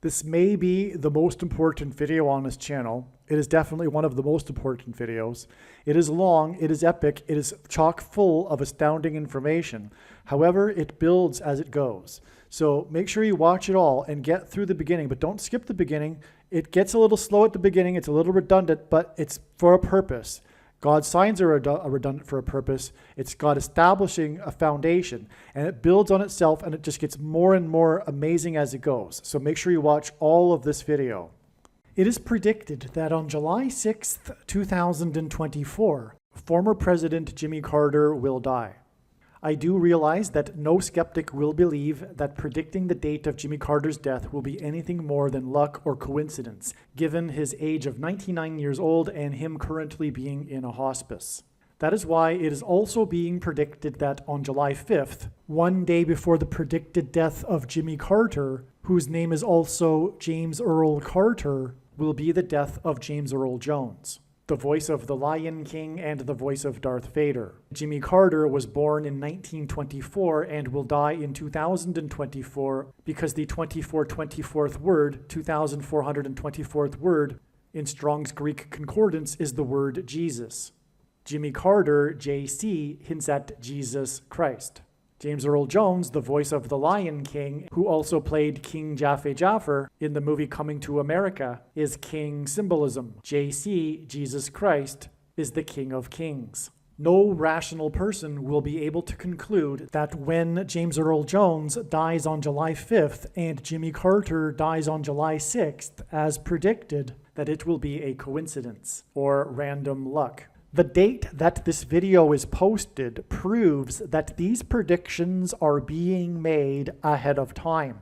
This may be the most important video on this channel. It is definitely one of the most important videos. It is long, it is epic, it is chock full of astounding information. However, it builds as it goes. So make sure you watch it all and get through the beginning, but don't skip the beginning. It gets a little slow at the beginning, it's a little redundant, but it's for a purpose. God's signs are redundant for a purpose. It's God establishing a foundation, and it builds on itself, and it just gets more and more amazing as it goes. So make sure you watch all of this video. It is predicted that on July 6th, 2024, former President Jimmy Carter will die. I do realize that no skeptic will believe that predicting the date of Jimmy Carter's death will be anything more than luck or coincidence, given his age of 99 years old and him currently being in a hospice. That is why it is also being predicted that on July 5th, one day before the predicted death of Jimmy Carter, whose name is also James Earl Carter, will be the death of James Earl Jones, the voice of the Lion King and the voice of Darth Vader. Jimmy Carter was born in 1924 and will die in 2024 because the 2424th word, 2424th word, in Strong's Greek Concordance is the word Jesus. Jimmy Carter, JC, hints at Jesus Christ. James Earl Jones, the voice of the Lion King, who also played King Jaffe Jaffer in the movie Coming to America, is king symbolism. JC, Jesus Christ, is the King of Kings. No rational person will be able to conclude that when James Earl Jones dies on July 5th and Jimmy Carter dies on July 6th, as predicted, that it will be a coincidence or random luck. The date that this video is posted proves that these predictions are being made ahead of time,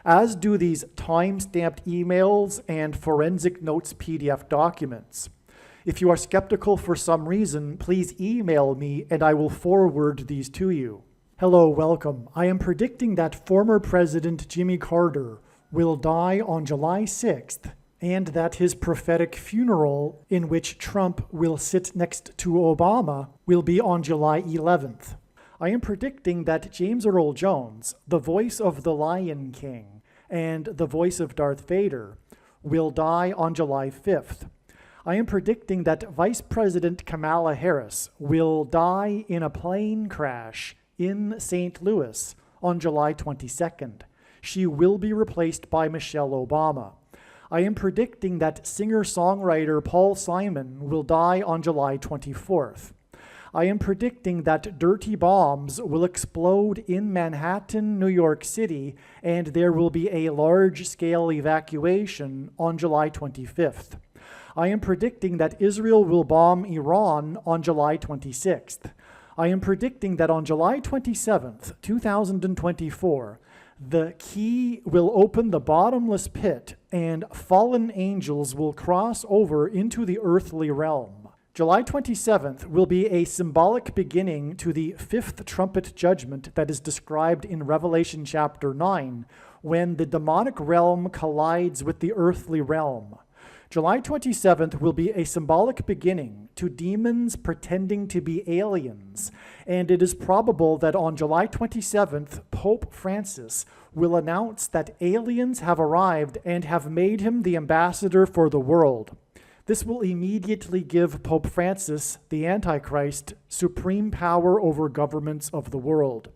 as do these time-stamped emails and forensic notes PDF documents. If you are skeptical for some reason, please email me and I will forward these to you. Hello, welcome. I am predicting that former President Jimmy Carter will die on July 6th, and that his prophetic funeral, in which Trump will sit next to Obama, will be on July 11th. I am predicting that James Earl Jones, the voice of the Lion King and the voice of Darth Vader, will die on July 5th. I am predicting that Vice President Kamala Harris will die in a plane crash in St. Louis on July 22nd. She will be replaced by Michelle Obama. I am predicting that singer-songwriter Paul Simon will die on July 24th. I am predicting that dirty bombs will explode in Manhattan, New York City, and there will be a large-scale evacuation on July 25th. I am predicting that Israel will bomb Iran on July 26th. I am predicting that on July 27th, 2024, the key will open the bottomless pit and fallen angels will cross over into the earthly realm. July 27th will be a symbolic beginning to the fifth trumpet judgment that is described in Revelation chapter 9, when the demonic realm collides with the earthly realm. July 27th will be a symbolic beginning to demons pretending to be aliens, and it is probable that on July 27th, Pope Francis will announce that aliens have arrived and have made him the ambassador for the world. This will immediately give Pope Francis, the Antichrist, supreme power over governments of the world.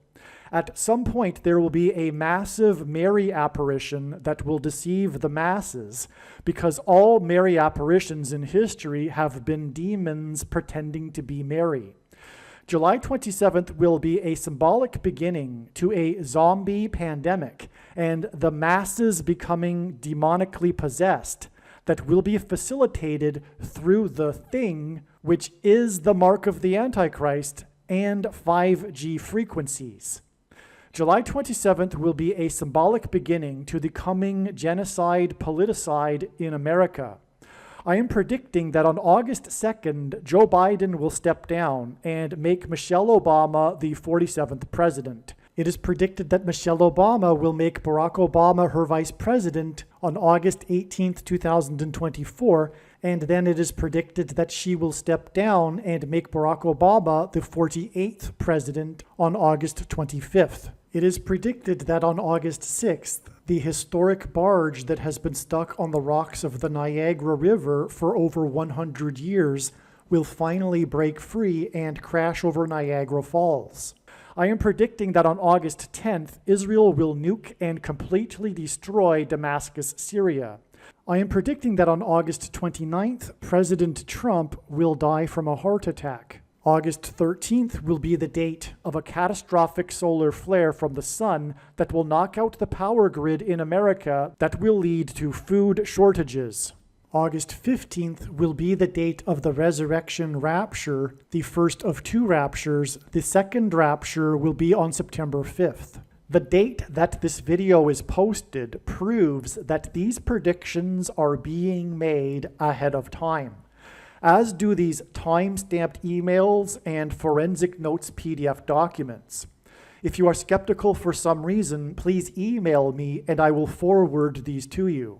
At some point, there will be a massive Mary apparition that will deceive the masses, because all Mary apparitions in history have been demons pretending to be Mary. July 27th will be a symbolic beginning to a zombie pandemic and the masses becoming demonically possessed that will be facilitated through the thing, which is the mark of the Antichrist and 5G frequencies. July 27th will be a symbolic beginning to the coming genocide politicide in America. I am predicting that on August 2nd, Joe Biden will step down and make Michelle Obama the 47th president. It is predicted that Michelle Obama will make Barack Obama her vice president on August 18th, 2024, and then it is predicted that she will step down and make Barack Obama the 48th president on August 25th. It is predicted that on August 6th, The historic barge that has been stuck on the rocks of the Niagara River for over 100 years will finally break free and crash over Niagara Falls. I am predicting that on August 10th, Israel will nuke and completely destroy Damascus, Syria. I am predicting that on August 29th, President Trump will die from a heart attack. August 13th will be the date of a catastrophic solar flare from the sun that will knock out the power grid in America that will lead to food shortages. August 15th will be the date of the resurrection rapture, the first of two raptures. The second rapture will be on September 5th. The date that this video is posted proves that these predictions are being made ahead of time, as do these time-stamped emails and forensic notes PDF documents. If you are skeptical for some reason, please email me and I will forward these to you.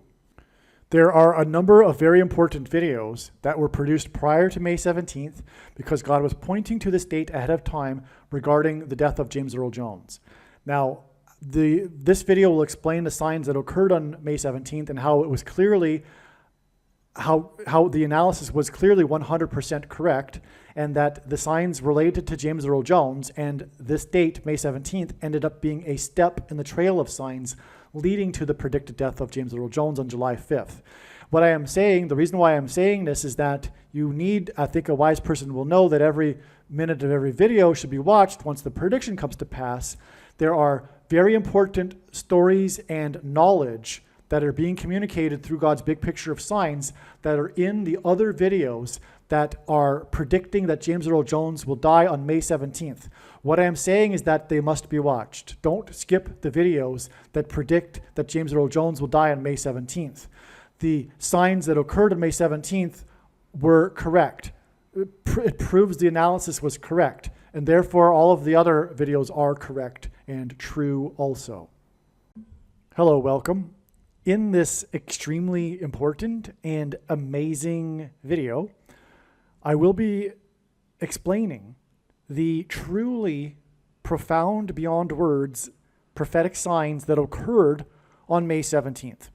There are a number of very important videos that were produced prior to May 17th because God was pointing to this date ahead of time regarding the death of James Earl Jones. Now, this video will explain the signs that occurred on May 17th and how it was clearly how the analysis was clearly 100% correct, and that the signs related to James Earl Jones and this date, May 17th, ended up being a step in the trail of signs leading to the predicted death of James Earl Jones on July 5th. What I am saying, the reason why I'm saying this is that you need, I think a wise person will know that every minute of every video should be watched once the prediction comes to pass. There are very important stories and knowledge that are being communicated through God's big picture of signs that are in the other videos that are predicting that James Earl Jones will die on May 17th. What I am saying is that they must be watched. Don't skip the videos that predict that James Earl Jones will die on May 17th. The signs that occurred on May 17th were correct. It proves the analysis was correct, and therefore all of the other videos are correct and true also. Hello, welcome. In this extremely important and amazing video, I will be explaining the truly profound beyond words prophetic signs that occurred on May 17th.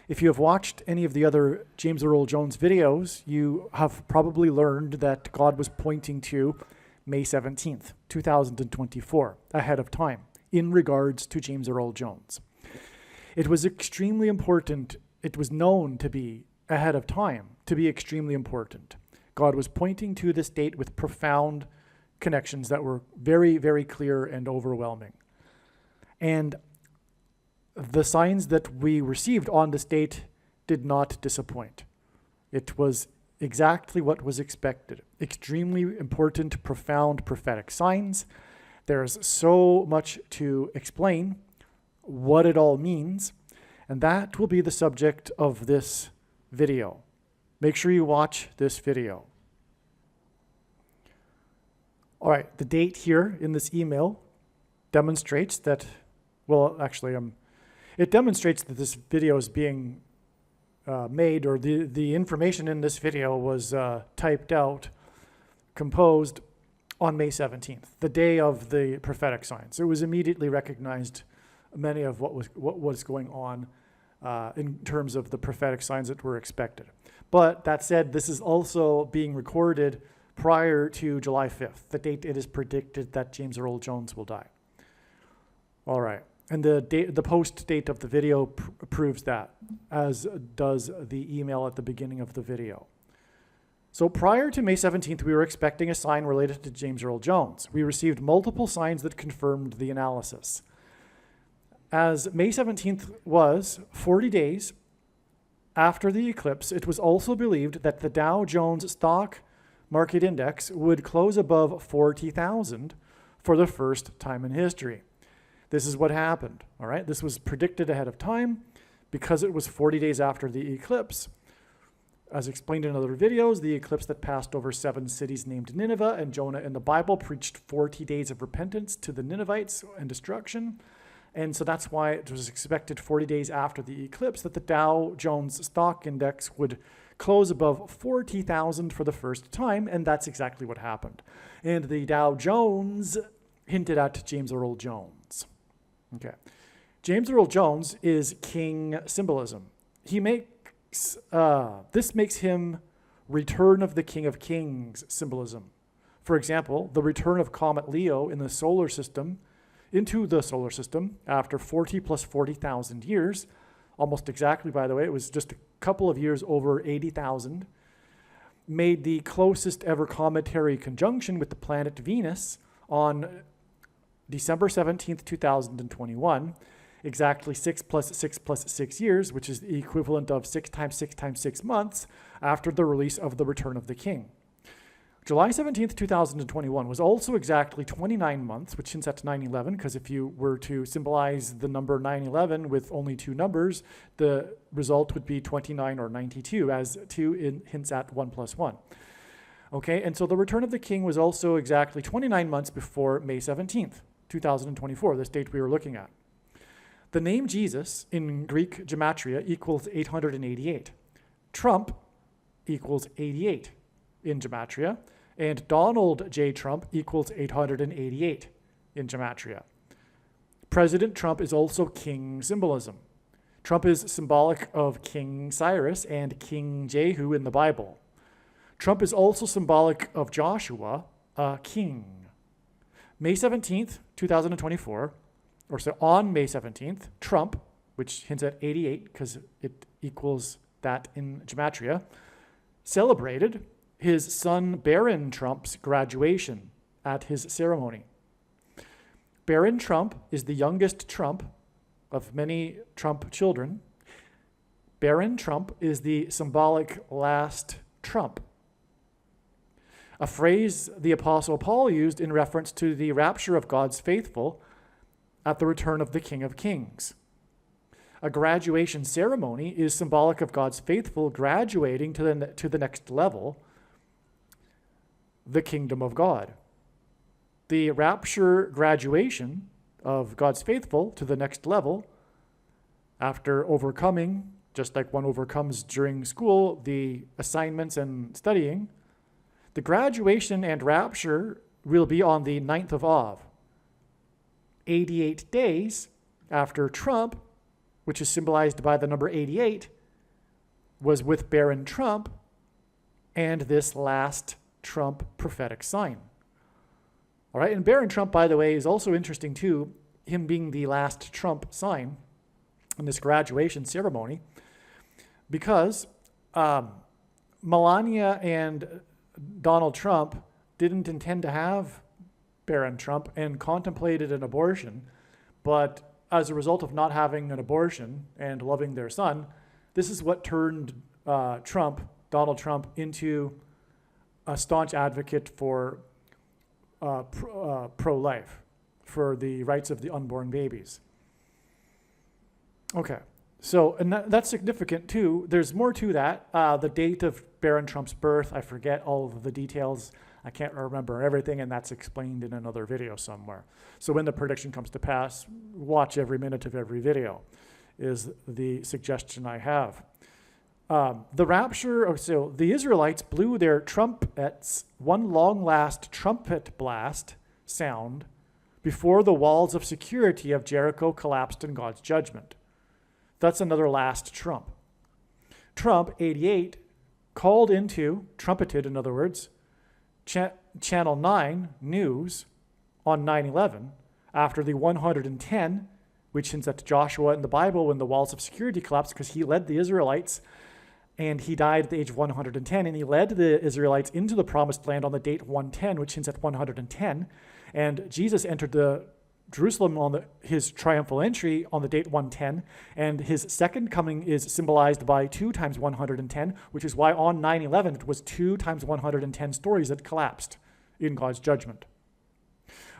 If you have watched any of the other James Earl Jones videos, you have probably learned that God was pointing to May 17th, 2024, ahead of time, in regards to James Earl Jones. It was extremely important. It was known to be ahead of time, to be extremely important. God was pointing to this date with profound connections that were very, very clear and overwhelming. And the signs that we received on this date did not disappoint. It was exactly what was expected. Extremely important, profound prophetic signs. There's so much to explain what it all means, and that will be the subject of this video. Make sure you watch this video. All right, the date here in this email demonstrates that, well, actually, it demonstrates that this video is being made, or the information in this video was typed out, composed on May 17th, the day of the prophetic signs. It was immediately recognized many of what was going on in terms of the prophetic signs that were expected. But that said, this is also being recorded prior to July 5th, the date it is predicted that James Earl Jones will die. All right, and the post date of the video proves that, as does the email at the beginning of the video. So prior to May 17th, we were expecting a sign related to James Earl Jones. We received multiple signs that confirmed the analysis. As May 17th was 40 days after the eclipse, it was also believed that the Dow Jones Stock Market Index would close above 40,000 for the first time in history. This is what happened, all right? This was predicted ahead of time because it was 40 days after the eclipse. As explained in other videos, the eclipse that passed over 7 cities named Nineveh and Jonah in the Bible preached 40 days of repentance to the Ninevites and destruction. And so that's why it was expected 40 days after the eclipse that the Dow Jones Stock Index would close above 40,000 for the first time, and that's exactly what happened. And the Dow Jones hinted at James Earl Jones. Okay. James Earl Jones is king symbolism. This makes him return of the King of Kings symbolism. For example, the return of Comet Leo into the solar system after 40 plus 40,000 years, almost exactly, by the way, it was just a couple of years over 80,000, made the closest ever cometary conjunction with the planet Venus on December 17th, 2021, exactly 6 plus 6 plus 6 years, which is the equivalent of 6 times 6 times 6 months after the release of The Return of the King. July 17th, 2021 was also exactly 29 months, which hints at 9/11, because if you were to symbolize the number 9/11 with only two numbers, the result would be 29 or 92, as 2 hints at 1 plus 1. Okay, and so the Return of the King was also exactly 29 months before May 17th, 2024, this date we were looking at. The name Jesus in Greek gematria equals 888. Trump equals 88 in gematria, and Donald J. Trump equals 888 in gematria. President Trump is also king symbolism. Trump is symbolic of King Cyrus and King Jehu in the Bible. Trump is also symbolic of Joshua, a king. May 17th, 2024, or so on May 17th, Trump, which hints at 88 because it equals that in gematria, celebrated his son Barron Trump's graduation at his ceremony. Barron Trump is the youngest Trump of many Trump children. Barron Trump is the symbolic last Trump, a phrase the Apostle Paul used in reference to the rapture of God's faithful at the return of the King of Kings. A graduation ceremony is symbolic of God's faithful graduating to the next level, the kingdom of God. The rapture graduation of God's faithful to the next level, after overcoming, just like one overcomes during school, the assignments and studying, the graduation and rapture will be on the 9th of Av, 88 days after Trump, which is symbolized by the number 88, was with Barron Trump and this last Trump prophetic sign. All right, and Barron Trump, by the way, is also interesting too, him being the last Trump sign in this graduation ceremony, because Melania and Donald Trump didn't intend to have Barron Trump and contemplated an abortion, but as a result of not having an abortion and loving their son, this is what turned Donald Trump, into a staunch advocate for pro-life, for the rights of the unborn babies. Okay, so, and that's significant too. There's more to that. The date of Barron Trump's birth, I forget all of the details. I can't remember everything, and that's explained in another video somewhere. So when the prediction comes to pass, watch every minute of every video, is the suggestion I have. The rapture, so the Israelites blew their trumpets, one long last trumpet blast sound, before the walls of security of Jericho collapsed in God's judgment. That's another last trump. Trump, 88, called into, trumpeted in other words, Channel 9 News on 9/11 after the 110, which hints at Joshua in the Bible when the walls of security collapsed, because he led the Israelites and he died at the age of 110, and he led the Israelites into the promised land on the date 110, which hints at 110, and Jesus entered the Jerusalem on his triumphal entry on the date 110, and his second coming is symbolized by 2 times 110, which is why on 9/11 it was 2 times 110 stories that collapsed in God's judgment.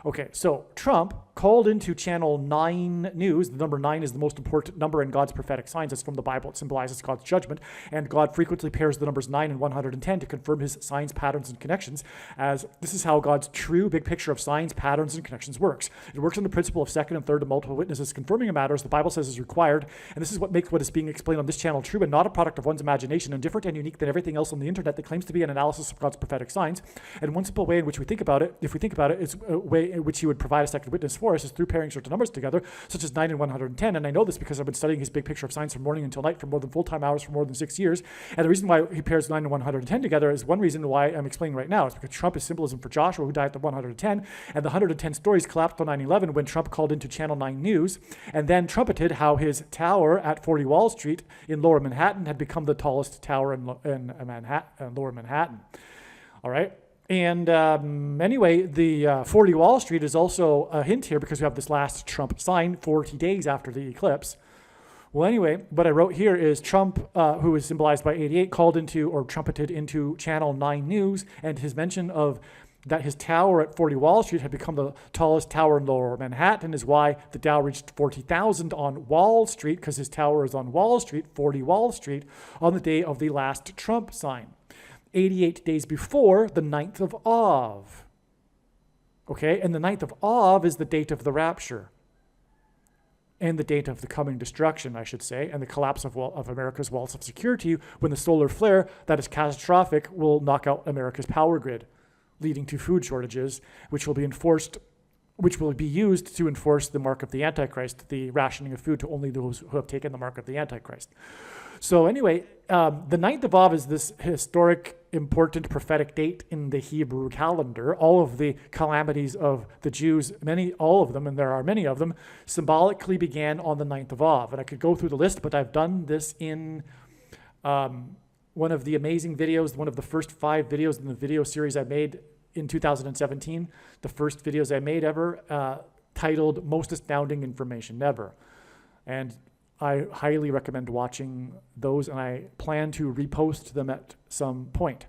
Okay, so Trump called into Channel 9 News. The number 9 is the most important number in God's prophetic signs. It's from the Bible. It symbolizes God's judgment. And God frequently pairs the numbers 9 and 110 to confirm his signs, patterns, and connections, as this is how God's true big picture of signs, patterns, and connections works. It works on the principle of second and third and multiple witnesses confirming a matter as the Bible says is required. And this is what makes what is being explained on this channel true and not a product of one's imagination, and different and unique than everything else on the internet that claims to be an analysis of God's prophetic signs. And one simple way in which we think about it, if we think about it, is a way in which he would provide a second witness for Taurus is through pairing certain numbers together, such as 9 and 110. And I know this because I've been studying his big picture of science from morning until night for more than full-time hours for more than 6 years. And the reason why he pairs 9 and 110 together is one reason why I'm explaining right now. It's because Trump is symbolism for Joshua, who died at the 110. And the 110 stories collapsed on 9/11 when Trump called into Channel 9 News and then trumpeted how his tower at 40 Wall Street in Lower Manhattan had become the tallest tower in Lower Manhattan. All right. And anyway, the 40 Wall Street is also a hint here because we have this last Trump sign 40 days after the eclipse. Well, anyway, what I wrote here is Trump, who is symbolized by 88, called into or trumpeted into Channel 9 News, and his mention of that his tower at 40 Wall Street had become the tallest tower in Lower Manhattan is why the Dow reached 40,000 on Wall Street, because his tower is on Wall Street, 40 Wall Street, on the day of the last Trump sign. 88 days before the 9th of Av. Okay, and the 9th of Av is the date of the rapture and the date of the coming destruction, I should say, and the collapse of America's walls of security when the solar flare that is catastrophic will knock out America's power grid, leading to food shortages, which will be used to enforce the mark of the Antichrist, the rationing of food to only those who have taken the mark of the Antichrist. So anyway, the 9th of Av is this historic, important prophetic date in the Hebrew calendar. All of the calamities of the Jews, all of them, and there are many of them, symbolically began on the 9th of Av. And I could go through the list, but I've done this in one of the amazing videos, one of the first 5 videos in the video series I made in 2017, the first videos I made ever, titled Most Astounding Information Ever. And I highly recommend watching those, and I plan to repost them at some point.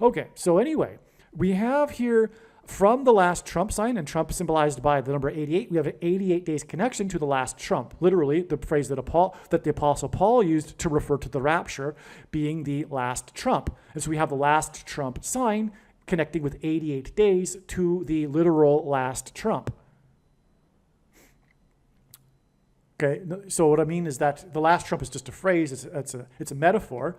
Okay, so anyway, we have here from the last Trump sign, and Trump symbolized by the number 88, we have an 88 days connection to the last Trump. Literally, the phrase that the Apostle Paul used to refer to the rapture being the last Trump. And so we have the last Trump sign connecting with 88 days to the literal last Trump. Okay, so what I mean is that the last Trump is just a phrase, it's a metaphor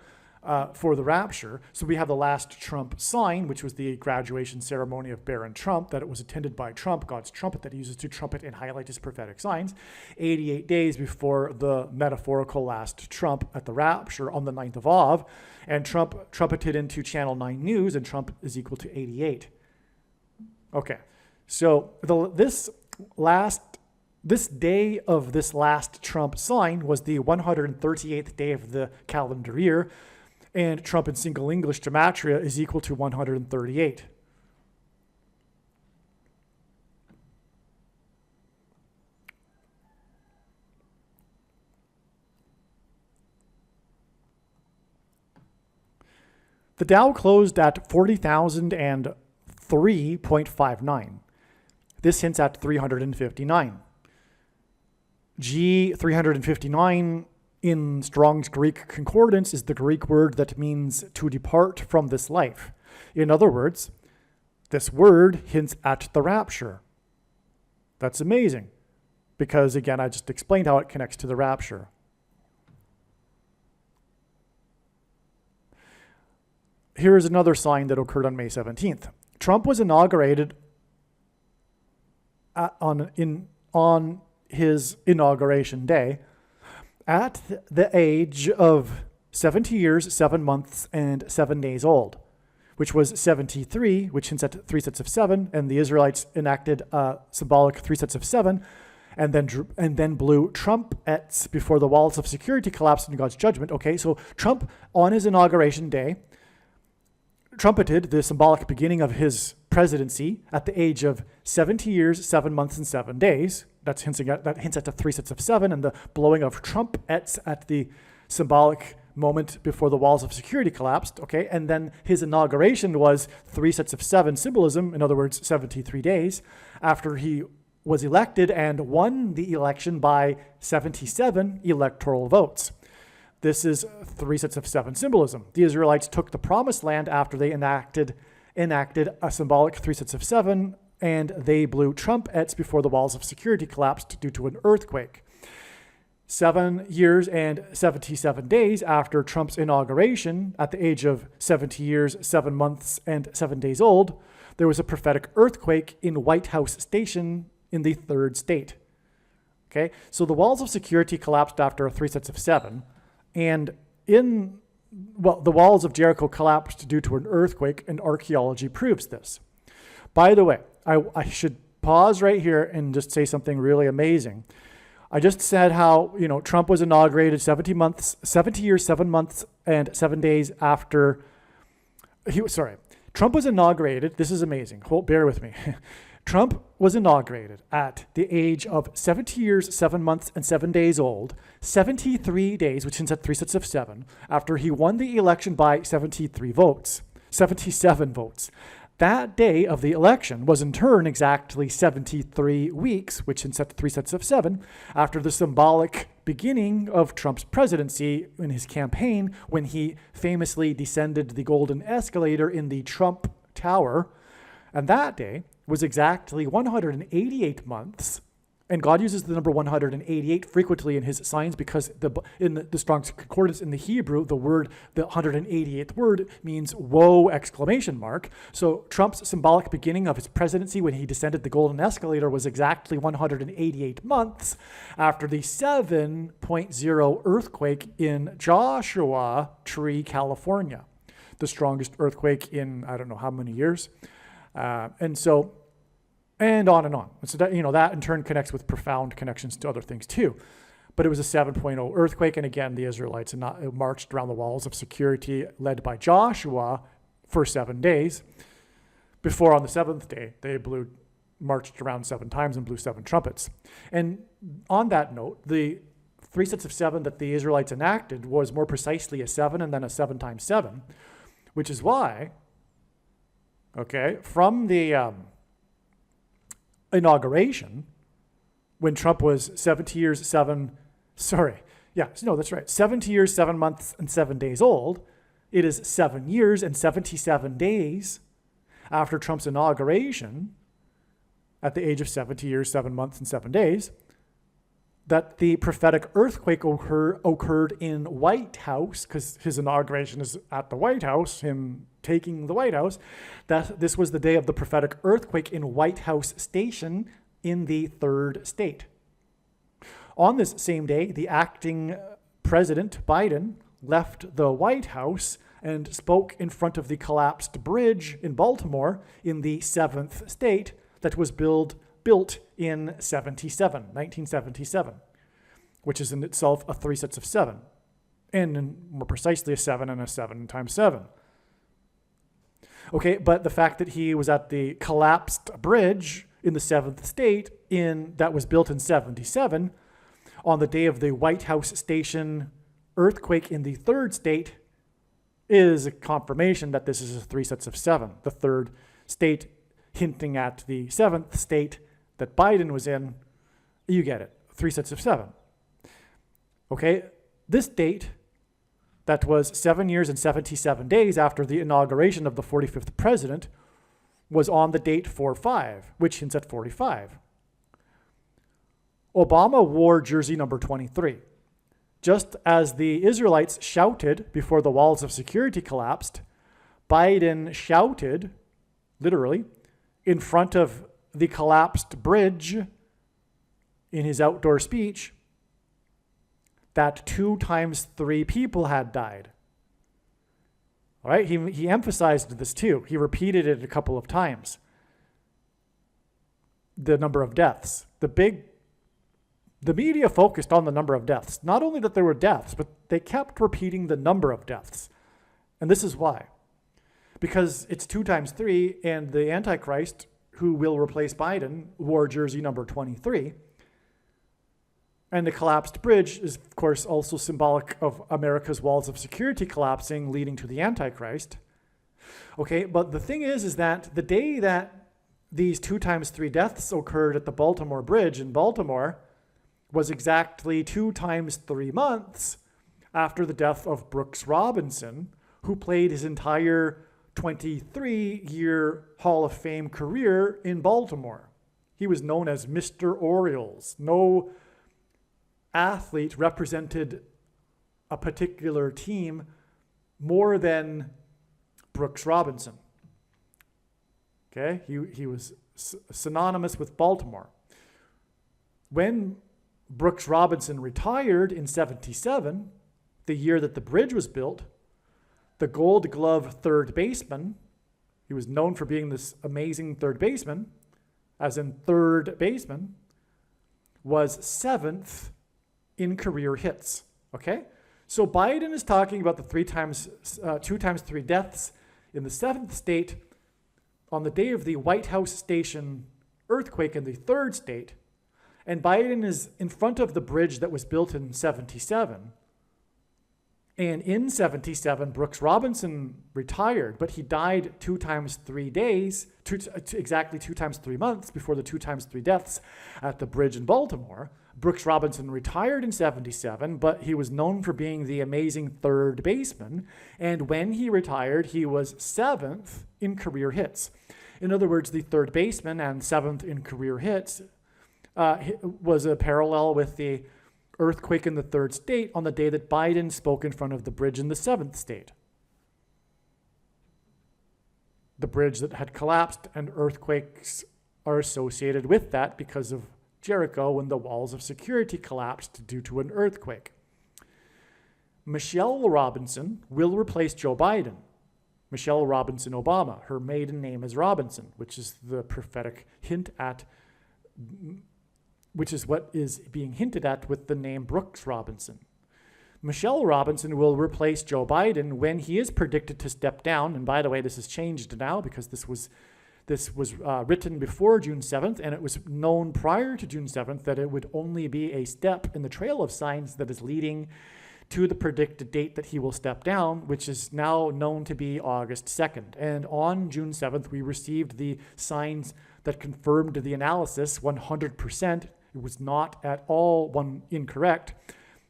for the rapture. So we have the last Trump sign, which was the graduation ceremony of Baron Trump, that it was attended by Trump, God's trumpet that he uses to trumpet and highlight his prophetic signs, 88 days before the metaphorical last Trump at the rapture on the 9th of Av, and Trump trumpeted into Channel 9 News, and Trump is equal to 88. Okay, so this day of this last Trump sign was the 138th day of the calendar year, and Trump in single English gematria is equal to 138. The Dow closed at 40,003.59. This hints at 359. G359 in Strong's Greek Concordance is the Greek word that means to depart from this life. In other words, this word hints at the rapture. That's amazing because, again, I just explained how it connects to the rapture. Here is another sign that occurred on May 17th. Trump was inaugurated on his inauguration day at the age of 70 years, 7 months, and 7 days old, which was 73, which hints at 3 sets of 7, and the Israelites enacted a symbolic 3 sets of 7, and then blew trumpets before the walls of security collapsed in God's judgment. Okay, so Trump, on his inauguration day, trumpeted the symbolic beginning of his presidency at the age of 70 years, 7 months, and 7 days. That hints at the 3 sets of 7 and the blowing of trumpets at the symbolic moment before the walls of security collapsed. Okay, and then his inauguration was 3 sets of 7 symbolism, in other words, 73 days, after he was elected and won the election by 77 electoral votes. This is 3 sets of 7 symbolism. The Israelites took the promised land after they enacted a symbolic 3 sets of 7, and they blew trumpets before the walls of security collapsed due to an earthquake. 7 years and 77 days after Trump's inauguration, at the age of 70 years, 7 months, and 7 days old, there was a prophetic earthquake in White House Station in the third state. Okay, so the walls of security collapsed after 3 sets of 7, and the walls of Jericho collapsed due to an earthquake, and archaeology proves this. By the way, I should pause right here and just say something really amazing. I just said how, Trump was inaugurated 70 years, 7 months, and 7 days after Trump was inaugurated. This is amazing. Bear with me. Trump was inaugurated at the age of 70 years, 7 months, and 7 days old, 73 days, which ends at 3 sets of 7, after he won the election by 77 votes. That day of the election was in turn exactly 73 weeks, which ends at 3 sets of 7, after the symbolic beginning of Trump's presidency in his campaign, when he famously descended the golden escalator in the Trump Tower. And that day was exactly 188 months. And God uses the number 188 frequently in his signs because in the Strong's Concordance in the Hebrew, the 188th word means woe! Exclamation mark. So Trump's symbolic beginning of his presidency when he descended the golden escalator was exactly 188 months after the 7.0 earthquake in Joshua Tree, California. The strongest earthquake in I don't know how many years. And on and on. So that, that in turn connects with profound connections to other things too. But it was a 7.0 earthquake. And again, the Israelites marched around the walls of security led by Joshua for 7 days. Before on the 7th day, they marched around 7 times and blew 7 trumpets. And on that note, the 3 sets of 7 that the Israelites enacted was more precisely a 7 and then a 7 times 7, which is why, from the inauguration, when Trump was 70 years, 7 months and 7 days old, it is 7 years and 77 days after Trump's inauguration, at the age of 70 years, 7 months, and 7 days, that the prophetic earthquake occurred in White House, because his inauguration is at the White House, him taking the White House, that this was the day of the prophetic earthquake in White House Station in the third state. On this same day, the acting President Biden left the White House and spoke in front of the collapsed bridge in Baltimore in the 7th state that was built in 1977, which is in itself a 3 sets of 7, and more precisely a 7 and a 7 times 7. Okay, but the fact that he was at the collapsed bridge in the 7th state that was built in 77 on the day of the White House Station earthquake in the 3rd state is a confirmation that this is a 3 sets of 7. The 3rd state hinting at the 7th state that Biden was in. You get it. 3 sets of 7. Okay, this date that was 7 years and 77 days after the inauguration of the 45th president was on the date 4-5, which hints at 45. Obama wore jersey number 23. Just as the Israelites shouted before the walls of security collapsed, Biden shouted, literally, in front of the collapsed bridge in his outdoor speech that 2 times 3 people had died. All right, he emphasized this too. He repeated it a couple of times. The number of deaths. The media focused on the number of deaths. Not only that there were deaths, but they kept repeating the number of deaths. And this is why. Because it's 2 times 3, and the Antichrist, who will replace Biden, wore jersey number 23. And the collapsed bridge is, of course, also symbolic of America's walls of security collapsing, leading to the Antichrist. Okay, but the thing is that the day that these 2 times 3 deaths occurred at the Baltimore Bridge in Baltimore was exactly 2 times 3 months after the death of Brooks Robinson, who played his entire 23-year Hall of Fame career in Baltimore. He was known as Mr. Orioles. No athlete represented a particular team more than Brooks Robinson. Okay, he was synonymous with Baltimore. When Brooks Robinson retired in 77, the year that the bridge was built, the Gold Glove third baseman, he was known for being this amazing third baseman, as in third baseman, was 7th in career hits. Okay? So Biden is talking about the 2 times 3 deaths in the 7th state on the day of the White House Station earthquake in the 3rd state. And Biden is in front of the bridge that was built in 77. And in 77, Brooks Robinson retired, but he died 2 times 3 days, exactly 2 times 3 months before the 2 times 3 deaths at the bridge in Baltimore. Brooks Robinson retired in 77, but he was known for being the amazing third baseman. And when he retired, he was 7th in career hits. In other words, the third baseman and 7th in career hits was a parallel with the earthquake in the 3rd state on the day that Biden spoke in front of the bridge in the 7th state. The bridge that had collapsed, and earthquakes are associated with that because of Jericho when the walls of security collapsed due to an earthquake. Michelle Robinson will replace Joe Biden. Michelle Robinson Obama. Her maiden name is Robinson, which is the prophetic hint at, which is what is being hinted at with the name Brooks Robinson. Michelle Robinson will replace Joe Biden when he is predicted to step down. And by the way, this has changed now because this was written before June 7th, and it was known prior to June 7th that it would only be a step in the trail of signs that is leading to the predicted date that he will step down, which is now known to be August 2nd. And on June 7th, we received the signs that confirmed the analysis 100%. It was not at all incorrect.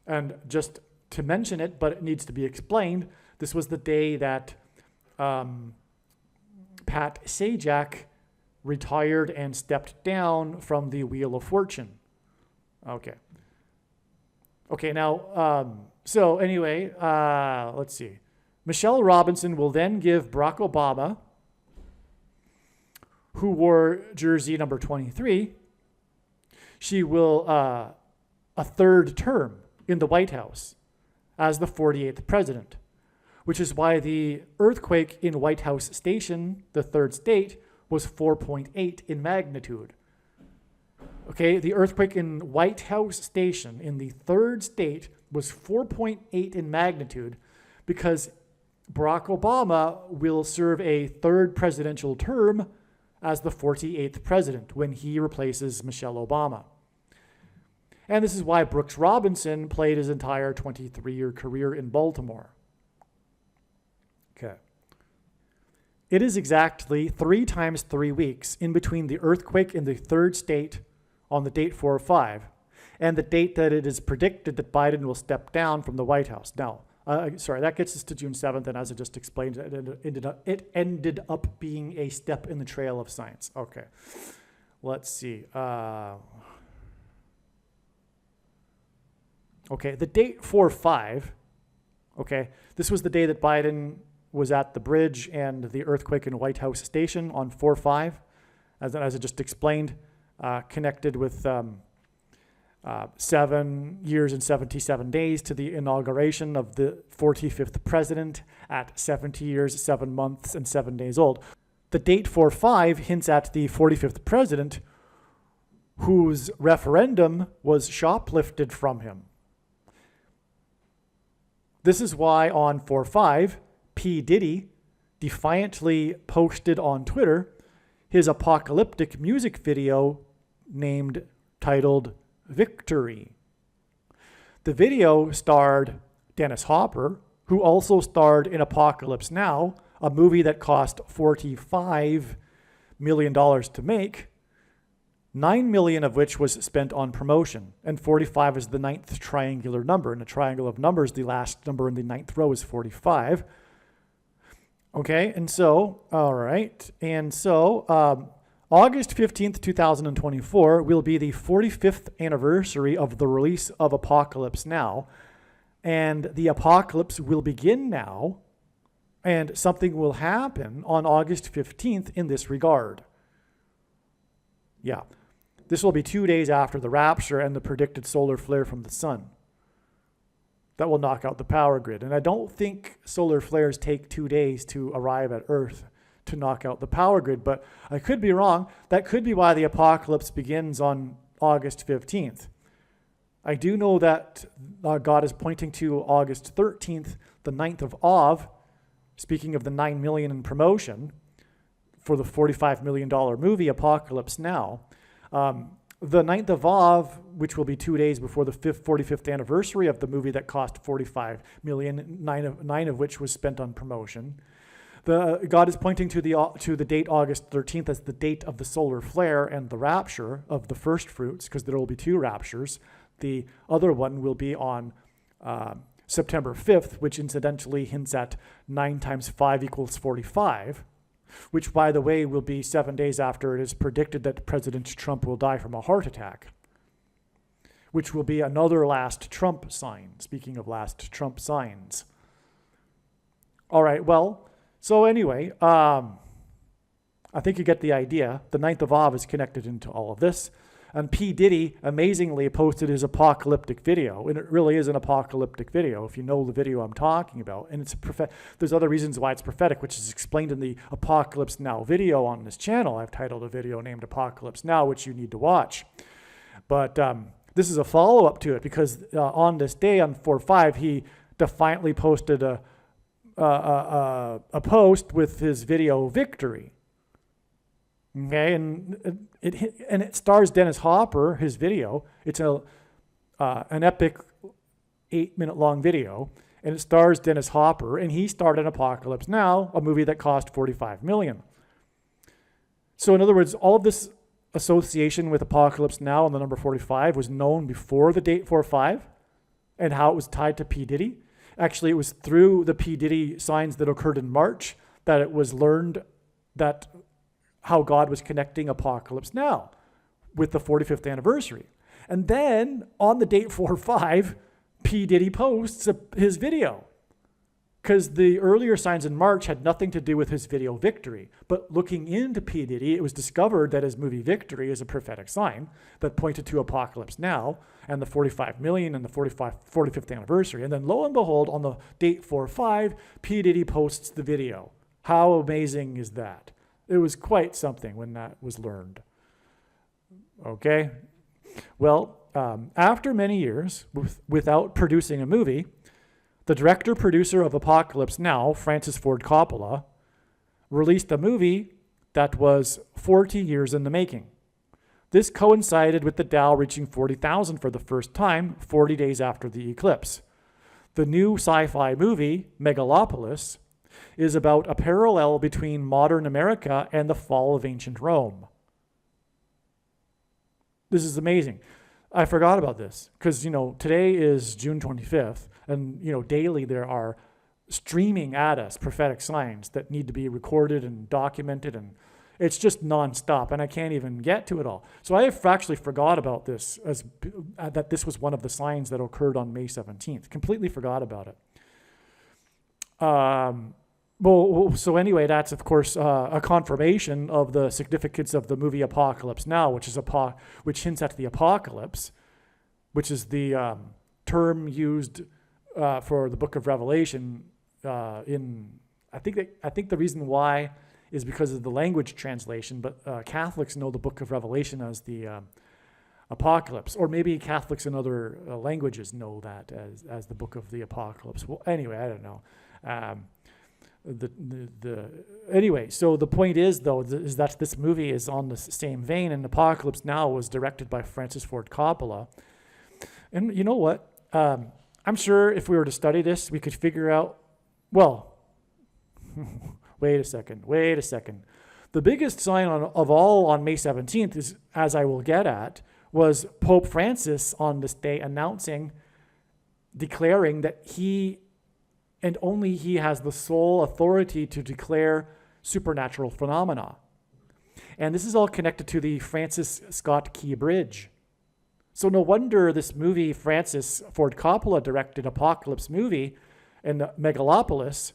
And just to mention it, but it needs to be explained, this was the day that Pat Sajak retired and stepped down from the Wheel of Fortune. Okay, now, so anyway, let's see. Michelle Robinson will then give Barack Obama, who wore jersey number 23, she will a 3rd term in the White House as the 48th president, which is why the earthquake in White House Station, the 3rd state, was 4.8 in magnitude. Okay, the earthquake in White House Station in the 3rd state was 4.8 in magnitude because Barack Obama will serve a 3rd presidential term as the 48th president when he replaces Michelle Obama. And this is why Brooks Robinson played his entire 23-year career in Baltimore. Okay. It is exactly 3 times 3 weeks in between the earthquake in the 3rd state on the date 4/5 and the date that it is predicted that Biden will step down from the White House. Now, that gets us to June 7th, and as I just explained, it ended up being a step in the trail of science. Okay, let's see. Okay, the date 4/5, okay, this was the day that Biden was at the bridge and the earthquake in White House Station on 4/5, as I just explained, connected with 7 years and 77 days to the inauguration of the 45th president at 70 years, 7 months, and 7 days old. The date 4/5 hints at the 45th president whose referendum was shoplifted from him. This is why on 4/5, P. Diddy defiantly posted on Twitter his apocalyptic music video titled Victory. The video starred Dennis Hopper, who also starred in Apocalypse Now, a movie that cost $45 million to make, $9 million of which was spent on promotion, and 45 is the 9th triangular number. In a triangle of numbers, the last number in the 9th row is 45. Okay, and so, all right, and so August 15th, 2024 will be the 45th anniversary of the release of Apocalypse Now, and the apocalypse will begin now, and something will happen on August 15th in this regard. Yeah. This will be 2 days after the rapture and the predicted solar flare from the sun. That will knock out the power grid. And I don't think solar flares take 2 days to arrive at Earth to knock out the power grid, but I could be wrong. That could be why the apocalypse begins on August 15th. I do know that God is pointing to August 13th, the 9th of Av, speaking of the 9 million in promotion for the $45 million movie Apocalypse Now. The 9th of Av, which will be 2 days before the 45th anniversary of the movie that cost $45 million, nine of which was spent on promotion. God is pointing to the date August 13th as the date of the solar flare and the rapture of the first fruits, because there will be 2 raptures. The other one will be on September 5th, which incidentally hints at 9 times 5 equals 45, which, by the way, will be 7 days after it is predicted that President Trump will die from a heart attack, which will be another last Trump sign, speaking of last Trump signs. All right, well, so anyway, I think you get the idea. The 9th of Av is connected into all of this. And P. Diddy amazingly posted his apocalyptic video. And it really is an apocalyptic video, if you know the video I'm talking about. And it's there's other reasons why it's prophetic, which is explained in the Apocalypse Now video on this channel. I've titled a video named Apocalypse Now, which you need to watch. But this is a follow-up to it, because on this day, on 4/5, he defiantly posted a post with his video Victory. Okay, and it stars Dennis Hopper, his video. It's an epic 8-minute long video, and it stars Dennis Hopper, and he starred in Apocalypse Now, a movie that cost $45 million. So in other words, all of this association with Apocalypse Now and the number 45 was known before the date 4/5 and how it was tied to P. Diddy. Actually, it was through the P. Diddy signs that occurred in March that it was learned that how God was connecting Apocalypse Now with the 45th anniversary. And then on the date 4/5, P. Diddy posts his video, because the earlier signs in March had nothing to do with his video Victory. But looking into P. Diddy, it was discovered that his movie Victory is a prophetic sign that pointed to Apocalypse Now and the 45 million and the 45th anniversary. And then lo and behold, on the date 4/5, P. Diddy posts the video. How amazing is that? It was quite something when that was learned. Okay? Well, after many years without producing a movie, the director-producer of Apocalypse Now, Francis Ford Coppola, released a movie that was 40 years in the making. This coincided with the Dow reaching 40,000 for the first time 40 days after the eclipse. The new sci-fi movie, Megalopolis, is about a parallel between modern America and the fall of ancient Rome. This is amazing. I forgot about this because, today is June 25th, and, daily there are streaming at us prophetic signs that need to be recorded and documented, and it's just nonstop, and I can't even get to it all. So I actually forgot about this, that this was one of the signs that occurred on May 17th. Completely forgot about it. So anyway, that's of course a confirmation of the significance of the movie Apocalypse Now, which hints at the apocalypse, which is the term used for the Book of Revelation. I think the reason why is because of the language translation, but Catholics know the Book of Revelation as the Apocalypse, or maybe Catholics in other languages know that as the Book of the Apocalypse. Well, anyway, I don't know. Anyway, so the point is, though, is that this movie is on the same vein, and Apocalypse Now was directed by Francis Ford Coppola. And you know what? I'm sure if we were to study this, we could figure out, well, wait a second. The biggest sign of all on May 17th is, as I will get at, was Pope Francis on this day declaring that he and only he has the sole authority to declare supernatural phenomena. And this is all connected to the Francis Scott Key Bridge. So no wonder this movie, Francis Ford Coppola directed Apocalypse movie, and Megalopolis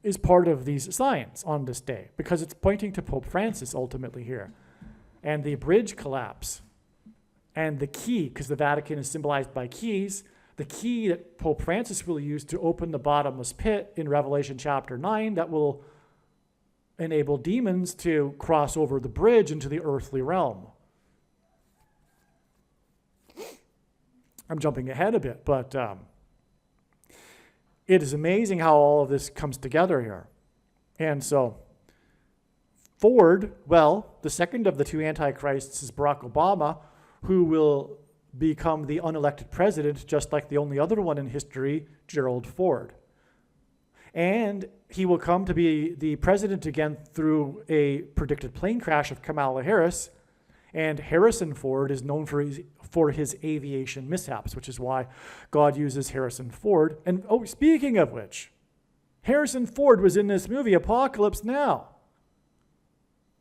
is part of these signs on this day, because it's pointing to Pope Francis ultimately here. and the bridge collapse. And the key, because the Vatican is symbolized by keys, the key that Pope Francis will use to open the bottomless pit in Revelation chapter 9 that will enable demons to cross over the bridge into the earthly realm. I'm jumping ahead a bit, but it is amazing how all of this comes together here. And so Ford, well, the second of the two antichrists is Barack Obama, who will become the unelected president, just like the only other one in history, Gerald Ford. And he will come to be the president again through a predicted plane crash of Kamala Harris. And Harrison Ford is known for his aviation mishaps, which is why God uses Harrison Ford. And oh, speaking of which, Harrison Ford was in this movie, Apocalypse Now.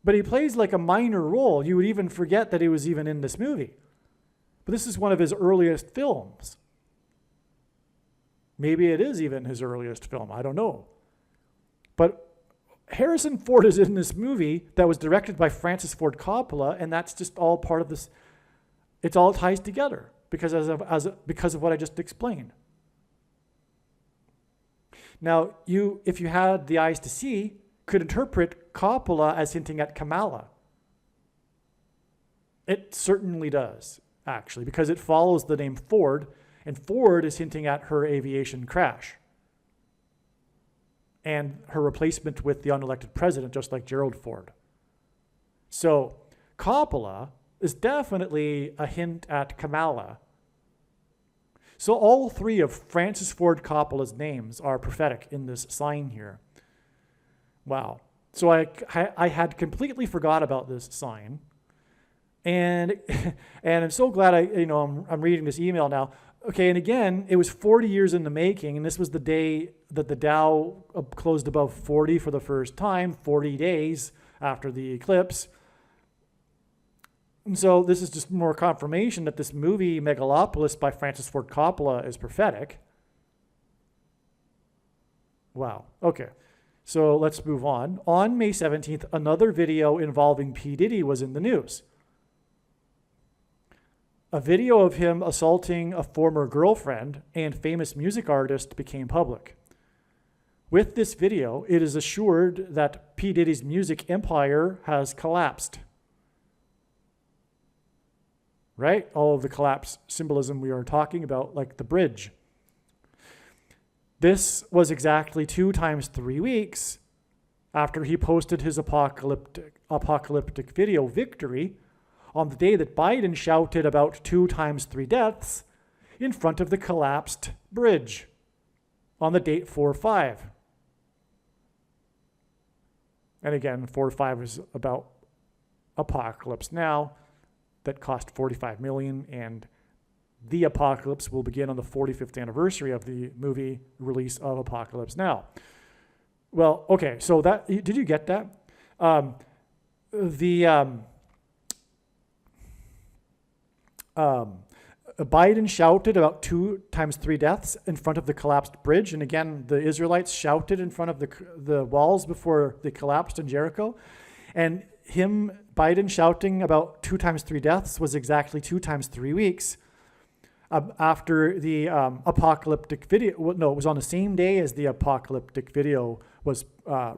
But he plays like a minor role. You would even forget that he was even in this movie. But this is one of his earliest films. Maybe it is even his earliest film. I don't know. But Harrison Ford is in this movie that was directed by Francis Ford Coppola, and that's just all part of this. It all ties together because of what I just explained. Now, if you had the eyes to see, could interpret Coppola as hinting at Kamala. It certainly does, actually, because it follows the name Ford, and Ford is hinting at her aviation crash and her replacement with the unelected president, just like Gerald Ford. So Coppola is definitely a hint at Kamala. So all three of Francis Ford Coppola's names are prophetic in this sign here. Wow. So I had completely forgot about this sign. And I'm so glad I'm reading this email now. Okay, and again, it was 40 years in the making, and this was the day that the Dow closed above 40 for the first time, 40 days after the eclipse. And so this is just more confirmation that this movie, Megalopolis by Francis Ford Coppola, is prophetic. Wow. Okay. So let's move on. On May 17th, another video involving P. Diddy was in the news. A video of him assaulting a former girlfriend and famous music artist became public. With this video, it is assured that P. Diddy's music empire has collapsed. Right? All of the collapse symbolism we are talking about, like the bridge. This was exactly 2 times 3 weeks after he posted his apocalyptic video, Victory, on the day that Biden shouted about 2 times 3 deaths in front of the collapsed bridge on the date 4/5. And again, 4/5 is about Apocalypse Now that cost $45 million, and the apocalypse will begin on the 45th anniversary of the movie release of Apocalypse Now. Well, okay, so that, did you get that? Biden shouted about 2 times 3 deaths in front of the collapsed bridge. And again, the Israelites shouted in front of the walls before they collapsed in Jericho. And Biden shouting about 2 times 3 deaths was exactly 2 times 3 weeks after the apocalyptic video. Well, no, it was on the same day as the apocalyptic video was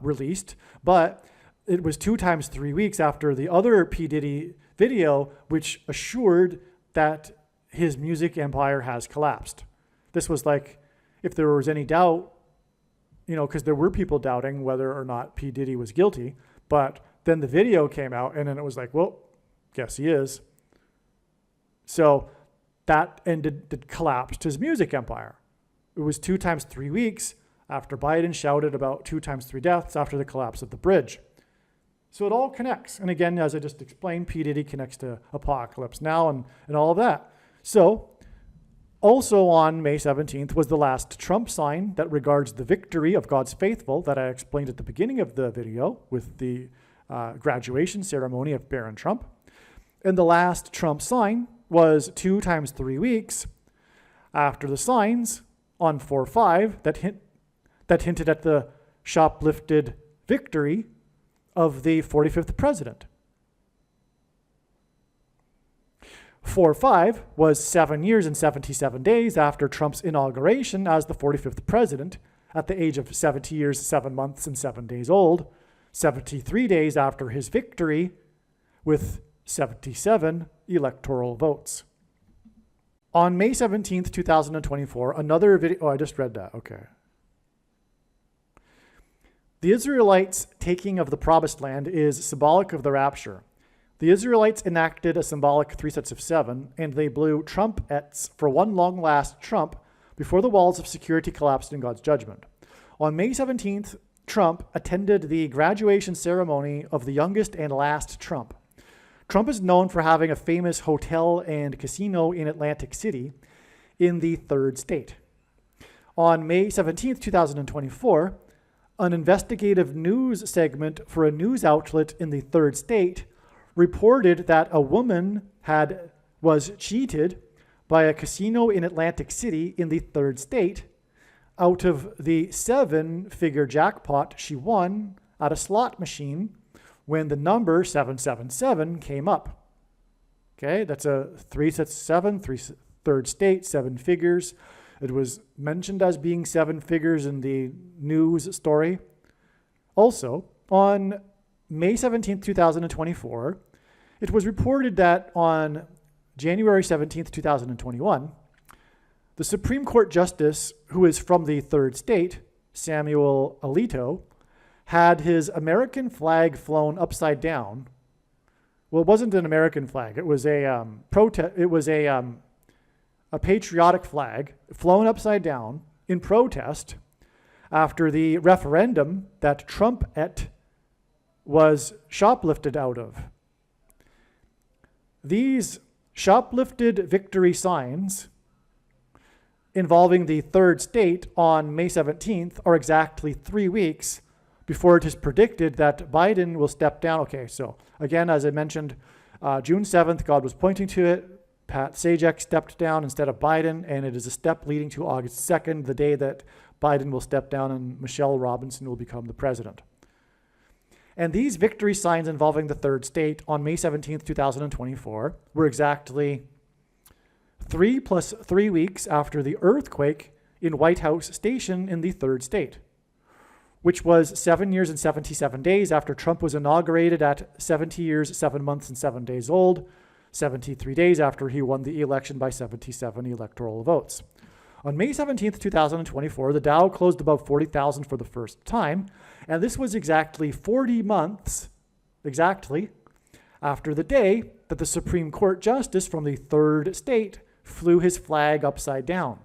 released, but it was 2 times 3 weeks after the other P. Diddy video, which assured that his music empire has collapsed. This was like, if there was any doubt, because there were people doubting whether or not P. Diddy was guilty, but then the video came out, and then it was like, well, guess he is. So that collapsed his music empire. It was 2 times 3 weeks after Biden shouted about 2 times 3 deaths after the collapse of the bridge. So it all connects. And again, as I just explained, P. Diddy connects to Apocalypse Now and all of that. So also on May 17th was the last Trump sign that regards the victory of God's faithful that I explained at the beginning of the video with the graduation ceremony of Barron Trump. And the last Trump sign was 2 times 3 weeks after the signs on 4/5 that hinted at the shoplifted victory of the 45th president. 4-5 was 7 years and 77 days after Trump's inauguration as the 45th president at the age of 70 years, 7 months, and 7 days old, 73 days after his victory with 77 electoral votes. On May 17th, 2024, another video, oh, I just read that, okay. The Israelites' taking of the promised land is symbolic of the rapture. The Israelites enacted a symbolic 3 sets of 7, and they blew trumpets for one long last trump before the walls of security collapsed in God's judgment. On May 17th, Trump attended the graduation ceremony of the youngest and last Trump. Trump is known for having a famous hotel and casino in Atlantic City in the 3rd state. On May 17th, 2024, an investigative news segment for a news outlet in the 3rd state reported that a woman was cheated by a casino in Atlantic City in the 3rd state out of the 7-figure jackpot she won at a slot machine when the number 777 came up. Okay, that's a 3 sets of 7, 3rd state, 7 figures. It was mentioned as being 7 figures in the news story. Also, on May 17, 2024, it was reported that on January 17, 2021, the Supreme Court Justice, who is from the 3rd state, Samuel Alito, had his American flag flown upside down. Well, it wasn't an American flag. It was a patriotic flag flown upside down in protest after the referendum that Trump was shoplifted out of. These shoplifted victory signs involving the 3rd state on May 17th are exactly 3 weeks before it is predicted that Biden will step down. Okay, so again, as I mentioned, June 7th, God was pointing to it. Pat Sajak stepped down instead of Biden, and it is a step leading to August 2nd, the day that Biden will step down and Michelle Robinson will become the president. And these victory signs involving the 3rd state on May 17th, 2024 were exactly 3 plus 3 weeks after the earthquake in White House Station in the 3rd state, which was 7 years and 77 days after Trump was inaugurated at 70 years, 7 months, and 7 days old, 73 days after he won the election by 77 electoral votes. On May 17th, 2024, the Dow closed above 40,000 for the first time, and this was exactly 40 months, after the day that the Supreme Court Justice from the 3rd state flew his flag upside down.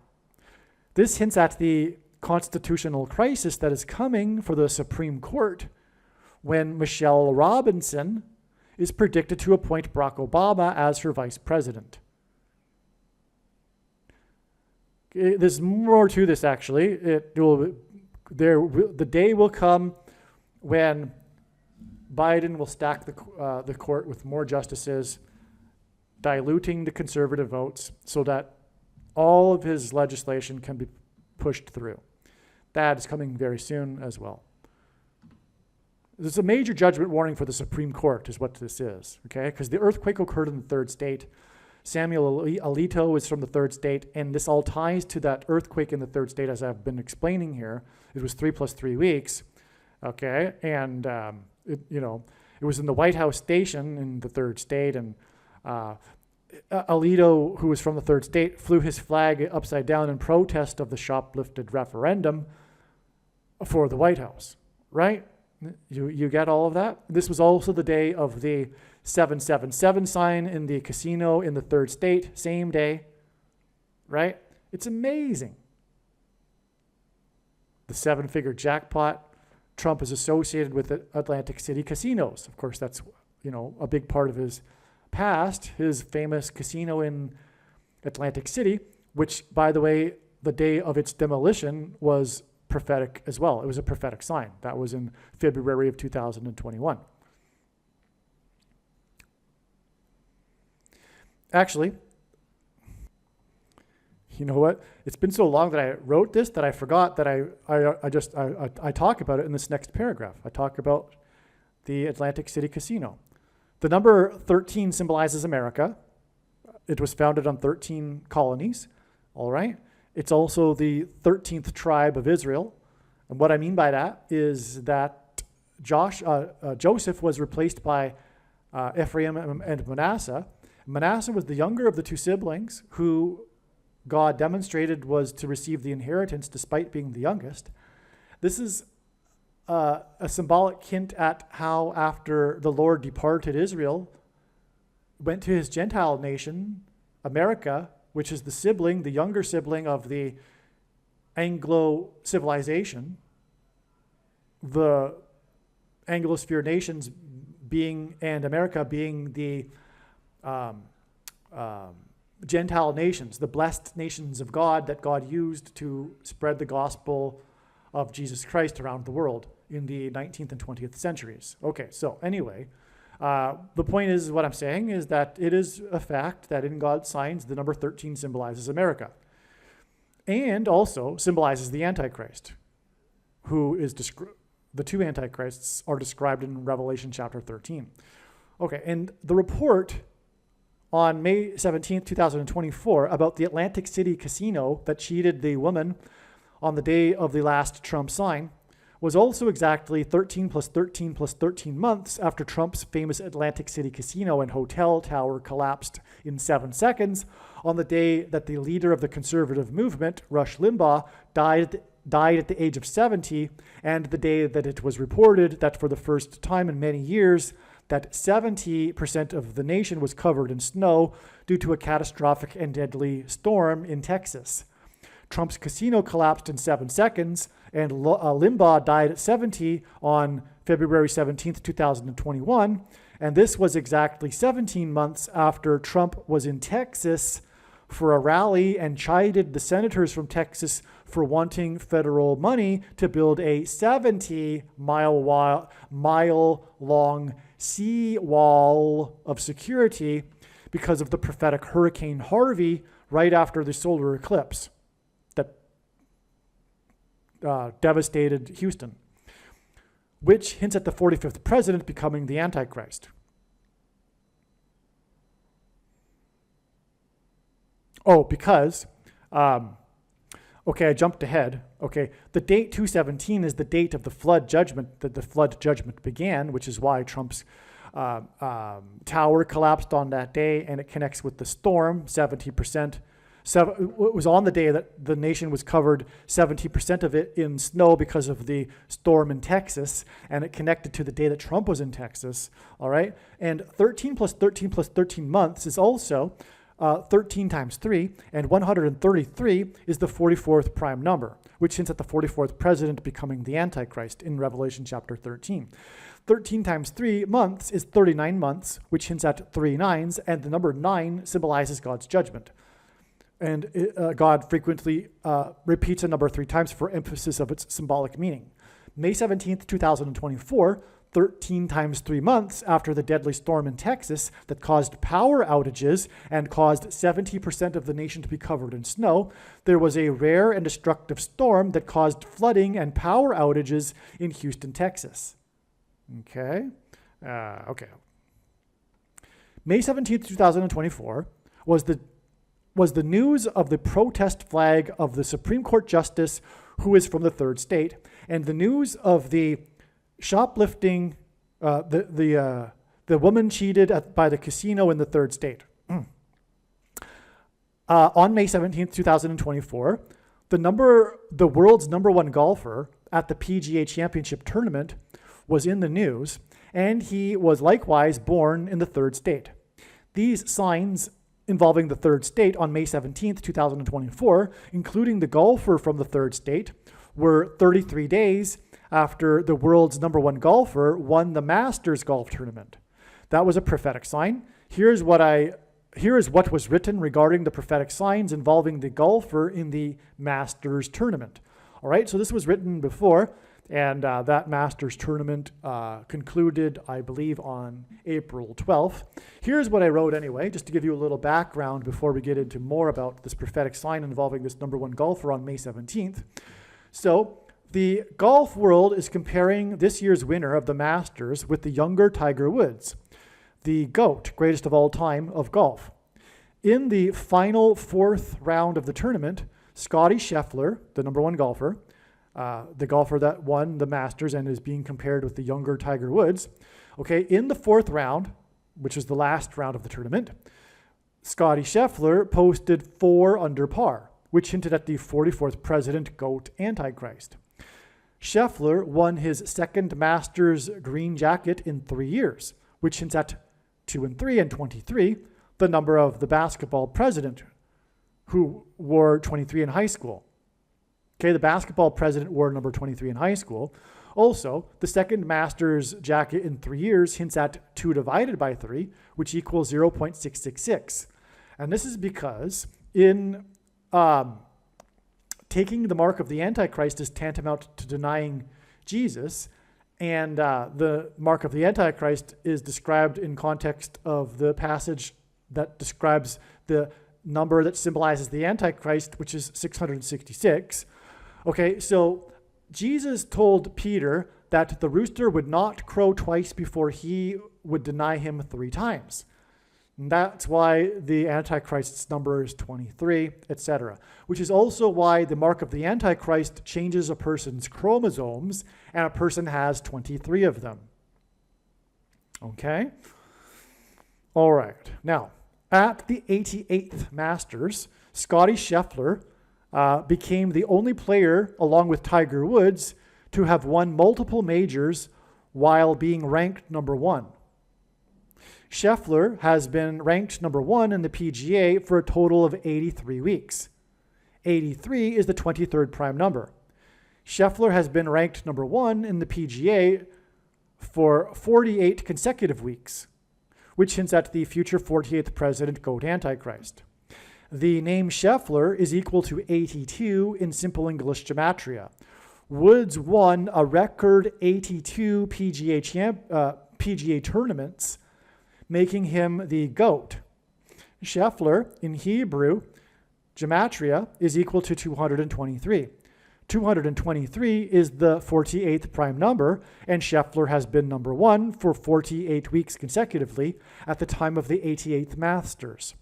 This hints at the constitutional crisis that is coming for the Supreme Court when Michelle Robinson is predicted to appoint Barack Obama as her vice president. There's more to this, actually. The day will come when Biden will stack the court with more justices, diluting the conservative votes so that all of his legislation can be pushed through. That is coming very soon as well. This is a major judgment warning for the Supreme Court is what this is, okay? Because the earthquake occurred in the 3rd state. Samuel Alito is from the 3rd state, and this all ties to that earthquake in the 3rd state, as I've been explaining here. It was 3 plus 3 weeks, okay? And, it was in the White House Station in the 3rd state, and Alito, who was from the 3rd state, flew his flag upside down in protest of the shoplifted referendum for the White House, right? You get all of that? This was also the day of the 777 sign in the casino in the 3rd state, same day, right? It's amazing. The 7-figure jackpot. Trump is associated with the Atlantic City casinos. Of course, that's, a big part of his past, his famous casino in Atlantic City, which, by the way, the day of its demolition was prophetic as well. It was a prophetic sign. That was in February of 2021. Actually, you know what? It's been so long that I wrote this that I forgot that I talk about it in this next paragraph. I talk about the Atlantic City Casino. The number 13 symbolizes America. it was founded on 13 colonies, all right? It's also the 13th tribe of Israel. And what I mean by that is that Joseph was replaced by Ephraim and Manasseh. Manasseh was the younger of the two siblings who God demonstrated was to receive the inheritance despite being the youngest. This is a symbolic hint at how after the Lord departed Israel, went to his Gentile nation, America, which is the younger sibling of the Anglo civilization, the Anglosphere nations and America being the Gentile nations, the blessed nations of God that God used to spread the gospel of Jesus Christ around the world in the 19th and 20th centuries. Okay, so anyway, the point is, what I'm saying is that it is a fact that in God's signs, the number 13 symbolizes America and also symbolizes the Antichrist, who is the two Antichrists are described in Revelation chapter 13. Okay, and the report on May 17th, 2024 about the Atlantic City casino that cheated the woman on the day of the last Trump sign was also exactly 13 plus 13 plus 13 months after Trump's famous Atlantic City casino and hotel tower collapsed in 7 seconds on the day that the leader of the conservative movement, Rush Limbaugh, died at the age of 70, and the day that it was reported that for the first time in many years, that 70% of the nation was covered in snow due to a catastrophic and deadly storm in Texas. Trump's casino collapsed in 7 seconds, and Limbaugh died at 70 on February 17th, 2021. And this was exactly 17 months after Trump was in Texas for a rally and chided the senators from Texas for wanting federal money to build a 70-mile-long seawall of security because of the prophetic Hurricane Harvey right after the solar eclipse that devastated Houston, which hints at the 45th president becoming the Antichrist. Oh, because, okay, I jumped ahead. Okay, the date 217 is the date of the flood judgment, that the flood judgment began, which is why Trump's tower collapsed on that day, and it connects with the storm, 70%. It was on the day that the nation was covered 70% of it in snow because of the storm in Texas, and it connected to the day that Trump was in Texas, all right? And 13 plus 13 plus 13 months is also 13 times 3, and 133 is the 44th prime number, which hints at the 44th president becoming the Antichrist in Revelation chapter 13. 13 times 3 months is 39 months, which hints at 3 nines, and the number 9 symbolizes God's judgment. And God frequently repeats a number 3 times for emphasis of its symbolic meaning. May 17th, 2024, 13 times 3 months after the deadly storm in Texas that caused power outages and caused 70% of the nation to be covered in snow, there was a rare and destructive storm that caused flooding and power outages in Houston, Texas. Okay. May 17th, 2024 was the news of the protest flag of the Supreme Court Justice who is from the third state, and the news of the shoplifting, the woman cheated by the casino in the third state. On May 17th, 2024, the world's number 1 golfer at the PGA Championship tournament was in the news, and he was likewise born in the third state. These signs involving the third state on May 17th, 2024, including the golfer from the third state, were 33 days after the world's number 1 golfer won the Masters golf tournament. That was a prophetic sign. Here is what was written regarding the prophetic signs involving the golfer in the Masters tournament. All right, so this was written before, and that Masters tournament concluded, I believe, on April 12th. Here's what I wrote anyway, just to give you a little background before we get into more about this prophetic sign involving this number 1 golfer on May 17th. So, the golf world is comparing this year's winner of the Masters with the younger Tiger Woods, the GOAT, greatest of all time of golf. In the final fourth round of the tournament, Scottie Scheffler, the number one golfer, the golfer that won the Masters and is being compared with the younger Tiger Woods, okay, in the fourth round, which was the last round of the tournament, Scottie Scheffler posted 4 under par, which hinted at the 44th president, GOAT, Antichrist. Scheffler won his second Masters green jacket in 3 years, which hints at 2 and 3 and 23, the number of the basketball president who wore 23 in high school. Okay, the basketball president wore number 23 in high school. Also, the second Masters jacket in 3 years hints at 2 divided by 3, which equals 0.666. And this is because in taking the mark of the Antichrist is tantamount to denying Jesus, and the mark of the Antichrist is described in context of the passage that describes the number that symbolizes the Antichrist, which is 666. Okay, so Jesus told Peter that the rooster would not crow twice before he would deny him 3 times. And that's why the Antichrist's number is 23, etc. Which is also why the mark of the Antichrist changes a person's chromosomes, and a person has 23 of them. Okay? All right. Now, at the 88th Masters, Scottie Scheffler became the only player, along with Tiger Woods, to have won multiple majors while being ranked number 1. Scheffler has been ranked number 1 in the PGA for a total of 83 weeks. 83 is the 23rd prime number. Scheffler has been ranked number 1 in the PGA for 48 consecutive weeks, which hints at the future 48th president, GOAT, Antichrist. The name Scheffler is equal to 82 in simple English gematria. Woods won a record 82 PGA tournaments, making him the GOAT. Scheffler, in Hebrew gematria, is equal to 223. 223 is the 48th prime number, and Scheffler has been number 1 for 48 weeks consecutively at the time of the 88th Masters.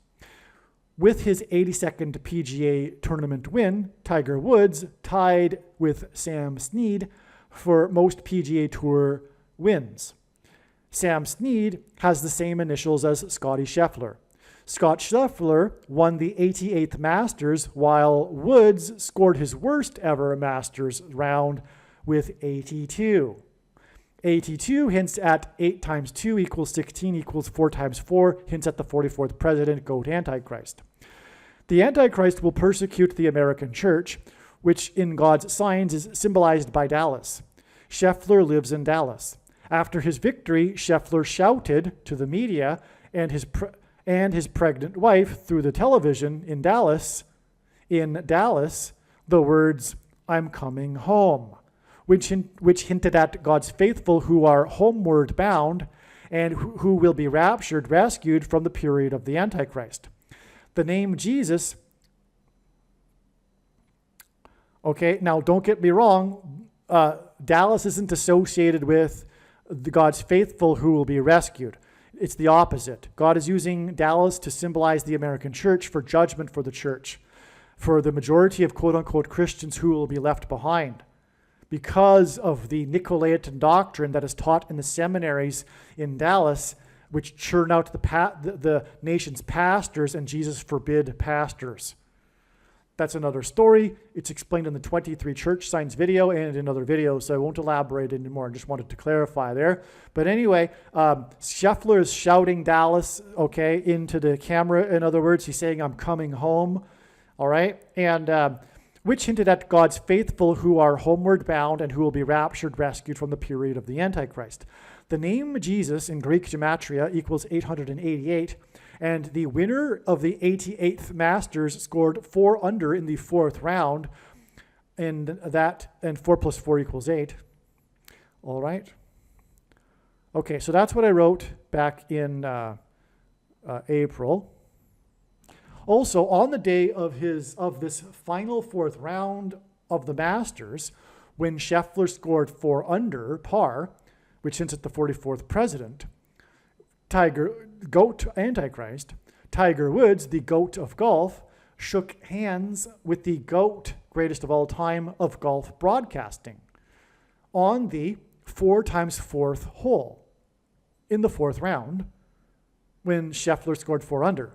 With his 82nd PGA tournament win, Tiger Woods tied with Sam Snead for most PGA Tour wins. Sam Snead has the same initials as Scottie Scheffler. Scott Scheffler won the 88th Masters, while Woods scored his worst ever Masters round with 82. 82 hints at 8 times 2 equals 16 equals 4 times 4, hints at the 44th president, GOAT, Antichrist. The Antichrist will persecute the American church, which in God's signs is symbolized by Dallas. Scheffler lives in Dallas. After his victory, Scheffler shouted to the media and his pregnant wife through the television in Dallas, the words, "I'm coming home," which hinted at God's faithful who are homeward bound and who will be raptured, rescued from the period of the Antichrist. The name Jesus, okay, now don't get me wrong, Dallas isn't associated with God's faithful who will be rescued. It's the opposite. God is using Dallas to symbolize the American church for judgment for the church, for the majority of quote-unquote Christians who will be left behind because of the Nicolaitan doctrine that is taught in the seminaries in Dallas, which churn out the nation's pastors, and Jesus forbid pastors. That's another story. It's explained in the 23 church signs video and in other videos, so I won't elaborate anymore. I just wanted to clarify there. But anyway, Scheffler is shouting Dallas, okay, into the camera. In other words, he's saying, "I'm coming home," all right? And which hinted at God's faithful who are homeward bound and who will be raptured, rescued from the period of the Antichrist. The name Jesus in Greek gematria equals 888. And the winner of the 88th Masters scored 4 under in the 4th round, and 4 plus 4 equals 8. All right. Okay, so that's what I wrote back in April. Also, on the day of this final 4th round of the Masters, when Scheffler scored 4 under par, which hints at the 44th president, GOAT, Antichrist, Tiger Woods, the GOAT of golf, shook hands with the GOAT, greatest of all time, of golf broadcasting on the 4x4th hole in the 4th round when Scheffler scored 4 under,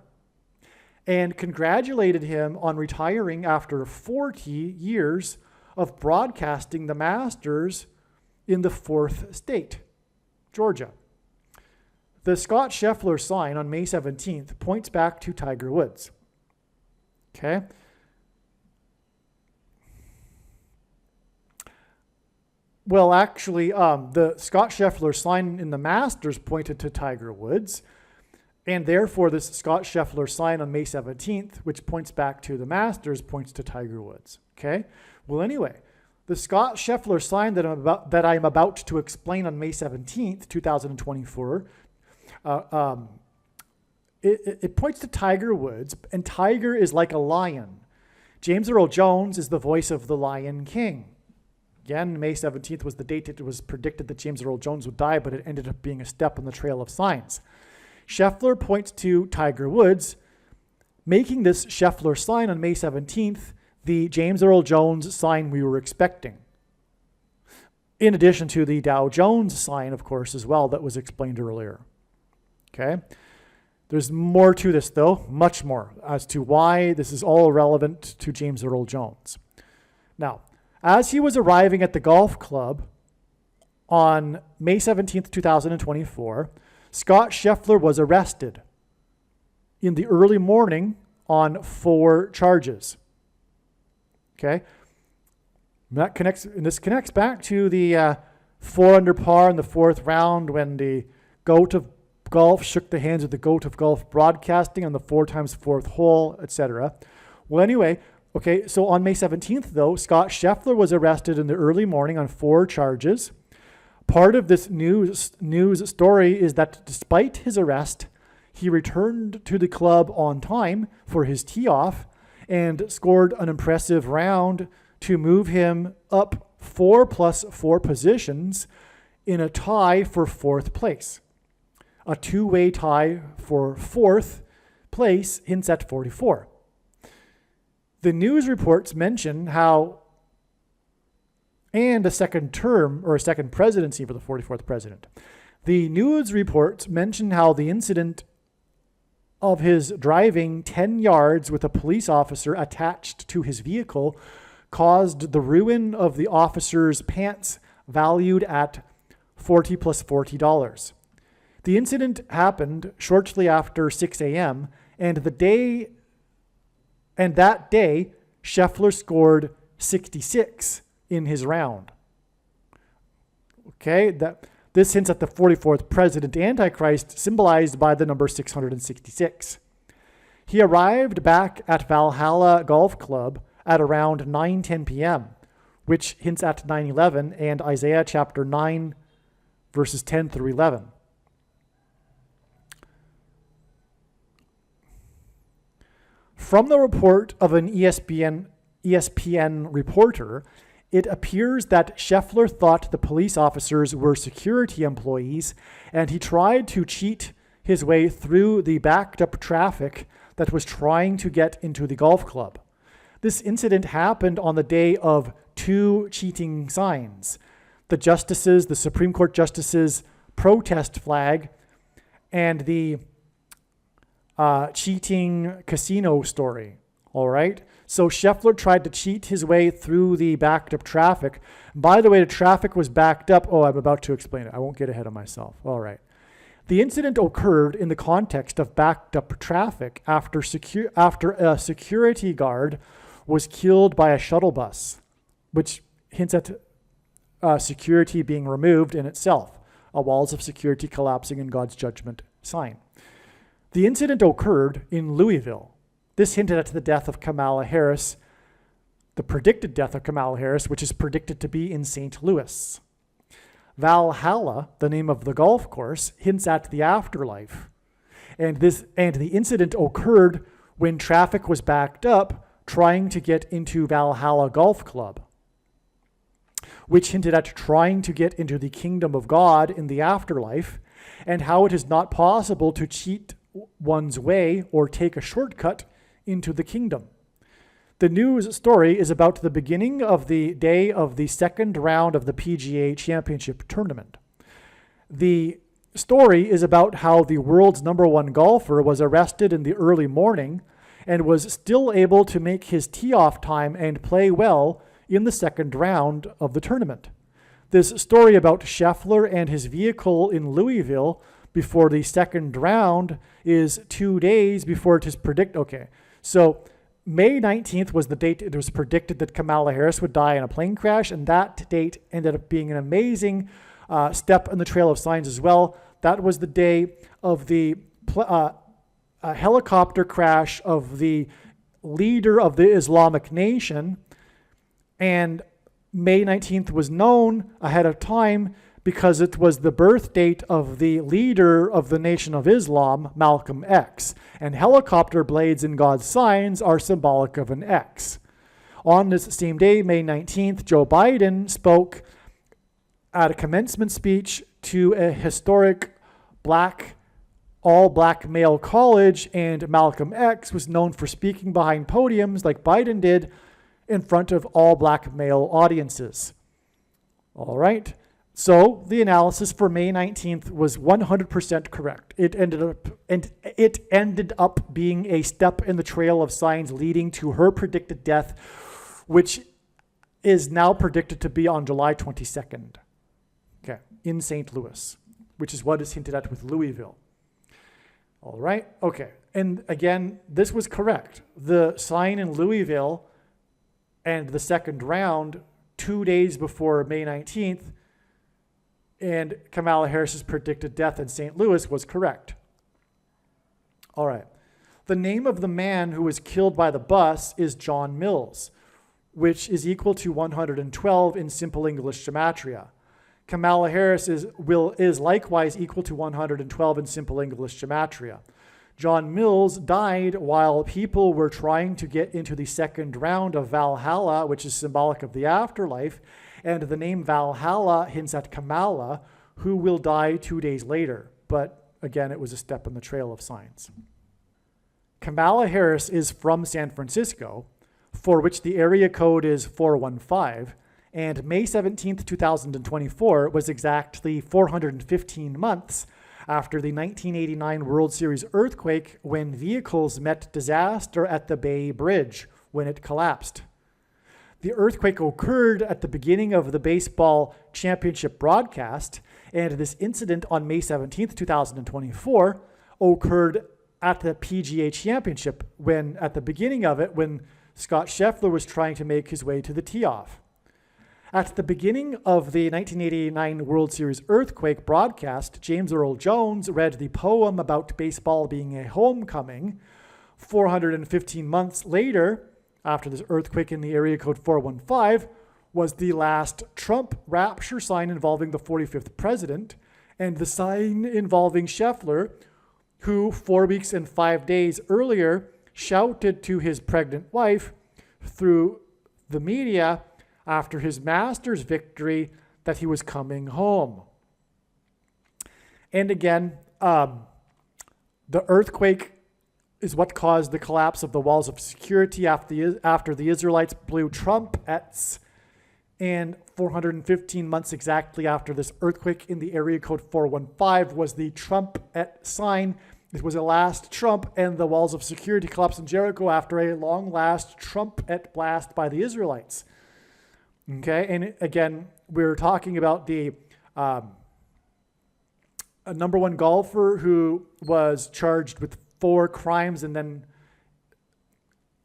and congratulated him on retiring after 40 years of broadcasting the Masters in the 4th state, Georgia. The Scott Scheffler sign on May 17th points back to Tiger Woods. Okay? Well, actually, the Scott Scheffler sign in the Masters pointed to Tiger Woods, and therefore this Scott Scheffler sign on May 17th, which points back to the Masters, points to Tiger Woods. Okay? Well, anyway, the Scott Scheffler sign that I'm about to explain on May 17th, 2024, it points to Tiger Woods, and Tiger is like a lion. James Earl Jones is the voice of the Lion King. Again, May 17th was the date it was predicted that James Earl Jones would die, but it ended up being a step on the trail of signs. Scheffler points to Tiger Woods, making this Scheffler sign on May 17th the James Earl Jones sign we were expecting. In addition to the Dow Jones sign, of course, as well, that was explained earlier. Okay? There's more to this, though, much more, as to why this is all relevant to James Earl Jones. Now, as he was arriving at the golf club on May 17th, 2024, Scott Scheffler was arrested in the early morning on 4 charges. Okay? This connects back to the 4 under par in the 4th round when the GOAT of golf shook the hands of the GOAT of golf broadcasting on the 4x4th hole, etc. Well, anyway, okay, so on May 17th, though, Scott Scheffler was arrested in the early morning on 4 charges. Part of this news story is that despite his arrest, he returned to the club on time for his tee-off and scored an impressive round to move him up 4+4 positions in a tie for 4th place. A 2-way tie for 4th place hints at 44. The news reports mention how, and a second term or a second presidency for the 44th president. The news reports mention how the incident of his driving 10 yards with a police officer attached to his vehicle caused the ruin of the officer's pants, valued at $40 plus $40. The incident happened shortly after 6 a.m., and that day, Scheffler scored 66 in his round. Okay, this hints at the 44th president Antichrist, symbolized by the number 666. He arrived back at Valhalla Golf Club at around 9:10 p.m., which hints at 9/11 and Isaiah chapter 9, verses 10 through 11. From the report of an ESPN reporter, it appears that Scheffler thought the police officers were security employees, and he tried to cheat his way through the backed-up traffic that was trying to get into the golf club. This incident happened on the day of 2 cheating signs: the Supreme Court justices' protest flag and the cheating casino story. All right? So Scheffler tried to cheat his way through the backed up traffic. By the way, the traffic was backed up. Oh, I'm about to explain it. I won't get ahead of myself. All right. The incident occurred in the context of backed up traffic after a security guard was killed by a shuttle bus, which hints at security being removed in itself, a walls of security collapsing in God's judgment sign. The incident occurred in Louisville. This hinted at the death of Kamala Harris, the predicted death of Kamala Harris, which is predicted to be in St. Louis. Valhalla, the name of the golf course, hints at the afterlife. And the incident occurred when traffic was backed up trying to get into Valhalla Golf Club, which hinted at trying to get into the kingdom of God in the afterlife, and how it is not possible to cheat one's way or take a shortcut into the kingdom. The news story is about the beginning of the day of the second round of the PGA Championship tournament. The story is about how the world's number one golfer was arrested in the early morning and was still able to make his tee-off time and play well in the second round of the tournament. This story about Scheffler and his vehicle in Louisville before the second round is 2 days before it is predicted. Okay, so May 19th was the date it was predicted that Kamala Harris would die in a plane crash, and that date ended up being an amazing step in the trail of signs as well. That was the day of the helicopter crash of the leader of the Islamic nation, and May 19th was known ahead of time because it was the birth date of the leader of the Nation of Islam, Malcolm X. And helicopter blades in God's signs are symbolic of an X. On this same day, May 19th, Joe Biden spoke at a commencement speech to a historic all-black male college, and Malcolm X was known for speaking behind podiums like Biden did in front of all-black male audiences. All right. So the analysis for May 19th was 100% correct. It ended up being a step in the trail of signs leading to her predicted death, which is now predicted to be on July 22nd. Okay, in St. Louis, which is what is hinted at with Louisville. All right, okay. And again, this was correct. The sign in Louisville and the second round 2 days before May 19th and Kamala Harris's predicted death in St. Louis was correct. All right. The name of the man who was killed by the bus is John Mills, which is equal to 112 in simple English gematria. Kamala Harris is likewise equal to 112 in simple English gematria. John Mills died while people were trying to get into the second round of Valhalla, which is symbolic of the afterlife, and the name Valhalla hints at Kamala, who will die 2 days later. But again, it was a step in the trail of signs. Kamala Harris is from San Francisco, for which the area code is 415, and May 17th, 2024 was exactly 415 months after the 1989 World Series earthquake when vehicles met disaster at the Bay Bridge when it collapsed. The earthquake occurred at the beginning of the baseball championship broadcast, and this incident on May 17th, 2024 occurred at the PGA Championship at the beginning of it, when Scott Scheffler was trying to make his way to the tee-off. At the beginning of the 1989 World Series earthquake broadcast, James Earl Jones read the poem about baseball being a homecoming. 415 months later, after this earthquake in the area code 415, was the last Trump rapture sign involving the 45th president, and the sign involving Scheffler, who 4 weeks and 5 days earlier shouted to his pregnant wife through the media after his Masters victory that he was coming home. And again, the earthquake is what caused the collapse of the walls of security after the Israelites blew trumpets. And 415 months exactly after this earthquake in the area code 415 was the trumpet sign. It was a last trump, and the walls of security collapsed in Jericho after a long last trumpet blast by the Israelites. Okay, and again, we're talking about the a number one golfer who was charged with 4 crimes and then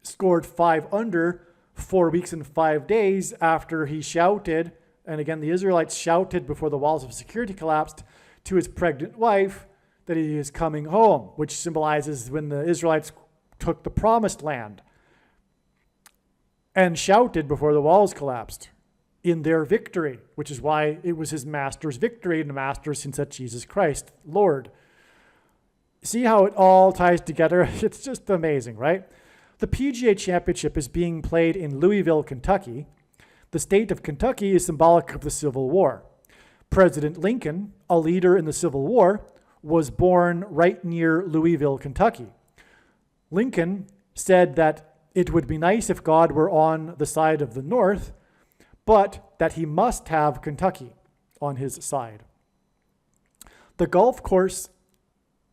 scored 5 under 4 weeks and 5 days after he shouted, and again, the Israelites shouted before the walls of security collapsed to his pregnant wife that he is coming home, which symbolizes when the Israelites took the promised land and shouted before the walls collapsed in their victory, which is why it was his Master's victory, and the Master since that Jesus Christ, Lord. See how it all ties together? It's just amazing, right? The PGA Championship is being played in Louisville, Kentucky. The state of Kentucky is symbolic of the Civil War. President Lincoln, a leader in the Civil War, was born right near Louisville, Kentucky. Lincoln said that it would be nice if God were on the side of the North, but that he must have Kentucky on his side. The golf course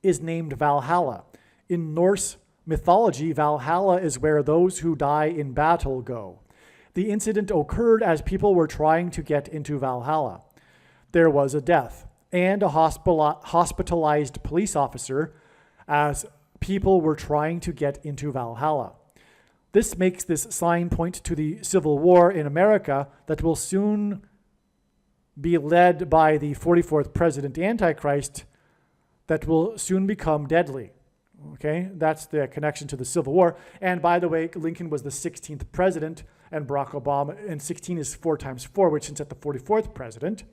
is named Valhalla. In Norse mythology, Valhalla is where those who die in battle go. The incident occurred as people were trying to get into Valhalla. There was a death and a hospitalized police officer as people were trying to get into Valhalla. This makes this sign point to the Civil War in America that will soon be led by the 44th President Antichrist that will soon become deadly. Okay, that's the connection to the Civil War. And by the way, Lincoln was the 16th president, and Barack Obama, and 16 is 4 times 4, which is at the 44th president.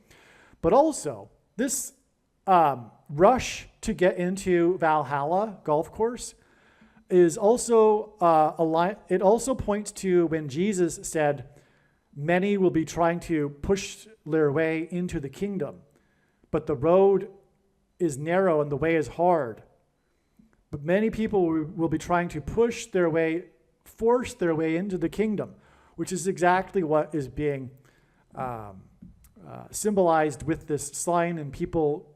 But also, this rush to get into Valhalla golf course is also it also points to when Jesus said, many will be trying to push their way into the kingdom, but the road is narrow and the way is hard. But many people will be trying to force their way into the kingdom, which is exactly what is being symbolized with this sign and people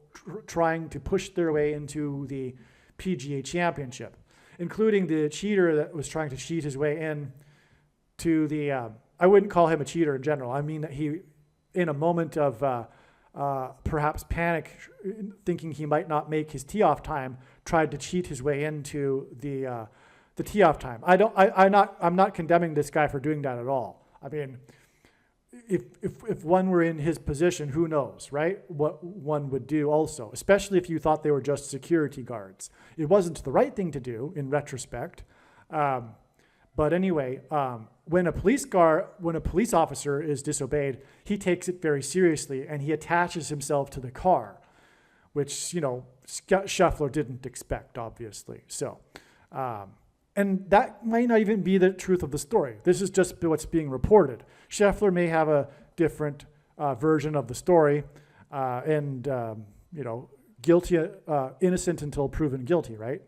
trying to push their way into the PGA Championship, including the cheater that was trying to cheat his way in to the, I wouldn't call him a cheater in general. I mean that he, in a moment of perhaps panic, thinking he might not make his tee-off time, tried to cheat his way into the tee-off time. I'm not condemning this guy for doing that at all. I mean, if one were in his position, who knows, right? What one would do also, especially if you thought they were just security guards. It wasn't the right thing to do in retrospect. But anyway, when a police officer is disobeyed, he takes it very seriously and he attaches himself to the car, which, you know, Scheffler didn't expect, obviously. So, and that might not even be the truth of the story. This is just what's being reported. Scheffler may have a different version of the story, and you know, innocent until proven guilty, right?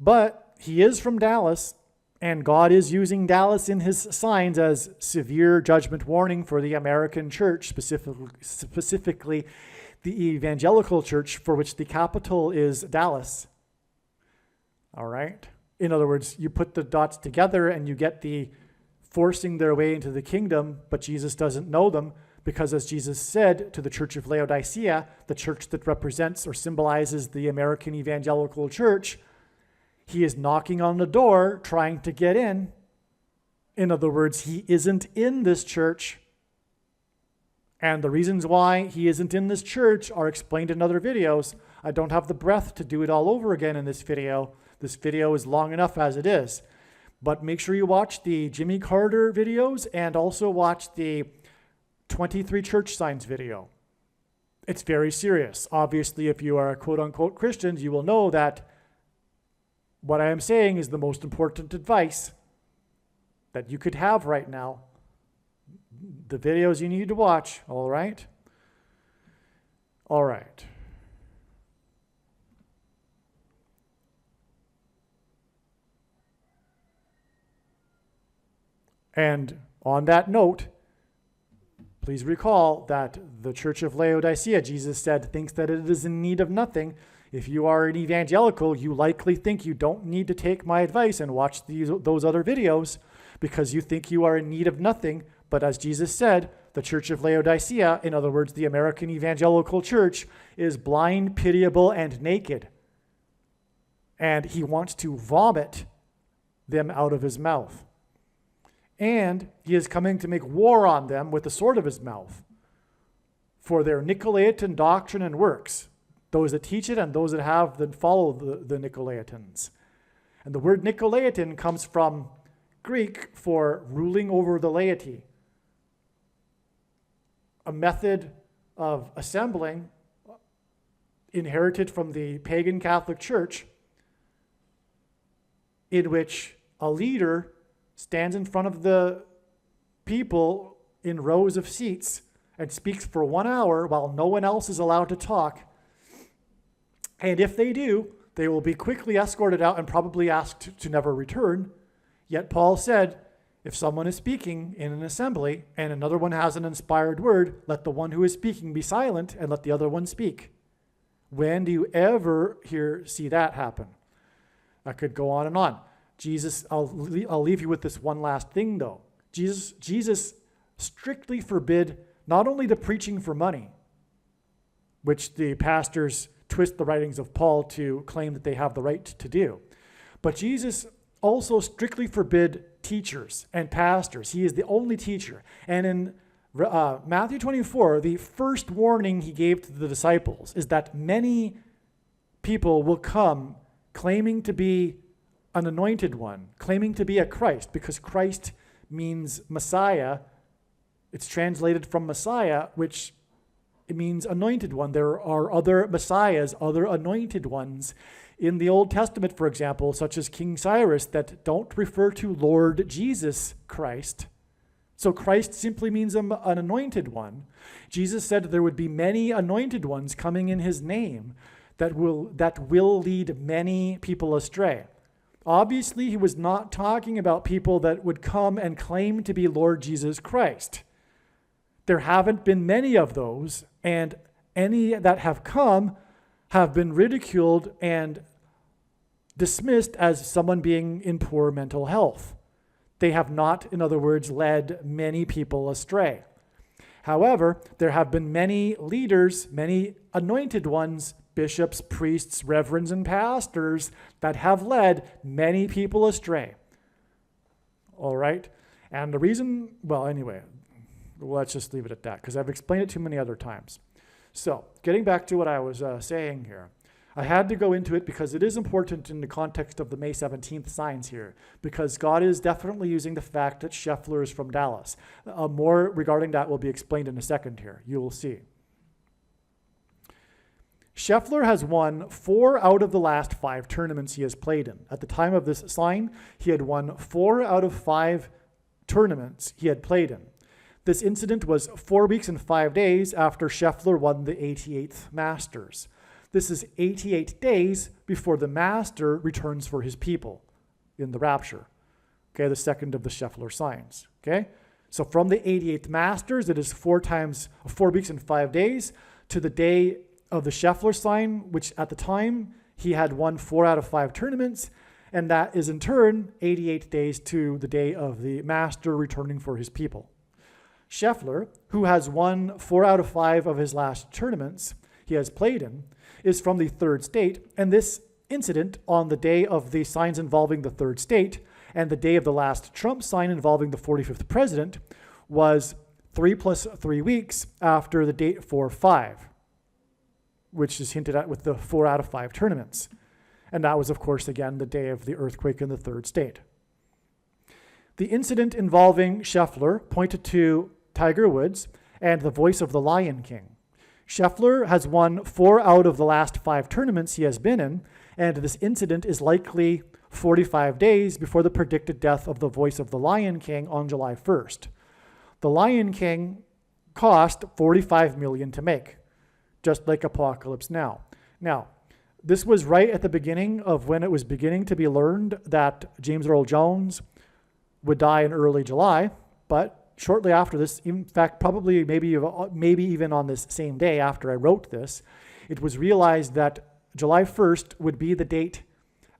But he is from Dallas, and God is using Dallas in his signs as severe judgment warning for the American church, specifically the evangelical church, for which the capital is Dallas. All right? In other words, you put the dots together and you get the forcing their way into the kingdom, but Jesus doesn't know them because, as Jesus said to the church of Laodicea, the church that represents or symbolizes the American evangelical church, he is knocking on the door trying to get in. In other words, he isn't in this church. And the reasons why he isn't in this church are explained in other videos. I don't have the breath to do it all over again in this video. This video is long enough as it is. But make sure you watch the Jimmy Carter videos and also watch the 23 church signs video. It's very serious. Obviously, if you are quote-unquote Christians, you will know that what I am saying is the most important advice that you could have right now. The videos you need to watch, all right? All right. And on that note, please recall that the Church of Laodicea, Jesus said, thinks that it is in need of nothing. If you are an evangelical, you likely think you don't need to take my advice and watch those other videos because you think you are in need of nothing. But as Jesus said, the Church of Laodicea, in other words, the American evangelical church, is blind, pitiable, and naked. And he wants to vomit them out of his mouth. And he is coming to make war on them with the sword of his mouth for their Nicolaitan doctrine and works, those that teach it and those that follow the Nicolaitans. And the word Nicolaitan comes from Greek for ruling over the laity, a method of assembling inherited from the pagan Catholic Church, in which a leader stands in front of the people in rows of seats and speaks for 1 hour while no one else is allowed to talk. And if they do, they will be quickly escorted out and probably asked to never return. Yet Paul said, if someone is speaking in an assembly and another one has an inspired word, let the one who is speaking be silent and let the other one speak. When do you ever see that happen? I could go on and on. Jesus, I'll leave you with this one last thing though. Jesus strictly forbid not only the preaching for money, which the pastors twist the writings of Paul to claim that they have the right to do, but Jesus also strictly forbid teachers and pastors. He is the only teacher. And in Matthew 24, the first warning he gave to the disciples is that many people will come claiming to be an anointed one, claiming to be a Christ, because Christ means Messiah. It's translated from Messiah, which it means anointed one. There are other messiahs, other anointed ones in the Old Testament, for example, such as King Cyrus, that don't refer to Lord Jesus Christ. So Christ simply means an anointed one. Jesus said there would be many anointed ones coming in his name that will lead many people astray. Obviously, he was not talking about people that would come and claim to be Lord Jesus Christ. There haven't been many of those, and any that have come have been ridiculed and dismissed as someone being in poor mental health. They have not, in other words, led many people astray. However, there have been many leaders, many anointed ones, bishops, priests, reverends, and pastors that have led many people astray. All right? And the reason, well, anyway, let's just leave it at that because I've explained it too many other times. So, getting back to what I was saying here, I had to go into it because it is important in the context of the May 17th signs here, because God is definitely using the fact that Scheffler is from Dallas. More regarding that will be explained in a second here. You will see. Scheffler has won 4 out of the last 5 tournaments he has played in. At the time of this sign, he had won 4 out of 5 tournaments he had played in. This incident was 4 weeks and 5 days after Scheffler won the 88th Masters. This is 88 days before the Master returns for his people in the rapture. Okay, the second of the Scheffler signs. Okay, so from the 88th Masters, it is 4 weeks and 5 days to the day of the Scheffler sign, which at the time he had won 4 out of 5 tournaments, and that is in turn 88 days to the day of the Master returning for his people. Scheffler, who has won 4 out of 5 of his last tournaments he has played in, is from the 3rd state, and this incident on the day of the signs involving the 3rd state and the day of the last Trump sign involving the 45th president was 3 plus 3 weeks after the date 4-5, which is hinted at with the 4 out of 5 tournaments. And that was, of course, again, the day of the earthquake in the 3rd state. The incident involving Scheffler pointed to Tiger Woods and the voice of the Lion King. Scheffler has won 4 out of the last 5 tournaments he has been in, and this incident is likely 45 days before the predicted death of the voice of the Lion King on July 1st. The Lion King cost $45 million to make, just like Apocalypse Now. Now, this was right at the beginning of when it was beginning to be learned that James Earl Jones would die in early July, but shortly after this, in fact, probably maybe even on this same day after I wrote this, it was realized that July 1st would be the date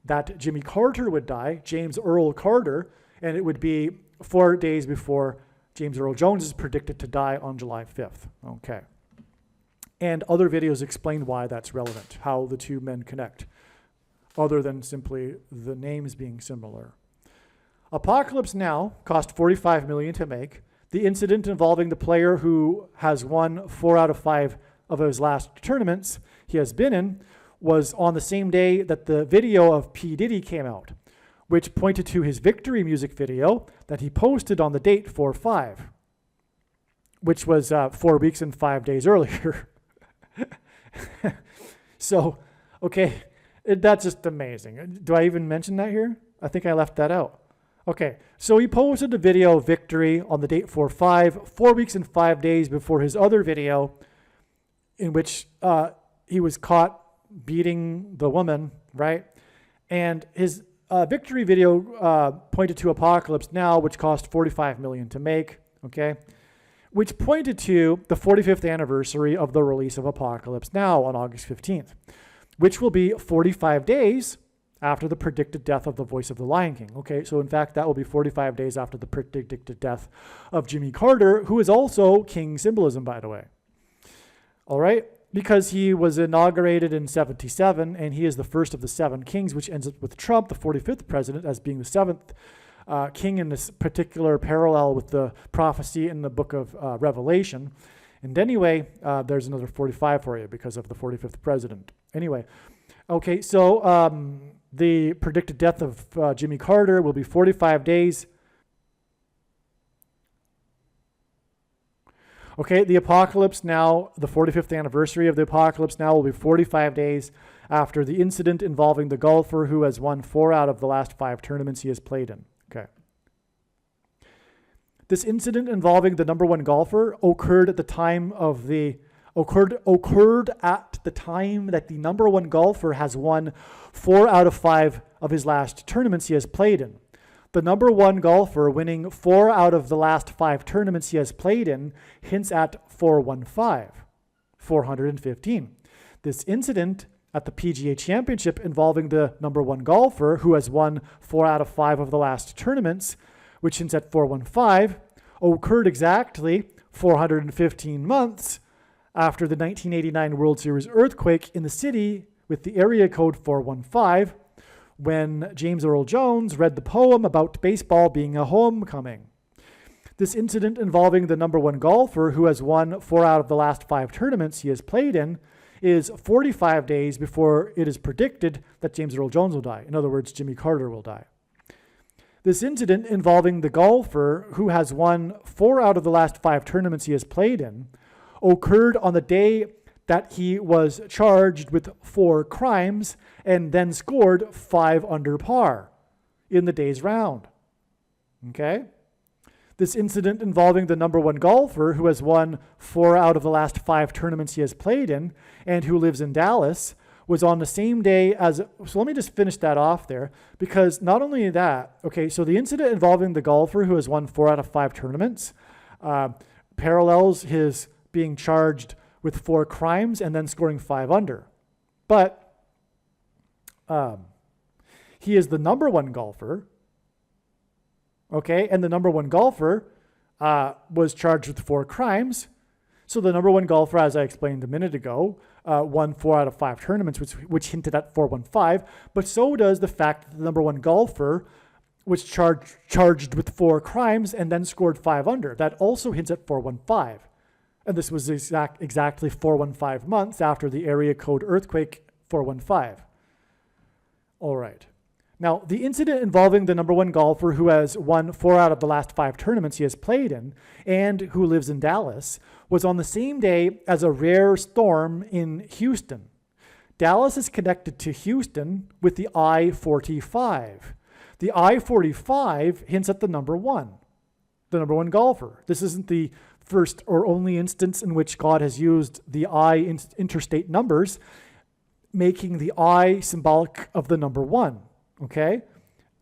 that Jimmy Carter would die, James Earl Carter, and it would be 4 days before James Earl Jones is predicted to die on July 5th. Okay. And other videos explain why that's relevant, how the two men connect, other than simply the names being similar. Apocalypse Now cost $45 million to make. The incident involving the player who has won 4 out of 5 of his last tournaments he has been in was on the same day that the video of P. Diddy came out, which pointed to his victory music video that he posted on the date 4-5, which was 4 weeks and 5 days earlier. So, okay, that's just amazing. Do I even mention that here? I think I left that out. Okay, so he posted a video victory on the date 4-5, 4 weeks and 5 days before his other video in which he was caught beating the woman, right? And his victory video pointed to Apocalypse Now, which cost $45 million to make, okay? Which pointed to the 45th anniversary of the release of Apocalypse Now on August 15th, which will be 45 days after the predicted death of the voice of the Lion King. Okay, so in fact, that will be 45 days after the predicted death of Jimmy Carter, who is also king symbolism, by the way. All right, because he was inaugurated in 77, and he is the first of the 7 kings, which ends up with Trump, the 45th president, as being the 7th king in this particular parallel with the prophecy in the book of Revelation. And anyway, there's another 45 for you because of the 45th president. Anyway, okay, so the predicted death of Jimmy Carter will be 45 days. Okay, the Apocalypse Now, the 45th anniversary of the Apocalypse Now will be 45 days after the incident involving the golfer who has won 4 out of the last 5 tournaments he has played in. Okay. This incident involving the number 1 golfer occurred at the time of the occurred at the time that the number 1 golfer has won 4 out of 5 of his last tournaments he has played in. The number 1 golfer winning 4 out of the last 5 tournaments he has played in hints at 415, 415. This incident at the PGA Championship involving the number 1 golfer who has won 4 out of 5 of the last tournaments, which hints at 415, occurred exactly 415 months after the 1989 World Series earthquake in the city with the area code 415, when James Earl Jones read the poem about baseball being a homecoming. This incident involving the number 1 golfer who has won 4 out of the last 5 tournaments he has played in is 45 days before it is predicted that James Earl Jones will die. In other words, Jimmy Carter will die. This incident involving the golfer who has won 4 out of the last 5 tournaments he has played in occurred on the day that he was charged with 4 crimes and then scored 5 under par in the day's round. Okay? This incident involving the number 1 golfer who has won 4 out of the last 5 tournaments he has played in and who lives in Dallas was on the same day as, so let me just finish that off there, because not only that, okay, so the incident involving the golfer who has won 4 out of 5 tournaments parallels his being charged with 4 crimes and then scoring 5 under. But he is the number 1 golfer, okay, and the number 1 golfer was charged with 4 crimes. So the number 1 golfer, as I explained a minute ago, won 4 out of 5 tournaments, which hinted at 415. But so does the fact that the number 1 golfer was charged with 4 crimes and then scored 5 under. That also hints at 415. And this was exactly 415 months after the area code earthquake 415. All right. Now, the incident involving the number 1 golfer who has won 4 out of the last 5 tournaments he has played in and who lives in Dallas was on the same day as a rare storm in Houston. Dallas is connected to Houston with the I-45. The I-45 hints at the number 1 golfer. This isn't the first or only instance in which God has used the interstate numbers, making the I symbolic of the number 1. Okay?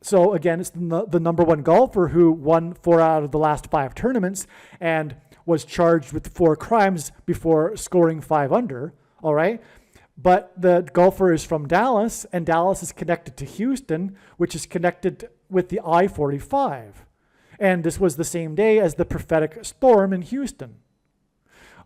So again, it's the number 1 golfer who won 4 out of the last 5 tournaments and was charged with 4 crimes before scoring 5 under. All right? But the golfer is from Dallas, and Dallas is connected to Houston, which is connected with the I-45. And this was the same day as the prophetic storm in Houston.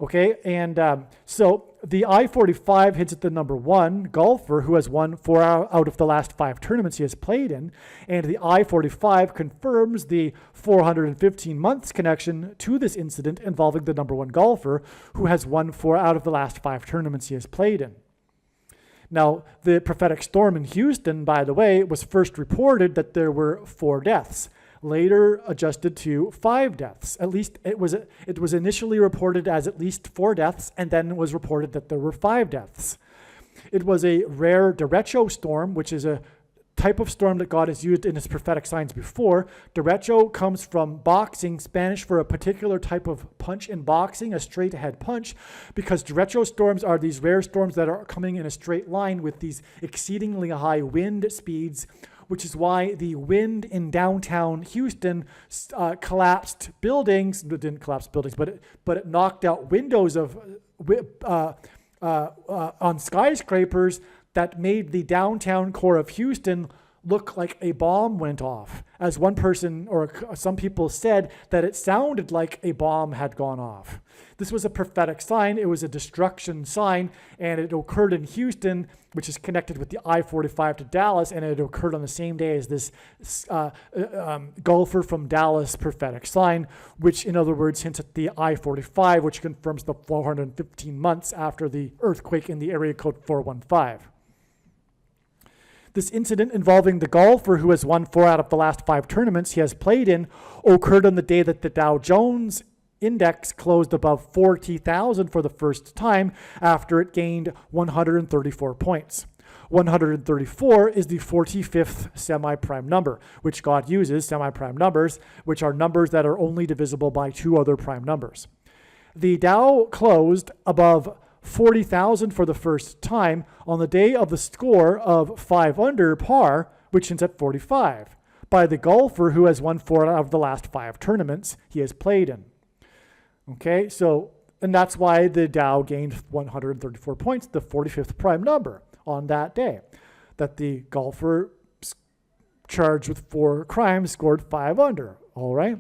Okay, and so the I-45 hits at the number 1 golfer who has won 4 out of the last 5 tournaments he has played in, and the I-45 confirms the 415 months connection to this incident involving the number 1 golfer who has won 4 out of the last 5 tournaments he has played in. Now, the prophetic storm in Houston, by the way, was first reported that there were 4 deaths. Later adjusted to 5 deaths. At least it was initially reported as at least 4 deaths, and then it was reported that there were 5 deaths. It was a rare derecho storm, which is a type of storm that God has used in his prophetic signs before. Derecho comes from boxing, Spanish for a particular type of punch in boxing, a straight ahead punch, because derecho storms are these rare storms that are coming in a straight line with these exceedingly high wind speeds, which is why the wind in downtown Houston collapsed buildings. It didn't collapse buildings, but it knocked out windows of on skyscrapers that made the downtown core of Houston look like a bomb went off. As one person or some people said, that it sounded like a bomb had gone off. This was a prophetic sign. It was a destruction sign, and it occurred in Houston, which is connected with the I-45 to Dallas, and it occurred on the same day as this Gulfer from Dallas prophetic sign, which in other words hints at the I-45, which confirms the 415 months after the earthquake in the area code 415. This incident involving the golfer who has won 4 out of the last 5 tournaments he has played in occurred on the day that the Dow Jones index closed above 40,000 for the first time after it gained 134 points. 134 is the 45th semi-prime number, which God uses, semi-prime numbers, which are numbers that are only divisible by 2 other prime numbers. The Dow closed above 40,000 for the first time on the day of the score of 5 under par, which hints at 45, by the golfer who has won 4 out of the last 5 tournaments he has played in. Okay, so, and that's why the Dow gained 134 points, the 45th prime number on that day, that the golfer charged with 4 crimes scored 5 under, all right?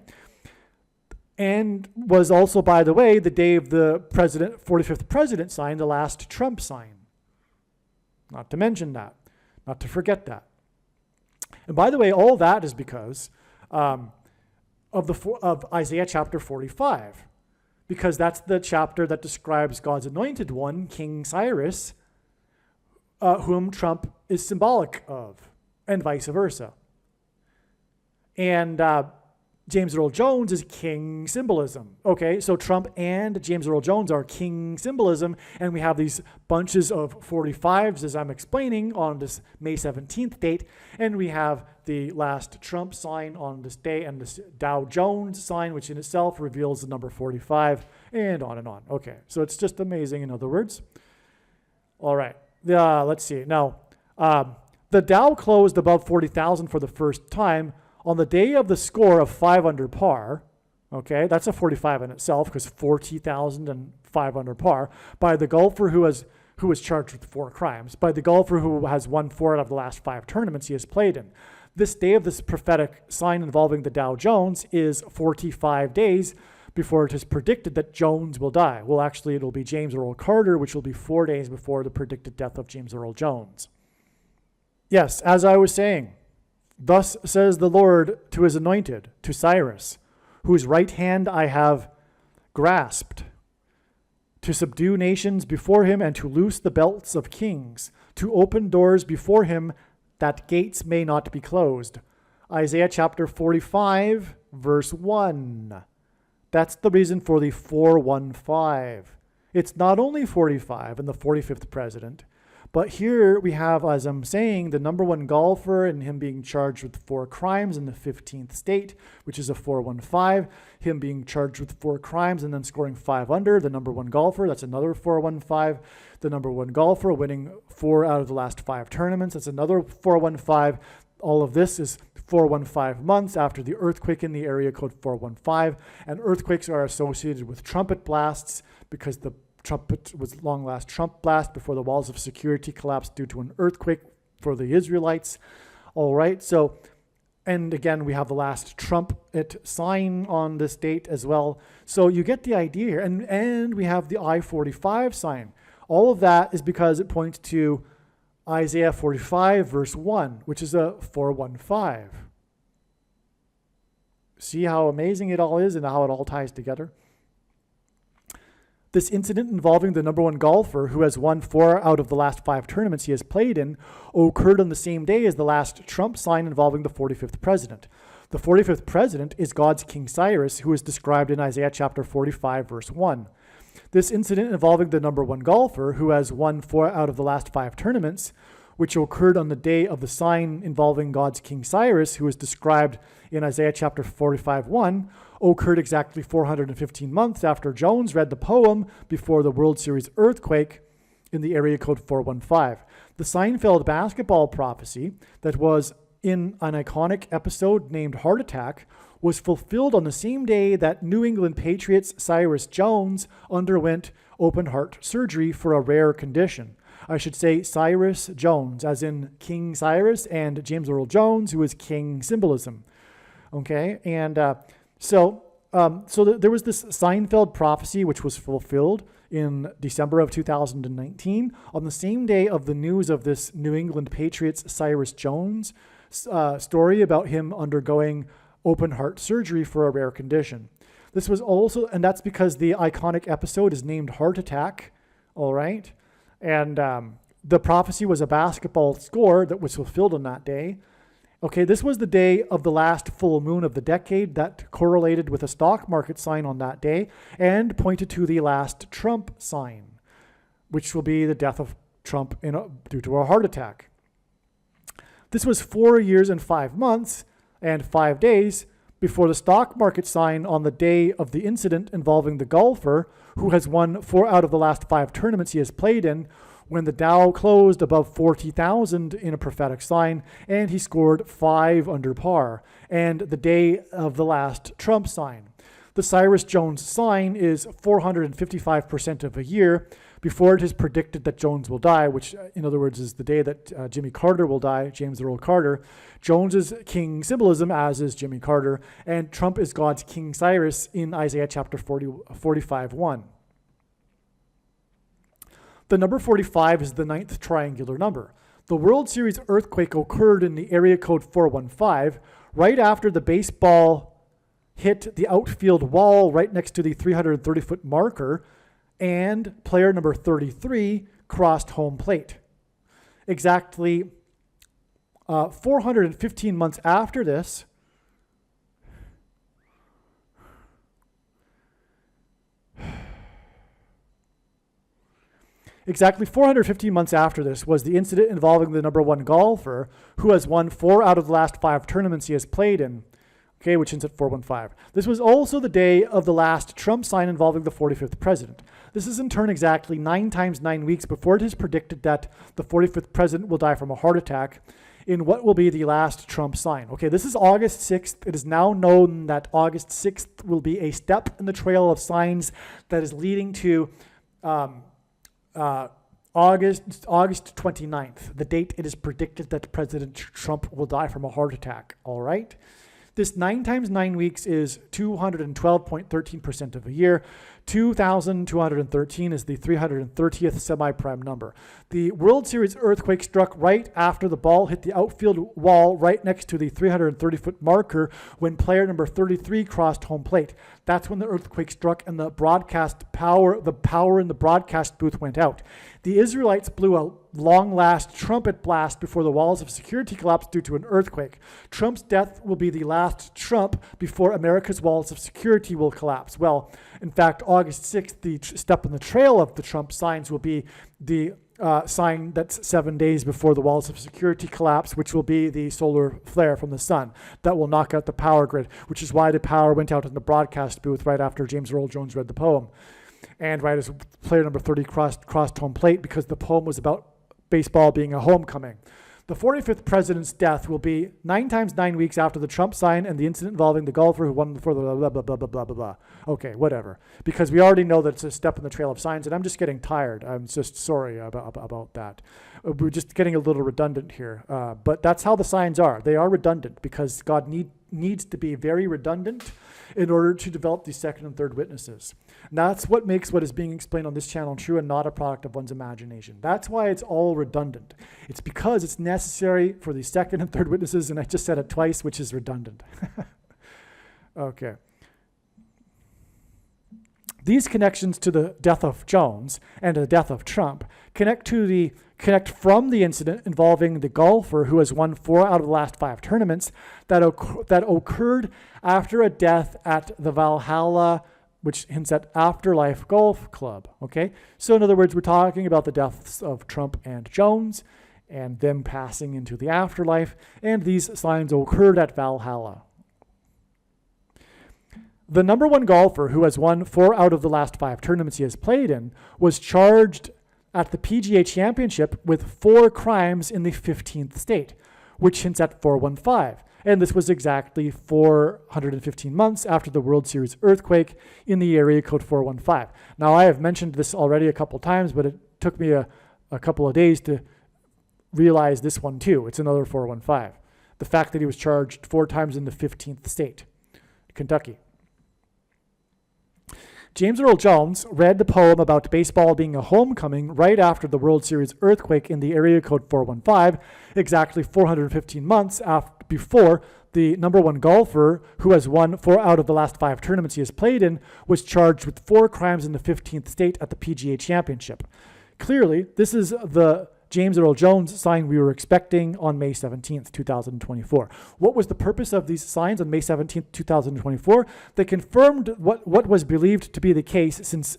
And was also, by the way, the day of the 45th president sign, the last Trump sign. Not to mention that, not to forget that. And by the way, all that is because of Isaiah chapter 45, because that's the chapter that describes God's anointed one, King Cyrus, whom Trump is symbolic of, and vice versa. And James Earl Jones is king symbolism. Okay, so Trump and James Earl Jones are king symbolism, and we have these bunches of 45s, as I'm explaining, on this May 17th date, and we have the last Trump sign on this day, and this Dow Jones sign, which in itself reveals the number 45, and on and on. Okay, so it's just amazing, in other words. All right, let's see. Now, the Dow closed above 40,000 for the first time on the day of the score of 5 under par. Okay, that's a 45 in itself, because 40,000 and 5 under par, by the golfer who was charged with 4 crimes, by the golfer who has won 4 out of the last 5 tournaments he has played in. This day of this prophetic sign involving the Dow Jones is 45 days before it is predicted that Jones will die. Well, actually, it'll be James Earl Carter, which will be 4 days before the predicted death of James Earl Jones. Yes, as I was saying, thus says the Lord to his anointed, to Cyrus, whose right hand I have grasped, to subdue nations before him and to loose the belts of kings, to open doors before him that gates may not be closed. Isaiah chapter 45, verse 1. That's the reason for the 415. It's not only 45 and the 45th president, but here we have, as I'm saying, the number 1 golfer and him being charged with 4 crimes in the 15th state, which is a 415. Him being charged with 4 crimes and then scoring 5 under, the number 1 golfer, that's another 415. The number 1 golfer winning 4 out of the last 5 tournaments, that's another 415. All of this is 415 months after the earthquake in the area code 415. And earthquakes are associated with trumpet blasts because the trumpet was long last Trump blast before the walls of security collapsed due to an earthquake for the Israelites. All right, so, and again, we have the last trumpet sign on this date as well. So you get the idea here. And we have the I-45 sign. All of that is because it points to Isaiah 45, verse 1, which is a 415. See how amazing it all is and how it all ties together? This incident involving the number 1 golfer who has won 4 out of the last 5 tournaments he has played in occurred on the same day as the last Trump sign involving the 45th president. The 45th president is God's King Cyrus, who is described in Isaiah chapter 45, verse 1. This incident involving the number 1 golfer who has won 4 out of the last 5 tournaments which occurred on the day of the sign involving God's King Cyrus, who is described in Isaiah chapter 45:1, occurred exactly 415 months after Jones read the poem before the World Series earthquake in the area code 415. The Seinfeld basketball prophecy that was in an iconic episode named Heart Attack was fulfilled on the same day that New England Patriots Cyrus Jones underwent open heart surgery for a rare condition. I should say Cyrus Jones, as in King Cyrus, and James Earl Jones, who is King Symbolism. Okay, and so there was this Seinfeld prophecy which was fulfilled in December of 2019 on the same day of the news of this New England Patriots Cyrus Jones story about him undergoing open heart surgery for a rare condition. This was also, and that's because the iconic episode is named Heart Attack, all right? And the prophecy was a basketball score that was fulfilled on that day. Okay, this was the day of the last full moon of the decade that correlated with a stock market sign on that day and pointed to the last Trump sign, which will be the death of Trump due to a heart attack. This was 4 years and 5 months and 5 days before the stock market sign on the day of the incident involving the golfer who has won 4 out of the last 5 tournaments he has played in, when the Dow closed above 40,000 in a prophetic sign, and he scored 5 under par, and the day of the last Trump sign. The Cyrus Jones sign is 455% of a year before it is predicted that Jones will die, which in other words is the day that Jimmy Carter will die, James Earl Carter. Jones is King Symbolism, as is Jimmy Carter, and Trump is God's King Cyrus in Isaiah chapter 45:1. The number 45 is the 9th triangular number. The World Series earthquake occurred in the area code 415 right after the baseball hit the outfield wall right next to the 330-foot marker, and player number 33 crossed home plate. Exactly 415 months after this, was the incident involving the number 1 golfer who has won 4 out of the last 5 tournaments he has played in, okay, which ends at 415. This was also the day of the last Trump sign involving the 45th president. This is in turn exactly 9 times 9 weeks before it is predicted that the 45th president will die from a heart attack in what will be the last Trump sign. Okay, this is August 6th. It is now known that August 6th will be a step in the trail of signs that is leading to August 29th, the date it is predicted that President Trump will die from a heart attack, all right? This 9 times 9 weeks is 212.13% of a year. 2,213 is the 330th semi-prime number. The World Series earthquake struck right after the ball hit the outfield wall right next to the 330-foot marker when player number 33 crossed home plate. That's when the earthquake struck and the power in the broadcast booth went out. The Israelites blew a long-last trumpet blast before the walls of security collapsed due to an earthquake. Trump's death will be the last Trump before America's walls of security will collapse. Well, in fact, August 6th, the step in the trail of the Trump signs will be the sign that's 7 days before the walls of security collapse, which will be the solar flare from the sun that will knock out the power grid, which is why the power went out in the broadcast booth right after James Earl Jones read the poem. And right as player number 30 crossed home plate, because the poem was about baseball being a homecoming. The 45th president's death will be 9 times 9 weeks after the Trump sign and the incident involving the golfer who won for the blah, blah, blah, blah, blah, blah, blah. Okay, whatever. Because we already know that it's a step in the trail of signs, and I'm just getting tired. I'm just sorry about that. We're just getting a little redundant here. But that's how the signs are. They are redundant because God needs to be very redundant in order to develop these second and third witnesses. And that's what makes what is being explained on this channel true and not a product of one's imagination. That's why it's all redundant. It's because it's necessary for the second and third witnesses, and I just said it twice, which is redundant. Okay. These connections to the death of Jones and the death of Trump connect from the incident involving the golfer who has won 4 out of the last 5 tournaments that occurred after a death at the Valhalla, which hints at Afterlife Golf Club, okay? So in other words, we're talking about the deaths of Trump and Jones, and them passing into the afterlife, and these signs occurred at Valhalla. The number one golfer, who has won 4 out of the last 5 tournaments he has played in, was charged at the PGA Championship with 4 crimes in the 15th state, which hints at 415. And this was exactly 415 months after the World Series earthquake in the area code 415. Now, I have mentioned this already a couple times, but it took me a couple of days to realize this one too. It's another 415. The fact that he was charged 4 times in the 15th state, Kentucky. James Earl Jones read the poem about baseball being a homecoming right after the World Series earthquake in the area code 415, exactly 415 months before the number one golfer, who has won 4 out of the last 5 tournaments he has played in, was charged with 4 crimes in the 15th state at the PGA Championship. Clearly, this is the James Earl Jones sign we were expecting on May 17th, 2024. What was the purpose of these signs on May 17th, 2024? They confirmed what was believed to be the case since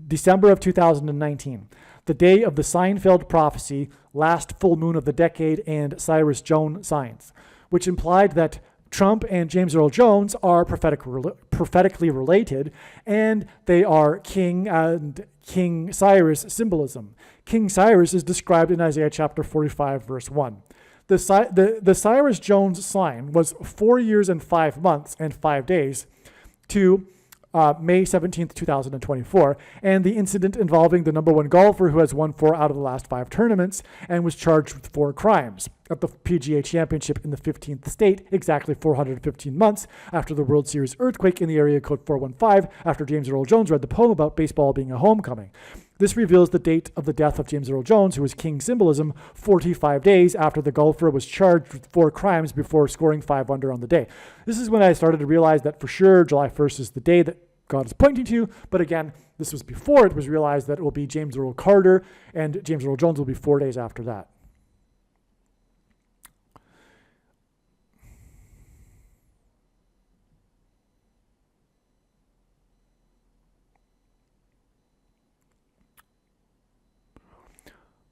December of 2019, the day of the Seinfeld prophecy, last full moon of the decade, and Cyrus Jones signs, which implied that Trump and James Earl Jones are prophetically related, and they are king and King Cyrus symbolism. King Cyrus is described in Isaiah chapter 45, verse 1. The Cyrus Jones sign was 4 years and 5 months and 5 days to May 17th, 2024, and the incident involving the number one golfer who has won 4 out of the last 5 tournaments and was charged with 4 crimes at the PGA Championship in the 15th state, exactly 415 months after the World Series earthquake in the area code 415, after James Earl Jones read the poem about baseball being a homecoming. This reveals the date of the death of James Earl Jones, who was king symbolism, 45 days after the golfer was charged with 4 crimes before scoring 5 under on the day. This is when I started to realize that for sure July 1st is the day that God is pointing to, but again, this was before it was realized that it will be James Earl Carter, and James Earl Jones will be 4 days after that.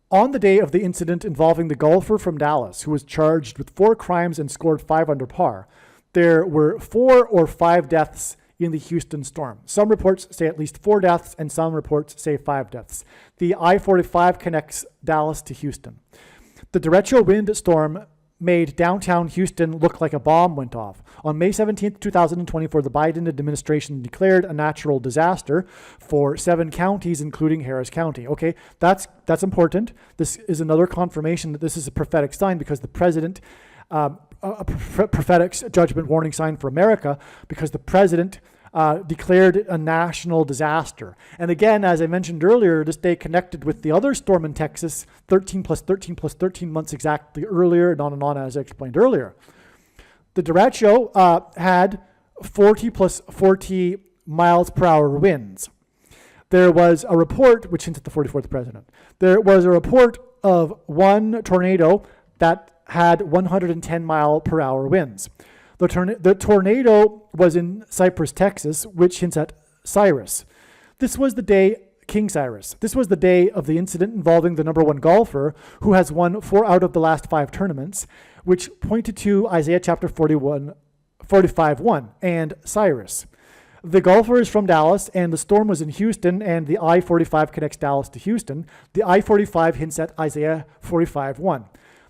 On the day of the incident involving the golfer from Dallas, who was charged with 4 crimes and scored 5 under par, there were 4 or 5 deaths in the Houston storm. Some reports say at least 4 deaths, and some reports say 5 deaths. The I-45 connects Dallas to Houston. The derecho wind storm made downtown Houston look like a bomb went off. On May 17, 2024, the Biden administration declared a natural disaster for 7 counties, including Harris County. Okay, that's important. This is another confirmation that this is a prophetic sign, because the president, a prophetic judgment warning sign for America, because the president declared a national disaster. And again, as I mentioned earlier, this day connected with the other storm in Texas, 13 plus 13 plus 13 months exactly earlier, and on, as I explained earlier. The derecho had 40 plus 40 miles per hour winds. There was a report, which hints at the 44th president. There was a report of one tornado that had 110 mile per hour winds. The tornado was in Cypress, Texas, which hints at Cyrus. This was the day, King Cyrus. This was the day of the incident involving the number one golfer, who has won 4 out of the last 5 tournaments, which pointed to Isaiah chapter 45:1 and Cyrus. The golfer is from Dallas, and the storm was in Houston, and the I-45 connects Dallas to Houston. The I-45 hints at Isaiah 45:1.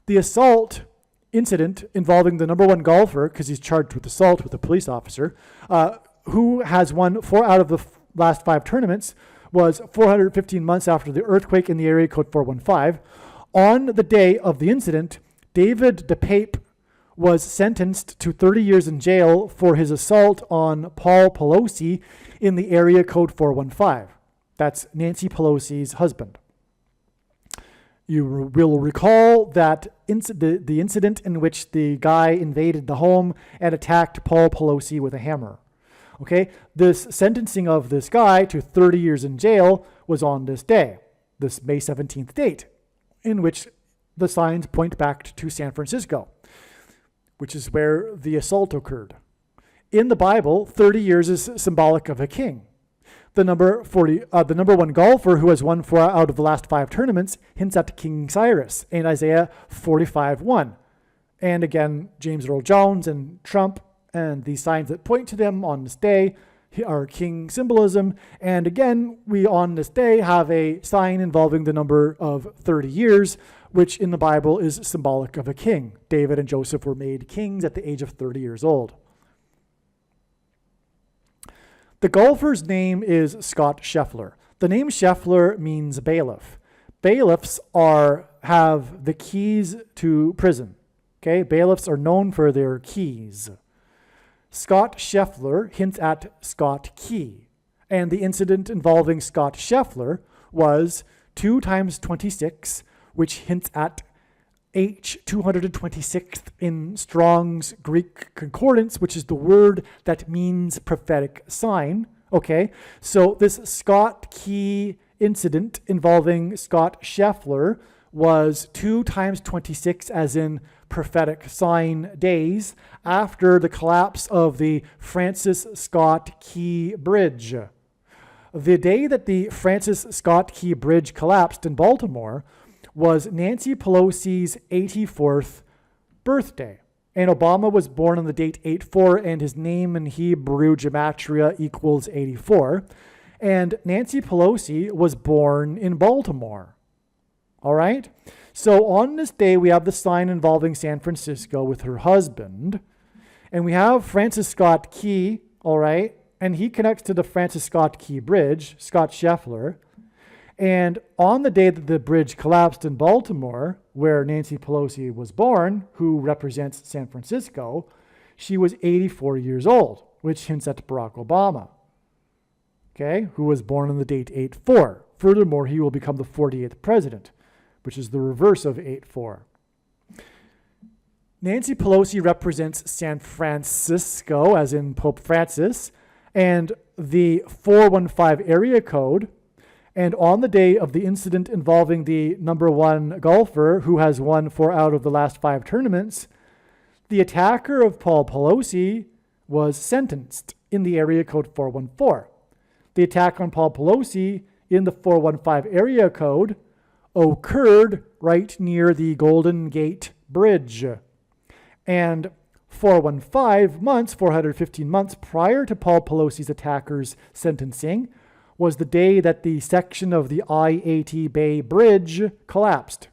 The assault incident involving the number one golfer, because he's charged with assault with a police officer, who has won 4 out of the last 5 tournaments, was 415 months after the earthquake in the area code 415. On the day of the incident, David DePape was sentenced to 30 years in jail for his assault on Paul Pelosi in the area code 415. That's Nancy Pelosi's husband. You will recall that the incident in which the guy invaded the home and attacked Paul Pelosi with a hammer. Okay, this sentencing of this guy to 30 years in jail was on this day, this May 17th date, in which the signs point back to San Francisco, which is where the assault occurred. In the Bible, 30 years is symbolic of a king. The number 40, the number 1 golfer who has won 4 out of the last 5 tournaments hints at King Cyrus in Isaiah 45:1. And again, James Earl Jones and Trump and the signs that point to them on this day are king symbolism. And again, we on this day have a sign involving the number of 30 years, which in the Bible is symbolic of a king. David and Joseph were made kings at the age of 30 years old. The golfer's name is Scott Scheffler. The name Scheffler means bailiff. Bailiffs have the keys to prison. Okay, bailiffs are known for their keys. Scott Scheffler hints at Scott Key. And the incident involving Scott Scheffler was 2 times 26, which hints at H 226th in Strong's Greek Concordance, which is the word that means prophetic sign. Okay, so this Scott Key incident involving Scott Scheffler was 2 times 26, as in prophetic sign days, after the collapse of the Francis Scott Key Bridge. The day that the Francis Scott Key Bridge collapsed in Baltimore was Nancy Pelosi's 84th birthday. And Obama was born on the date 84, and his name in Hebrew gematria equals 84. And Nancy Pelosi was born in Baltimore. All right? So on this day, we have the sign involving San Francisco with her husband. And we have Francis Scott Key, all right? And he connects to the Francis Scott Key Bridge, Scott Scheffler. And on the day that the bridge collapsed in Baltimore, where Nancy Pelosi was born, who represents San Francisco, she was 84 years old, which hints at Barack Obama, okay, who was born on the date 8-4. Furthermore, he will become the 48th president, which is the reverse of 8-4. Nancy Pelosi represents San Francisco, as in Pope Francis, and the 415 area code. And on the day of the incident involving the number 1 golfer who has won 4 out of the last 5 tournaments, the attacker of Paul Pelosi was sentenced in the area code 414. The attack on Paul Pelosi in the 415 area code occurred right near the Golden Gate Bridge. And 415 months prior to Paul Pelosi's attacker's sentencing, was the day that the section of the I-80 Bay Bridge collapsed.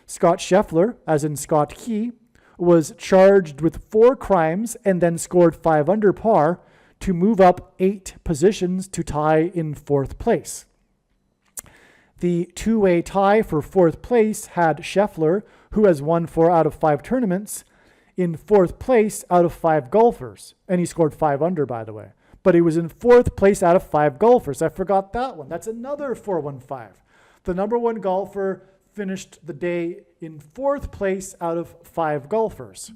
Scott Scheffler, as in Scott Key, was charged with 4 crimes and then scored 5 under par to move up 8 positions to tie in 4th place. The 2-way tie for 4th place had Scheffler, who has won 4 out of 5 tournaments, in 4th place out of 5 golfers. And he scored 5 under, by the way. But he was in 4th place out of 5 golfers. I forgot that one. That's another 415. The number 1 golfer finished the day in 4th place out of 5 golfers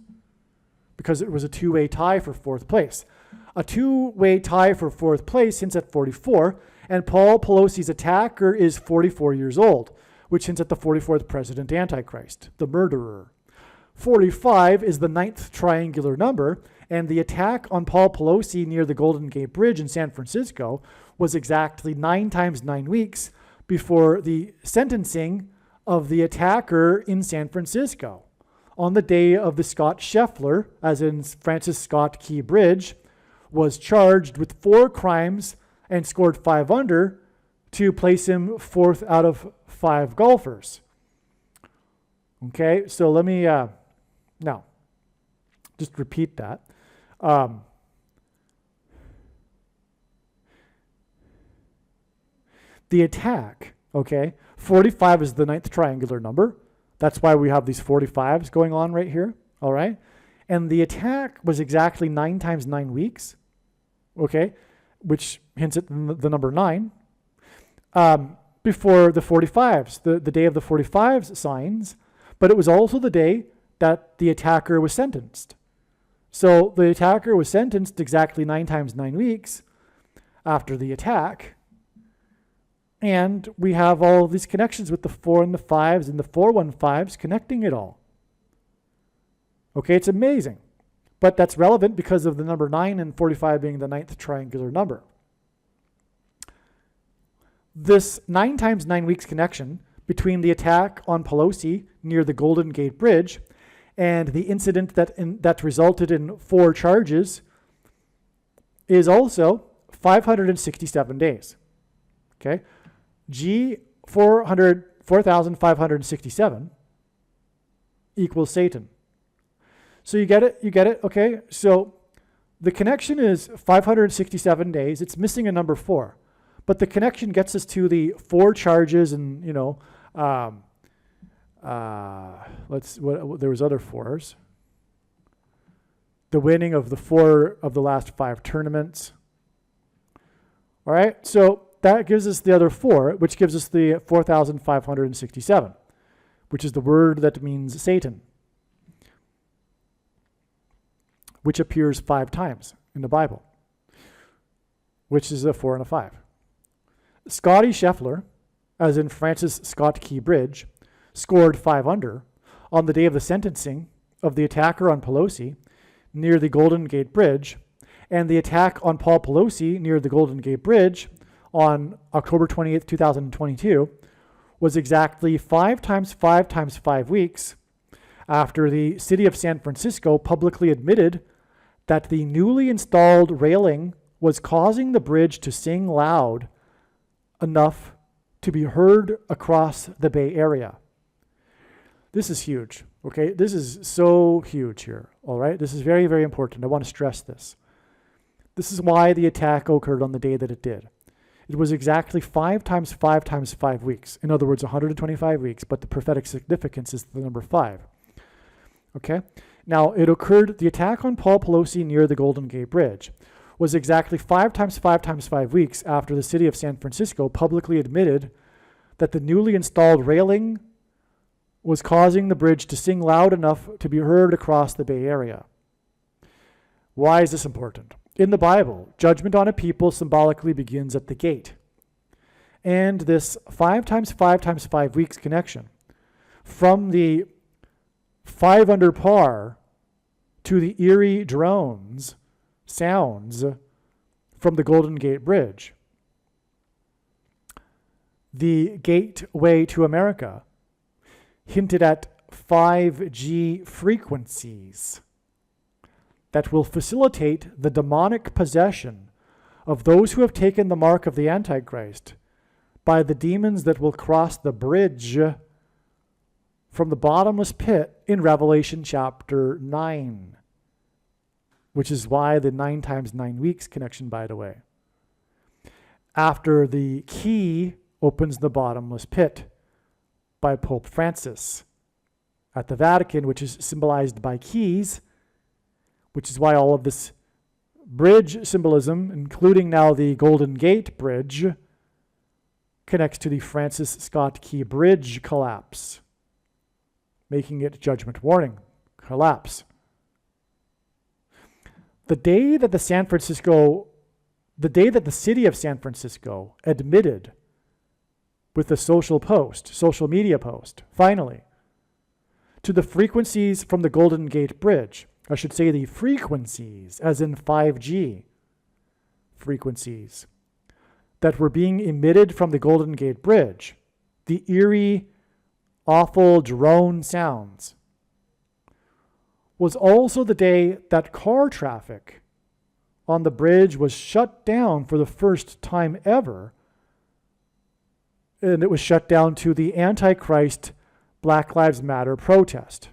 because it was a 2-way tie for 4th place. A 2-way tie for 4th place hints at 44, and Paul Pelosi's attacker is 44 years old, which hints at the 44th president Antichrist, the murderer. 45 is the 9th triangular number, and the attack on Paul Pelosi near the Golden Gate Bridge in San Francisco was exactly 9 times 9 weeks before the sentencing of the attacker in San Francisco. On the day of the Scott Scheffler, as in Francis Scott Key Bridge, was charged with 4 crimes and scored 5 under to place him 4th out of 5 golfers. Okay, so let me now just repeat that. The attack, okay, 45 is the 9th triangular number. That's why we have these 45s going on right here, all right? And the attack was exactly 9 times 9 weeks, okay, which hints at the number 9, before the 45s, the day of the 45s signs, but it was also the day that the attacker was sentenced. So the attacker was sentenced exactly 9 times 9 weeks after the attack. And we have all these connections with the 4 and the 5s and the 415s connecting it all. Okay, it's amazing. But that's relevant because of the number 9 and 45 being the 9th triangular number. This 9 times 9 weeks connection between the attack on Pelosi near the Golden Gate Bridge and the incident that resulted in 4 charges is also 567 days. Okay? G 4,567 equals Satan. So you get it? You get it? Okay? So the connection is 567 days. It's missing a number 4. But the connection gets us to the 4 charges and, there was other 4s. The winning of the 4 of the last 5 tournaments. All right, so that gives us the other 4, which gives us the 4,567, which is the word that means Satan, which appears 5 times in the Bible, which is a 4 and a 5. Scotty Scheffler, as in Francis Scott Key Bridge, scored 5 under on the day of the sentencing of the attacker on Pelosi near the Golden Gate Bridge, and the attack on Paul Pelosi near the Golden Gate Bridge on October 28th, 2022, was exactly 5 times 5 times 5 weeks after the city of San Francisco publicly admitted that the newly installed railing was causing the bridge to sing loud enough to be heard across the Bay Area. This is huge, okay? This is so huge here, all right? This is very, very important. I want to stress this. This is why the attack occurred on the day that it did. It was exactly 5 times 5 times 5 weeks. In other words, 125 weeks, but the prophetic significance is the number 5. Okay? Now, the attack on Paul Pelosi near the Golden Gate Bridge was exactly 5 times 5 times 5 weeks after the city of San Francisco publicly admitted that the newly installed railing was causing the bridge to sing loud enough to be heard across the Bay Area. Why is this important? In the Bible, judgment on a people symbolically begins at the gate. And this 5 times 5 times 5 weeks connection from the 5 under par to the eerie drones sounds from the Golden Gate Bridge, the gateway to America, hinted at 5G frequencies that will facilitate the demonic possession of those who have taken the mark of the Antichrist by the demons that will cross the bridge from the bottomless pit in Revelation chapter 9, which is why the 9 times 9 weeks connection, by the way. After the key opens the bottomless pit by Pope Francis at the Vatican, which is symbolized by keys, which is why all of this bridge symbolism, including now the Golden Gate Bridge, connects to the Francis Scott Key Bridge collapse, making it judgment warning, collapse. The day that the city of San Francisco admitted with the social media post, finally, to the frequencies from the Golden Gate Bridge, I should say the frequencies, as in 5G frequencies, that were being emitted from the Golden Gate Bridge, the eerie, awful drone sounds, was also the day that car traffic on the bridge was shut down for the first time ever. And it was shut down to the Antichrist Black Lives Matter protest,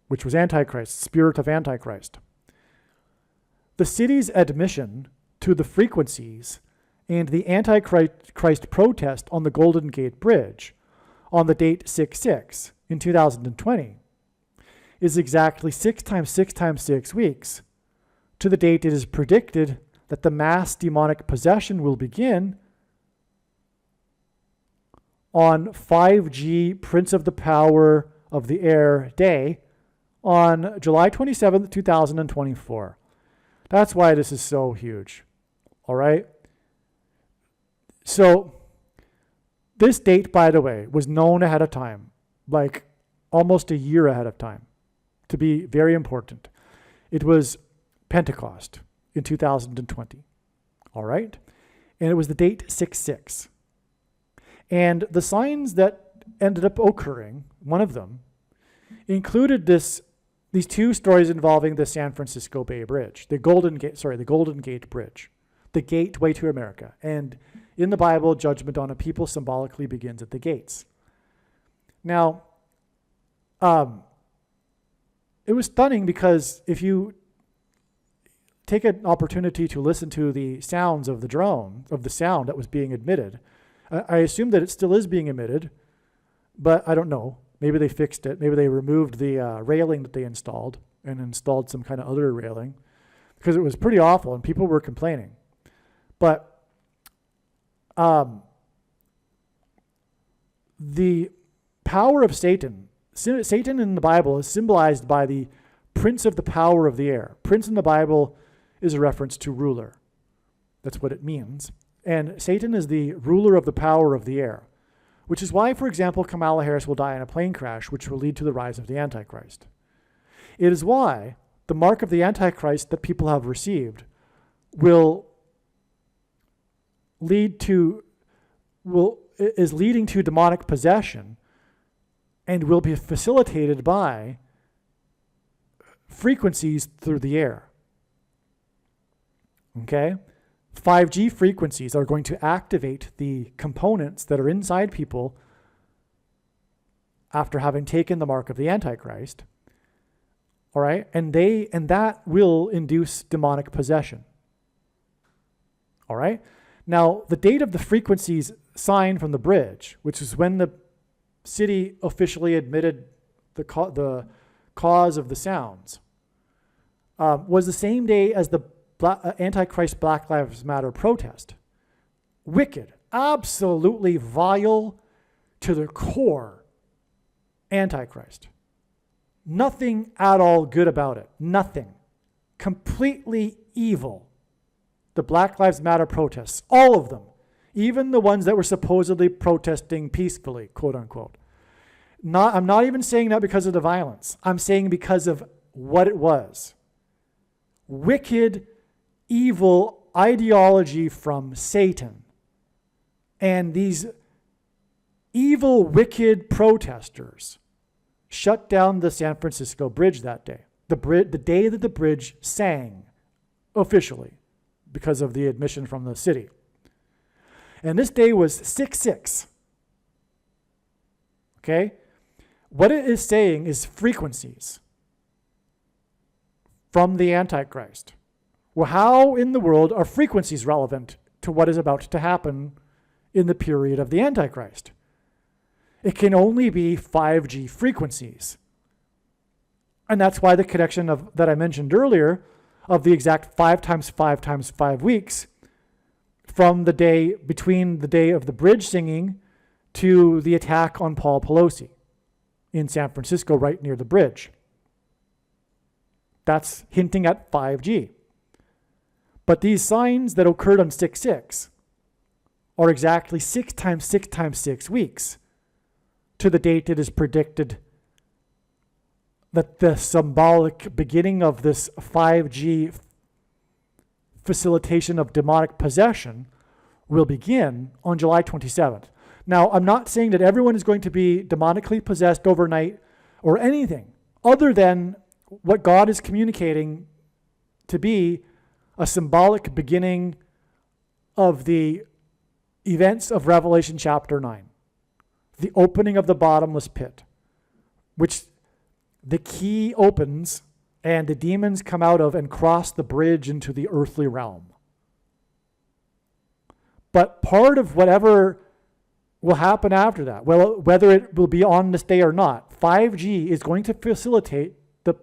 which was Antichrist, spirit of Antichrist. The city's admission to the frequencies and the Antichrist protest on the Golden Gate Bridge on the date 6/6 in 2020 is exactly 6 times 6 times 6 weeks to the date it is predicted that the mass demonic possession will begin on 5G Prince of the Power of the Air Day on July 27th, 2024. That's why this is so huge. All right? So, this date, by the way, was known ahead of time, like almost a year ahead of time, to be very important. It was Pentecost in 2020. All right? And it was the date 6/6. And the signs that ended up occurring, one of them, included these two stories involving the San Francisco Bay Bridge, the Golden Gate Bridge, the gateway to America. And in the Bible, judgment on a people symbolically begins at the gates. Now, it was stunning because if you take an opportunity to listen to the sounds of the drone, of the sound that was being emitted, I assume that it still is being emitted, but I don't know. Maybe they fixed it. Maybe they removed the railing that they installed and installed some kind of other railing, because it was pretty awful and people were complaining. But the power of Satan in the Bible is symbolized by the prince of the power of the air. Prince in the Bible is a reference to ruler. That's what it means. And Satan is the ruler of the power of the air, which is why, for example, Kamala Harris will die in a plane crash, which will lead to the rise of the Antichrist. It is why the mark of the Antichrist that people have received is leading to demonic possession and will be facilitated by frequencies through the air. Okay? 5G frequencies are going to activate the components that are inside people after having taken the mark of the Antichrist. All right? And that will induce demonic possession. All right? Now, the date of the frequencies sign from the bridge, which is when the city officially admitted the cause of the sounds, was the same day as the Antichrist Black Lives Matter protest. Wicked, absolutely vile to the core Antichrist. Nothing at all good about it. Nothing. Completely evil. The Black Lives Matter protests, all of them, even the ones that were supposedly protesting peacefully, quote unquote. I'm not even saying that because of the violence. I'm saying because of what it was. Wicked, evil ideology from Satan. And these evil, wicked protesters shut down the San Francisco Bridge that day. The day that the bridge sang officially because of the admission from the city. And this day was 6/6. Okay? What it is saying is frequencies from the Antichrist. Well, how in the world are frequencies relevant to what is about to happen in the period of the Antichrist? It can only be 5G frequencies. And that's why the connection that I mentioned earlier of the exact 5 times 5 times 5 weeks from between the day of the bridge singing to the attack on Paul Pelosi in San Francisco right near the bridge. That's hinting at 5G. But these signs that occurred on 6/6 are exactly 6 times 6 times 6 weeks to the date it is predicted that the symbolic beginning of this 5G facilitation of demonic possession will begin on July 27th. Now, I'm not saying that everyone is going to be demonically possessed overnight or anything other than what God is communicating to be a symbolic beginning of the events of Revelation chapter 9, the opening of the bottomless pit, which the key opens and the demons come out of and cross the bridge into the earthly realm. But part of whatever will happen after that, well, whether it will be on this day or not, 5G is going to facilitate the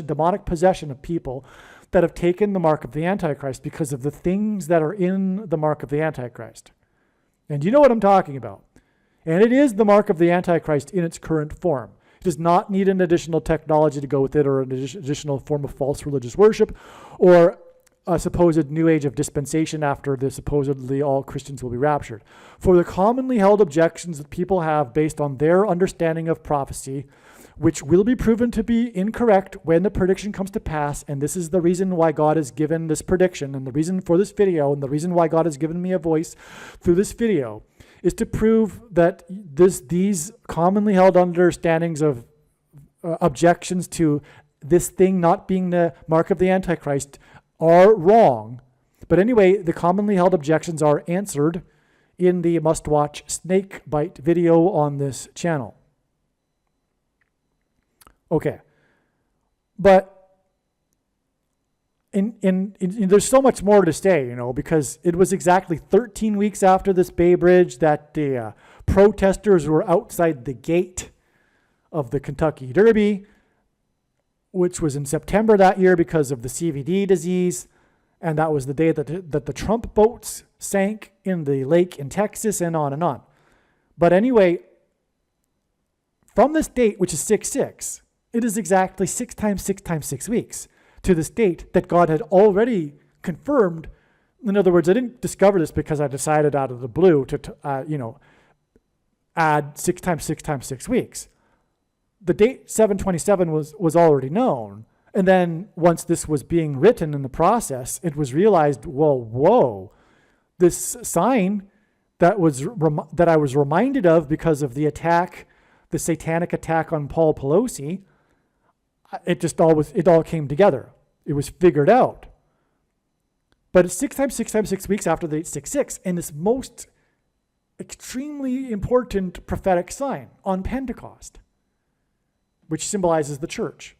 demonic possession of people that have taken the mark of the Antichrist because of the things that are in the mark of the Antichrist. And you know what I'm talking about. And it is the mark of the Antichrist in its current form. It does not need an additional technology to go with it or an additional form of false religious worship or a supposed new age of dispensation after the supposedly all Christians will be raptured. For the commonly held objections that people have based on their understanding of prophecy, which will be proven to be incorrect when the prediction comes to pass. And this is the reason why God has given this prediction, and the reason for this video, and the reason why God has given me a voice through this video, is to prove that these commonly held understandings of objections to this thing not being the mark of the Antichrist are wrong. But anyway, the commonly held objections are answered in the must-watch snake bite video on this channel. Okay, but there's so much more to say, because it was exactly 13 weeks after this Bay Bridge that the protesters were outside the gate of the Kentucky Derby, which was in September that year because of the CVD disease, and that was the day that the Trump boats sank in the lake in Texas, and on and on. But anyway, from this date, which is 6/6, it is exactly 6 times 6 times 6 weeks to this date that God had already confirmed. In other words, I didn't discover this because I decided out of the blue to, add 6 times 6 times 6 weeks. The date 7/27 was already known. And then once this was being written in the process, it was realized, whoa, this sign that I was reminded of because of the attack, the satanic attack on Paul Pelosi, it all came together. It was figured out. But it's 6 times 6 times 6 weeks after the 6/6, and this most extremely important prophetic sign on Pentecost, which symbolizes the church.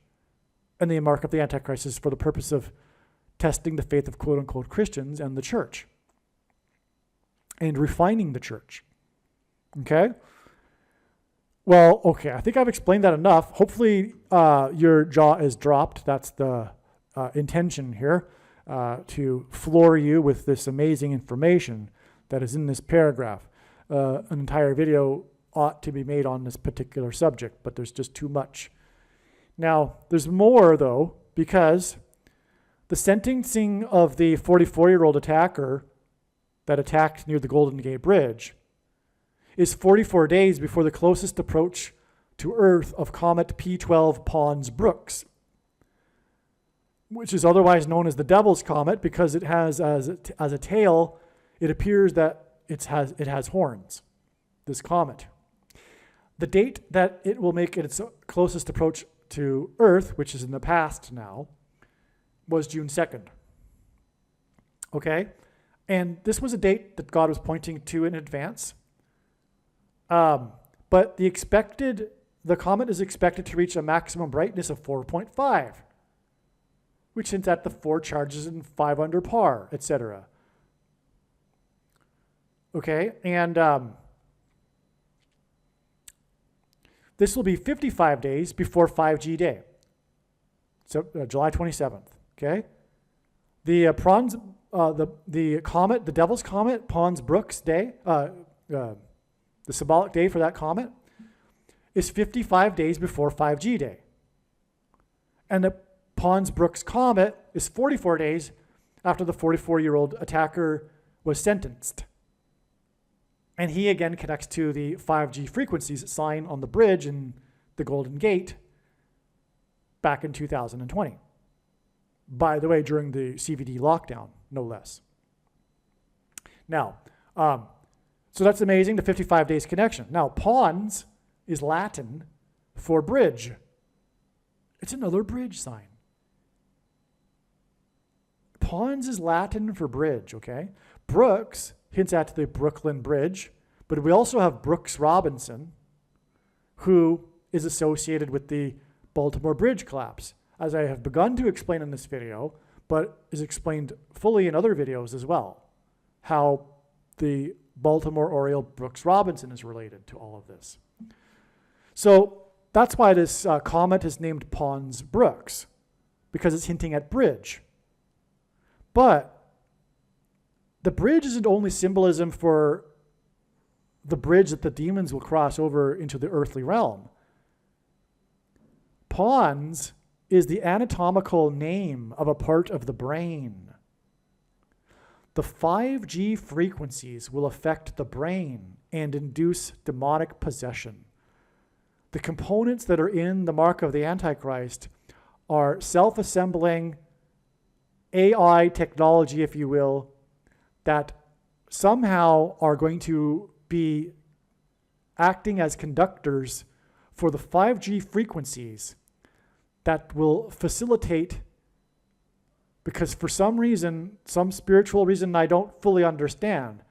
And the mark of the Antichrist is for the purpose of testing the faith of quote-unquote Christians and the church, and refining the church. Okay? Well, okay, I think I've explained that enough. Hopefully your jaw is dropped. That's the intention here, to floor you with this amazing information that is in this paragraph. An entire video ought to be made on this particular subject, but there's just too much. Now, there's more, though, because the sentencing of the 44-year-old attacker that attacked near the Golden Gate Bridge is 44 days before the closest approach to Earth of comet P12 Pons-Brooks, which is otherwise known as the Devil's Comet because it has, as a tail, it appears that it has horns, this comet. The date that it will make its closest approach to Earth, which is in the past now, was June 2nd. Okay? And this was a date that God was pointing to in advance. But the comet is expected to reach a maximum brightness of 4.5, which hints at the 4 charges and 5 under par, etc. Okay? And this will be 55 days before 5G Day, so July 27th. Okay, the comet, the Devil's Comet, Pons-Brooks Day, the symbolic day for that comet, is 55 days before 5G Day, and the Pons-Brooks Comet is 44 days after the 44-year-old attacker was sentenced. And he again connects to the 5G frequencies sign on the bridge in the Golden Gate back in 2020. By the way, during the CVD lockdown, no less. Now, so that's amazing, the 55 days connection. Now, Pons is Latin for bridge. It's another bridge sign. Pons is Latin for bridge, okay? Brooks hints at the Brooklyn Bridge, but we also have Brooks Robinson, who is associated with the Baltimore Bridge collapse, as I have begun to explain in this video, but is explained fully in other videos as well, how the Baltimore Oriole Brooks Robinson is related to all of this. So that's why this comet is named Pons-Brooks, because it's hinting at bridge. But the bridge isn't only symbolism for the bridge that the demons will cross over into the earthly realm. Pons is the anatomical name of a part of the brain. The 5G frequencies will affect the brain and induce demonic possession. the components that are in the mark of the Antichrist are self-assembling AI technology, if you will, that somehow are going to be acting as conductors for the 5G frequencies that will facilitate, because for some reason, some spiritual reason I don't fully understand,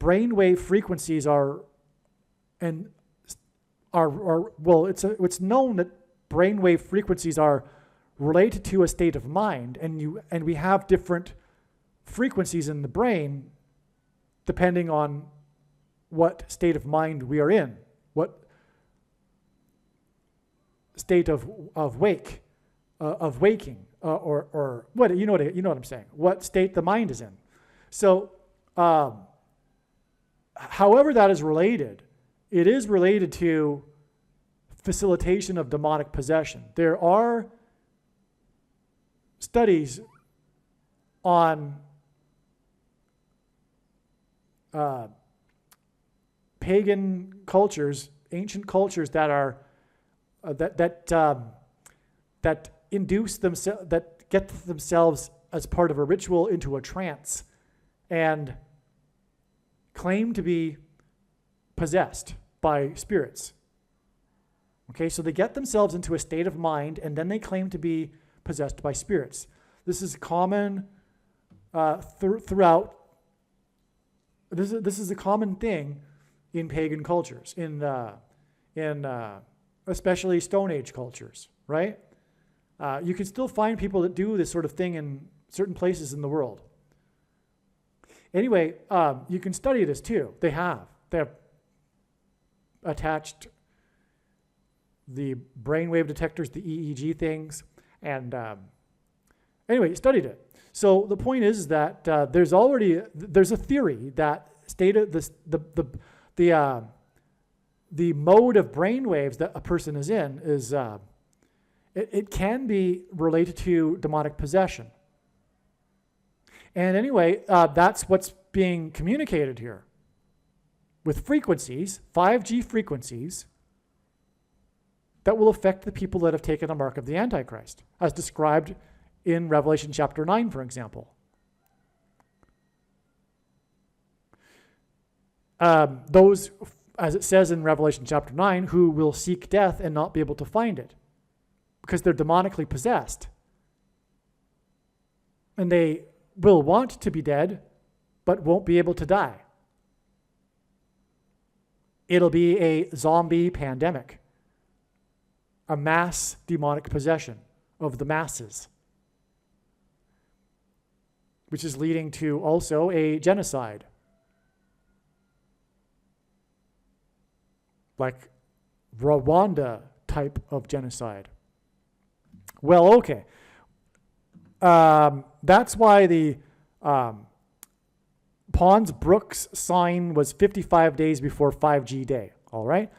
brainwave frequencies are well, it's known that brainwave frequencies are related to a state of mind, and we have different frequencies in the brain depending on what state of mind we are in, what state of waking, or what you know what I'm saying, what state the mind is in. So, however that is related, it is related to facilitation of demonic possession. There are studies on pagan cultures, ancient cultures that are that induce themselves, that get themselves as part of a ritual into a trance and claim to be possessed by spirits. Okay, so they get themselves into a state of mind and then they claim to be possessed by spirits. This is common throughout. This is a common thing in pagan cultures, in especially Stone Age cultures, right? You can still find people that do this sort of thing in certain places in the world. Anyway, you can study this too. They have attached the brainwave detectors, the EEG things, and anyway, studied it. So the point is that there's a theory that the mode of brainwaves that a person is in is it can be related to demonic possession. And anyway, that's what's being communicated here with frequencies, 5G frequencies, that will affect the people that have taken the mark of the Antichrist, as described in Revelation chapter 9, for example. Those, as it says in Revelation chapter 9, who will seek death and not be able to find it, because they're demonically possessed. And they will want to be dead, but won't be able to die. It'll be a zombie pandemic, a mass demonic possession of the masses, which is leading to also a genocide, like Rwanda type of genocide. Well, okay. That's why the Pons-Brooks sign was 55 days before 5G day, all right?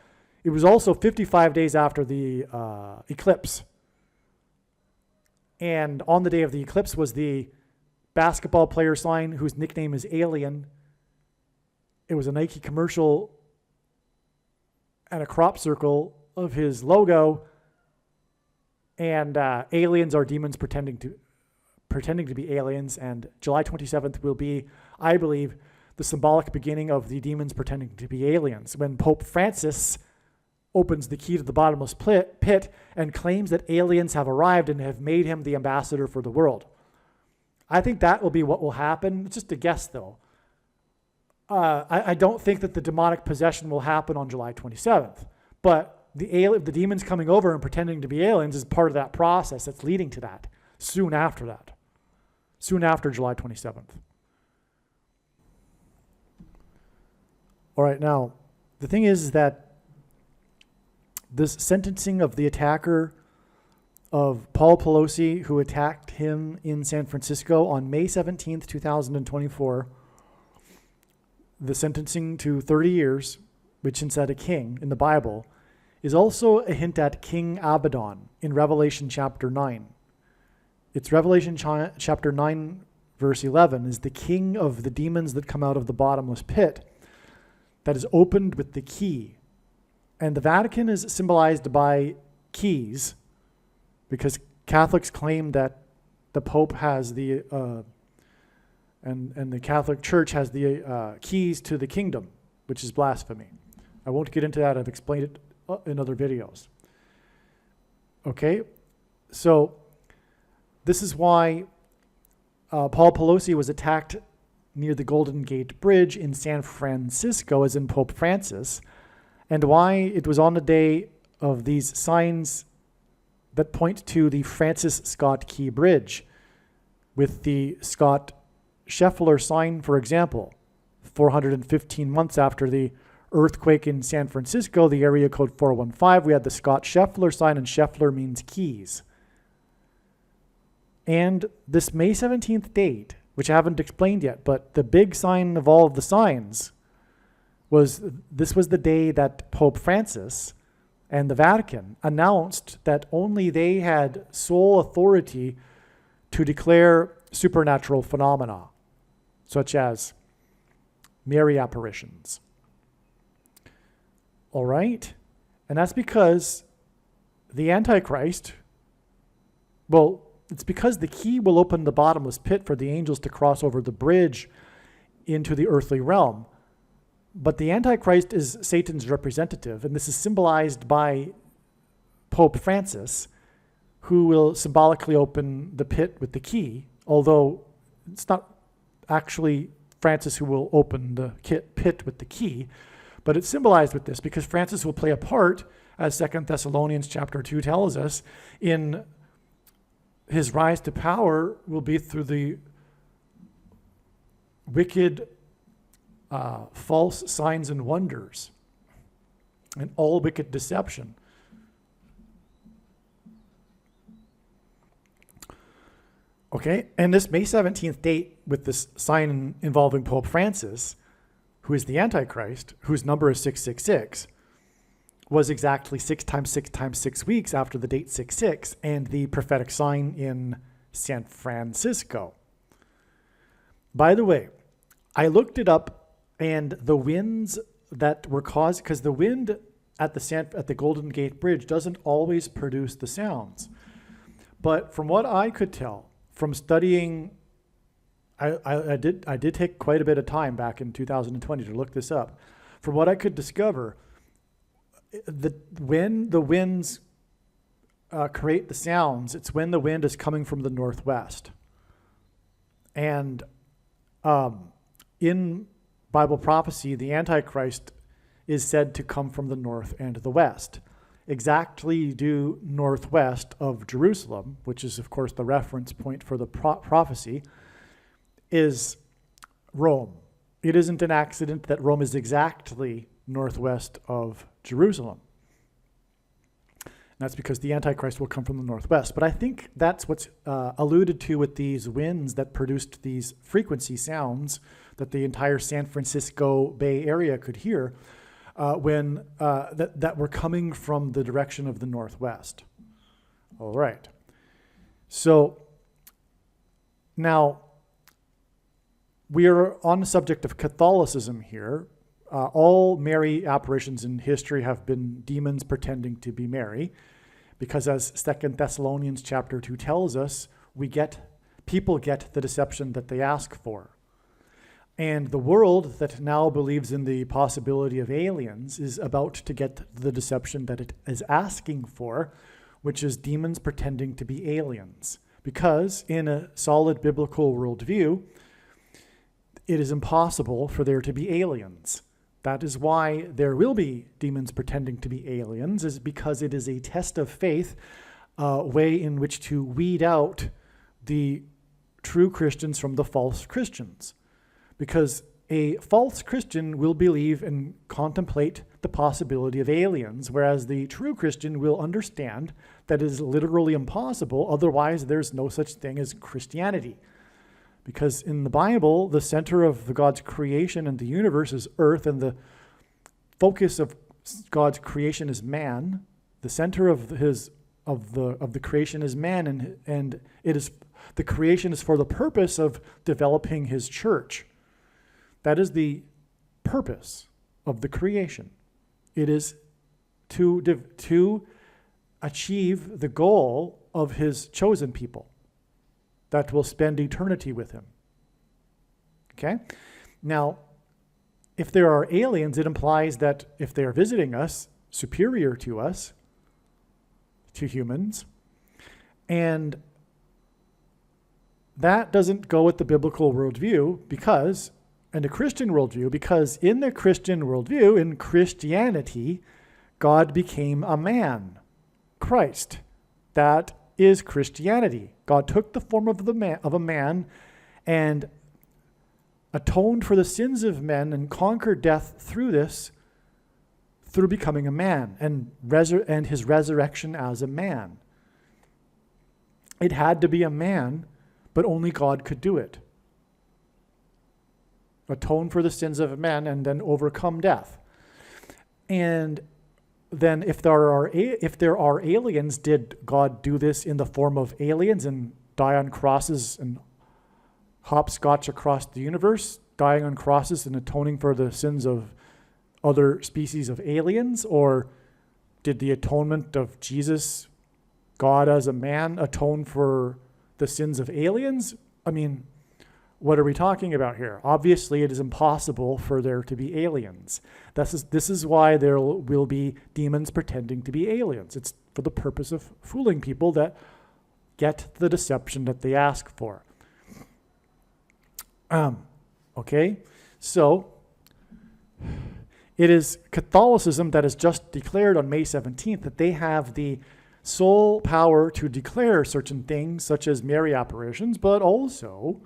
It was also 55 days after the eclipse. And on the day of the eclipse was the basketball player sign whose nickname is Alien. It was a Nike commercial and a crop circle of his logo. And aliens are demons pretending to be aliens. And July 27th will be, I believe, the symbolic beginning of the demons pretending to be aliens, when Pope Francis opens the key to the bottomless pit and claims that aliens have arrived and have made him the ambassador for the world. I think that will be what will happen. It's just a guess, though. I don't think that the demonic possession will happen on July 27th, but the demons coming over and pretending to be aliens is part of that process that's leading to that, soon after July 27th. All right, now, the thing is that this sentencing of the attacker of Paul Pelosi, who attacked him in San Francisco on May 17th, 2024, the sentencing to 30 years, which hints at a king in the Bible, is also a hint at King Abaddon in Revelation chapter 9. It's Revelation chapter 9, verse 11, is the king of the demons that come out of the bottomless pit that is opened with the key. And the Vatican is symbolized by keys, because Catholics claim that the Pope has the, and the Catholic Church has the keys to the kingdom, which is blasphemy. I won't get into that. I've explained it in other videos. Okay, so this is why Paul Pelosi was attacked near the Golden Gate Bridge in San Francisco, as in Pope Francis, and why it was on the day of these signs that point to the Francis Scott Key Bridge, with the Scott Scheffler sign, for example. 415 months after the earthquake in San Francisco, the area code 415, we had the Scott Scheffler sign, and Scheffler means keys. And this May 17th date, which I haven't explained yet, but the big sign of all of the signs was the day that Pope Francis and the Vatican announced that only they had sole authority to declare supernatural phenomena, such as Mary apparitions. All right? And that's because the Antichrist, it's because the key will open the bottomless pit for the angels to cross over the bridge into the earthly realm. But the Antichrist is Satan's representative, and this is symbolized by Pope Francis, who will symbolically open the pit with the key, although it's not actually Francis who will open the pit with the key, but it's symbolized with this because Francis will play a part, as 2 Thessalonians chapter 2 tells us, in his rise to power will be through the wicked false signs and wonders and all wicked deception. Okay, and this May 17th date with this sign involving Pope Francis, who is the Antichrist, whose number is 666, was exactly 6 times 6 times 6 weeks after the date 66 and the prophetic sign in San Francisco. By the way, I looked it up, and the winds that were caused, because the wind at the Golden Gate Bridge doesn't always produce the sounds. But from what I could tell from studying, I did take quite a bit of time back in 2020 to look this up. From what I could discover, when the winds create the sounds, it's when the wind is coming from the northwest. And in Bible prophecy, the Antichrist is said to come from the north and the west, exactly due northwest of Jerusalem, which is, of course, the reference point for the prophecy, is Rome. It isn't an accident that Rome is exactly northwest of Jerusalem. And that's because the Antichrist will come from the northwest. But I think that's what's alluded to with these winds that produced these frequency sounds that the entire San Francisco Bay Area could hear when that were coming from the direction of the northwest. All right. So now we are on the subject of Catholicism here. All Mary apparitions in history have been demons pretending to be Mary, because as 2 Thessalonians chapter 2 tells us, people get the deception that they ask for. And the world that now believes in the possibility of aliens is about to get the deception that it is asking for, which is demons pretending to be aliens. Because in a solid biblical worldview, it is impossible for there to be aliens. That is why there will be demons pretending to be aliens, is because it is a test of faith, a way in which to weed out the true Christians from the false Christians. Because a false Christian will believe and contemplate the possibility of aliens, whereas the true Christian will understand that it is literally impossible, otherwise there's no such thing as Christianity. Because in the Bible, the center of God's creation and the universe is earth, and the focus of God's creation is man. The center of the creation is man, and it is the creation is for the purpose of developing his church. That is the purpose of the creation. It is to achieve the goal of his chosen people that will spend eternity with him. Okay? Now, if there are aliens, it implies that if they are visiting us, superior to us, to humans, and that doesn't go with the biblical worldview and the Christian worldview, because in the Christian worldview, in Christianity, God became a man, Christ. That is Christianity. God took the form of a man and atoned for the sins of men and conquered death through becoming a man and his resurrection as a man. It had to be a man, but only God could do it. Atone for the sins of men and then overcome death. And then if there are aliens, did God do this in the form of aliens and die on crosses and hopscotch across the universe, dying on crosses and atoning for the sins of other species of aliens? Or did the atonement of Jesus, God as a man, atone for the sins of aliens? I mean, what are we talking about here? Obviously, it is impossible for there to be aliens. This is why there will be demons pretending to be aliens. It's for the purpose of fooling people that get the deception that they ask for. Okay, so it is Catholicism that has just declared on May 17th that they have the sole power to declare certain things, such as Mary apparitions, but also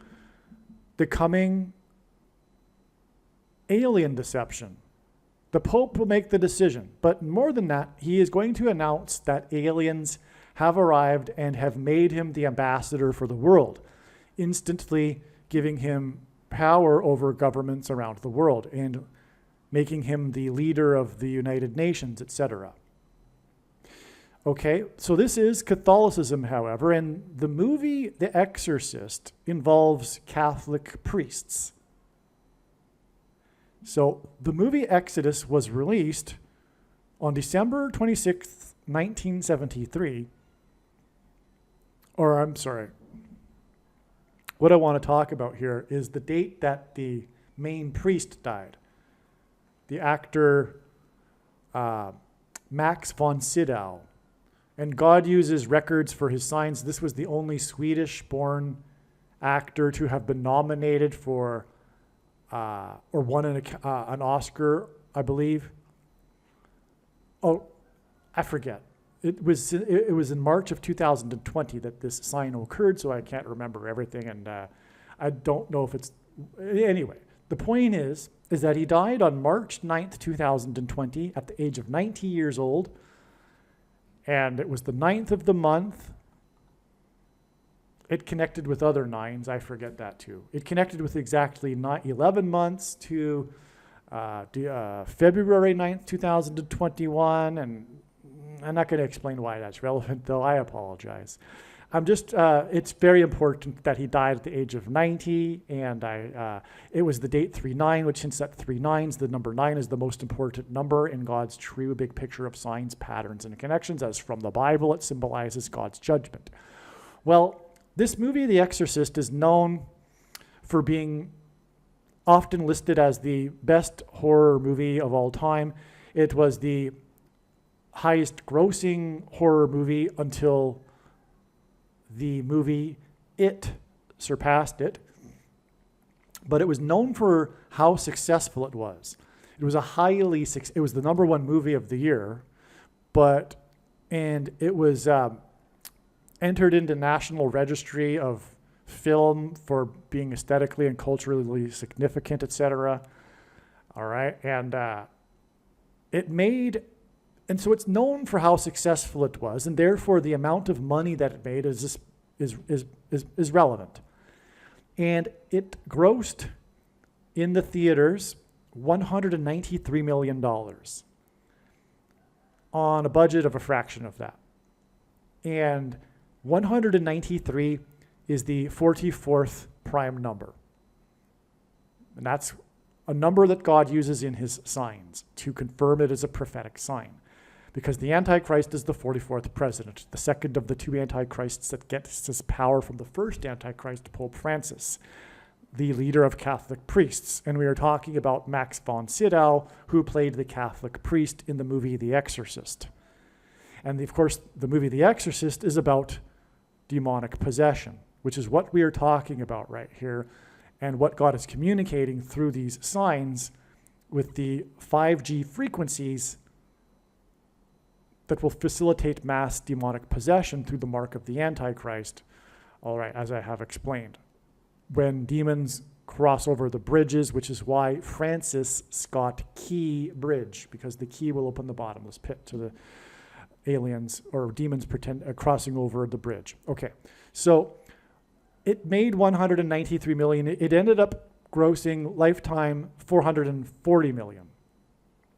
the coming alien deception. The Pope will make the decision, but more than that, he is going to announce that aliens have arrived and have made him the ambassador for the world, instantly giving him power over governments around the world and making him the leader of the United Nations, etc. Okay, so this is Catholicism, however, and the movie The Exorcist involves Catholic priests. So the movie Exodus was released on December 26th, 1973. Or I'm sorry. What I want to talk about here is the date that the main priest died. The actor Max von Sydow. And God uses records for his signs. This was the only Swedish-born actor to have been nominated for or won an Oscar, I believe. Oh, I forget. It was in March of 2020 that this sign occurred, so I can't remember everything, and I don't know if it's... Anyway, the point is that he died on March 9th, 2020 at the age of 90 years old. And it was the 9th of the month. It connected with other nines. I forget that too. It connected with exactly 11 months to February 9th, 2021. And I'm not going to explain why that's relevant, though. I apologize. It's very important that he died at the age of 90, and it was the date 39, which hints at 3 nines. The number 9 is the most important number in God's true big picture of signs, patterns, and connections. As from the Bible, it symbolizes God's judgment. Well, this movie, The Exorcist, is known for being often listed as the best horror movie of all time. It was the highest grossing horror movie until the movie It surpassed it, but it was known for how successful it was. It was it was the number 1 movie of the year, and it was entered into National Registry of Film for being aesthetically and culturally significant, etc. All right, and and so it's known for how successful it was, and therefore the amount of money that it made is relevant. And it grossed in the theaters $193 million on a budget of a fraction of that. And 193 is the 44th prime number. And that's a number that God uses in his signs to confirm it as a prophetic sign. because the Antichrist is the 44th president, the second of the two Antichrists that gets his power from the first Antichrist, Pope Francis, the leader of Catholic priests. And we are talking about Max von Sydow, who played the Catholic priest in the movie The Exorcist. And of course, the movie The Exorcist is about demonic possession, which is what we are talking about right here, and what God is communicating through these signs with the 5G frequencies that will facilitate mass demonic possession through the mark of the Antichrist. All right, as I have explained. When demons cross over the bridges, which is why Francis Scott Key Bridge, because the key will open the bottomless pit to the aliens or demons crossing over the bridge. Okay, so it made 193 million. It ended up grossing lifetime 440 million.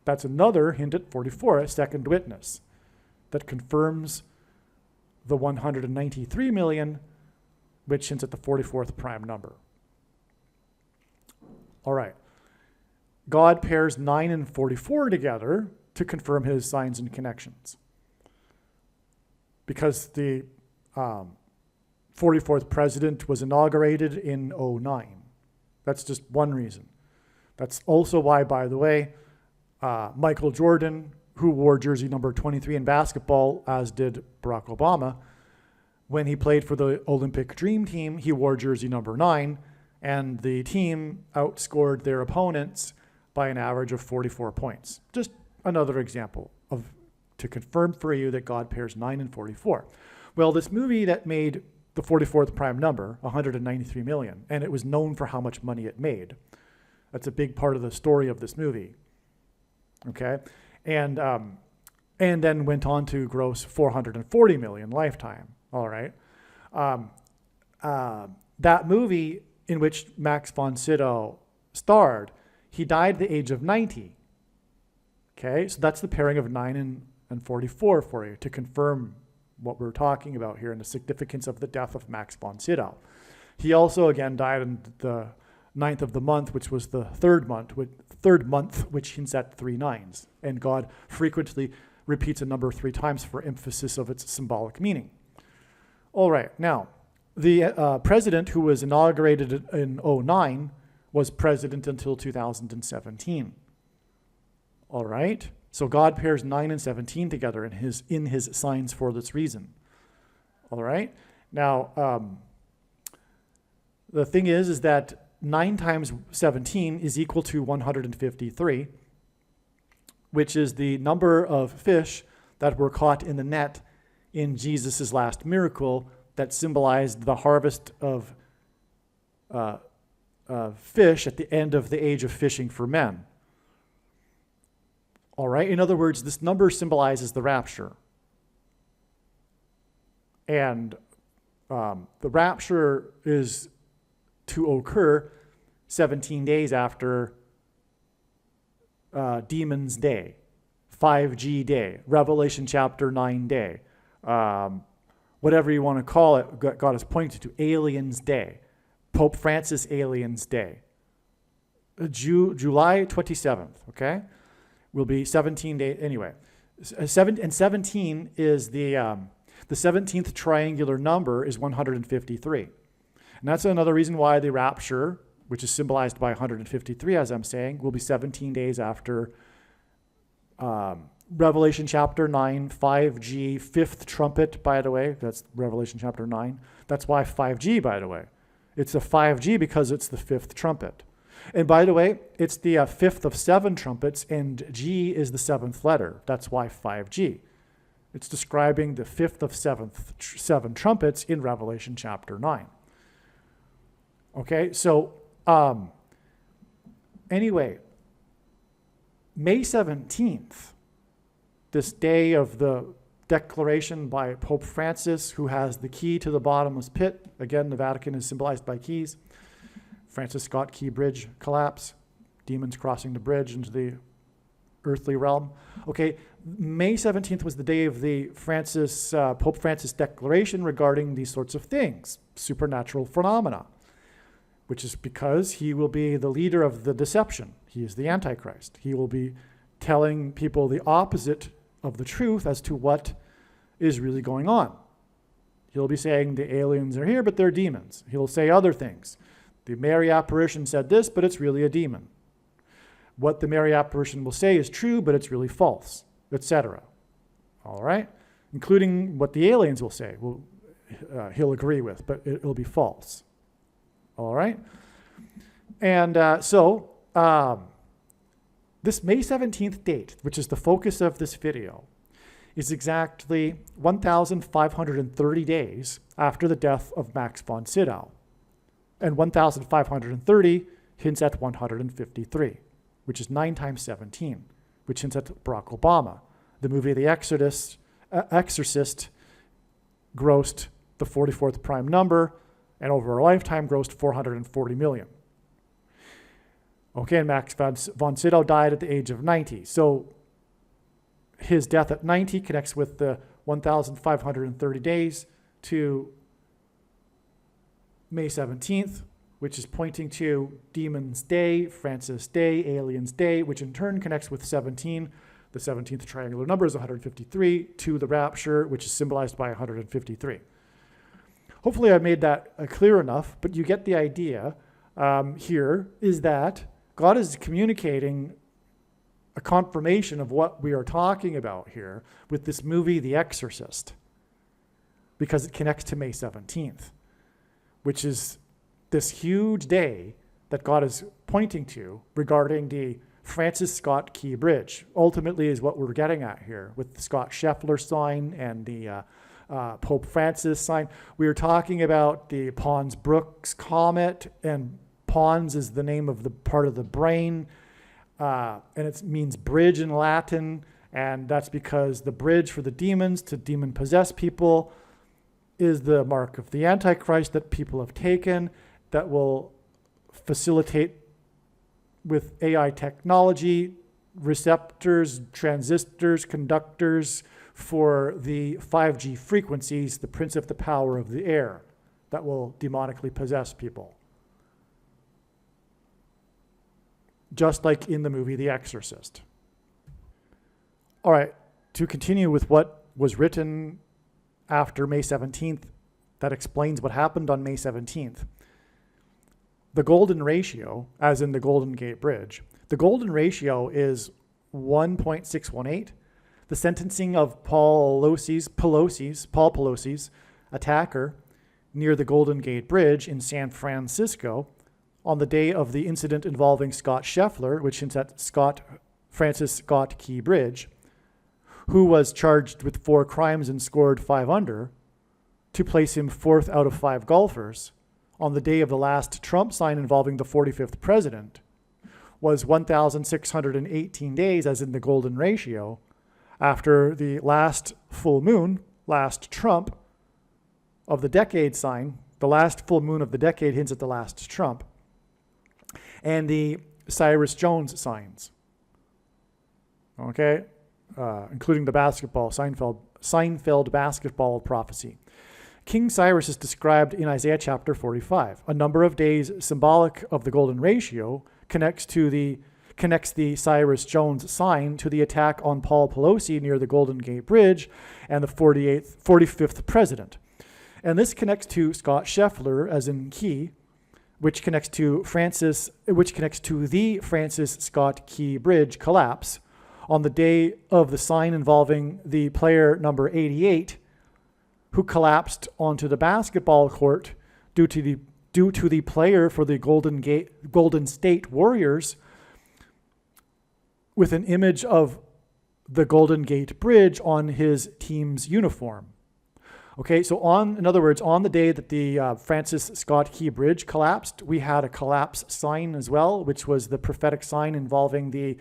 That's another hint at 44, a second witness that confirms the 193 million, which hints at the 44th prime number. All right. God pairs 9 and 44 together to confirm his signs and connections. Because the 44th president was inaugurated in 2009. That's just one reason. That's also why, by the way, Michael Jordan, who wore jersey number 23 in basketball, as did Barack Obama, when he played for the Olympic Dream Team, he wore jersey number 9, and the team outscored their opponents by an average of 44 points. Just another example to confirm for you that God pairs 9 and 44. Well, this movie that made the 44th prime number, 193 million, and it was known for how much money it made. That's a big part of the story of this movie. Okay? And then went on to gross 440 million lifetime. All right. That movie in which Max von Sydow starred, he died at the age of 90. Okay, so that's the pairing of 9 and 44 for you to confirm what we're talking about here and the significance of the death of Max von Sydow. He also, again, died on the 9th of the month, which was the third month, which hints at 3 nines. And God frequently repeats a number 3 times for emphasis of its symbolic meaning. All right, now, the president who was inaugurated in 2009 was president until 2017. All right, so God pairs 9 and 17 together in his signs for this reason. All right, now, the thing is that 9 times 17 is equal to 153, which is the number of fish that were caught in the net in Jesus' last miracle that symbolized the harvest of fish at the end of the age of fishing for men. All right, in other words, this number symbolizes the rapture. And the rapture is to occur 17 days after Demon's Day, 5G Day, Revelation chapter 9 Day, whatever you want to call it. God is pointing to Aliens Day, Pope Francis Aliens Day, July 27th, okay? Will be 17 days, anyway. 17 is the 17th triangular number is 153. And that's another reason why the rapture, which is symbolized by 153, as I'm saying, will be 17 days after Revelation chapter 9, 5G, 5th trumpet, by the way. That's Revelation chapter 9. That's why 5G, by the way. It's a 5G because it's the 5th trumpet. And by the way, it's the 5th of 7 trumpets, and G is the 7th letter. That's why 5G. It's describing the 5th of 7 trumpets in Revelation chapter 9. Okay, so anyway, May 17th, this day of the declaration by Pope Francis, who has the key to the bottomless pit. Again, the Vatican is symbolized by keys. Francis Scott Key Bridge collapse, demons crossing the bridge into the earthly realm. Okay, May 17th was the day of the Pope Francis declaration regarding these sorts of things, supernatural phenomena, which is because he will be the leader of the deception. He is the Antichrist. He will be telling people the opposite of the truth as to what is really going on. He'll be saying the aliens are here, but they're demons. He'll say other things. The Mary apparition said this, but it's really a demon. What the Mary apparition will say is true, but it's really false, etc. All right? Including what the aliens will say. He'll agree with, but it'll be false. All right? And this May 17th date, which is the focus of this video, is exactly 1,530 days after the death of Max von Sydow. And 1,530 hints at 153, which is 9 times 17, which hints at Barack Obama. The movie The Exorcist grossed the 44th prime number, and over a lifetime grossed 440 million. Okay, and Max von Sydow died at the age of 90. So his death at 90 connects with the 1,530 days to May 17th, which is pointing to Demons Day, Francis Day, Aliens Day, which in turn connects with 17. The 17th triangular number is 153, to the rapture, which is symbolized by 153. Hopefully I made that clear enough, but you get the idea here is that God is communicating a confirmation of what we are talking about here with this movie, The Exorcist, because it connects to May 17th, which is this huge day that God is pointing to regarding the Francis Scott Key Bridge. Ultimately is what we're getting at here with the Scott Scheffler sign and the Pope Francis sign. We are talking about the Pons-Brooks comet, and Pons is the name of the part of the brain, and it means bridge in Latin, and that's because the bridge for the demons to demon-possessed people is the mark of the Antichrist that people have taken that will facilitate with AI technology, receptors, transistors, conductors for the 5G frequencies, the prince of the power of the air that will demonically possess people. Just like in the movie The Exorcist. All right, to continue with what was written after May 17th that explains what happened on May 17th. The golden ratio, as in the Golden Gate Bridge, the golden ratio is 1.618. The sentencing of Paul Pelosi's attacker near the Golden Gate Bridge in San Francisco on the day of the incident involving Scott Scheffler, which hints at Francis Scott Key Bridge, who was charged with 4 crimes and scored 5 under, to place him 4th out of 5 golfers on the day of the last Trump sign involving the 45th president, was 1,618 days, as in the golden ratio, after the last full moon, last Trump of the decade sign. The last full moon of the decade hints at the last Trump, and the Cyrus Jones signs, okay, including the Seinfeld basketball prophecy. King Cyrus is described in Isaiah chapter 45. A number of days symbolic of the golden ratio connects the Cyrus Jones sign to the attack on Paul Pelosi near the Golden Gate Bridge and the 45th president. And this connects to Scott Scheffler, as in Key, which connects to the Francis Scott Key Bridge collapse on the day of the sign involving the player number 88, who collapsed onto the basketball court due to the player for the Golden State Warriors with an image of the Golden Gate Bridge on his team's uniform. Okay, so in other words, on the day that the Francis Scott Key Bridge collapsed, we had a collapse sign as well, which was the prophetic sign involving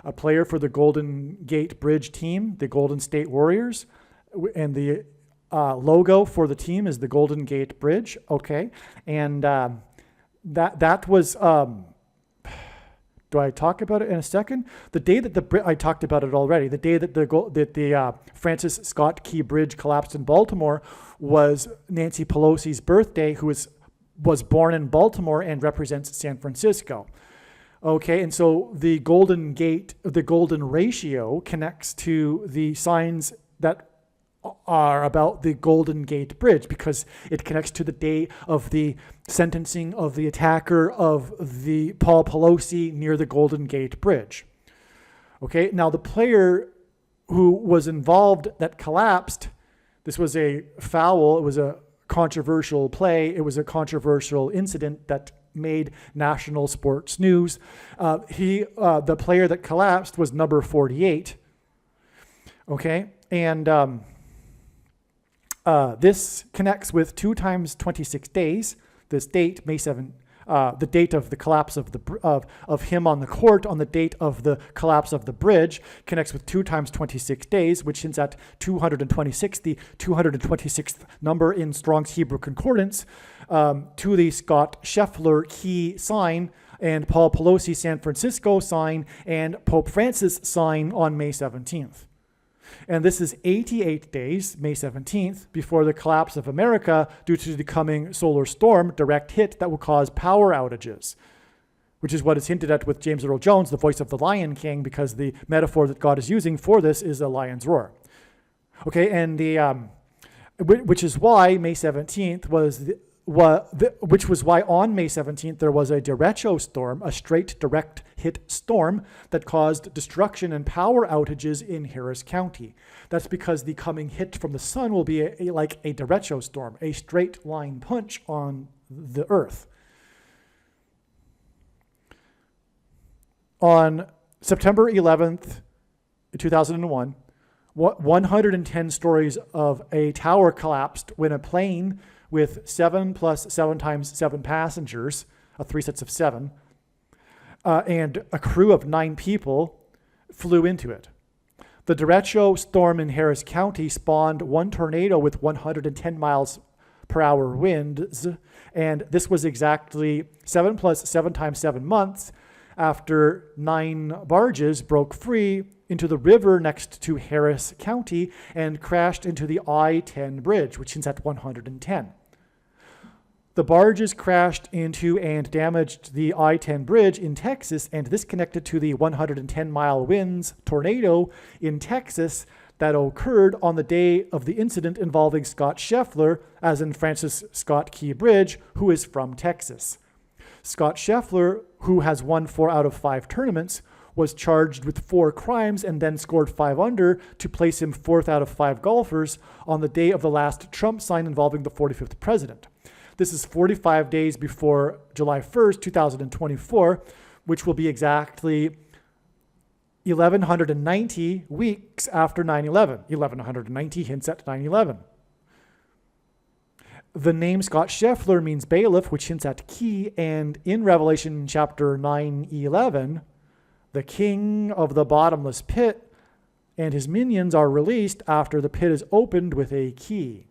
a player for the Golden Gate Bridge team, the Golden State Warriors, and the logo for the team is the Golden Gate Bridge. Okay, and that was. Do I talk about it in a second? The day that I talked about it already. The day that the Francis Scott Key Bridge collapsed in Baltimore was Nancy Pelosi's birthday, who was born in Baltimore and represents San Francisco. Okay, and so the Golden Gate, the Golden Ratio connects to the signs that are about the Golden Gate Bridge, because it connects to the day of the sentencing of the attacker of the Paul Pelosi near the Golden Gate Bridge. Okay, now the player who was involved that collapsed, this was a foul, it was a controversial play, it was a controversial incident that made national sports news. The player that collapsed was number 48. Okay, and this connects with 2 times 26 days. This date, May 7, the date of the collapse of him on the court on the date of the collapse of the bridge, connects with 2 times 26 days, which hints at 226, the 226th number in Strong's Hebrew Concordance, to the Scott Scheffler key sign and Paul Pelosi San Francisco sign and Pope Francis sign on May 17th. And this is 88 days, May 17th, before the collapse of America due to the coming solar storm direct hit that will cause power outages, which is what is hinted at with James Earl Jones, the voice of the Lion King, because the metaphor that God is using for this is a lion's roar. Okay, and which is why May 17th which was why on May 17th there was a derecho storm, a straight direct hit storm that caused destruction and power outages in Harris County. That's because the coming hit from the sun will be like a derecho storm, a straight line punch on the earth. On September 11th, 2001, 110 stories of a tower collapsed when a plane with 7 plus 7 times 7 passengers, 3 sets of 7, and a crew of 9 people flew into it. The derecho storm in Harris County spawned one tornado with 110 miles per hour winds, and this was exactly 7 plus 7 times 7 months after 9 barges broke free into the river next to Harris County and crashed into the I-10 bridge, which is at 110. The barges crashed into and damaged the I-10 bridge in Texas, and this connected to the 110-mile winds tornado in Texas that occurred on the day of the incident involving Scott Scheffler, as in Francis Scott Key Bridge, who is from Texas. Scott Scheffler, who has won 4 out of 5 tournaments, was charged with 4 crimes and then scored 5 under to place him 4th out of 5 golfers on the day of the last Trump sign involving the 45th president. This is 45 days before July 1st, 2024, which will be exactly 1,190 weeks after 9/11. 1,190 hints at 9/11. The name Scott Scheffler means bailiff, which hints at key, and in Revelation chapter 9:11, the king of the bottomless pit and his minions are released after the pit is opened with a key.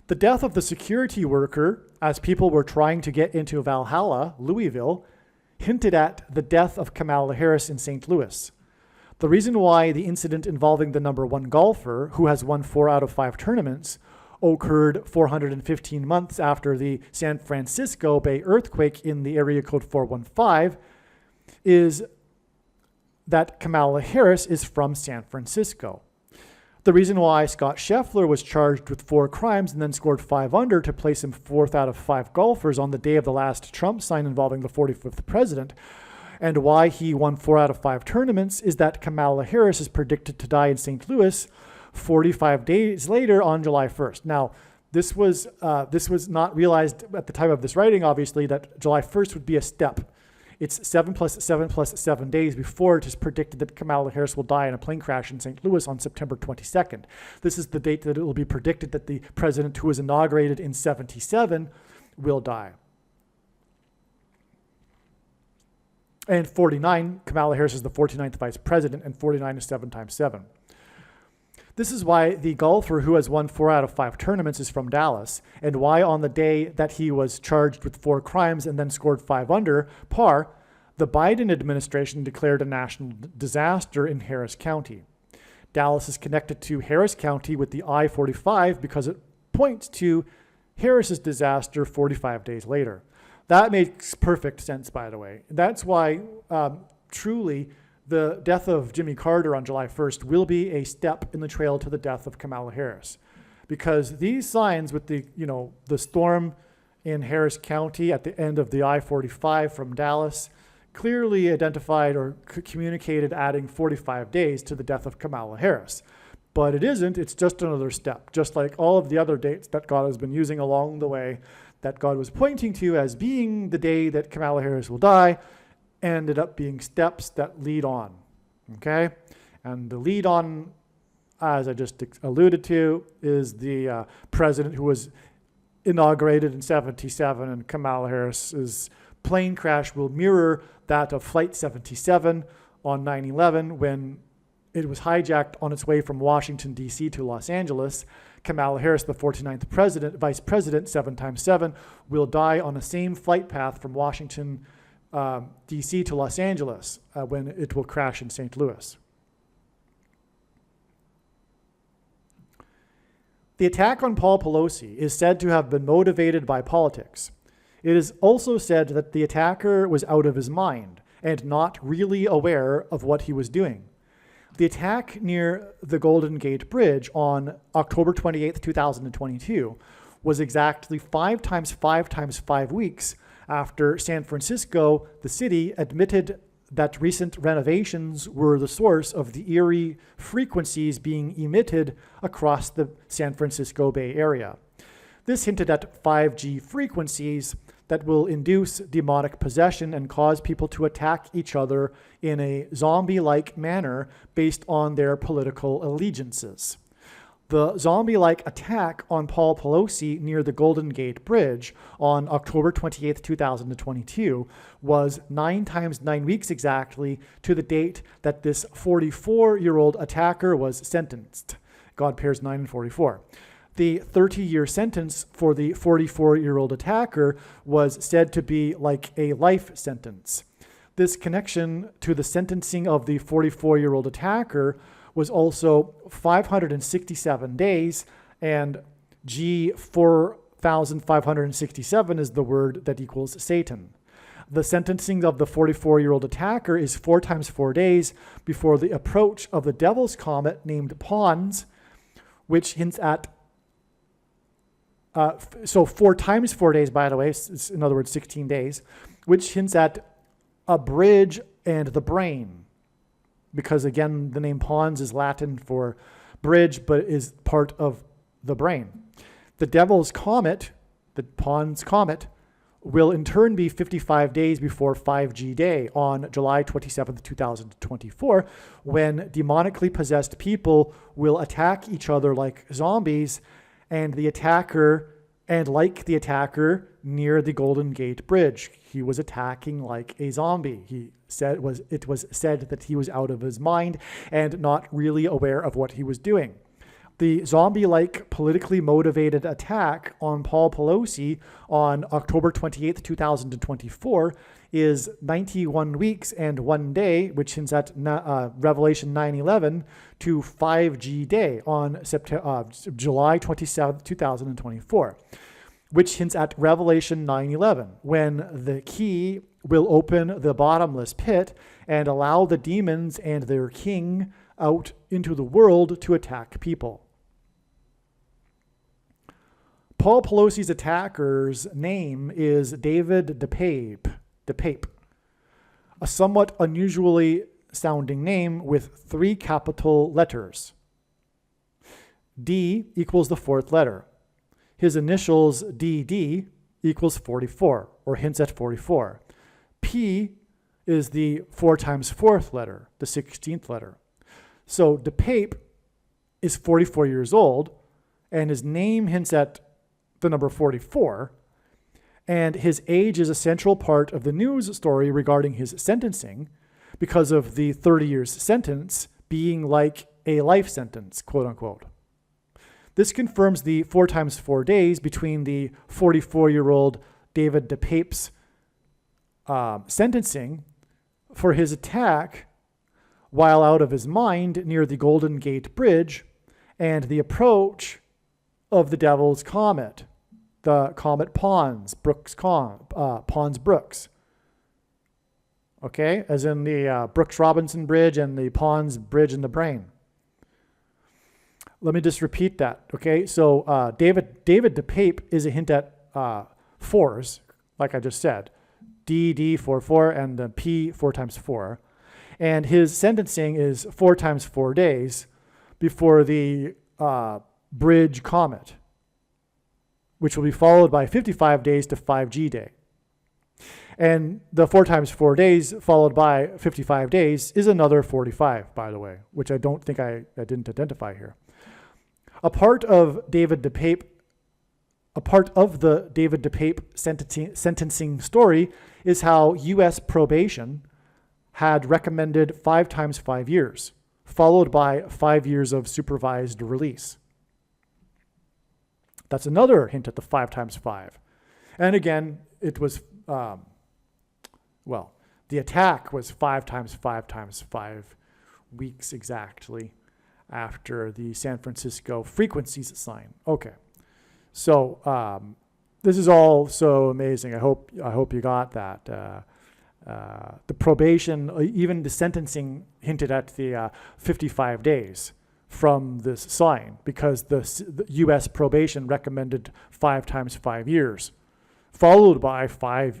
The death of the security worker, as people were trying to get into Valhalla, Louisville, hinted at the death of Kamala Harris in St. Louis. The reason why the incident involving the number 1 golfer, who has won 4 out of 5 tournaments, occurred 415 months after the San Francisco Bay earthquake in the area code 415 is that Kamala Harris is from San Francisco. The reason why Scott Scheffler was charged with 4 crimes and then scored 5 under to place him 4th out of 5 golfers on the day of the last Trump sign involving the 45th president, and why he won 4 out of 5 tournaments, is that Kamala Harris is predicted to die in St. Louis 45 days later on July 1st. Now, this was not realized at the time of this writing, obviously, that July 1st would be a step. It's 7 plus 7 plus 7 days before it is predicted that Kamala Harris will die in a plane crash in St. Louis on September 22nd. This is the date that it will be predicted that the president who was inaugurated in 77 will die. And 49, Kamala Harris is the 49th vice president, and 49 is 7 times 7. This is why the golfer who has won 4 out of 5 tournaments is from Dallas, and why on the day that he was charged with 4 crimes and then scored 5 under par, the Biden administration declared a national disaster in Harris County. Dallas is connected to Harris County with the I-45 because it points to Harris's disaster 45 days later. That makes perfect sense, by the way. That's why, truly, the death of Jimmy Carter on July 1st will be a step in the trail to the death of Kamala Harris. Because these signs with the storm in Harris County at the end of the I-45 from Dallas clearly identified or communicated adding 45 days to the death of Kamala Harris. But it isn't, it's just another step, just like all of the other dates that God has been using along the way, that God was pointing to as being the day that Kamala Harris will die, ended up being steps that lead on, okay? And the lead on, as I just alluded to, is the president who was inaugurated in 77, and Kamala Harris's plane crash will mirror that of Flight 77 on 9/11 when it was hijacked on its way from Washington, D.C. to Los Angeles. Kamala Harris, the 49th vice president, 7 times 7, will die on the same flight path from Washington, D.C. to Los Angeles when it will crash in St. Louis. The attack on Paul Pelosi is said to have been motivated by politics. It is also said that the attacker was out of his mind and not really aware of what he was doing. The attack near the Golden Gate Bridge on October 28, 2022 was exactly 5 times 5 times 5 weeks after San Francisco, the city, admitted that recent renovations were the source of the eerie frequencies being emitted across the San Francisco Bay Area. This hinted at 5G frequencies that will induce demonic possession and cause people to attack each other in a zombie-like manner based on their political allegiances. The zombie-like attack on Paul Pelosi near the Golden Gate Bridge on October 28, 2022 was 9 times 9 weeks exactly to the date that this 44-year-old attacker was sentenced. God pairs 9 and 44. The 30-year sentence for the 44-year-old attacker was said to be like a life sentence. This connection to the sentencing of the 44-year-old attacker was also 567 days, and G 4,567 is the word that equals Satan. The sentencing of the 44-year-old attacker is 4 times 4 days before the approach of the devil's comet named Pons, which hints at so 4 times 4 days, by the way, in other words, 16 days, which hints at a bridge and the brain. Because again, the name Pons is Latin for bridge, but is part of the brain. The devil's comet, the Pons comet, will in turn be 55 days before 5G Day on July 27th, 2024, when demonically possessed people will attack each other like zombies, and like the attacker near the Golden Gate Bridge. He was attacking like a zombie. It was said that he was out of his mind and not really aware of what he was doing. The zombie-like politically motivated attack on Paul Pelosi on October 28th, 2024 is 91 weeks and 1 day, which hints at Revelation 9:11, to 5G Day on July 27th, 2024, which hints at Revelation 9:11, when the key will open the bottomless pit and allow the demons and their king out into the world to attack people. Paul Pelosi's attacker's name is David DePape, a somewhat unusually sounding name with 3 capital letters. D equals the 4th letter. His initials DD equals 44, or hints at 44. P is the 4 times 4th letter, the 16th letter. So DePape is 44 years old, and his name hints at the number 44, and his age is a central part of the news story regarding his sentencing because of the 30 years sentence being like a life sentence, quote unquote. This confirms the 4 times 4 days between the 44-year-old David DePape's sentencing for his attack while out of his mind near the Golden Gate Bridge and the approach of the devil's comet. the comet Pons, Pons-Brooks. Okay, as in the Brooks-Robinson Bridge and the Pons Bridge in the brain. Let me just repeat that. Okay, so David DePape is a hint at fours, like I just said. D, 4, 4, and P, 4 times 4. And his sentencing is 4 times 4 days before the Bridge Comet, which will be followed by 55 days to 5G Day. And the 4 times 4 days followed by 55 days is another 45, by the way, which I don't think I didn't identify here. A part of the David DePape sentencing story is how U.S. probation had recommended 5 times 5 years, followed by 5 years of supervised release. That's another hint at the 5 times 5. And again, it was, the attack was 5 times 5 times 5 weeks exactly after the San Francisco frequencies sign. Okay. So this is all so amazing. I hope you got that. The probation, even the sentencing hinted at the 55 days from this sign, because the U.S. probation recommended 5 times 5 years, followed by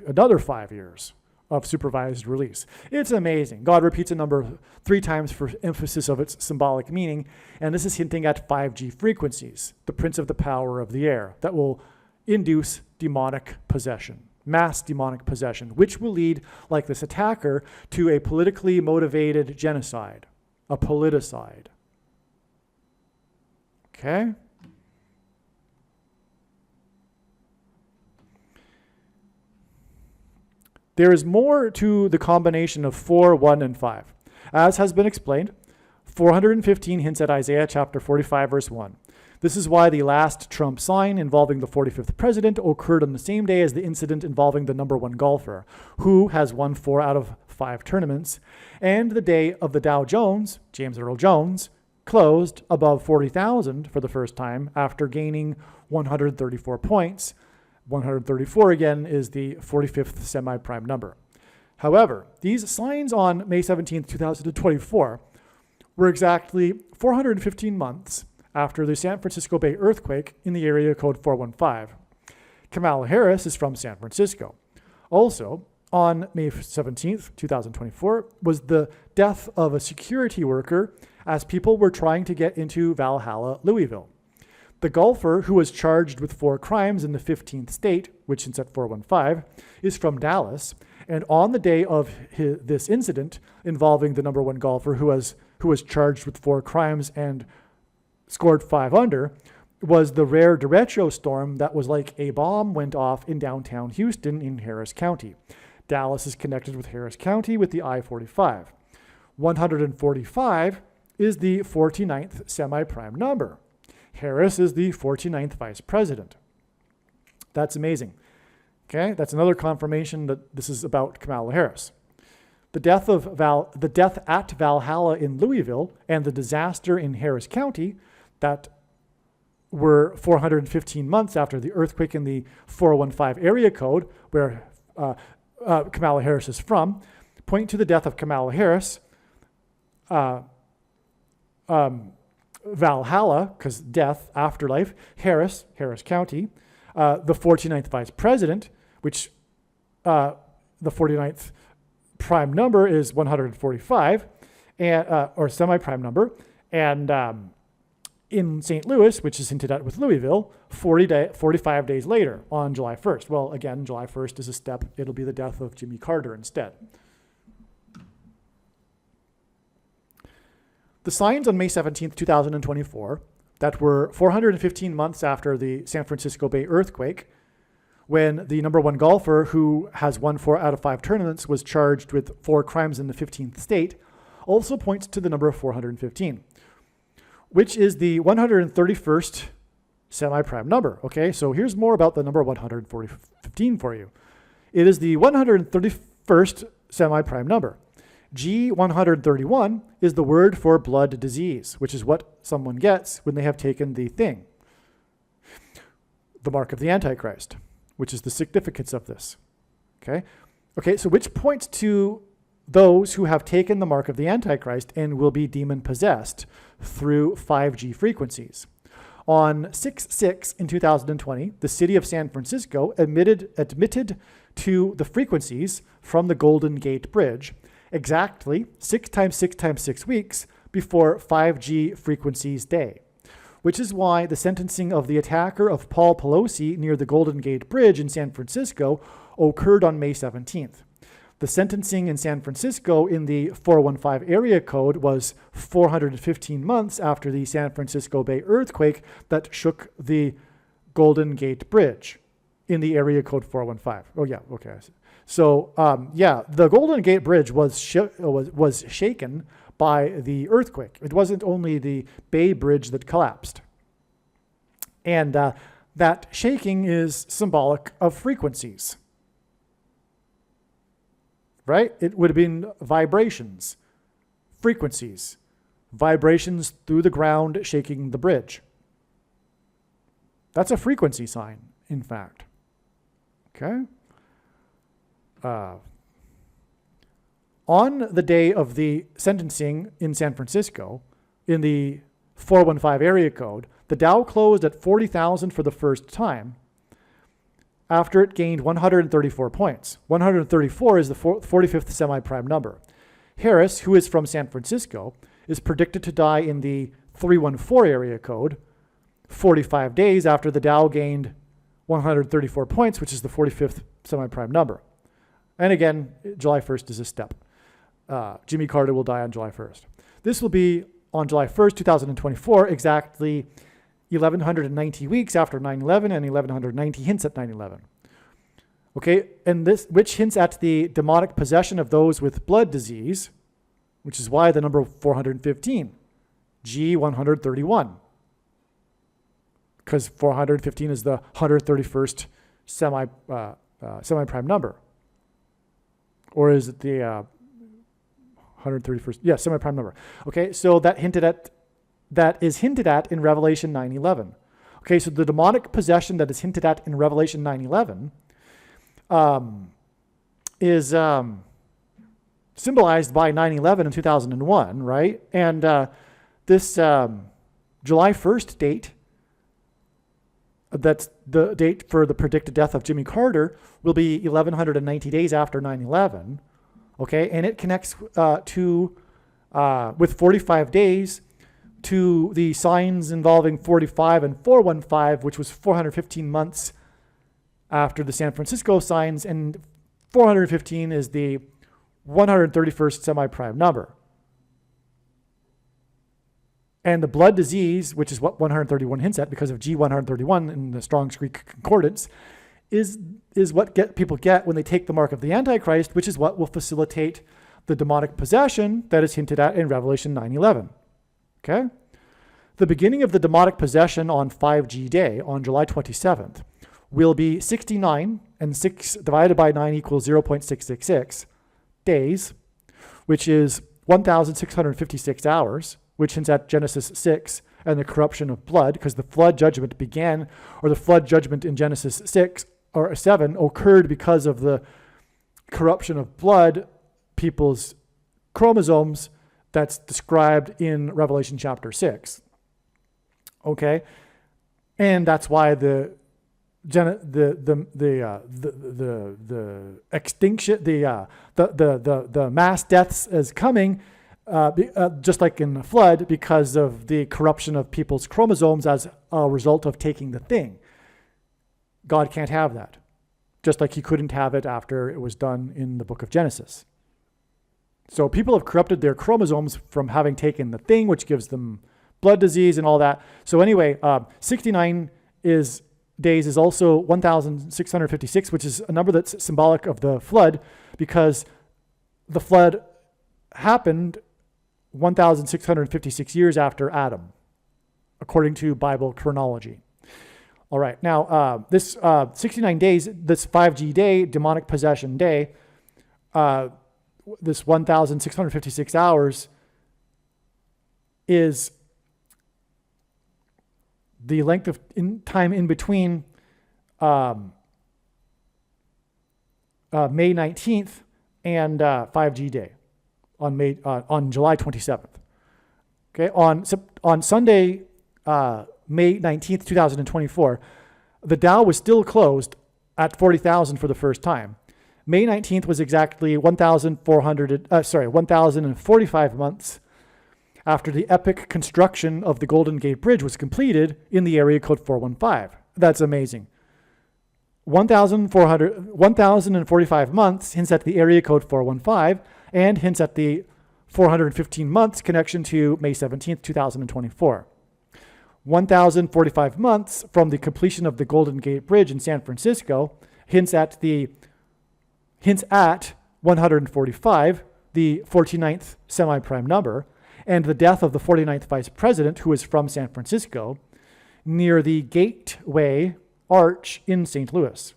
another 5 years of supervised release. It's amazing. God repeats a number 3 times for emphasis of its symbolic meaning, and this is hinting at 5G frequencies, the prince of the power of the air, that will induce demonic possession, mass demonic possession, which will lead, like this attacker, to a politically motivated genocide, a politicide. Okay? There is more to the combination of 4, 1, and 5. As has been explained, 415 hints at Isaiah chapter 45, verse 1. This is why the last Trump sign involving the 45th president occurred on the same day as the incident involving the number 1 golfer, who has won 4 out of 5 tournaments, and the day of the Dow Jones, James Earl Jones, closed above 40,000 for the first time after gaining 134 points. 134 again is the 45th semi-prime number. However, these signs on May 17, 2024 were exactly 415 months after the San Francisco Bay earthquake in the area code 415. Kamala Harris is from San Francisco. Also, on May 17, 2024, was the death of a security worker as people were trying to get into Valhalla, Louisville. The golfer, who was charged with 4 crimes in the 15th state, which is at 415, is from Dallas. And on the day of this incident involving the number 1 golfer who was charged with 4 crimes and scored 5 under, was the rare derecho storm that was like a bomb went off in downtown Houston in Harris County. Dallas is connected with Harris County with the I-45. 145 is the 49th semi-prime number. Harris is the 49th vice president. That's amazing. Okay, that's another confirmation that this is about Kamala Harris. The death at Valhalla in Louisville and the disaster in Harris County that were 415 months after the earthquake in the 415 area code, where Kamala Harris is from, point to the death of Kamala Harris. Valhalla, because death, afterlife, Harris County, the 49th vice president, which the 49th prime number is 145, and or semi-prime number, and in St. Louis, which is hinted at with Louisville, 45 days later on July 1st. Well, again, July 1st is a step. It'll be the death of Jimmy Carter instead. The signs on May 17th, 2024, that were 415 months after the San Francisco Bay earthquake, when the number 1 golfer, who has won 4 out of 5 tournaments, was charged with 4 crimes in the 15th state, also points to the number 415, which is the 131st semi-prime number. Okay, so here's more about the number 115 for you. It is the 131st semi-prime number. G131 is the word for blood disease, which is what someone gets when they have taken the thing. the mark of the Antichrist, which is the significance of this. Okay, so which points to those who have taken the mark of the Antichrist and will be demon-possessed through 5G frequencies. On 6/6 in 2020, the city of San Francisco admitted to the frequencies from the Golden Gate Bridge exactly 6 times 6 times 6 weeks before 5G frequencies day, which is why the sentencing of the attacker of Paul Pelosi near the Golden Gate Bridge in San Francisco occurred on May 17th. The sentencing in San Francisco in the 415 area code was 415 months after the San Francisco Bay earthquake that shook the Golden Gate Bridge in the area code 415. Oh yeah, okay. So the Golden Gate Bridge was shaken by the earthquake. It wasn't only the Bay Bridge that collapsed. And that shaking is symbolic of frequencies. Right? It would have been vibrations, frequencies, vibrations through the ground shaking the bridge. That's a frequency sign, in fact. Okay? On the day of the sentencing in San Francisco, in the 415 area code, the Dow closed at 40,000 for the first time, after it gained 134 points. 134 is the 45th semi-prime number. Harris, who is from San Francisco, is predicted to die in the 314 area code 45 days after the Dow gained 134 points, which is the 45th semi-prime number. And again, July 1st is a step. Jimmy Carter will die on July 1st. This will be on July 1st, 2024, exactly 1,190 weeks after 9/11 and 1,190 hints at 9/11. Okay, and this, which hints at the demonic possession of those with blood disease, which is why the number 415, G131, because 415 is the 131st semi-prime number. Or is it the 131st? Yeah, semi-prime number. Okay, so that is hinted at in Revelation 9:11. Okay, so the demonic possession that is hinted at in Revelation 9:11 is symbolized by 9/11 in 2001, right? And this July 1st date, that's the date for the predicted death of Jimmy Carter, will be 1,190 days after 9/11. Okay, and it connects with 45 days to the signs involving 45 and 415, which was 415 months after the San Francisco signs, and 415 is the 131st semi-prime number. And the blood disease, which is what 131 hints at because of G131 in the Strong's Greek Concordance, is what people get when they take the mark of the Antichrist, which is what will facilitate the demonic possession that is hinted at in Revelation 9:11. Okay? The beginning of the demonic possession on 5G day, on July 27th, will be 69, and 6 divided by 9 equals 0.666 days, which is 1,656 hours, which hints at Genesis 6 and the corruption of blood, because the flood judgment began, or the flood judgment in Genesis 6 or 7 occurred because of the corruption of blood, people's chromosomes, that's described in Revelation chapter 6. Okay, and that's why the extinction, the mass deaths is coming, just like in the flood, because of the corruption of people's chromosomes as a result of taking the thing. God can't have that, just like he couldn't have it after it was done in the book of Genesis. So people have corrupted their chromosomes from having taken the thing, which gives them blood disease and all that. So anyway, 69 days is also 1,656, which is a number that's symbolic of the flood, because the flood happened 1,656 years after Adam, according to Bible chronology. All right, now this 69 days, this 5G day, demonic possession day, this 1,656 hours is the length of time in between May 19th and 5G Day on July 27th. Okay, on Sunday, May 19th, 2024, the Dow was still closed at 40,000 for the first time. May 19th was exactly 1,045 months after the epic construction of the Golden Gate Bridge was completed in the area code 415. That's amazing. 1,045 months hints at the area code 415 and hints at the 415 months connection to May 17th, 2024. 1,045 months from the completion of the Golden Gate Bridge in San Francisco hints at 145, the 49th semi-prime number, and the death of the 49th vice president, who is from San Francisco, near the Gateway Arch in St. Louis,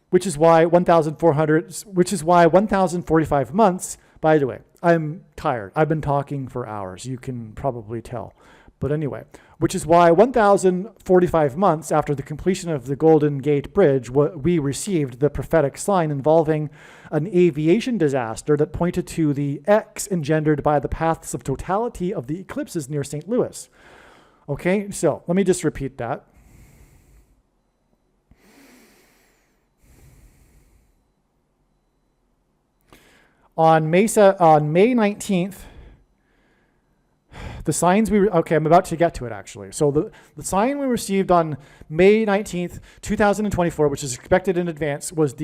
which is why 1,045 months. By the way, I'm tired. I've been talking for hours. You can probably tell. But anyway, which is why 1,045 months after the completion of the Golden Gate Bridge, we received the prophetic sign involving an aviation disaster that pointed to the X engendered by the paths of totality of the eclipses near St. Louis. Okay, so let me just repeat that. On May 19th, the signs I'm about to get to it actually. So the sign we received on May 19th, 2024, which is expected in advance, was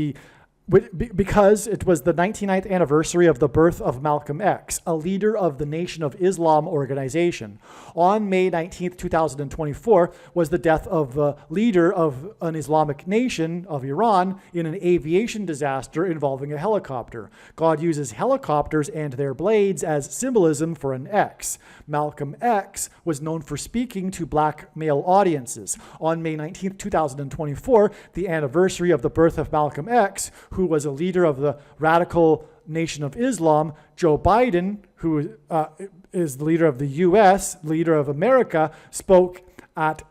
because it was the 99th anniversary of the birth of Malcolm X, a leader of the Nation of Islam organization. On May 19th, 2024, was the death of the leader of an Islamic nation of Iran in an aviation disaster involving a helicopter. God uses helicopters and their blades as symbolism for an X. Malcolm X was known for speaking to black male audiences. On May 19th, 2024, the anniversary of the birth of Malcolm X, who was a leader of the radical Nation of Islam, Joe Biden, who is the leader of the U.S., leader of America, spoke at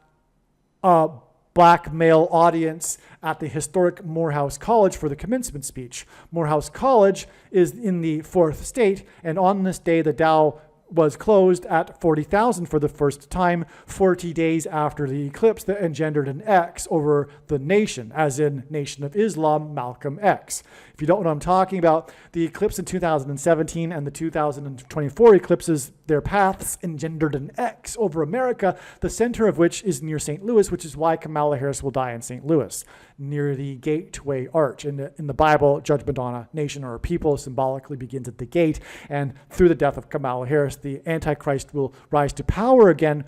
a black male audience at the historic Morehouse College for the commencement speech. Morehouse College is in the 4th state, and on this day, the Dow was closed at 40,000 for the first time, 40 days after the eclipse that engendered an X over the nation, as in Nation of Islam, Malcolm X. If you don't know what I'm talking about, the eclipse in 2017 and the 2024 eclipses, their paths engendered an X over America, the center of which is near St. Louis, which is why Kamala Harris will die in St. Louis, near the Gateway Arch. In the Bible, judgment on a nation or a people symbolically begins at the gate, and through the death of Kamala Harris, the Antichrist will rise to power again.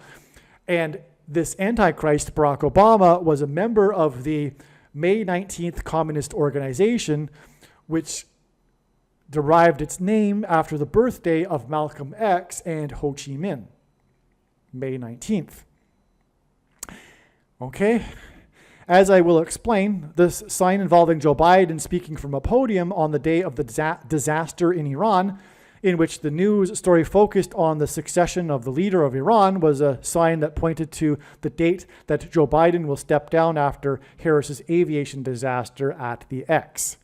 And this Antichrist, Barack Obama, was a member of the May 19th Communist Organization, which derived its name after the birthday of Malcolm X and Ho Chi Minh, May 19th. Okay, as I will explain, this sign involving Joe Biden speaking from a podium on the day of the disaster in Iran, in which the news story focused on the succession of the leader of Iran, was a sign that pointed to the date that Joe Biden will step down after Harris's aviation disaster at the X.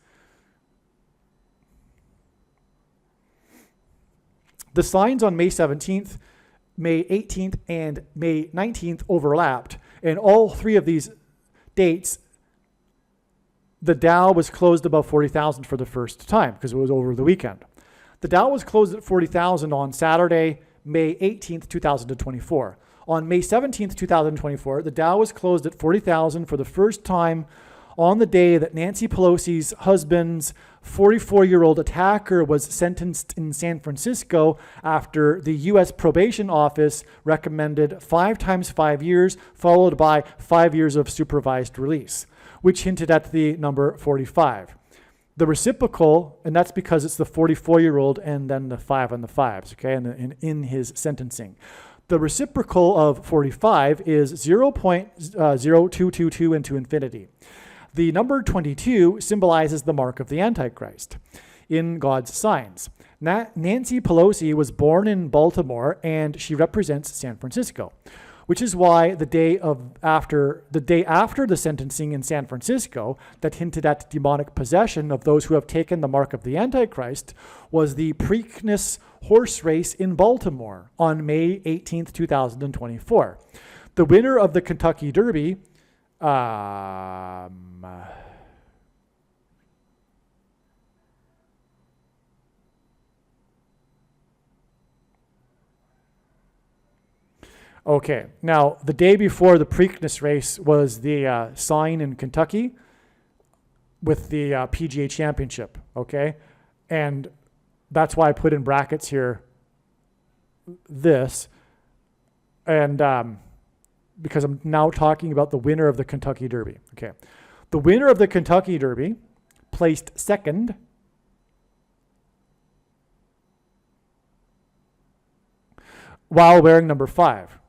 The signs on May 17th, May 18th, and May 19th overlapped, and all three of these dates, the Dow was closed above 40,000 for the first time because it was over the weekend. The Dow was closed at 40,000 on Saturday, May 18th, 2024. On May 17th, 2024, the Dow was closed at 40,000 for the first time on the day that Nancy Pelosi's husband's 44-year-old attacker was sentenced in San Francisco after the U.S. Probation Office recommended 5 times 5 years, followed by 5 years of supervised release, which hinted at the number 45. The reciprocal, and that's because it's the 44-year-old and then the 5 on the 5s, okay, and in his sentencing. The reciprocal of 45 is 0.0222 into infinity. The number 22 symbolizes the mark of the Antichrist in God's signs. Nancy Pelosi was born in Baltimore, and she represents San Francisco. which is why the day after the sentencing in San Francisco that hinted at demonic possession of those who have taken the mark of the Antichrist was the Preakness horse race in Baltimore on May 18th, 2024. The winner of the Kentucky Derby, okay, now the day before the Preakness race was the sign in Kentucky with the PGA Championship, okay? And that's why I put in brackets here this, and because I'm now talking about the winner of the Kentucky Derby, okay? The winner of the Kentucky Derby placed second while wearing number 5.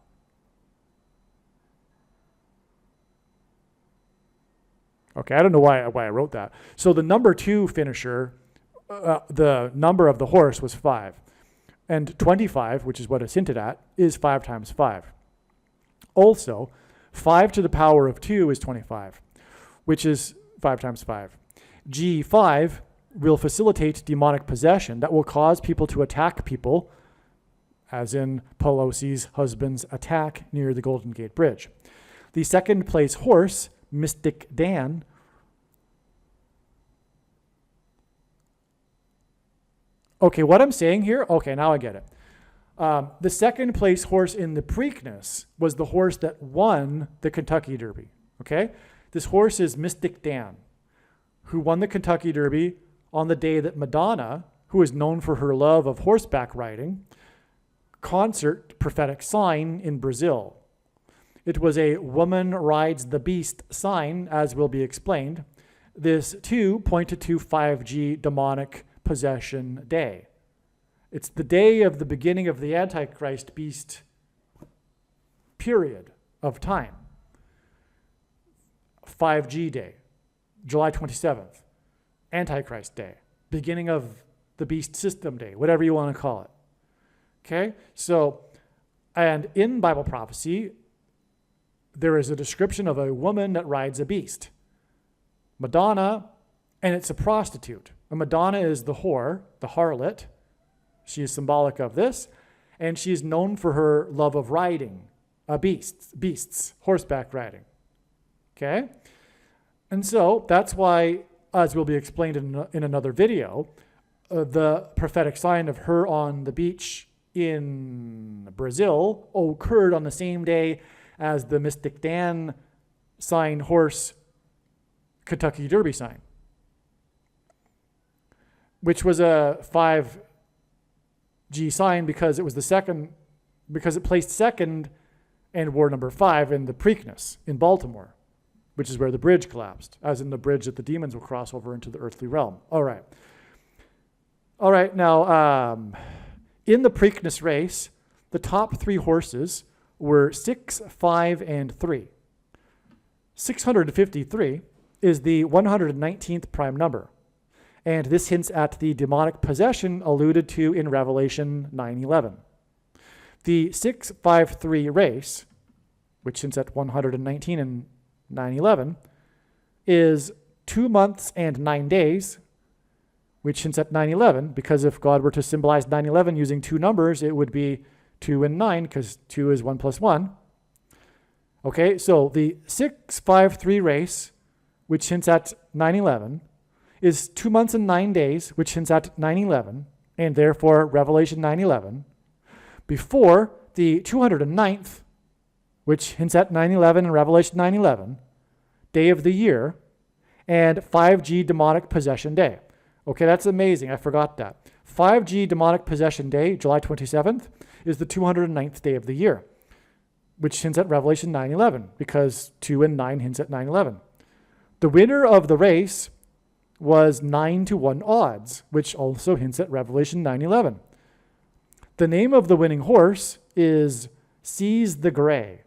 Okay, I don't know why I wrote that. So the number 2 finisher, the number of the horse was 5. And 25, which is what it's hinted at, is 5 times 5. Also, 5 to the power of 2 is 25, which is 5 times 5. G5 will facilitate demonic possession that will cause people to attack people, as in Pelosi's husband's attack near the Golden Gate Bridge. The second place horse, Mystic Dan, okay, what I'm saying here, okay, now I get it. The second place horse in the Preakness was the horse that won the Kentucky Derby, okay? This horse is Mystic Dan, who won the Kentucky Derby on the day that Madonna, who is known for her love of horseback riding, concert prophetic sign in Brazil. It was a woman rides the beast sign, as will be explained. This too pointed to 5G demonic possession day. It's the day of the beginning of the Antichrist beast period of time. 5G day, July 27th, Antichrist day, beginning of the beast system day, whatever you want to call it. Okay? So, and in Bible prophecy, there is a description of a woman that rides a beast. Madonna, and it's a prostitute. A Madonna is the whore, the harlot. She is symbolic of this. And she is known for her love of riding, beasts, horseback riding. Okay? And so that's why, as will be explained in another video, the prophetic sign of her on the beach in Brazil occurred on the same day as the Mystic Dan sign horse Kentucky Derby sign, which was a 5G sign because it was the second, because it placed second and wore number 5 in the Preakness in Baltimore, which is where the bridge collapsed, as in the bridge that the demons will cross over into the earthly realm. All right, now, in the Preakness race, the top 3 horses were 6, 5, and 3. 653 is the 119th prime number, and this hints at the demonic possession alluded to in Revelation 9:11. The 653 race, which hints at 119 and 9:11, is 2 months and 9 days, which hints at 9/11, because if God were to symbolize 9/11 using 2 numbers, it would be 2 and 9, because 2 is 1 plus 1. Okay, so the 653 race, which hints at 9/11, is 2 months and 9 days, which hints at 9/11, and therefore Revelation 9:11, before the 209th, which hints at 9/11 and Revelation 9:11, day of the year, and 5G demonic possession day. Okay, that's amazing. I forgot that. 5G demonic possession day, July 27th, is the 209th day of the year, which hints at Revelation 9:11, because 2 and 9 hints at 9/11. The winner of the race was 9-1 odds, which also hints at Revelation 9:11. The name of the winning horse is Seize the Gray,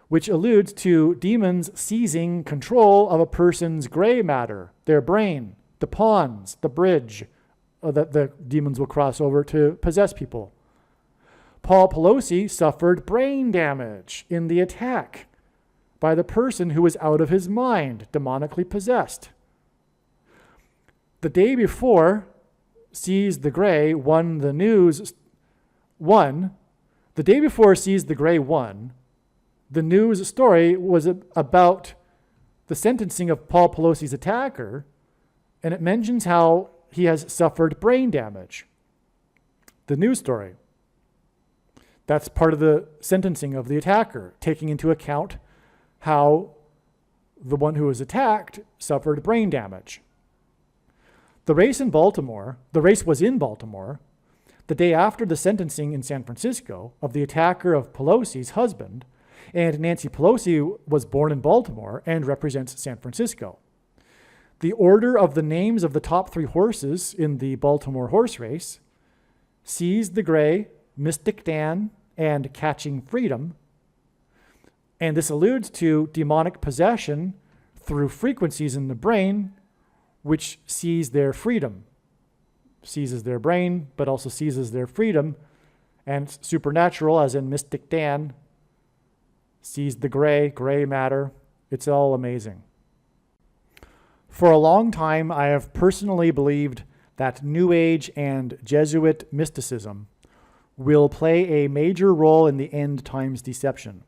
which alludes to demons seizing control of a person's gray matter, their brain, the pawns, the bridge that the demons will cross over to possess people. Paul Pelosi suffered brain damage in the attack by the person who was out of his mind, demonically possessed. The day before, Seize the Gray won the news. The day before Seize the Gray won, the news story was about the sentencing of Paul Pelosi's attacker, and it mentions how he has suffered brain damage. The news story. That's part of the sentencing of the attacker, taking into account how the one who was attacked suffered brain damage. The race was in Baltimore, the day after the sentencing in San Francisco of the attacker of Pelosi's husband, and Nancy Pelosi was born in Baltimore and represents San Francisco. The order of the names of the top 3 horses in the Baltimore horse race, Seize the Gray, Mystic Dan, and Catching Freedom, and this alludes to demonic possession through frequencies in the brain which seize their freedom. Seizes their brain, but also seizes their freedom. And supernatural, as in Mystic Dan, sees the gray matter. It's all amazing. For a long time, I have personally believed that New Age and Jesuit mysticism will play a major role in the end times deception.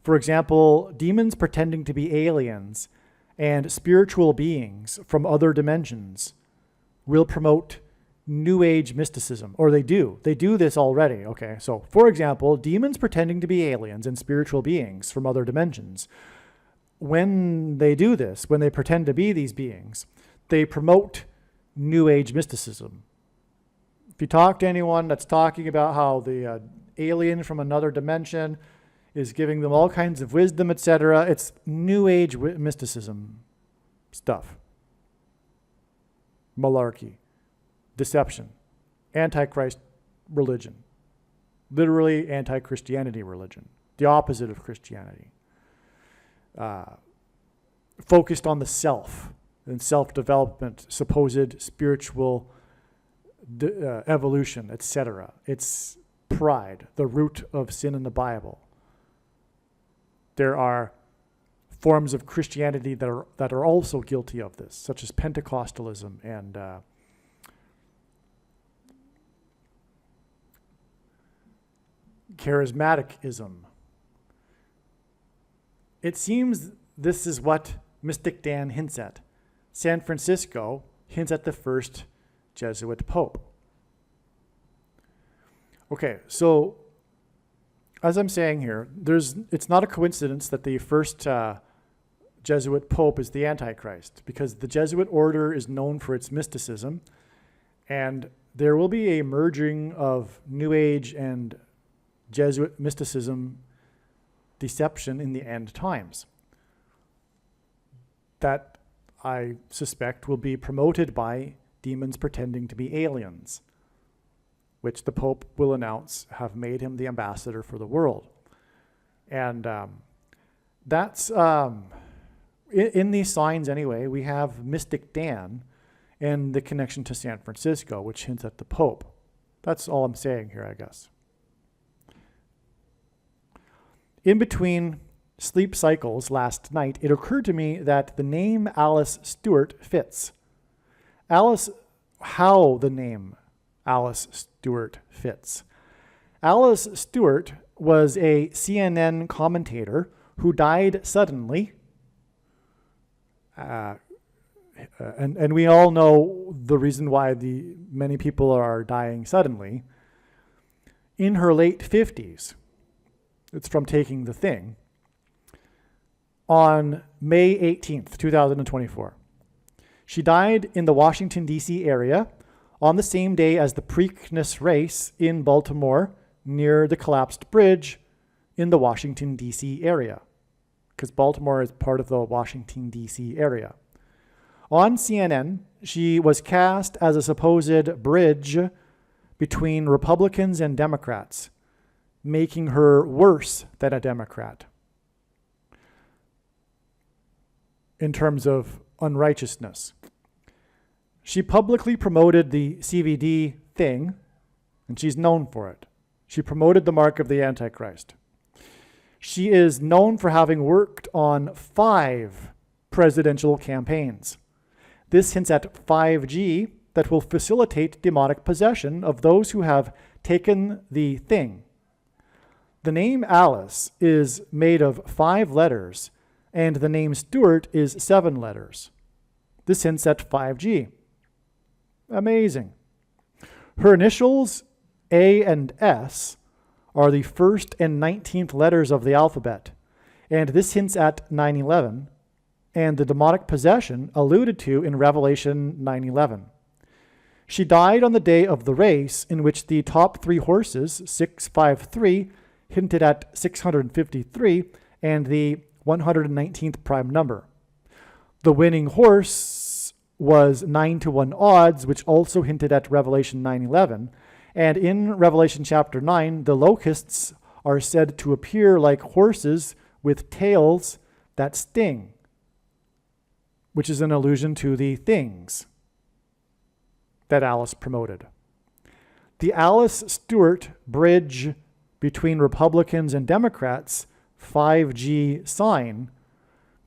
For example, demons pretending to be aliens and spiritual beings from other dimensions will promote New Age mysticism, or they do. They do this already, okay? So, for example, demons pretending to be aliens and spiritual beings from other dimensions. When they do this, when they pretend to be these beings, they promote New Age mysticism. If you talk to anyone that's talking about how the alien from another dimension is giving them all kinds of wisdom, etc., it's New Age mysticism stuff. Malarkey. Deception. Antichrist religion. Literally anti-Christianity religion. The opposite of Christianity. Focused on the self and self-development, supposed spiritual evolution, etc. It's pride, the root of sin in the Bible. There are forms of Christianity that are also guilty of this, such as Pentecostalism and charismaticism. It seems this is what Mystic Dan hints at. San Francisco hints at the first Jesuit pope. Okay, so as I'm saying here, it's not a coincidence that the first Jesuit pope is the Antichrist, because the Jesuit order is known for its mysticism, and there will be a merging of New Age and Jesuit mysticism deception in the end times that I suspect will be promoted by demons pretending to be aliens, which the Pope will announce have made him the ambassador for the world. And that's, in these signs anyway, we have Mystic Dan and the connection to San Francisco, which hints at the Pope. That's all I'm saying here, I guess. In between sleep cycles last night, it occurred to me that the name Alice Stewart fits. How the name Alice Stewart fits. Alice Stewart was a CNN commentator who died suddenly. And we all know the reason why many people are dying suddenly. In her late 50s. It's from Taking the Thing. On May 18th, 2024. She died in the Washington, D.C. area on the same day as the Preakness race in Baltimore near the collapsed bridge in the Washington, D.C. area, because Baltimore is part of the Washington, D.C. area. On CNN, she was cast as a supposed bridge between Republicans and Democrats, making her worse than a Democrat in terms of unrighteousness. She publicly promoted the CVD thing, and she's known for it. She promoted the mark of the Antichrist. She is known for having worked on 5 presidential campaigns. This hints at 5G that will facilitate demonic possession of those who have taken the thing. The name Alice is made of 5 letters, and the name Stuart is 7 letters. This hints at 5G. Amazing. Her initials, A and S, are the first and 19th letters of the alphabet, and this hints at 9/11 and the demonic possession alluded to in Revelation 9:11. She died on the day of the race in which the top 3 horses, 653, hinted at 653, and the 119th prime number. The winning horse was 9-1 odds, which also hinted at Revelation 9:11. And in Revelation chapter 9, the locusts are said to appear like horses with tails that sting, which is an allusion to the things that Alice promoted. The Alice Stewart bridge between Republicans and Democrats, 5G sign,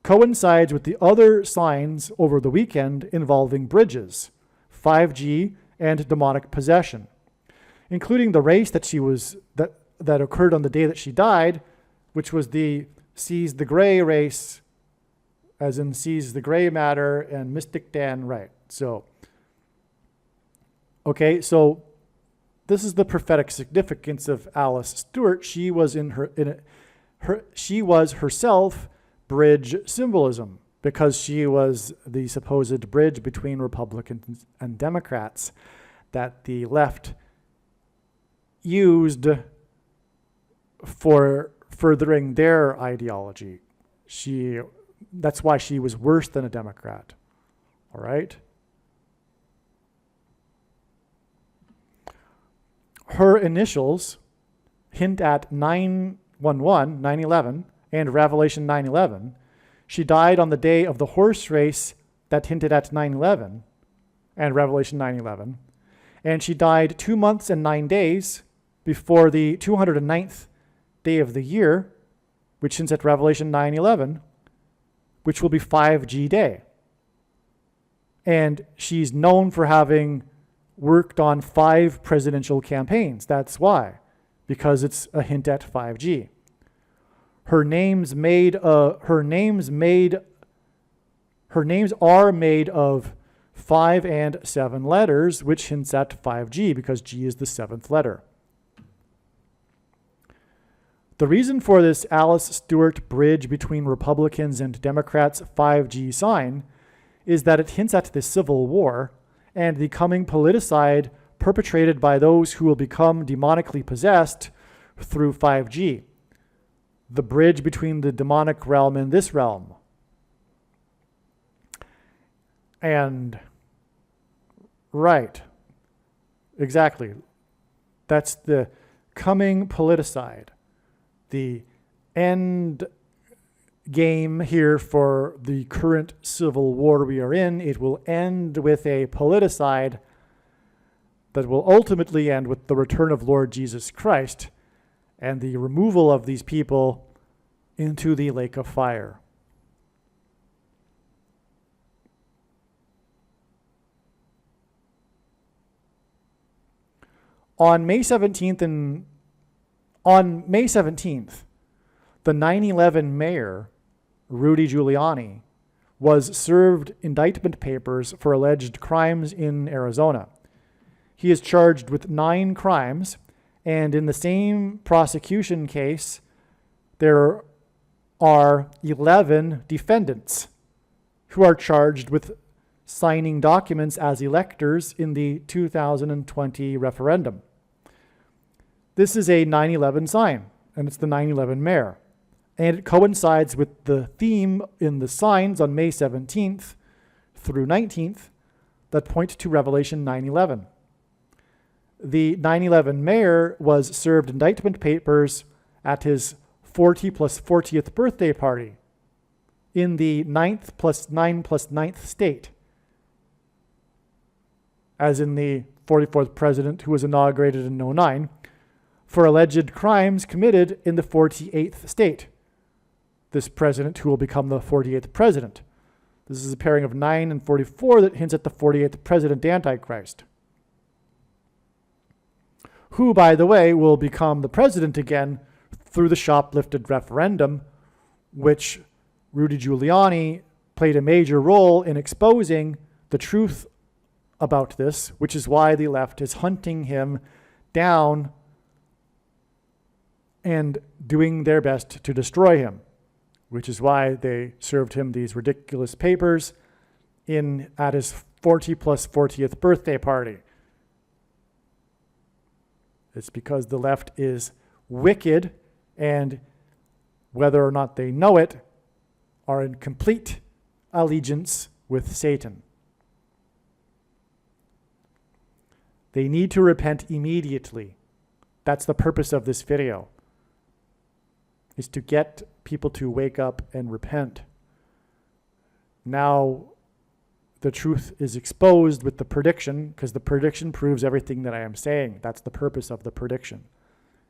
coincides with the other signs over the weekend involving bridges, 5G, and demonic possession, including the race that occurred on the day that she died, which was the Seize the Gray race, as in Seize the Gray Matter and Mystic Dan Wright. So this is the prophetic significance of Alice Stewart. She was she was herself bridge symbolism, because she was the supposed bridge between Republicans and Democrats that the left used for furthering their ideology. That's why she was worse than a Democrat. All right? Her initials hint at 9/11, 9/11, and Revelation 9/11. She died on the day of the horse race that hinted at 9/11 and Revelation 9/11. And she died 2 months and 9 days before the 209th day of the year, which hints at Revelation 9/11, which will be 5G day. And she's known for having worked on 5 presidential campaigns. That's why, because it's a hint at 5G. Her names are made of 5 and 7 letters, which hints at 5G, because G is the 7th letter. The reason for this Alice Stewart bridge between Republicans and Democrats 5G sign is that it hints at the Civil War and the coming politicide perpetrated by those who will become demonically possessed through 5G, the bridge between the demonic realm and this realm. And, right, exactly. That's the coming politicide, the end game here for the current civil war we are in. It will end with a politicide that will ultimately end with the return of Lord Jesus Christ and the removal of these people into the lake of fire. On May 17th, the 9/11 mayor, Rudy Giuliani, was served indictment papers for alleged crimes in Arizona. He is charged with 9 crimes, and in the same prosecution case, there are 11 defendants who are charged with signing documents as electors in the 2020 referendum. This is a 9/11 sign, and it's the 9/11 mayor. And it coincides with the theme in the signs on May 17th through 19th that point to Revelation 9/11. The 9/11 mayor was served indictment papers at his 40 plus 40th birthday party in the 9th plus 9 plus 9th state, as in the 44th president who was inaugurated in 2009, for alleged crimes committed in the 48th state. This president who will become the 48th president. This is a pairing of 9 and 44 that hints at the 48th president Antichrist, who, by the way, will become the president again through the shoplifted referendum, which Rudy Giuliani played a major role in exposing the truth about this, which is why the left is hunting him down and doing their best to destroy him, which is why they served him these ridiculous papers at his 40 plus 40th birthday party. It's because the left is wicked, and whether or not they know it, are in complete allegiance with Satan. They need to repent immediately. That's the purpose of this video, is to get people to wake up and repent. Now, the truth is exposed with the prediction, because the prediction proves everything that I am saying. That's the purpose of the prediction.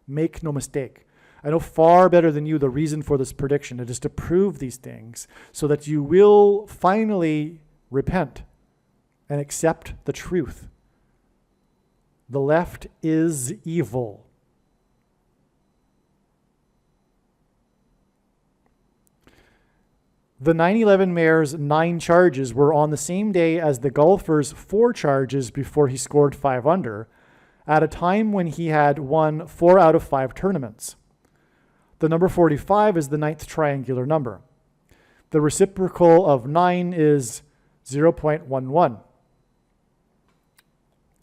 Make no mistake. I know far better than you the reason for this prediction. It is to prove these things so that you will finally repent and accept the truth. The left is evil. The 9/11 mayor's 9 charges were on the same day as the golfer's 4 charges before he scored 5 under, at a time when he had won 4 out of 5 tournaments. The number 45 is the 9th triangular number. The reciprocal of 9 is 0.11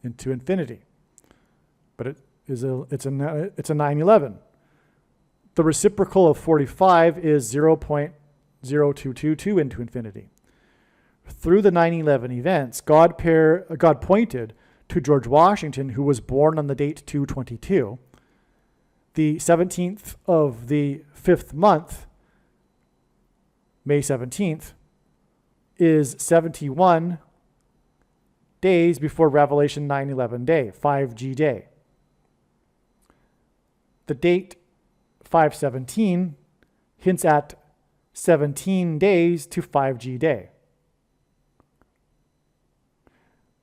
into infinity. But it's a 9/11. The reciprocal of 45 is 0.0222 into infinity. Through the 9/11 events, God pointed to George Washington, who was born on the date 2/22. The 17th of the 5th month, May 17th, is 71 days before Revelation 9/11 day, 5G day. The date 5/17 hints at 17 days to 5G day.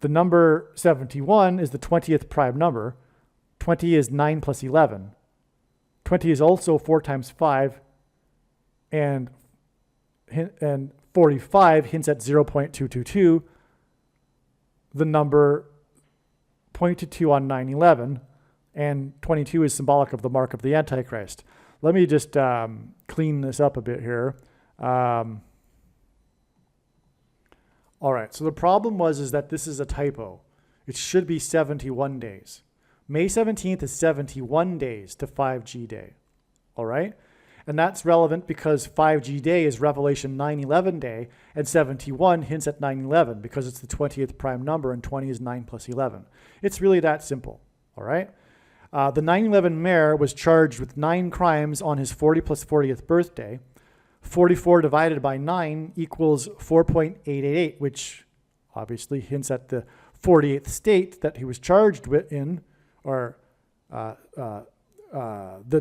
The number 71 is the 20th prime number. 20 is 9 plus 11. 20 is also 4 times 5, and 45 hints at 0.222, the number pointed to on 9/11, and 22 is symbolic of the mark of the Antichrist. Let me just clean this up a bit here. All right, so the problem is that this is a typo. It should be 71 days. May 17th is 71 days to 5G day, all right? And that's relevant because 5G day is Revelation 9/11 day, and 71 hints at 9/11 because it's the 20th prime number, and 20 is 9 plus 11. It's really that simple, all right? The 9/11 mayor was charged with 9 crimes on his 40 plus 40th birthday. 44 divided by 9 equals 4.888, which obviously hints at the 48th state that he was charged with in, or the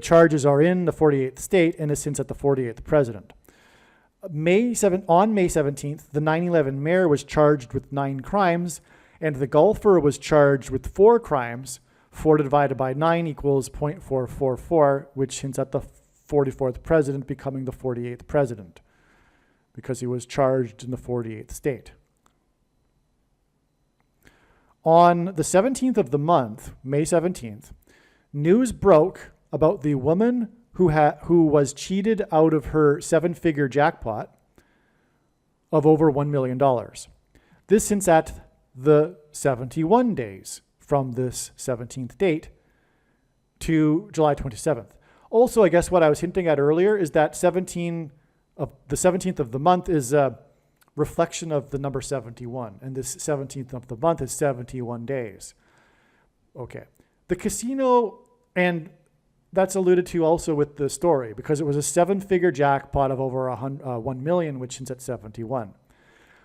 charges are in the 48th state, and this hints at the 48th president. On May 17th, the 9/11 mayor was charged with 9 crimes, and the golfer was charged with 4 crimes. 4 divided by 9 equals 0.444, which hints at the 44th president becoming the 48th president, because he was charged in the 48th state. On the 17th of the month, May 17th, news broke about the woman who was cheated out of her 7-figure jackpot of over $1 million. This hints at the 71 days from this 17th date to July 27th. Also, I guess what I was hinting at earlier is that the 17th of the month is a reflection of the number 71, and this 17th of the month is 71 days. Okay. The casino, and that's alluded to also with the story, because it was a 7-figure jackpot of over 1 million, which hints at 71.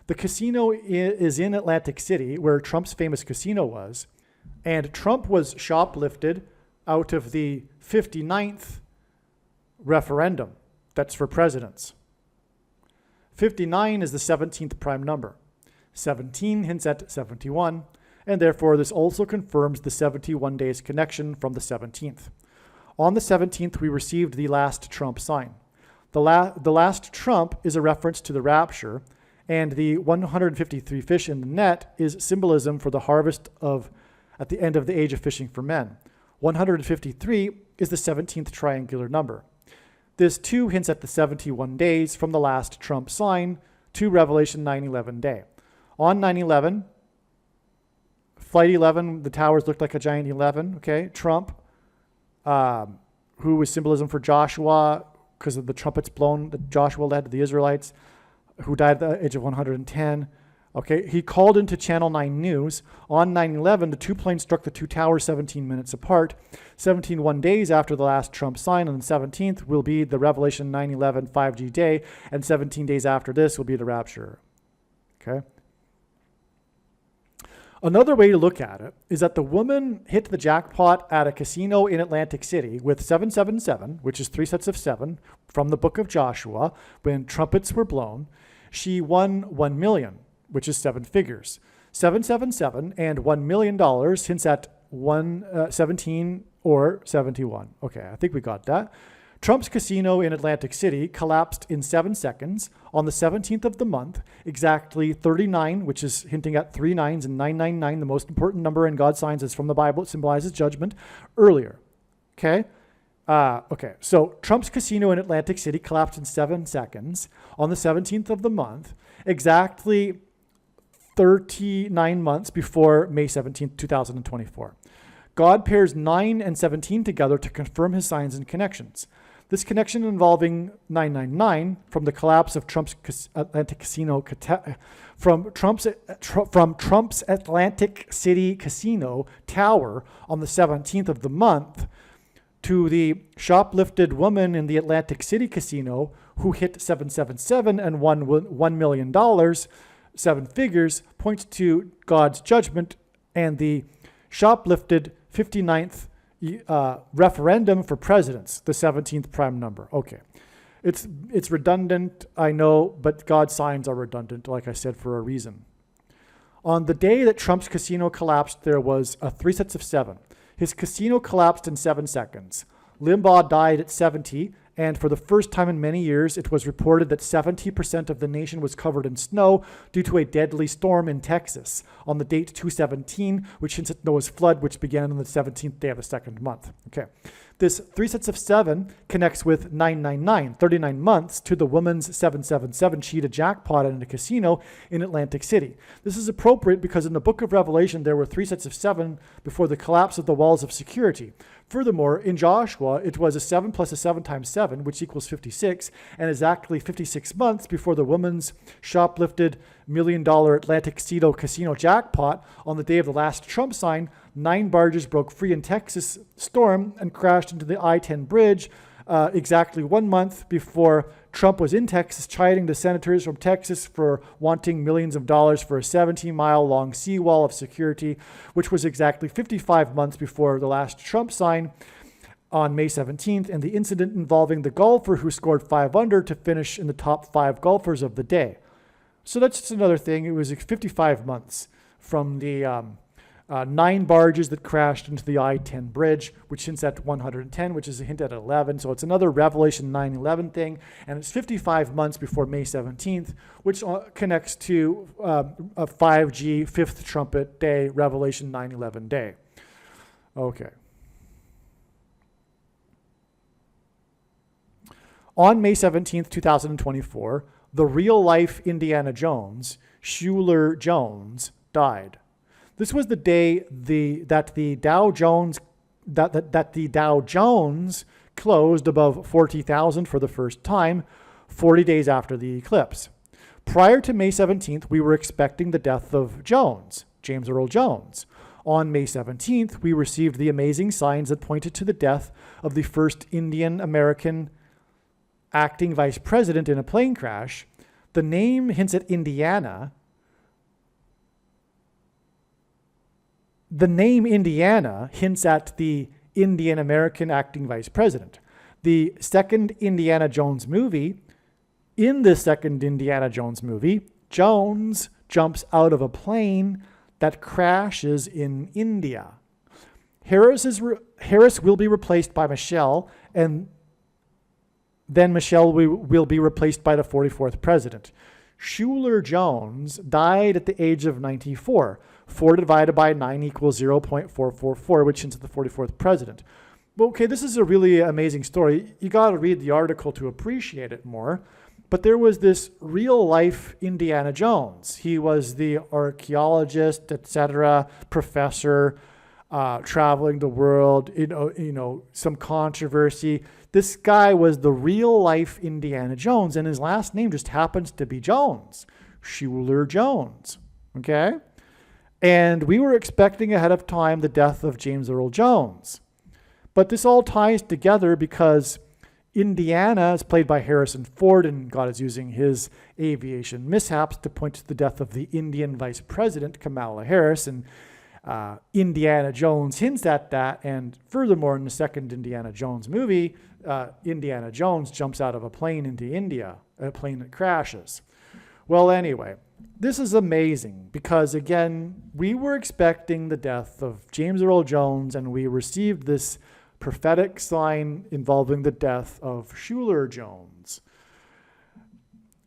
The casino is in Atlantic City, where Trump's famous casino was, and Trump was shoplifted out of the 59th referendum that's for presidents. 59 is the 17th prime number. 17 hints at 71, and therefore this also confirms the 71 days connection from the 17th. On the 17th, we received the last trump sign. The last trump is a reference to the rapture, and the 153 fish in the net is symbolism for the harvest at the end of the age of fishing for men. 153 is the 17th triangular number. This too hints at the 71 days from the last trump sign to Revelation 9/11 day. On 9/11, Flight 11, the towers looked like a giant 11, okay? Trump, who was symbolism for Joshua because of the trumpets blown that Joshua led the Israelites, who died at the age of 110. Okay, he called into Channel 9 News. On 9/11, the two planes struck the two towers 17 minutes apart. 1 days after the last Trump sign, on the 17th will be the Revelation 9/11 5G day, and 17 days after this will be the rapture. Okay. Another way to look at it is that the woman hit the jackpot at a casino in Atlantic City with 777, which is 3 sets of 7 from the book of Joshua. When trumpets were blown, she won $1 million, which is 7 figures. 777 and $1 million hints at 17 or 71. Okay, I think we got that. Trump's casino in Atlantic City collapsed in 7 seconds on the 17th of the month, exactly 39, which is hinting at 3 nines, and 999, the most important number in God's signs, is from the Bible. It symbolizes judgment earlier. Okay? So Trump's casino in Atlantic City collapsed in 7 seconds on the 17th of the month, exactly 39 months before May 17th, 2024. God pairs 9 and 17 together to confirm his signs and connections. This connection involving 999 from the collapse of Trump's Atlantic Casino, from Trump's Atlantic City Casino tower on the 17th of the month to the shoplifted woman in the Atlantic City Casino who hit 777 and won $1 million, 7 figures, points to God's judgment and the shoplifted 59th referendum for presidents, the 17th prime number. Okay. It's redundant, I know, but God's signs are redundant, like I said, for a reason. On the day that Trump's casino collapsed, there was 3 sets of 7. His casino collapsed in 7 seconds. Limbaugh died at 70, and for the first time in many years, it was reported that 70% of the nation was covered in snow due to a deadly storm in Texas on the date 2/17, which hints at Noah's flood, which began on the 17th day of the second month. Okay. This 3 sets of 7 connects with 999, 39 months, to the woman's 777 cheated jackpot in a casino in Atlantic City. This is appropriate because in the book of Revelation, there were 3 sets of 7 before the collapse of the walls of security. Furthermore, in Joshua, it was a 7 plus a 7 times 7, which equals 56, and exactly 56 months before the woman's shoplifted $1 million Atlantic City casino jackpot on the day of the last Trump sign. 9 barges broke free in Texas storm and crashed into the I-10 bridge exactly 1 month before Trump was in Texas, chiding the senators from Texas for wanting millions of dollars for a 17-mile-long seawall of security, which was exactly 55 months before the last Trump sign on May 17th, and the incident involving the golfer who scored 5 under to finish in the top 5 golfers of the day. So that's just another thing. It was 55 months from the 9 barges that crashed into the I-10 bridge, which hints at 110, which is a hint at 11. So it's another Revelation 9/11 thing, and it's 55 months before May 17th, which connects to a 5G 5th trumpet day, Revelation 9/11 day. Okay. On May 17th, 2024, the real-life Indiana Jones, Shuler Jones, died. This was the day that the Dow Jones closed above 40,000 for the first time, 40 days after the eclipse. Prior to May 17th, we were expecting the death of Jones, James Earl Jones. On May 17th, we received the amazing signs that pointed to the death of the first Indian American acting vice president in a plane crash. The name hints at Indiana. The name Indiana hints at the Indian American acting vice president. The second Indiana Jones movie, in the second Indiana Jones movie, Jones jumps out of a plane that crashes in India. Harris will be replaced by Michelle, and then Michelle will be replaced by the 44th president. Shuler Jones died at the age of 94. 4 divided by 9 equals 0.444, which is the 44th president. Well, okay, this is a really amazing story. You got to read the article to appreciate it more. But there was this real-life Indiana Jones. He was the archaeologist, etc., professor, traveling the world, some controversy. This guy was the real-life Indiana Jones, and his last name just happens to be Jones, Shuler Jones, okay? And we were expecting ahead of time the death of James Earl Jones. But this all ties together because Indiana is played by Harrison Ford, and God is using his aviation mishaps to point to the death of the Indian Vice President, Kamala Harris, and Indiana Jones hints at that. And furthermore, in the second Indiana Jones movie, Indiana Jones jumps out of a plane into India, a plane that crashes. Well, anyway, this is amazing because, again, we were expecting the death of James Earl Jones, and we received this prophetic sign involving the death of Shuler Jones.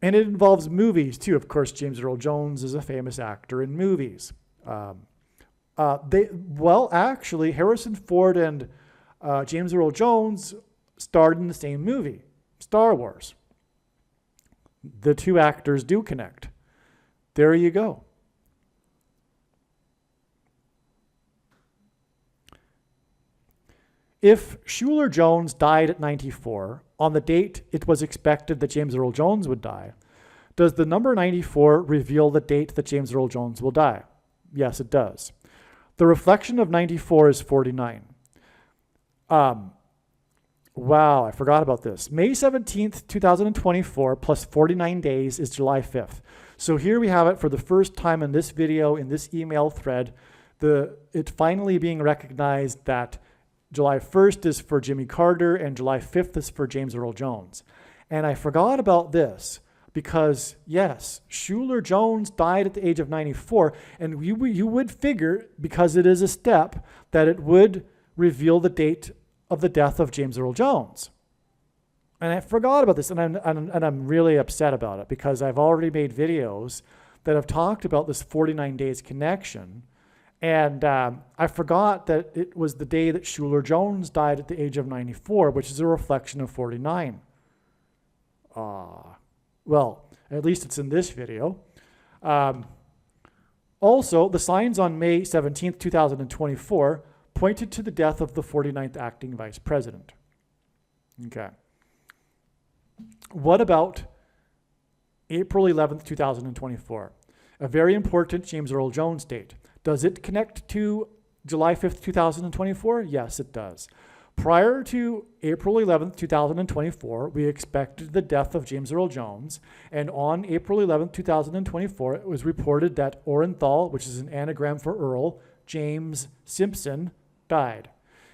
And it involves movies, too. Of course, James Earl Jones is a famous actor in movies. Actually, Harrison Ford and James Earl Jones starred in the same movie, Star Wars. The two actors do connect. There you go. If Shuler Jones died at 94, on the date it was expected that James Earl Jones would die, does the number 94 reveal the date that James Earl Jones will die? Yes, it does. The reflection of 94 is 49. Wow, I forgot about this. May 17th, 2024 plus 49 days is July 5th. So here we have it for the first time in this video, in this email thread, it finally being recognized that July 1st is for Jimmy Carter and July 5th is for James Earl Jones. And I forgot about this because, yes, Shuler Jones died at the age of 94, and you would figure, because it is a step, that it would reveal the date of the death of James Earl Jones. And I forgot about this, and I'm really upset about it because I've already made videos that have talked about this 49 days connection. And I forgot that it was the day that Shuler Jones died at the age of 94, which is a reflection of 49. Well, at least it's in this video. Also, the signs on May 17th, 2024 pointed to the death of the 49th acting vice president. Okay. What about April 11th, 2024? A very important James Earl Jones date. Does it connect to July 5th, 2024? Yes, it does. Prior to April 11th, 2024, we expected the death of James Earl Jones, and on April 11th, 2024, it was reported that Orenthal, which is an anagram for Earl, James Simpson, died.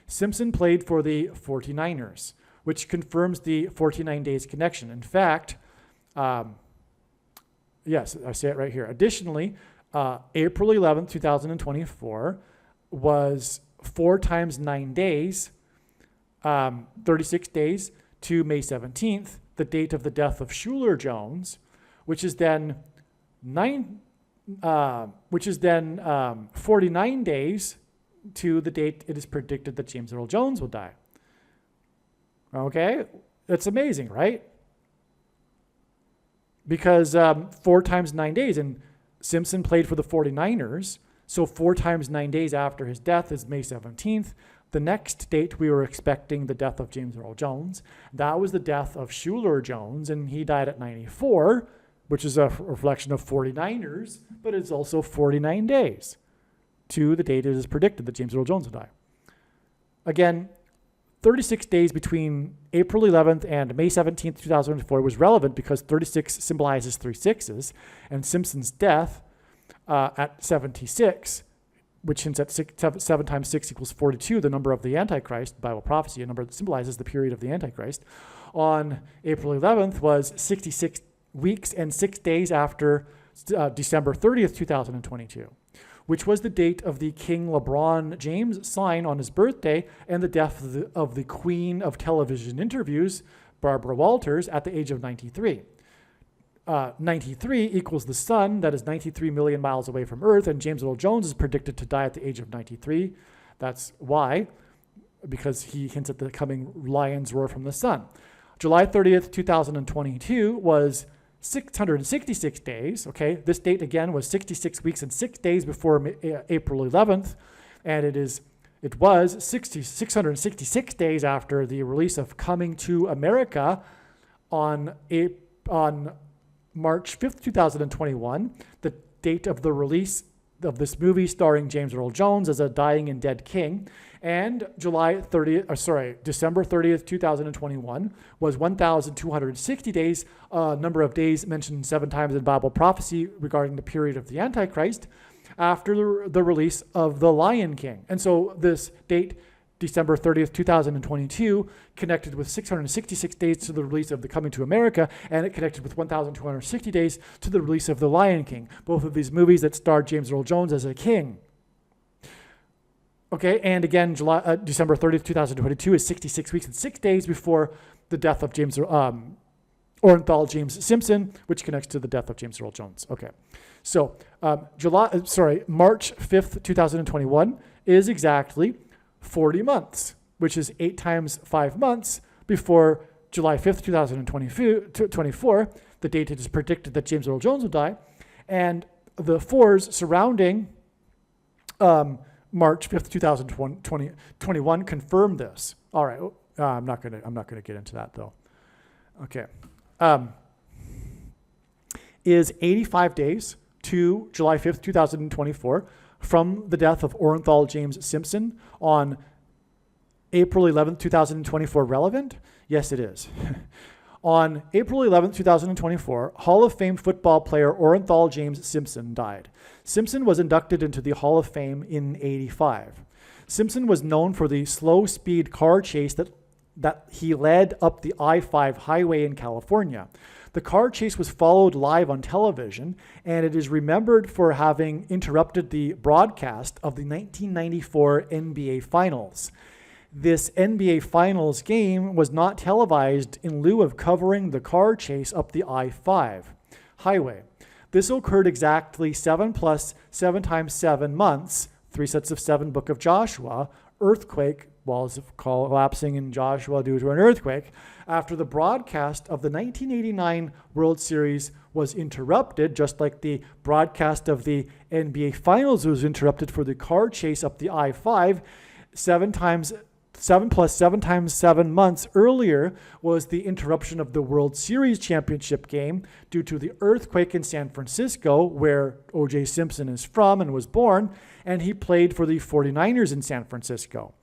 Simpson played for the 49ers, which confirms the 49 days connection. In fact, yes, I say it right here. Additionally, April 11th, 2024 was 4 times 9 days, 36 days to May 17th, the date of the death of Shuler Jones, which is then 49 days to the date it is predicted that James Earl Jones will die. Okay, that's amazing, right? Because 4 times 9 days, and Simpson played for the 49ers, so 4 times 9 days after his death is May 17th. The next date we were expecting the death of James Earl Jones. That was the death of Shuler Jones, and he died at 94, which is a reflection of 49ers, but it's also 49 days to the date it is predicted that James Earl Jones will die. Again, 36 days between April 11th and May 17th, 2004 was relevant because 36 symbolizes 3 6s, and Simpson's death at 76 which hints at 7 times 6 equals 42, the number of the Antichrist, Bible prophecy, a number that symbolizes the period of the Antichrist, on April 11th was 66 weeks and 6 days after December 30th, 2022, which was the date of the King LeBron James sign on his birthday and the death of the Queen of Television Interviews, Barbara Walters, at the age of 93. 93 equals the sun, that is 93 million miles away from Earth, and James Earl Jones is predicted to die at the age of 93. That's why, because he hints at the coming lion's roar from the sun. July 30th, 2022 was 666 days, okay? This date again was 66 weeks and 6 days before April 11th, and it was 666 days after the release of Coming to America on March 5th, 2021, the date of the release of this movie starring James Earl Jones as a dying and dead king. And December 30th, 2021 was 1,260 days, number of days mentioned 7 times in Bible prophecy regarding the period of the Antichrist, after the release of The Lion King. And so this date, December 30th, 2022, connected with 666 days to the release of the Coming to America, and it connected with 1,260 days to the release of The Lion King, both of these movies that starred James Earl Jones as a king. Okay, and again, December 30th, 2022 is 66 weeks and 6 days before the death of Orenthal James Simpson, which connects to the death of James Earl Jones. Okay, so March 5th, 2021 is exactly 40 months, which is 8 times 5 months before July 5th, 2024, the date it is predicted that James Earl Jones will die, and the 4s surrounding March 5th, 2021 confirm this. All right, I'm not gonna get into that though. Okay, is 85 days to July 5th, 2024 from the death of Orenthal James Simpson on April 11th, 2024 relevant? Yes, it is. On April 11th, 2024, Hall of Fame football player Orenthal James Simpson died. Simpson was inducted into the Hall of Fame in '85. Simpson was known for the slow-speed car chase that he led up the I-5 highway in California. The car chase was followed live on television, and it is remembered for having interrupted the broadcast of the 1994 NBA Finals. This NBA Finals game was not televised in lieu of covering the car chase up the I-5 highway. This occurred exactly 7 plus 7 times 7 months, 3 sets of 7, Book of Joshua, earthquake, walls collapsing in Joshua due to an earthquake, after the broadcast of the 1989 World Series was interrupted, just like the broadcast of the NBA Finals was interrupted for the car chase up the I-5. 7 plus 7 times 7 months earlier was the interruption of the World Series championship game due to the earthquake in San Francisco, where O.J. Simpson is from and was born, and he played for the 49ers in San Francisco.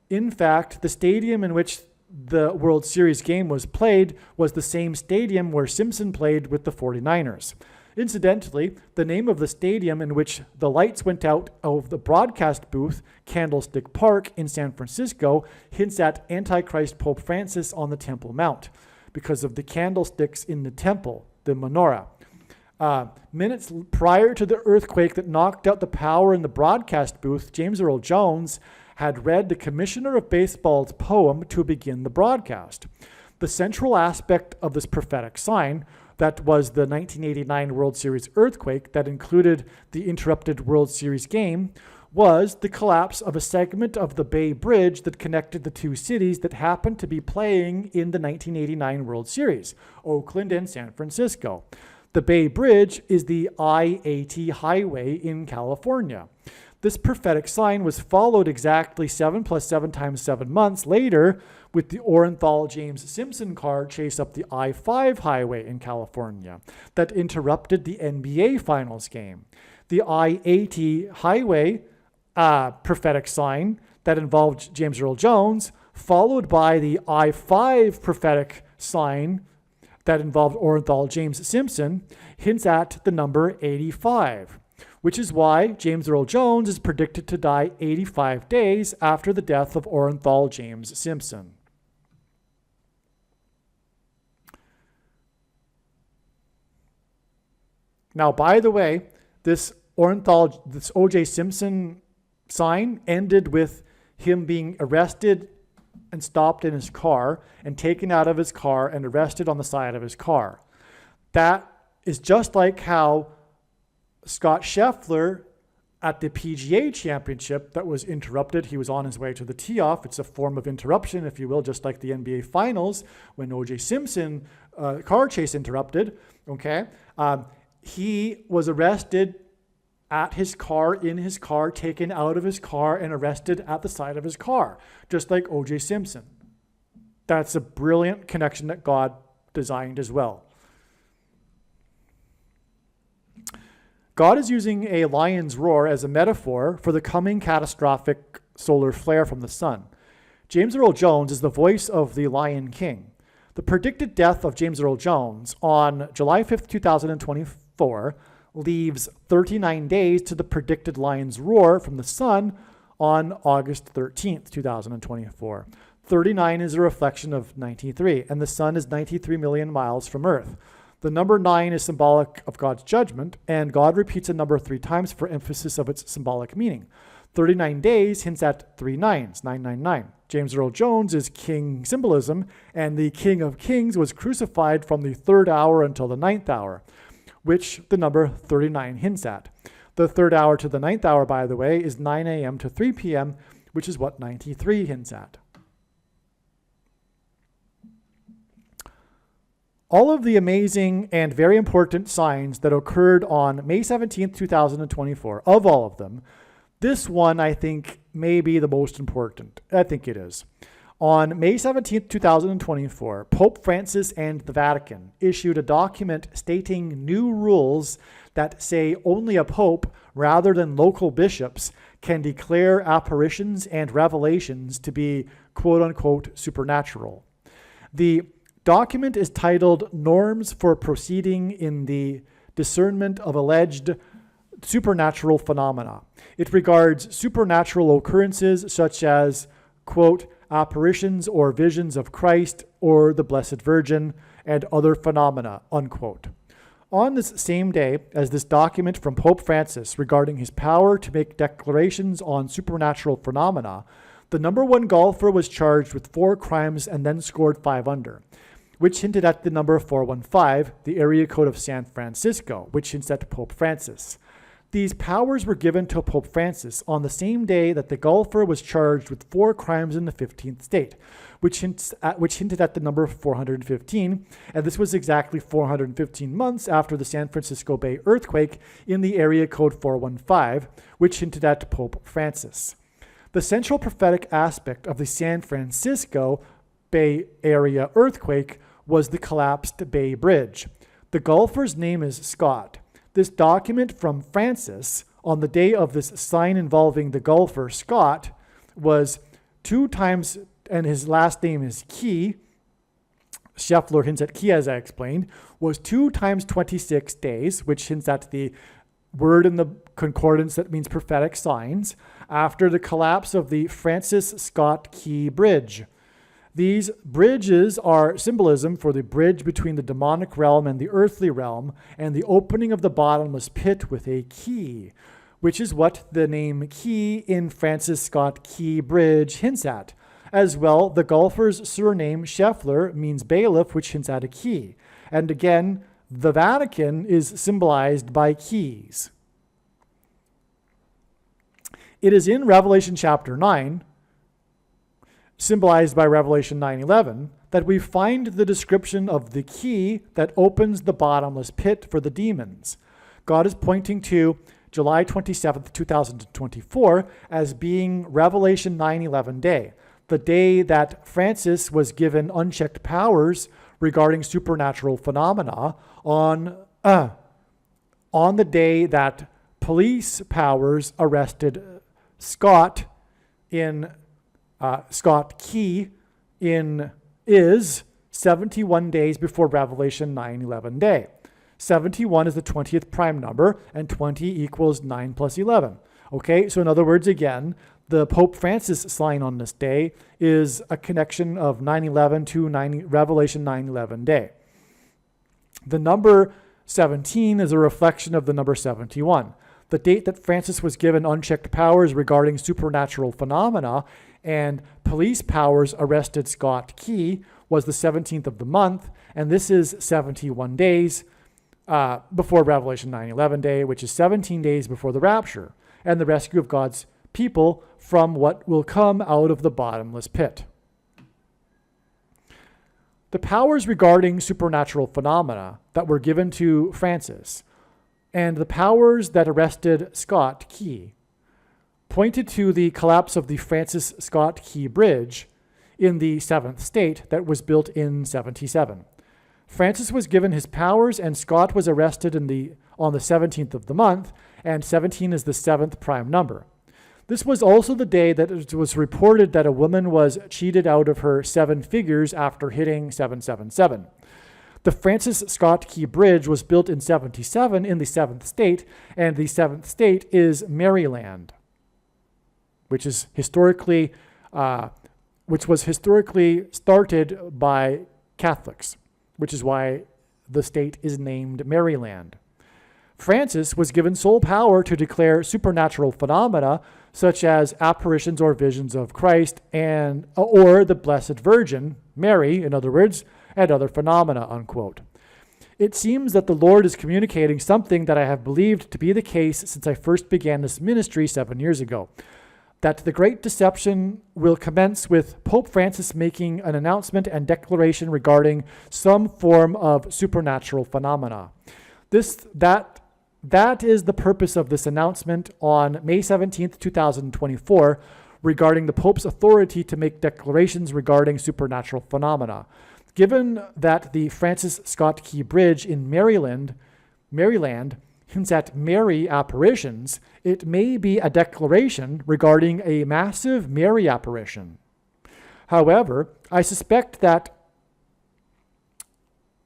In fact, the stadium in which the World Series game was played was the same stadium where Simpson played with the 49ers. Incidentally, the name of the stadium in which the lights went out of the broadcast booth, Candlestick Park in San Francisco, hints at Antichrist Pope Francis on the Temple Mount because of the candlesticks in the temple, the menorah. Minutes prior to the earthquake that knocked out the power in the broadcast booth, James Earl Jones had read the Commissioner of Baseball's poem to begin the broadcast. The central aspect of this prophetic sign, that was the 1989 World Series earthquake that included the interrupted World Series game, was the collapse of a segment of the Bay Bridge that connected the two cities that happened to be playing in the 1989 World Series, Oakland and San Francisco. The Bay Bridge is the I-80 highway in California. This prophetic sign was followed exactly 7 plus 7 times 7 months later with the Orenthal James Simpson car chase up the I-5 highway in California that interrupted the NBA Finals game. The I-80 highway prophetic sign that involved James Earl Jones, followed by the I-5 prophetic sign that involved Orenthal James Simpson, hints at the number 85. which is why James Earl Jones is predicted to die 85 days after the death of Orenthal James Simpson. Now, by the way, this O.J. Simpson sign ended with him being arrested and stopped in his car and taken out of his car and arrested on the side of his car. That is just like how Scott Scheffler at the PGA Championship that was interrupted. He was on his way to the tee-off. It's a form of interruption, if you will, just like the NBA Finals when O.J. Simpson car chase interrupted. Okay, he was arrested at his car, in his car, taken out of his car, and arrested at the side of his car, just like O.J. Simpson. That's a brilliant connection that God designed as well. God is using a lion's roar as a metaphor for the coming catastrophic solar flare from the sun. James Earl Jones is the voice of the Lion King. The predicted death of James Earl Jones on July 5th, 2024 leaves 39 days to the predicted lion's roar from the sun on August 13th, 2024. 39 is a reflection of 93, and the sun is 93 million miles from Earth. The number 9 is symbolic of God's judgment, and God repeats a number 3 times for emphasis of its symbolic meaning. 39 days hints at 3 nines, 999. James Earl Jones is king symbolism, and the King of Kings was crucified from the 3rd hour until the 9th hour, which the number 39 hints at. The 3rd hour to the 9th hour, by the way, is 9 a.m. to 3 p.m., which is what 93 hints at. All of the amazing and very important signs that occurred on May 17th, 2024, of all of them, this one I think may be the most important. I think it is. On May 17th, 2024, Pope Francis and the Vatican issued a document stating new rules that say only a pope, rather than local bishops, can declare apparitions and revelations to be quote-unquote supernatural. The document is titled Norms for Proceeding in the Discernment of Alleged Supernatural Phenomena. It regards supernatural occurrences such as, quote, apparitions or visions of Christ or the Blessed Virgin and other phenomena, unquote. On this same day as this document from Pope Francis regarding his power to make declarations on supernatural phenomena, the number 1 golfer was charged with 4 crimes and then scored 5 under, which hinted at the number 415, the area code of San Francisco, which hints at Pope Francis. These powers were given to Pope Francis on the same day that the golfer was charged with 4 crimes in the 15th state, which hinted at the number 415, and this was exactly 415 months after the San Francisco Bay earthquake in the area code 415, which hinted at Pope Francis. The central prophetic aspect of the San Francisco Bay Area earthquake was the collapsed Bay Bridge. The golfer's name is Scott. This document from Francis on the day of this sign involving the golfer Scott was 2 times, and his last name is Key. Scheffler hints at Key, as I explained, was 2 times 26 days, which hints at the word in the concordance that means prophetic signs, after the collapse of the Francis Scott Key Bridge. These bridges are symbolism for the bridge between the demonic realm and the earthly realm, and the opening of the bottomless pit with a key, which is what the name Key in Francis Scott Key Bridge hints at. As well, the golfer's surname Scheffler means bailiff, which hints at a key. And again, the Vatican is symbolized by keys. It is in Revelation chapter 9, symbolized by Revelation 9:11, that we find the description of the key that opens the bottomless pit for the demons. God is pointing to July 27th, 2024 as being Revelation 9:11 day, the day that Francis was given unchecked powers regarding supernatural phenomena on the day that police powers arrested Scott Key is 71 days before Revelation 9:11 day. 71 is the 20th prime number, and 20 equals 9 plus 11. Okay, so in other words, again, the Pope Francis sign on this day is a connection of 9/11 to Revelation 9/11 day. The number 17 is a reflection of the number 71. The date that Francis was given unchecked powers regarding supernatural phenomena and police powers arrested Scott Key was the 17th of the month, and this is 71 days before Revelation 9/11 day, which is 17 days before the rapture and the rescue of God's people from what will come out of the bottomless pit. The powers regarding supernatural phenomena that were given to Francis and the powers that arrested Scott Key pointed to the collapse of the Francis Scott Key Bridge in the seventh state that was built in 77. Francis was given his powers and Scott was arrested on the 17th of the month, and 17 is the seventh prime number. This was also the day that it was reported that a woman was cheated out of her 7 figures after hitting 777. The Francis Scott Key Bridge was built in 77 in the 7th state, and the 7th state is Maryland, which was historically started by Catholics, which is why the state is named Maryland. Francis was given sole power to declare supernatural phenomena such as apparitions or visions of Christ or the Blessed Virgin, Mary, in other words, and other phenomena, unquote. It seems that the Lord is communicating something that I have believed to be the case since I first began this ministry 7 years ago, that the great deception will commence with Pope Francis making an announcement and declaration regarding some form of supernatural phenomena. That is the purpose of this announcement on May 17th, 2024, regarding the Pope's authority to make declarations regarding supernatural phenomena. Given that the Francis Scott Key Bridge in Maryland hints at Mary apparitions, it may be a declaration regarding a massive Mary apparition. However, I suspect that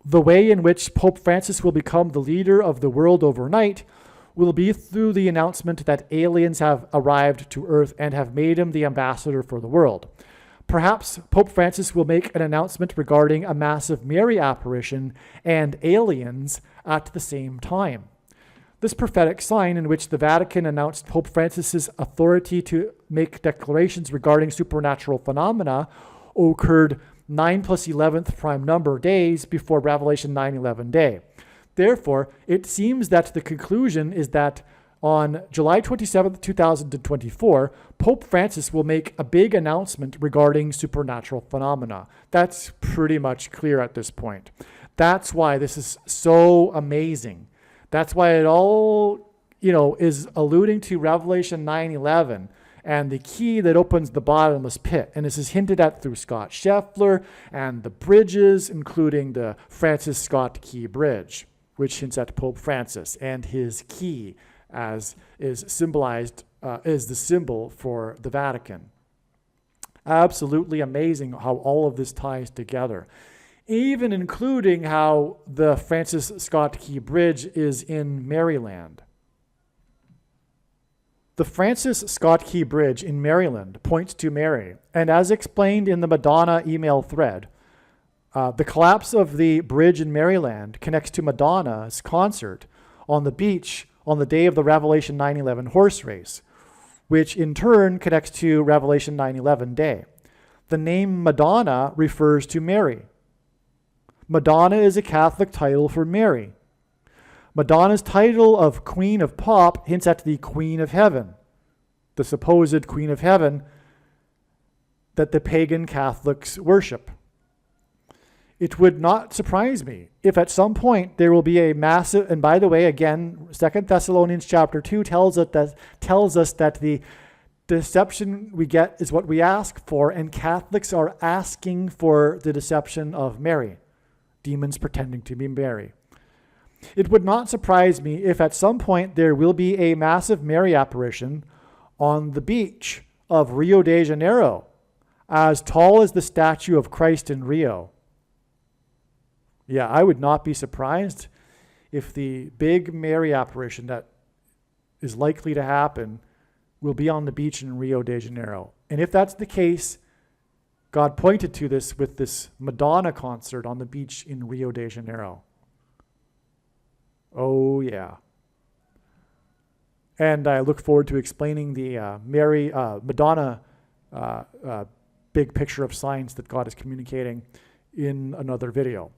the way in which Pope Francis will become the leader of the world overnight will be through the announcement that aliens have arrived to Earth and have made him the ambassador for the world. Perhaps Pope Francis will make an announcement regarding a massive Mary apparition and aliens at the same time. This prophetic sign in which the Vatican announced Pope Francis's authority to make declarations regarding supernatural phenomena occurred 9 plus 11th prime number days before Revelation 9/11 day. Therefore, it seems that the conclusion is that on July 27th, 2024, Pope Francis will make a big announcement regarding supernatural phenomena. That's pretty much clear at this point. That's why this is so amazing. That's why it all, is alluding to Revelation 9/11 and the key that opens the bottomless pit. And this is hinted at through Scott Scheffler and the bridges, including the Francis Scott Key Bridge, which hints at Pope Francis and his key as is symbolized is the symbol for the Vatican. Absolutely amazing how all of this ties together, even including how the Francis Scott Key Bridge is in Maryland. The Francis Scott Key Bridge in Maryland points to Mary, and as explained in the Madonna email thread, the collapse of the bridge in Maryland connects to Madonna's concert on the beach on the day of the Revelation 9/11 horse race, which in turn connects to Revelation 9/11 day. The name Madonna refers to Mary. Madonna is a Catholic title for Mary. Madonna's title of Queen of Pop hints at the Queen of Heaven, the supposed Queen of Heaven that the pagan Catholics worship. It would not surprise me if at some point there will be a massive, and by the way, again, 2 Thessalonians chapter 2 tells us that the deception we get is what we ask for, and Catholics are asking for the deception of Mary, demons pretending to be Mary. It would not surprise me if at some point there will be a massive Mary apparition on the beach of Rio de Janeiro, as tall as the statue of Christ in Rio. Yeah, I would not be surprised if the big Mary apparition that is likely to happen will be on the beach in Rio de Janeiro. And if that's the case, God pointed to this with this Madonna concert on the beach in Rio de Janeiro. Oh, yeah. And I look forward to explaining the Madonna big picture of signs that God is communicating in another video.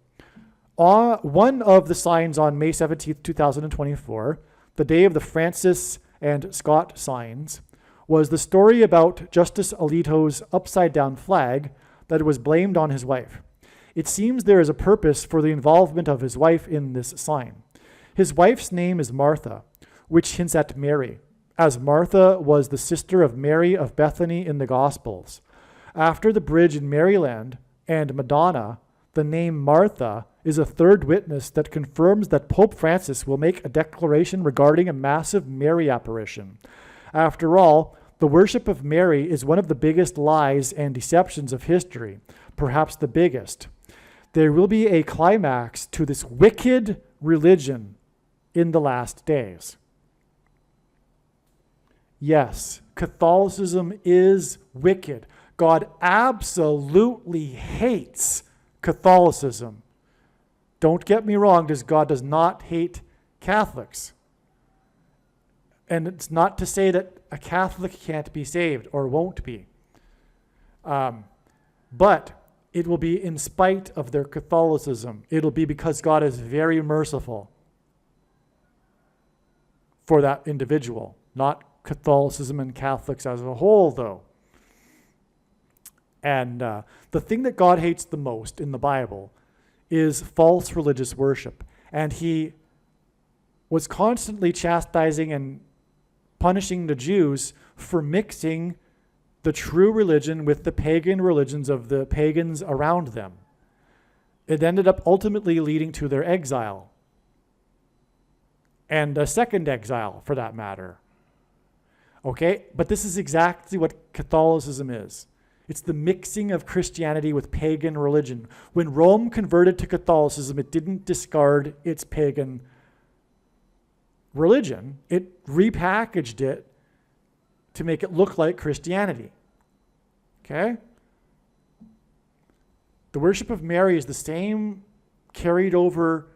One of the signs on May 17th, 2024, the day of the Francis and Scott signs, was the story about Justice Alito's upside-down flag that was blamed on his wife. It seems there is a purpose for the involvement of his wife in this sign. His wife's name is Martha, which hints at Mary, as Martha was the sister of Mary of Bethany in the Gospels. After the bridge in Maryland and Madonna, the name Martha is a third witness that confirms that Pope Francis will make a declaration regarding a massive Mary apparition. After all, the worship of Mary is one of the biggest lies and deceptions of history, perhaps the biggest. There will be a climax to this wicked religion in the last days. Yes, Catholicism is wicked. God absolutely hates Catholicism. Don't get me wrong, God does not hate Catholics. And it's not to say that a Catholic can't be saved or won't be. But it will be in spite of their Catholicism. It'll be because God is very merciful for that individual, not Catholicism and Catholics as a whole, though. And the thing that God hates the most in the Bible is false religious worship. And he was constantly chastising and punishing the Jews for mixing the true religion with the pagan religions of the pagans around them. It ended up ultimately leading to their exile. And a second exile, for that matter. Okay? But this is exactly what Catholicism is. It's the mixing of Christianity with pagan religion. When Rome converted to Catholicism, it didn't discard its pagan religion. It repackaged it to make it look like Christianity. Okay? The worship of Mary is the same carried over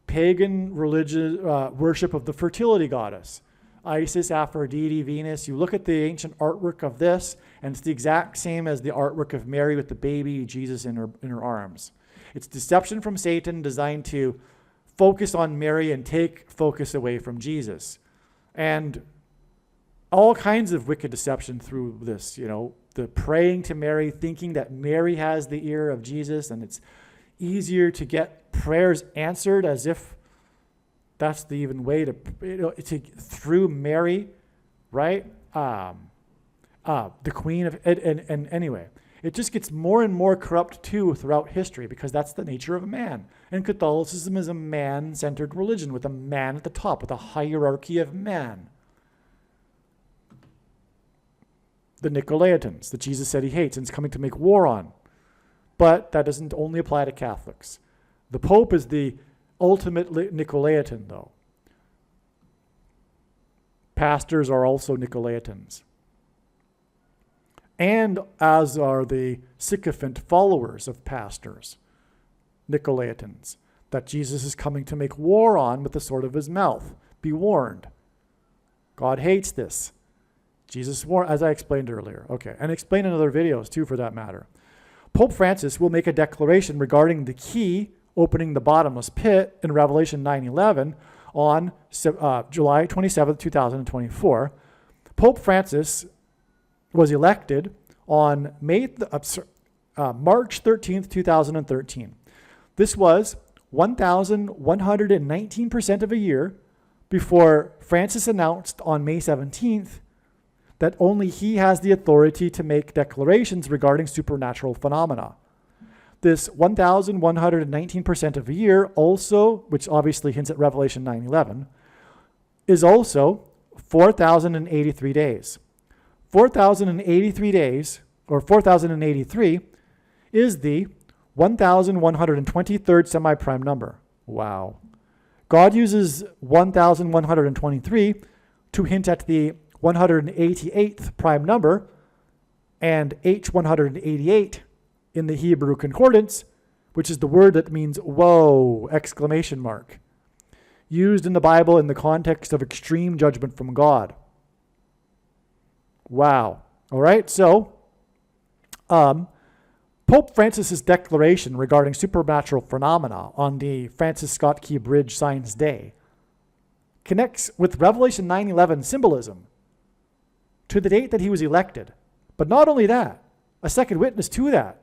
pagan religious worship of the fertility goddess. Isis, Aphrodite, Venus. You look at the ancient artwork of this, and it's the exact same as the artwork of Mary with the baby Jesus in her arms. It's deception from Satan designed to focus on Mary and take focus away from Jesus. And all kinds of wicked deception through this, the praying to Mary, thinking that Mary has the ear of Jesus, and it's easier to get prayers answered as if that's the even way to through Mary, right? The queen of, and anyway, it just gets more and more corrupt too throughout history because that's the nature of man. And Catholicism is a man-centered religion with a man at the top, with a hierarchy of man. The Nicolaitans that Jesus said he hates and is coming to make war on. But that doesn't only apply to Catholics. The Pope is the ultimate Nicolaitan, though. Pastors are also Nicolaitans. And as are the sycophant followers of pastors, Nicolaitans, that Jesus is coming to make war on with the sword of his mouth. Be warned. God hates this. Jesus warned, as I explained earlier. Okay, and explain in other videos too, for that matter. Pope Francis will make a declaration regarding the key opening the bottomless pit in Revelation 9:11 on July 27, 2024. Pope Francis was elected on March 13th, 2013. This was 1,119% of a year before Francis announced on May 17th that only he has the authority to make declarations regarding supernatural phenomena. This 1,119% of a year also, which obviously hints at Revelation 9:11, is also 4,083 days. 4,083 days, or 4,083, is the 1,123rd semi-prime number. Wow. God uses 1,123 to hint at the 188th prime number and H188 in the Hebrew concordance, which is the word that means whoa, exclamation mark, used in the Bible in the context of extreme judgment from God. Wow. All right, so Pope Francis's declaration regarding supernatural phenomena on the Francis Scott Key Bridge Science Day connects with Revelation 9:11 symbolism to the date that he was elected. But not only that, a second witness to that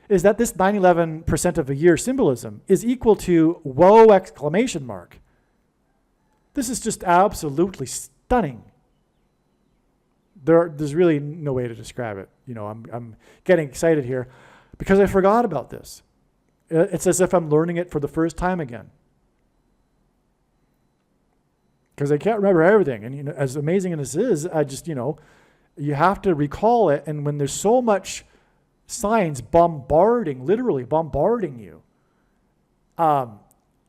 is that this 9/11% of a year symbolism is equal to whoa, exclamation mark. This is just absolutely stunning. There's really no way to describe it. You know, I'm getting excited here because I forgot about this. It's as if I'm learning it for the first time again. Because I can't remember everything. And, you know, as amazing as this is, I just, you know, you have to recall it. And when there's so much signs literally bombarding you,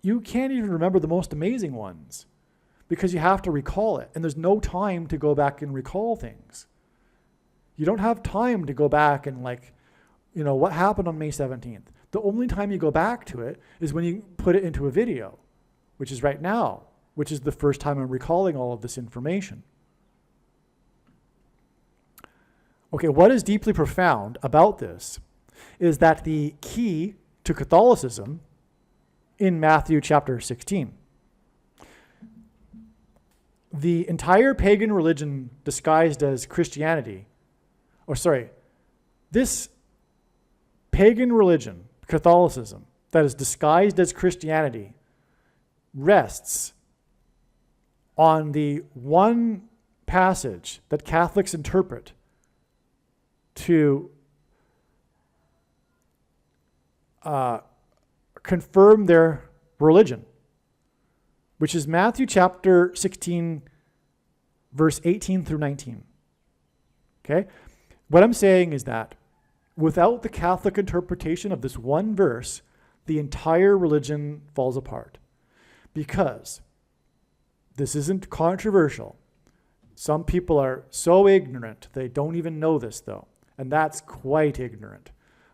you can't even remember the most amazing ones because you have to recall it. And there's no time to go back and recall things. You don't have time to go back and, like, you know, what happened on May 17th. The only time you go back to it is when you put it into a video, which is right now, which is the first time I'm recalling all of this information. Okay, what is deeply profound about this is that the key to Catholicism in Matthew chapter 16, the entire pagan religion disguised as Christianity, this pagan religion, Catholicism, that is disguised as Christianity, rests on the one passage that Catholics interpret to confirm their religion, which is Matthew chapter 16, verse 18 through 19. Okay? What I'm saying is that without the Catholic interpretation of this one verse, the entire religion falls apart. Because this isn't controversial. Some people are so ignorant, they don't even know this, though. And that's quite ignorant.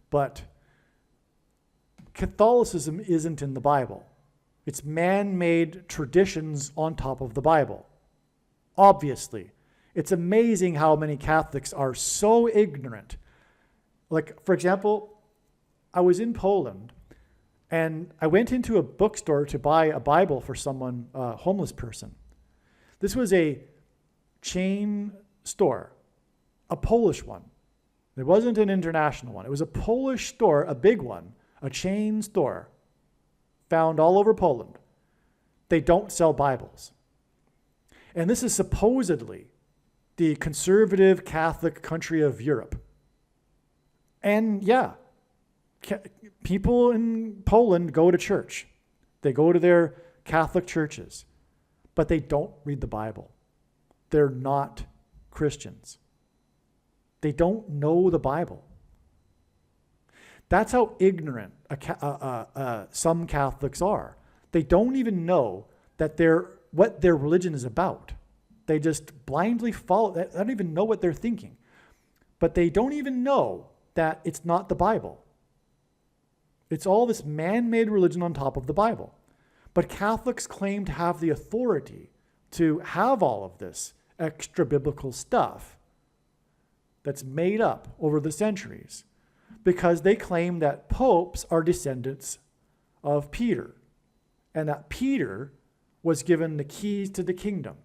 But Catholicism isn't in the Bible. It's man-made traditions on top of the Bible. Obviously. It's amazing how many Catholics are so ignorant. Like, for example, I was in Poland, and I went into a bookstore to buy a Bible for someone, a homeless person. This was a chain store, a Polish one. It wasn't an international one. It was a Polish store, a big one, a chain store, found all over Poland. They don't sell Bibles. And this is supposedly the conservative Catholic country of Europe. And yeah, people in Poland go to church. They go to their Catholic churches, but they don't read the Bible. They're not Christians. They don't know the Bible. That's how ignorant some Catholics are. They don't even know that what their religion is about. They just blindly follow. They don't even know what they're thinking. But they don't even know that it's not the Bible. It's all this man-made religion on top of the Bible. But Catholics claim to have the authority to have all of this extra biblical stuff that's made up over the centuries because they claim that popes are descendants of Peter and that Peter was given the keys to the kingdom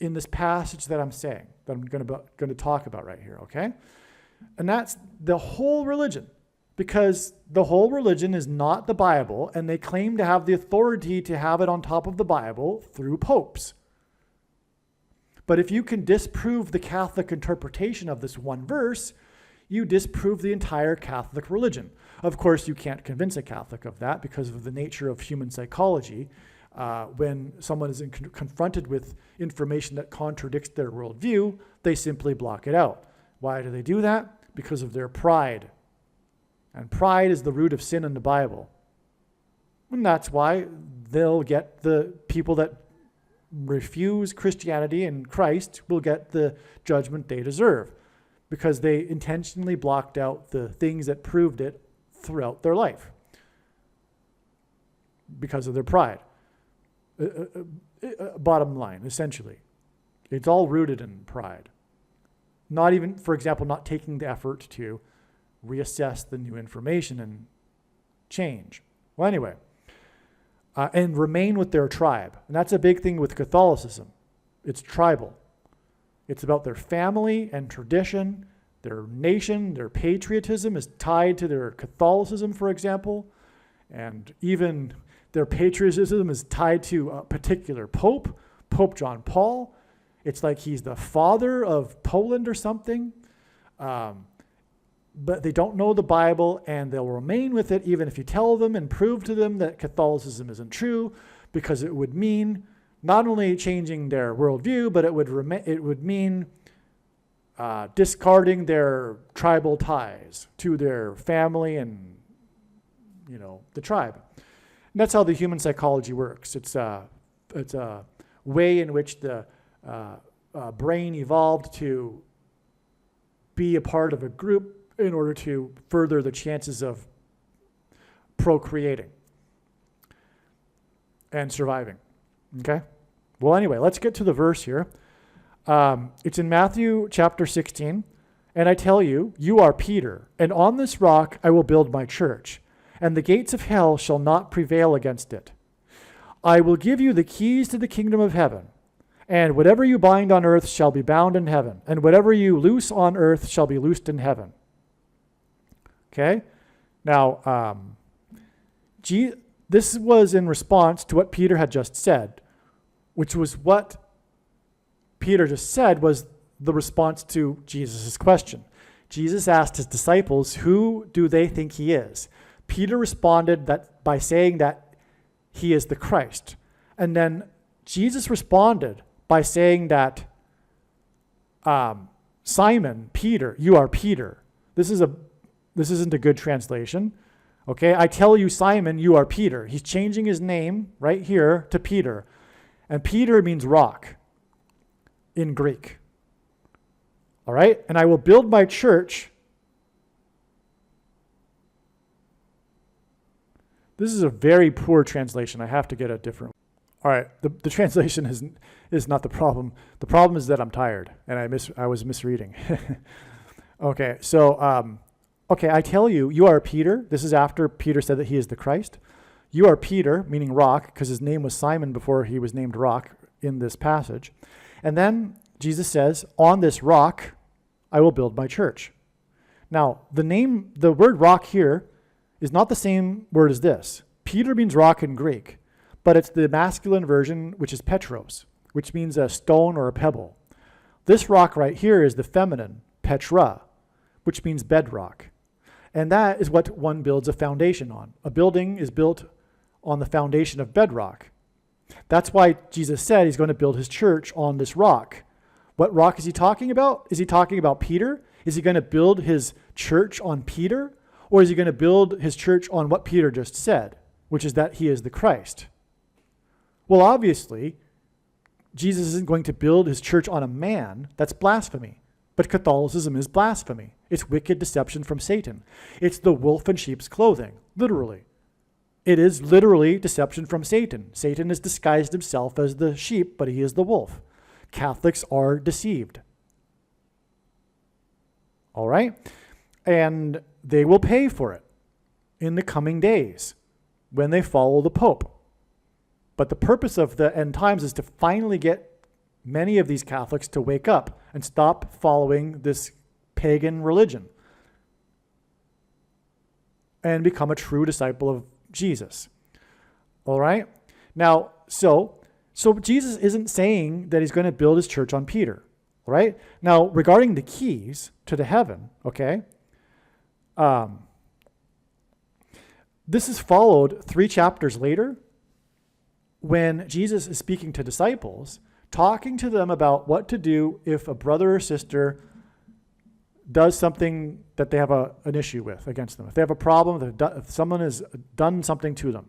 in this passage that I'm saying, that I'm going to talk about right here, okay? And that's the whole religion, because the whole religion is not the Bible, and they claim to have the authority to have it on top of the Bible through popes. But if you can disprove the Catholic interpretation of this one verse, you disprove the entire Catholic religion. Of course, you can't convince a Catholic of that because of the nature of human psychology. When someone is confronted with information that contradicts their worldview, they simply block it out. Why do they do that? Because of their pride. And pride is the root of sin in the Bible. And that's why they'll get the people that refuse Christianity and Christ will get the judgment they deserve, because they intentionally blocked out the things that proved it throughout their life because of their pride. Bottom line, essentially, it's all rooted in pride. Not even, for example, not taking the effort to reassess the new information and change. Well, anyway, and remain with their tribe. And that's a big thing with Catholicism. It's tribal. It's about their family and tradition, their nation, their patriotism is tied to their Catholicism, for example, and even their patriotism is tied to a particular pope, Pope John Paul. It's like he's the father of Poland or something. But they don't know the Bible, and they'll remain with it even if you tell them and prove to them that Catholicism isn't true, because it would mean not only changing their worldview, but it would mean discarding their tribal ties to their family and, the tribe. And that's how the human psychology works. It's a way in which the brain evolved to be a part of a group in order to further the chances of procreating and surviving. Okay? Well, anyway, let's get to the verse here. It's in Matthew chapter 16. And I tell you, you are Peter, and on this rock I will build my church, and the gates of hell shall not prevail against it. I will give you the keys to the kingdom of heaven, and whatever you bind on earth shall be bound in heaven, and whatever you loose on earth shall be loosed in heaven. Okay? Now, this was in response to what Peter had just said, which was what Peter just said was the response to Jesus' question. Jesus asked his disciples, who do they think he is? Peter responded that by saying that he is the Christ. And then Jesus responded by saying that, Simon, Peter, you are Peter. This isn't a good translation. Okay, I tell you, Simon, you are Peter. He's changing his name right here to Peter. And Peter means rock in Greek. All right, and I will build my church. This is a very poor translation. I have to get a different. All right, the translation is not the problem. The problem is that I'm tired and I was misreading. Okay, so I tell you, you are Peter. This is after Peter said that he is the Christ. You are Peter, meaning rock, because his name was Simon before he was named rock in this passage. And then Jesus says, on this rock, I will build my church. Now, the word rock here is not the same word as this. Peter means rock in Greek, but it's the masculine version, which is Petros, which means a stone or a pebble. This rock right here is the feminine, Petra, which means bedrock. And that is what one builds a foundation on. A building is built on the foundation of bedrock. That's why Jesus said he's going to build his church on this rock. What rock is he talking about? Is he talking about Peter? Is he going to build his church on Peter? Or is he going to build his church on what Peter just said, which is that he is the Christ? Well, obviously, Jesus isn't going to build his church on a man. That's blasphemy. But Catholicism is blasphemy. It's wicked deception from Satan. It's the wolf in sheep's clothing, literally. It is literally deception from Satan. Satan has disguised himself as the sheep, but he is the wolf. Catholics are deceived. All right? And they will pay for it in the coming days when they follow the Pope. But the purpose of the end times is to finally get many of these Catholics to wake up and stop following this pagan religion and become a true disciple of Jesus. All right? Now, so Jesus isn't saying that he's going to build his church on Peter. All right? Now, regarding the keys to the heaven, okay, this is followed 3 chapters later when Jesus is speaking to disciples, talking to them about what to do if a brother or sister does something that they have an issue with against them. If they have a problem, if someone has done something to them.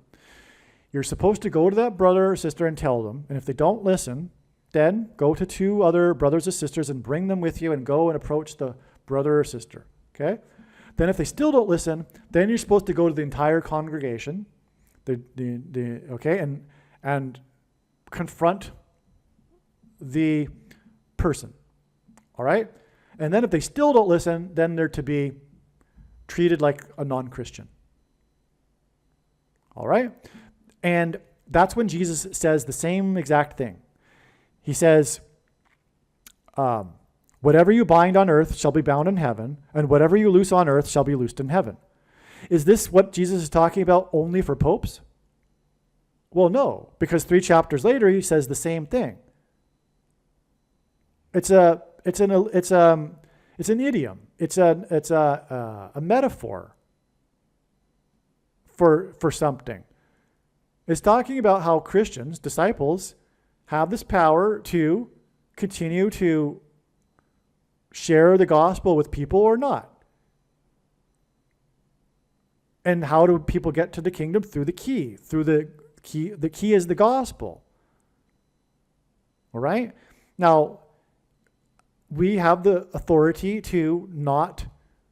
You're supposed to go to that brother or sister and tell them. And if they don't listen, then go to 2 other brothers or sisters and bring them with you and go and approach the brother or sister. Okay? Then if they still don't listen, then you're supposed to go to the entire congregation, and confront the person. All right? And then if they still don't listen, then they're to be treated like a non-Christian. All right? And that's when Jesus says the same exact thing. He says, whatever you bind on earth shall be bound in heaven, and whatever you loose on earth shall be loosed in heaven. Is this what Jesus is talking about only for popes? Well, no, because 3 chapters later he says the same thing. It's an idiom. It's a metaphor for something. It's talking about how Christians, disciples, have this power to continue to share the gospel with people or not. And how do people get to the kingdom? Through the key. The key is the gospel. All right? Now, we have the authority to not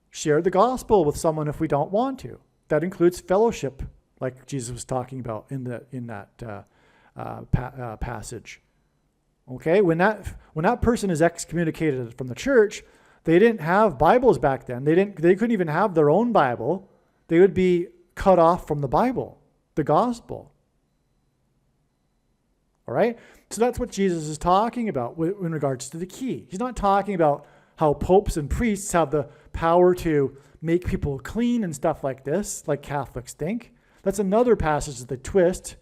share the gospel with someone if we don't want to. That includes fellowship, like Jesus was talking about in that passage. Okay, when that person is excommunicated from the church, they didn't have Bibles back then. They couldn't even have their own Bible. They would be cut off from the Bible, the gospel. All right? So that's what Jesus is talking about in regards to the key. He's not talking about how popes and priests have the power to make people clean and stuff like this, like Catholics think. That's another passage that they twist.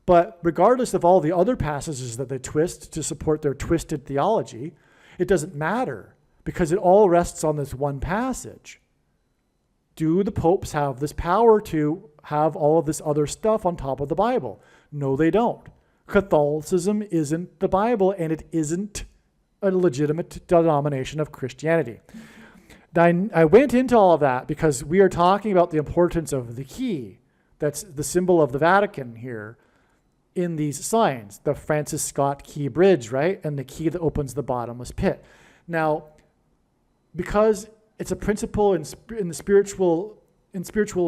But regardless of all the other passages that they twist to support their twisted theology, it doesn't matter because it all rests on this one passage. Do the popes have this power to have all of this other stuff on top of the Bible? No, they don't. Catholicism isn't the Bible, and it isn't a legitimate denomination of Christianity. I went into all of that because we are talking about the importance of the key. That's the symbol of the Vatican here in these signs. The Francis Scott Key Bridge, right? And the key that opens the bottomless pit. Now, because it's a principle in spiritual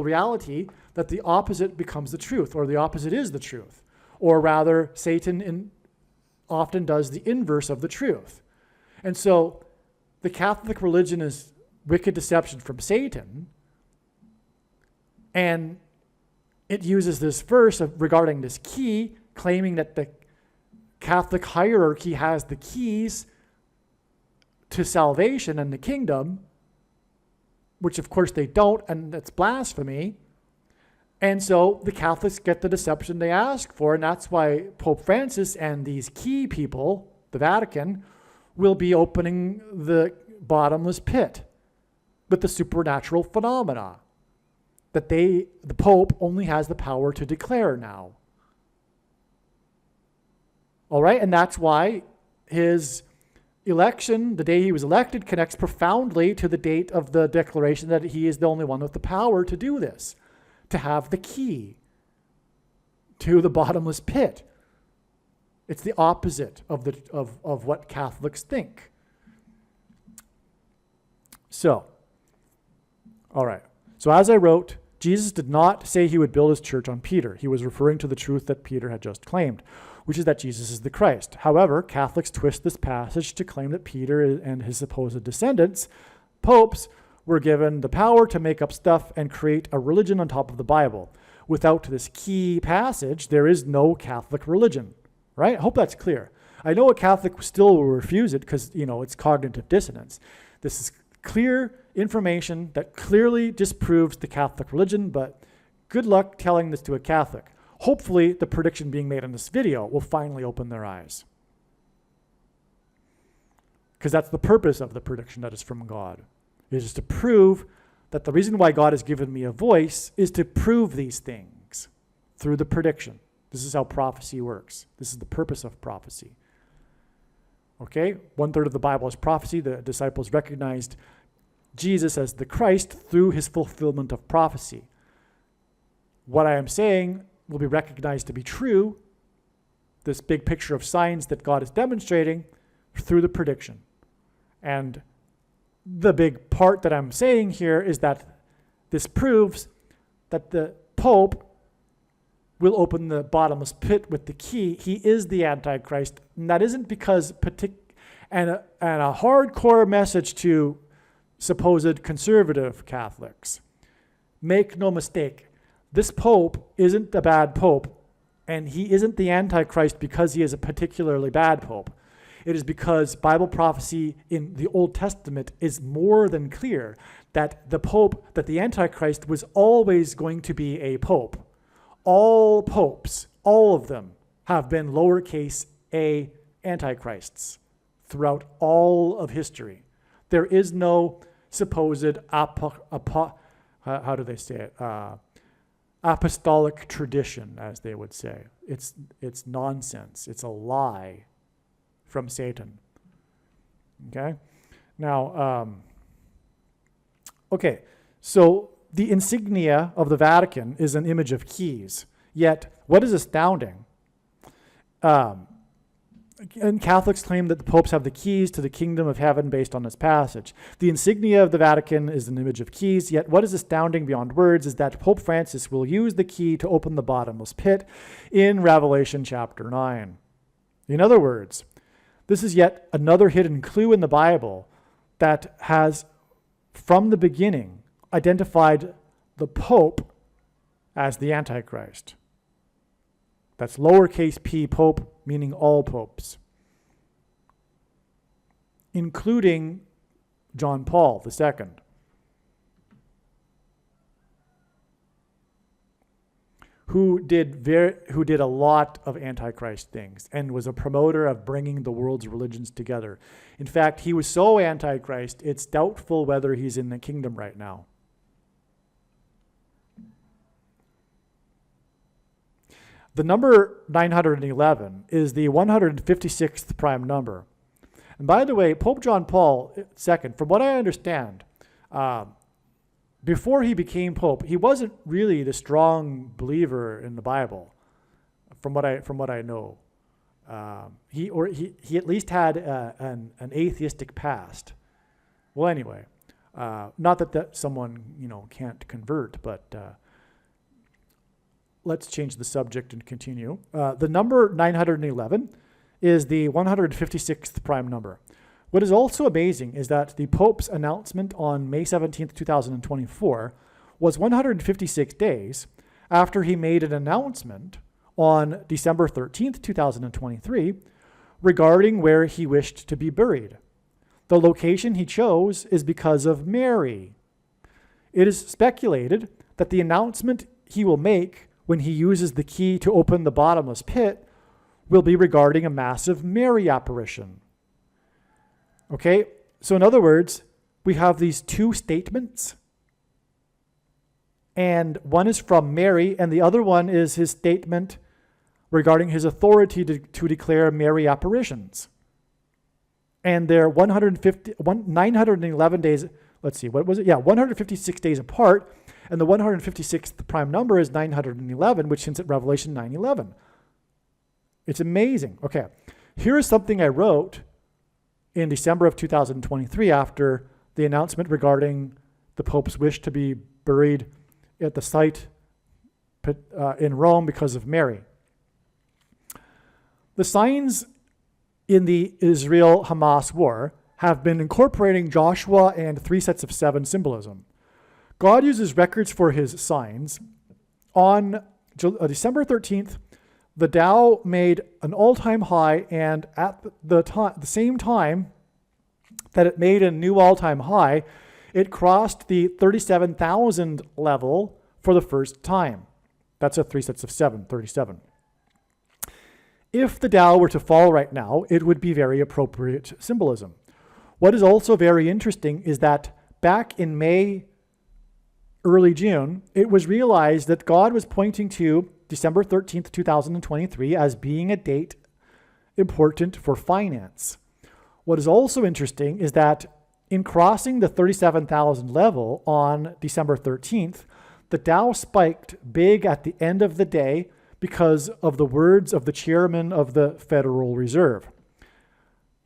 reality that the opposite becomes the truth, or the opposite is the truth. Or rather, Satan often does the inverse of the truth. And so the Catholic religion is wicked deception from Satan. And it uses this verse regarding this key, claiming that the Catholic hierarchy has the keys to salvation and the kingdom, which of course they don't, and that's blasphemy. And so the Catholics get the deception they ask for, and that's why Pope Francis and these key people, the Vatican, will be opening the bottomless pit with the supernatural phenomena that the Pope only has the power to declare now. All right, and that's why his election, the day he was elected, connects profoundly to the date of the declaration that he is the only one with the power to do this, to have the key to the bottomless pit. It's the opposite of what Catholics think. So, all right. So as I wrote, Jesus did not say he would build his church on Peter. He was referring to the truth that Peter had just claimed, which is that Jesus is the Christ. However, Catholics twist this passage to claim that Peter and his supposed descendants, popes, were given the power to make up stuff and create a religion on top of the Bible. Without this key passage, there is no Catholic religion, right? I hope that's clear. I know a Catholic still will refuse it because, it's cognitive dissonance. This is clear information that clearly disproves the Catholic religion, but good luck telling this to a Catholic. Hopefully, the prediction being made in this video will finally open their eyes. Because that's the purpose of the prediction that is from God. It is to prove that the reason why God has given me a voice is to prove these things through the prediction. This is how prophecy works. This is the purpose of prophecy. Okay? 1/3 of the Bible is prophecy. The disciples recognized Jesus as the Christ through his fulfillment of prophecy. What I am saying will be recognized to be true, this big picture of signs that God is demonstrating through the prediction. And the big part that I'm saying here is that this proves that the Pope will open the bottomless pit with the key. He is the Antichrist. And that isn't because and a hardcore message to supposed conservative Catholics. Make no mistake, this Pope isn't a bad Pope, and he isn't the Antichrist because he is a particularly bad Pope. It is because Bible prophecy in the Old Testament is more than clear that the Antichrist was always going to be a Pope. All popes, all of them, have been lowercase a Antichrists throughout all of history. There is no supposed apostolic tradition, as they would say. It's nonsense. It's a lie from Satan. Okay? Now, so the insignia of the Vatican is an image of keys. Yet, what is astounding, and Catholics claim that the popes have the keys to the kingdom of heaven based on this passage. The insignia of the Vatican is an image of keys, yet what is astounding beyond words is that Pope Francis will use the key to open the bottomless pit in Revelation chapter 9. In other words, this is yet another hidden clue in the Bible that has, from the beginning, identified the Pope as the Antichrist. That's lowercase p Pope, meaning all popes, including John Paul II, who did a lot of Antichrist things and was a promoter of bringing the world's religions together. In fact, he was so Antichrist, it's doubtful whether he's in the kingdom right now. The number 911 is the 156th prime number. And by the way, Pope John Paul II, from what I understand, before he became Pope, he wasn't really the strong believer in the Bible, from what I know. He at least had an atheistic past. Well, anyway, not that someone can't convert, but let's change the subject and continue. The number 911 is the 156th prime number. What is also amazing is that the Pope's announcement on May 17th, 2024 was 156 days after he made an announcement on December 13th, 2023 regarding where he wished to be buried. The location he chose is because of Mary. It is speculated that the announcement he will make when he uses the key to open the bottomless pit will be regarding a massive Mary apparition. Okay, so in other words, we have these two statements, and one is from Mary, and the other one is his statement regarding his authority to declare Mary apparitions. And they're 911 days, let's see, what was it? Yeah, 156 days apart, and the 156th prime number is 911, which hints at Revelation 9:11. It's amazing. Okay, here is something I wrote in December of 2023 after the announcement regarding the Pope's wish to be buried at the site in Rome because of Mary. The signs in the Israel-Hamas war have been incorporating Joshua and 3 sets of 7 symbolism. God uses records for his signs. On December 13th, the Dow made an all-time high, and at the same time that it made a new all-time high, it crossed the 37,000 level for the first time. That's a 3 sets of 7, 37. If the Dow were to fall right now, it would be very appropriate symbolism. What is also very interesting is that back in May, early June, it was realized that God was pointing to December 13th, 2023 as being a date important for finance. What is also interesting is that in crossing the 37,000 level on December 13th, the Dow spiked big at the end of the day because of the words of the chairman of the Federal Reserve.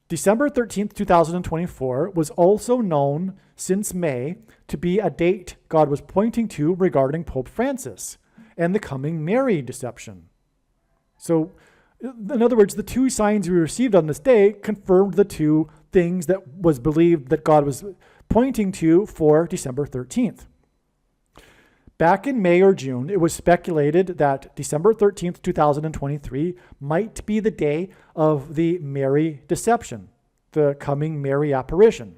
December 13th, 2024 was also known since May to be a date God was pointing to regarding Pope Francis and the coming Mary deception. So, in other words, the two signs we received on this day confirmed the two things that was believed that God was pointing to for December 13th. Back in May or June, it was speculated that December 13th, 2023 might be the day of the Mary deception, the coming Mary apparition.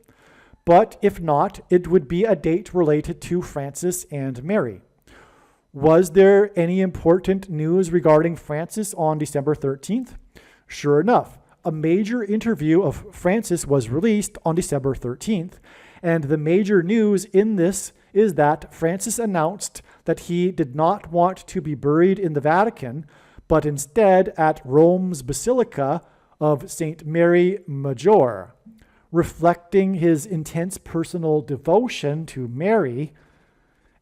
But if not, it would be a date related to Francis and Mary. Was there any important news regarding Francis on December 13th? Sure enough, a major interview of Francis was released on December 13th, and the major news in this is that Francis announced that he did not want to be buried in the Vatican, but instead at Rome's Basilica of St. Mary Maggiore, reflecting his intense personal devotion to Mary,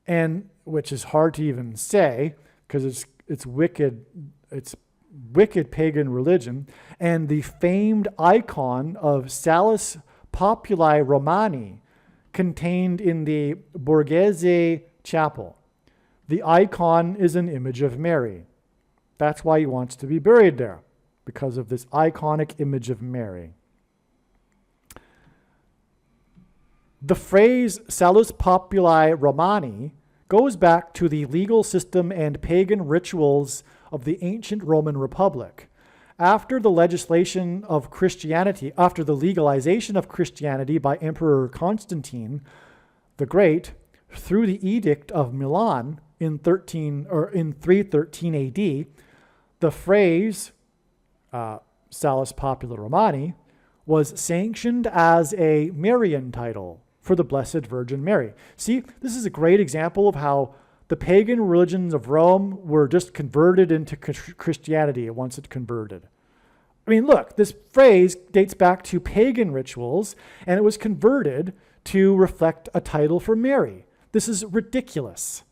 and which is hard to even say because it's wicked pagan religion, and the famed icon of Salus Populi Romani contained in the Borghese Chapel. The icon is an image of Mary. That's why he wants to be buried there, because of this iconic image of Mary. The phrase Salus Populi Romani goes back to the legal system and pagan rituals of the ancient Roman Republic. After the legalization of Christianity by Emperor Constantine the Great, through the Edict of Milan in 313 AD, the phrase Salus Populi Romani was sanctioned as a Marian title for the Blessed Virgin Mary. See, this is a great example of how the pagan religions of Rome were just converted into Christianity once it converted. I mean, look, this phrase dates back to pagan rituals, and it was converted to reflect a title for Mary. This is ridiculous.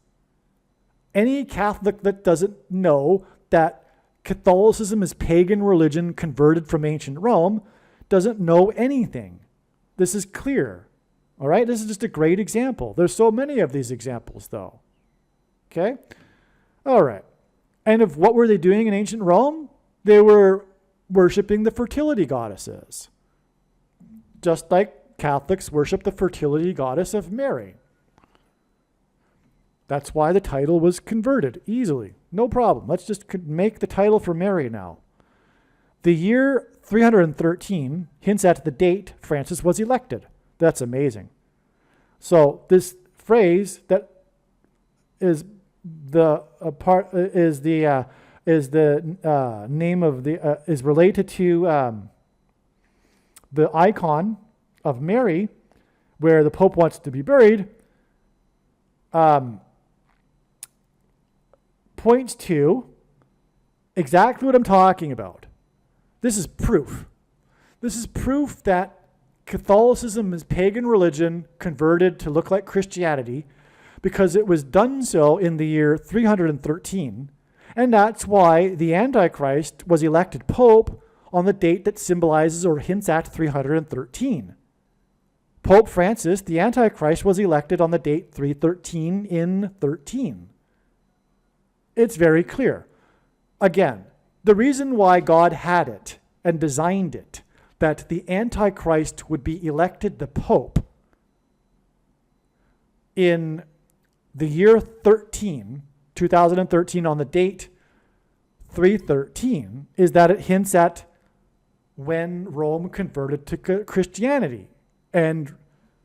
Any Catholic that doesn't know that Catholicism is pagan religion converted from ancient Rome doesn't know anything. This is clear. All right, this is just a great example. There's so many of these examples, though. Okay? All right. And of what were they doing in ancient Rome? They were worshiping the fertility goddesses, just like Catholics worship the fertility goddess of Mary. That's why the title was converted easily. No problem. Let's just make the title for Mary now. The year 313 hints at the date Francis was elected. That's amazing. So this phrase that is the name of the is related to the icon of Mary, where the Pope wants to be buried. Points to exactly what I'm talking about. This is proof. This is proof that Catholicism is pagan religion converted to look like Christianity, because it was done so in the year 313, and that's why the Antichrist was elected Pope on the date that symbolizes or hints at 313. Pope Francis, the Antichrist, was elected on the date 313 in 13. It's very clear. Again, the reason why God had it and designed it, that the Antichrist would be elected the Pope in the year 2013, on the date 313, is that it hints at when Rome converted to Christianity. And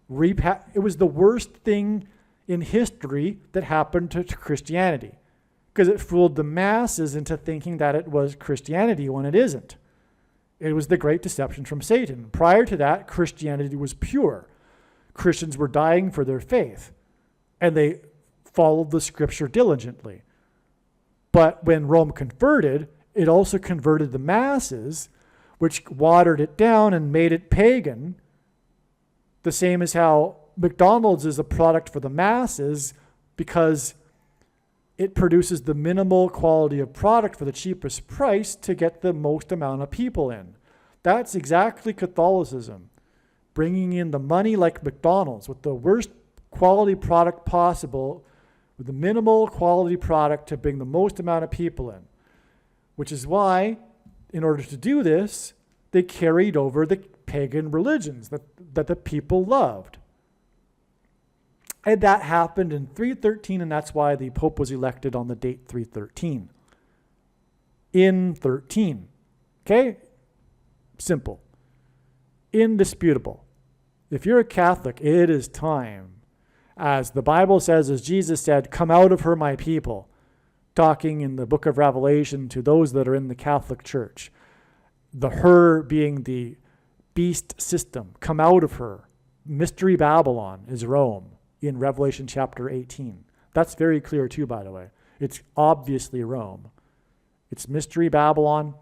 it was the worst thing in history that happened to Christianity, because it fooled the masses into thinking that it was Christianity when it isn't. It was the great deception from Satan. Prior to that, Christianity was pure. Christians were dying for their faith, and they followed the scripture diligently. But when Rome converted, it also converted the masses, which watered it down and made it pagan. The same as how McDonald's is a product for the masses, because it produces the minimal quality of product for the cheapest price to get the most amount of people in. That's exactly Catholicism. Bringing in the money like McDonald's with the worst quality product possible, with the minimal quality product to bring the most amount of people in. Which is why, in order to do this, they carried over the pagan religions that the people loved. And that happened in 313, and that's why the Pope was elected on the date 313. In 13. Okay? Simple. Indisputable. If you're a Catholic, it is time. As the Bible says, as Jesus said, come out of her, my people. Talking in the book of Revelation to those that are in the Catholic Church. The her being the beast system. Come out of her. Mystery Babylon is Rome in Revelation chapter 18. That's very clear too, by the way. It's obviously Rome. It's Mystery Babylon.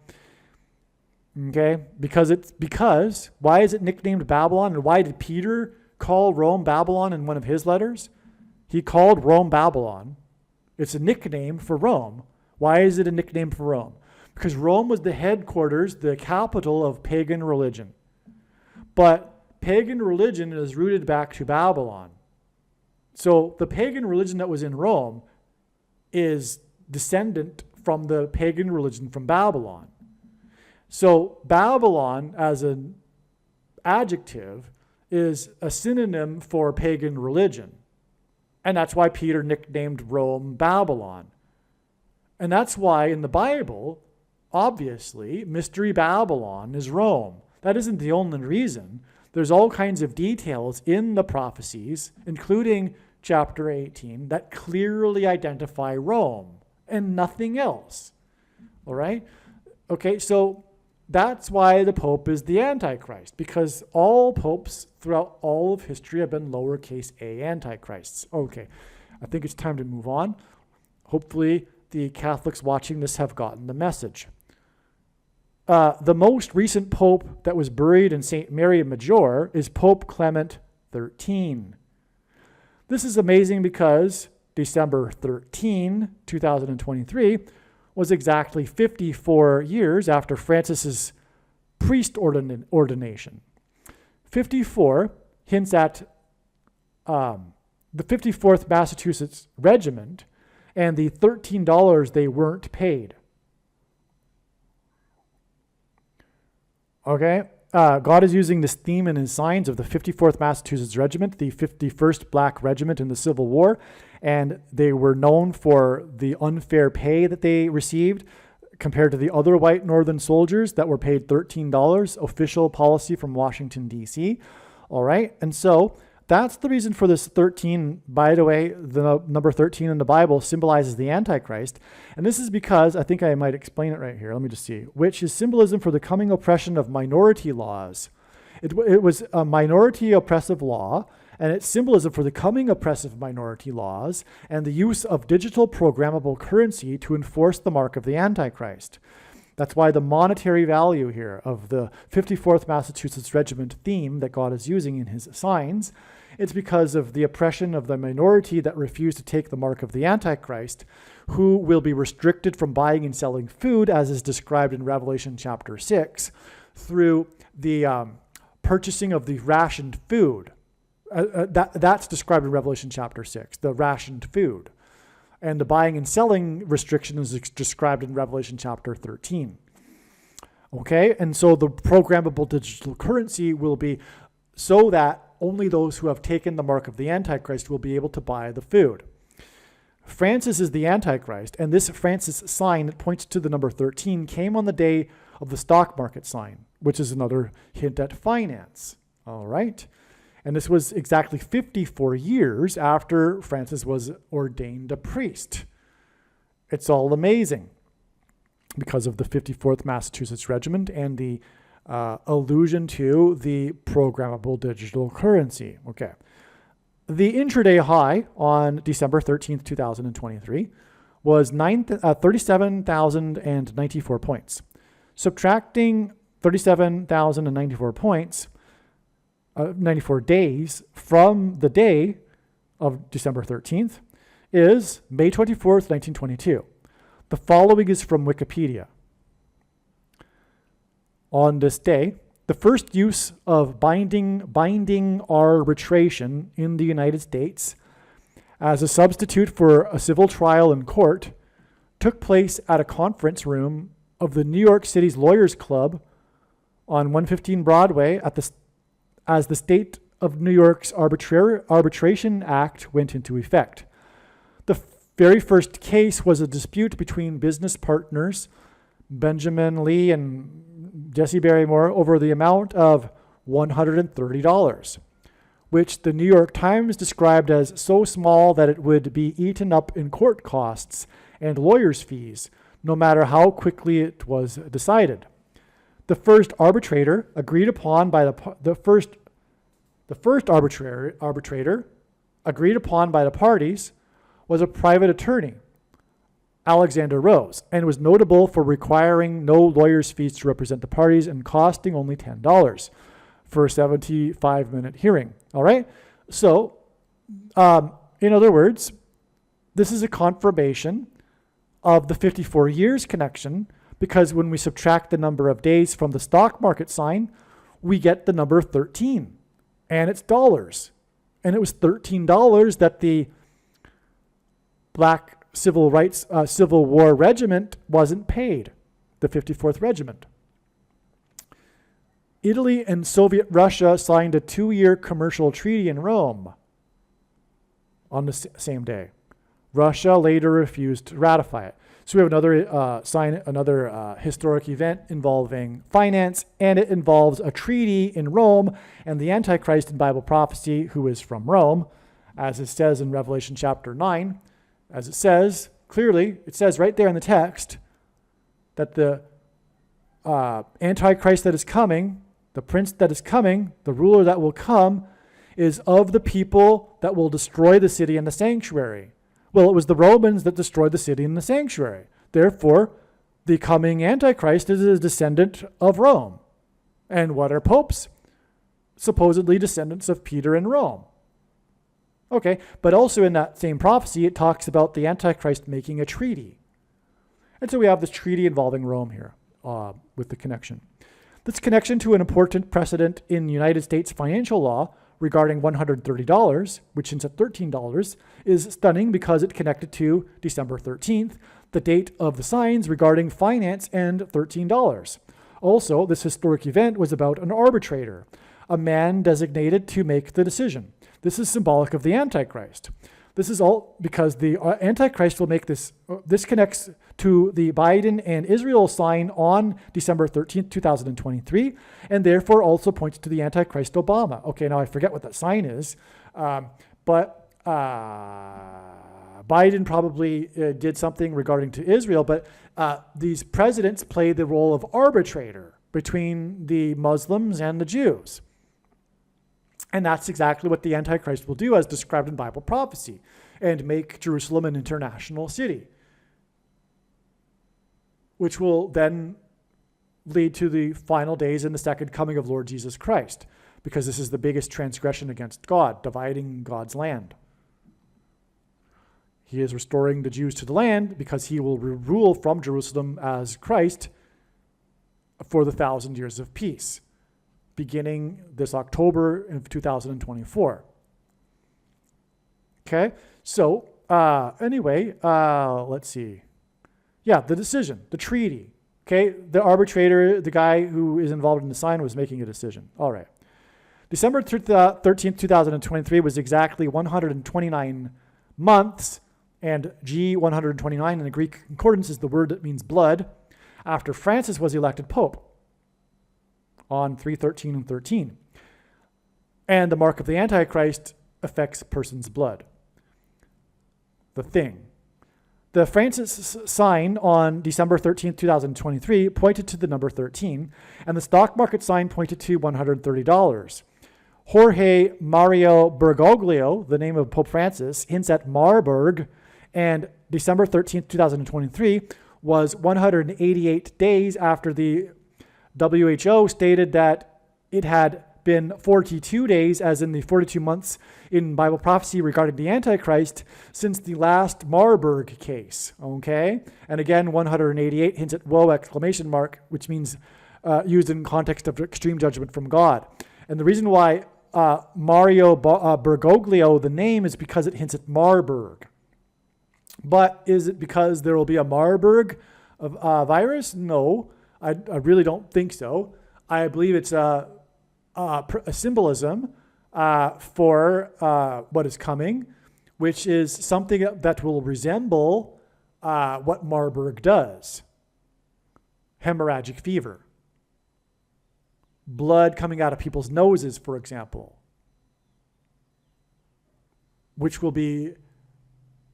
Okay? Because why is it nicknamed Babylon? And why did Peter call Rome Babylon in one of his letters? He called Rome Babylon. It's a nickname for Rome. Why is it a nickname for Rome? Because Rome was the headquarters, the capital of pagan religion. But pagan religion is rooted back to Babylon. So the pagan religion that was in Rome is descendant from the pagan religion from Babylon. So Babylon as an adjective is a synonym for pagan religion. And that's why Peter nicknamed Rome Babylon. And that's why in the Bible, obviously, Mystery Babylon is Rome. That isn't the only reason. There's all kinds of details in the prophecies, including chapter 18, that clearly identify Rome and nothing else. All right? Okay, so that's why the Pope is the Antichrist, because all popes throughout all of history have been lowercase a antichrists. Okay, I think it's time to move on. Hopefully the Catholics watching this have gotten the message. The most recent pope that was buried in St. Mary Major is Pope Clement XIII. This is amazing because December 13, 2023, was exactly 54 years after Francis's priest ordination. 54 hints at the 54th Massachusetts Regiment and the $13 they weren't paid. Okay? God is using this theme in his signs of the 54th Massachusetts Regiment, the 51st Black Regiment in the Civil War, and they were known for the unfair pay that they received compared to the other white Northern soldiers that were paid $13, official policy from Washington, D.C. All right, and so that's the reason for this 13. By the way, the number 13 in the Bible symbolizes the Antichrist. And this is because, I think I might explain it right here. Let me just see. Which is symbolism for the coming oppression of minority laws. It was a minority oppressive law, and it's symbolism for the coming oppressive minority laws and the use of digital programmable currency to enforce the mark of the Antichrist. That's why the monetary value here of the 54th Massachusetts Regiment theme that God is using in his signs, it's because of the oppression of the minority that refuse to take the mark of the Antichrist, who will be restricted from buying and selling food, as is described in Revelation chapter 6, through the purchasing of the rationed food. That's described in Revelation chapter 6, the rationed food. And the buying and selling restriction is described in Revelation chapter 13. Okay, and so the programmable digital currency will be so that only those who have taken the mark of the Antichrist will be able to buy the food. Francis is the Antichrist, and this Francis sign that points to the number 13 came on the day of the stock market sign, which is another hint at finance. All right. And this was exactly 54 years after Francis was ordained a priest. It's all amazing because of the 54th Massachusetts Regiment and the allusion to the programmable digital currency. Okay. The intraday high on December 13th, 2023 was 37,094 points. Subtracting 37,094 points, 94 days from the day of December 13th is May 24th, 1922. The following is from Wikipedia. On this day, the first use of binding arbitration in the United States as a substitute for a civil trial in court took place at a conference room of the New York City's Lawyers Club on 115 Broadway as the State of New York's Arbitration Act went into effect. The very first case was a dispute between business partners Benjamin Lee and Jesse Barrymore over the amount of $130, which the New York Times described as so small that it would be eaten up in court costs and lawyers' fees, no matter how quickly it was decided. The first arbitrator agreed upon by the arbitrator agreed upon by the parties was a private attorney, Alexander Rose, and was notable for requiring no lawyers' fees to represent the parties and costing only $10 for a 75-minute hearing. All right? So, in other words, this is a confirmation of the 54 years connection, because when we subtract the number of days from the stock market sign, we get the number 13, and it's dollars. And it was $13 that the Black Civil War Regiment wasn't paid, the 54th Regiment. Italy and Soviet Russia signed a 2-year commercial treaty in Rome on the same day. Russia later refused to ratify it. So we have another historic event involving finance, and it involves a treaty in Rome and the Antichrist in Bible prophecy, who is from Rome, as it says in Revelation chapter 9. As it says, clearly, it says right there in the text that the Antichrist that is coming, the prince that is coming, the ruler that will come, is of the people that will destroy the city and the sanctuary. Well, it was the Romans that destroyed the city and the sanctuary. Therefore, the coming Antichrist is a descendant of Rome. And what are popes? Supposedly descendants of Peter and Rome. Okay, but also in that same prophecy, it talks about the Antichrist making a treaty. And so we have this treaty involving Rome here with the connection. This connection to an important precedent in United States financial law regarding $130, which is at $13, is stunning because it connected to December 13th, the date of the signs regarding finance, and $13. Also, this historic event was about an arbitrator, a man designated to make the decision. This is symbolic of the Antichrist. This is all because the Antichrist will make this. This connects to the Biden and Israel sign on December 13th, 2023, and therefore also points to the Antichrist Obama. Okay, now I forget what that sign is, but Biden probably did something regarding to Israel, but these presidents play the role of arbitrator between the Muslims and the Jews. And that's exactly what the Antichrist will do as described in Bible prophecy, and make Jerusalem an international city, which will then lead to the final days and the second coming of Lord Jesus Christ, because this is the biggest transgression against God, dividing God's land. He is restoring the Jews to the land because he will rule from Jerusalem as Christ for the 1,000 years of peace, beginning this October of 2024. Okay, so anyway, let's see. Yeah, the decision, the treaty. Okay, the arbitrator, the guy who is involved in the sign, was making a decision. All right. December 13th, 2023 was exactly 129 months, and G129 in the Greek concordance is the word that means blood, after Francis was elected Pope on 3/13 and 13. And the mark of the Antichrist affects a person's blood. The thing. The Francis sign on December 13th, 2023 pointed to the number 13, and the stock market sign pointed to $130. Jorge Mario Bergoglio, the name of Pope Francis, hints at Marburg, and December 13th, 2023 was 188 days after the WHO stated that it had been 42 days, as in the 42 months in Bible prophecy regarding the Antichrist, since the last Marburg case, okay? And again, 188 hints at woe, exclamation mark, which means used in context of extreme judgment from God. And the reason why Mario Bergoglio, the name, is because it hints at Marburg. But is it because there will be a Marburg virus? No, I really don't think so. I believe it's a symbolism for what is coming, which is something that will resemble what Marburg does. Hemorrhagic fever. Blood coming out of people's noses, for example, which will be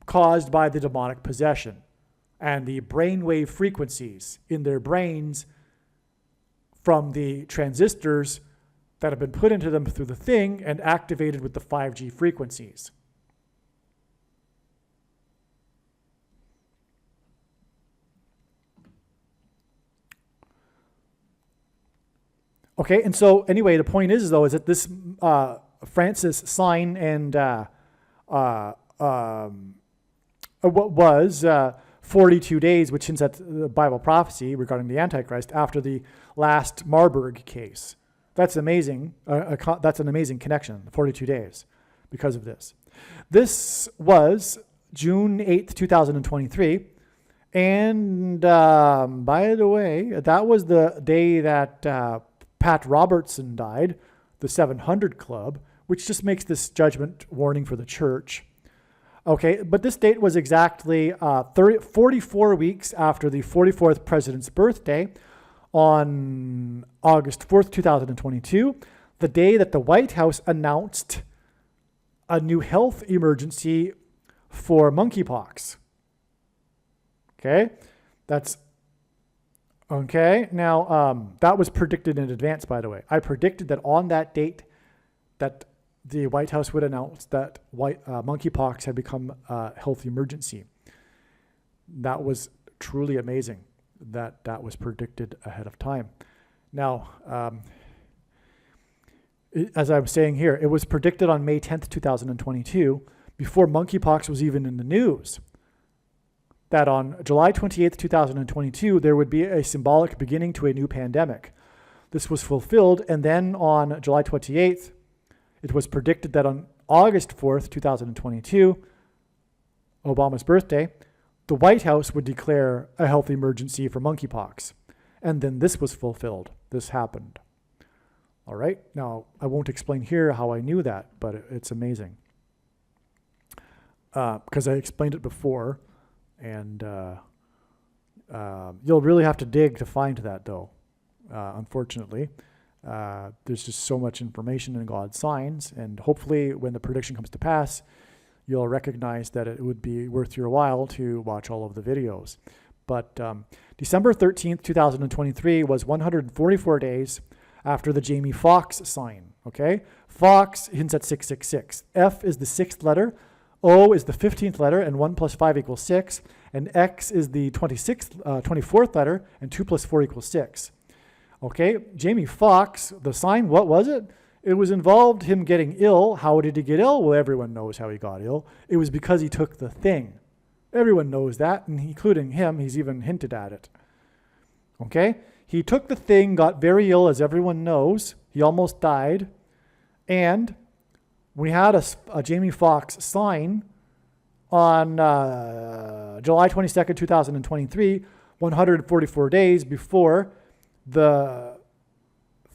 caused by the demonic possession and the brainwave frequencies in their brains from the transistors that have been put into them through the thing and activated with the 5G frequencies. Okay, and so anyway, the point is though, is that this Francis sign and what was 42 days, which hints at the Bible prophecy regarding the Antichrist after the last Marburg case. That's amazing. That's an amazing connection, 42 days, because of this. This was June 8th, 2023. And by the way, that was the day that Pat Robertson died, the 700 Club, which just makes this judgment warning for the church. Okay, but this date was exactly 44 weeks after the 44th president's birthday on August 4th, 2022, the day that the White House announced a new health emergency for monkeypox. Okay, that's okay. Now, that was predicted in advance, by the way. I predicted that on that date that the White House would announce that monkeypox had become a health emergency. That was truly amazing that that was predicted ahead of time. Now, as I'm saying here, it was predicted on May 10th, 2022, before monkeypox was even in the news, that on July 28th, 2022, there would be a symbolic beginning to a new pandemic. This was fulfilled, and then on July 28th, it was predicted that on August 4th, 2022, Obama's birthday, the White House would declare a health emergency for monkeypox. And then this was fulfilled. This happened. All right. Now, I won't explain here how I knew that, but it's amazing. Because I explained it before, and you'll really have to dig to find that, though, unfortunately. There's just so much information in God's signs, and hopefully when the prediction comes to pass, you'll recognize that it would be worth your while to watch all of the videos. But December 13th, 2023 was 144 days after the Jamie Foxx sign, okay? Fox hints at 666. F is the 6th letter, O is the 15th letter, and 1 plus 5 equals 6, and X is the 24th letter, and 2 plus 4 equals 6. Okay, Jamie Foxx, the sign, what was it? It was involved him getting ill. How did he get ill? Well, everyone knows how he got ill. It was because he took the thing. Everyone knows that, and including him, he's even hinted at it. Okay, he took the thing, got very ill, as everyone knows. He almost died. And we had a Jamie Foxx sign on July 22nd, 2023, 144 days before the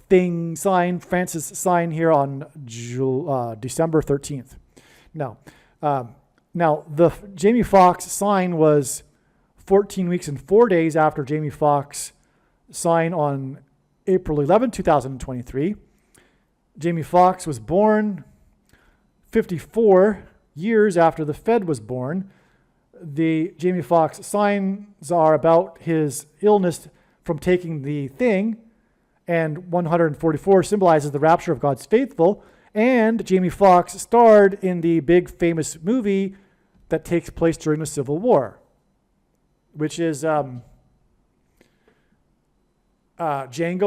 thing sign, Francis sign here on December 13th. Now, the Jamie Foxx sign was 14 weeks and 4 days after Jamie Foxx sign on April 11, 2023. Jamie Foxx was born 54 years after the Fed was born. The Jamie Foxx signs are about his illness from taking the thing, and 144 symbolizes the rapture of God's faithful, and Jamie Foxx starred in the big famous movie that takes place during the Civil War, which is Django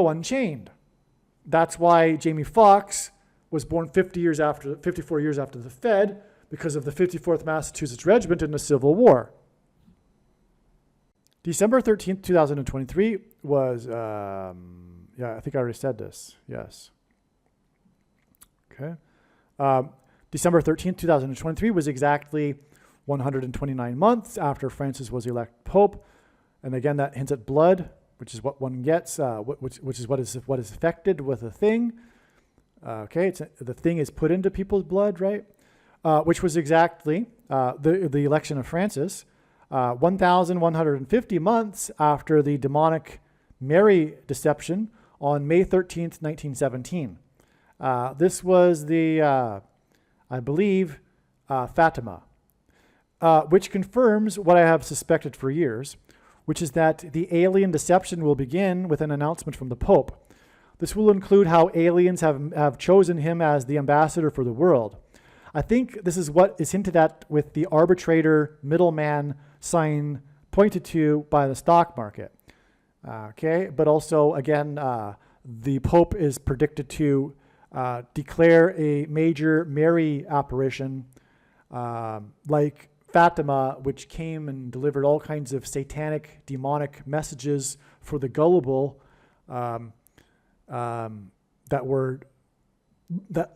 Unchained. That's why Jamie Foxx was born 54 years after the Fed, because of the 54th Massachusetts Regiment in the Civil War. December 13th, 2023 was, I think I already said this. Yes. Okay. December 13th, 2023 was exactly 129 months after Francis was elected Pope. And again, that hints at blood, which is what one gets, which is what is affected with a thing. The thing is put into people's blood, right? Which was exactly the election of Francis, 1,150 months after the demonic Mary deception on May 13th, 1917. This was the, I believe, Fatima, which confirms what I have suspected for years, which is that the alien deception will begin with an announcement from the Pope. This will include how aliens have chosen him as the ambassador for the world. I think this is what is hinted at with the arbitrator middleman sign pointed to by the stock market. But also, again, the Pope is predicted to declare a major Mary apparition like Fatima, which came and delivered all kinds of satanic, demonic messages for the gullible that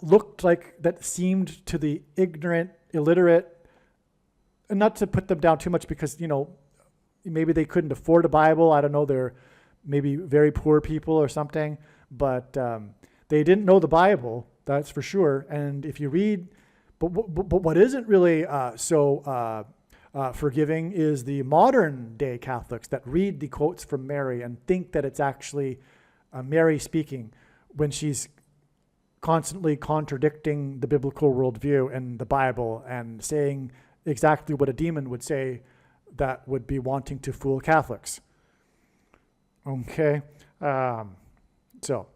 looked like, that seemed to the ignorant, illiterate, and not to put them down too much because, maybe they couldn't afford a Bible. I don't know. They're maybe very poor people or something, but they didn't know the Bible, that's for sure. And if you read, but what isn't really so forgiving is the modern day Catholics that read the quotes from Mary and think that it's actually Mary speaking when she's constantly contradicting the biblical worldview and the Bible and saying exactly what a demon would say that would be wanting to fool Catholics. Okay, so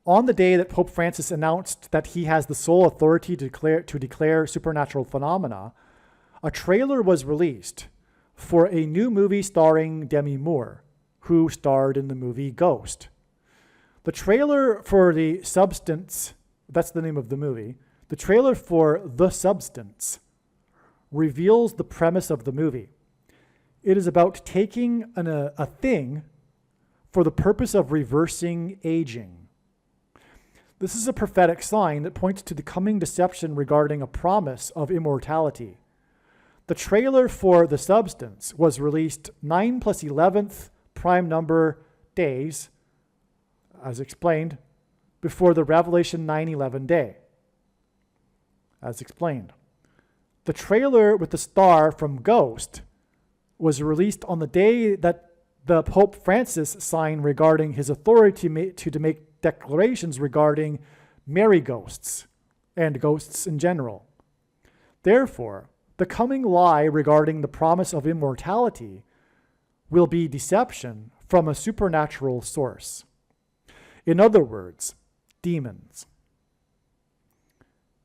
on the day that Pope Francis announced that he has the sole authority to declare supernatural phenomena, a trailer was released for a new movie starring Demi Moore, who starred in the movie Ghost. The trailer for The Substance, that's the name of the movie, the trailer for The Substance reveals the premise of the movie. It is about taking a thing for the purpose of reversing aging. This is a prophetic sign that points to the coming deception regarding a promise of immortality. The trailer for The Substance was released 9 plus 11th prime number days, as explained, before the Revelation 9/11 day, as explained. The trailer with the star from Ghost was released on the day that the Pope Francis signed regarding his authority to make declarations regarding Mary ghosts and ghosts in general. Therefore, the coming lie regarding the promise of immortality will be deception from a supernatural source. In other words, demons.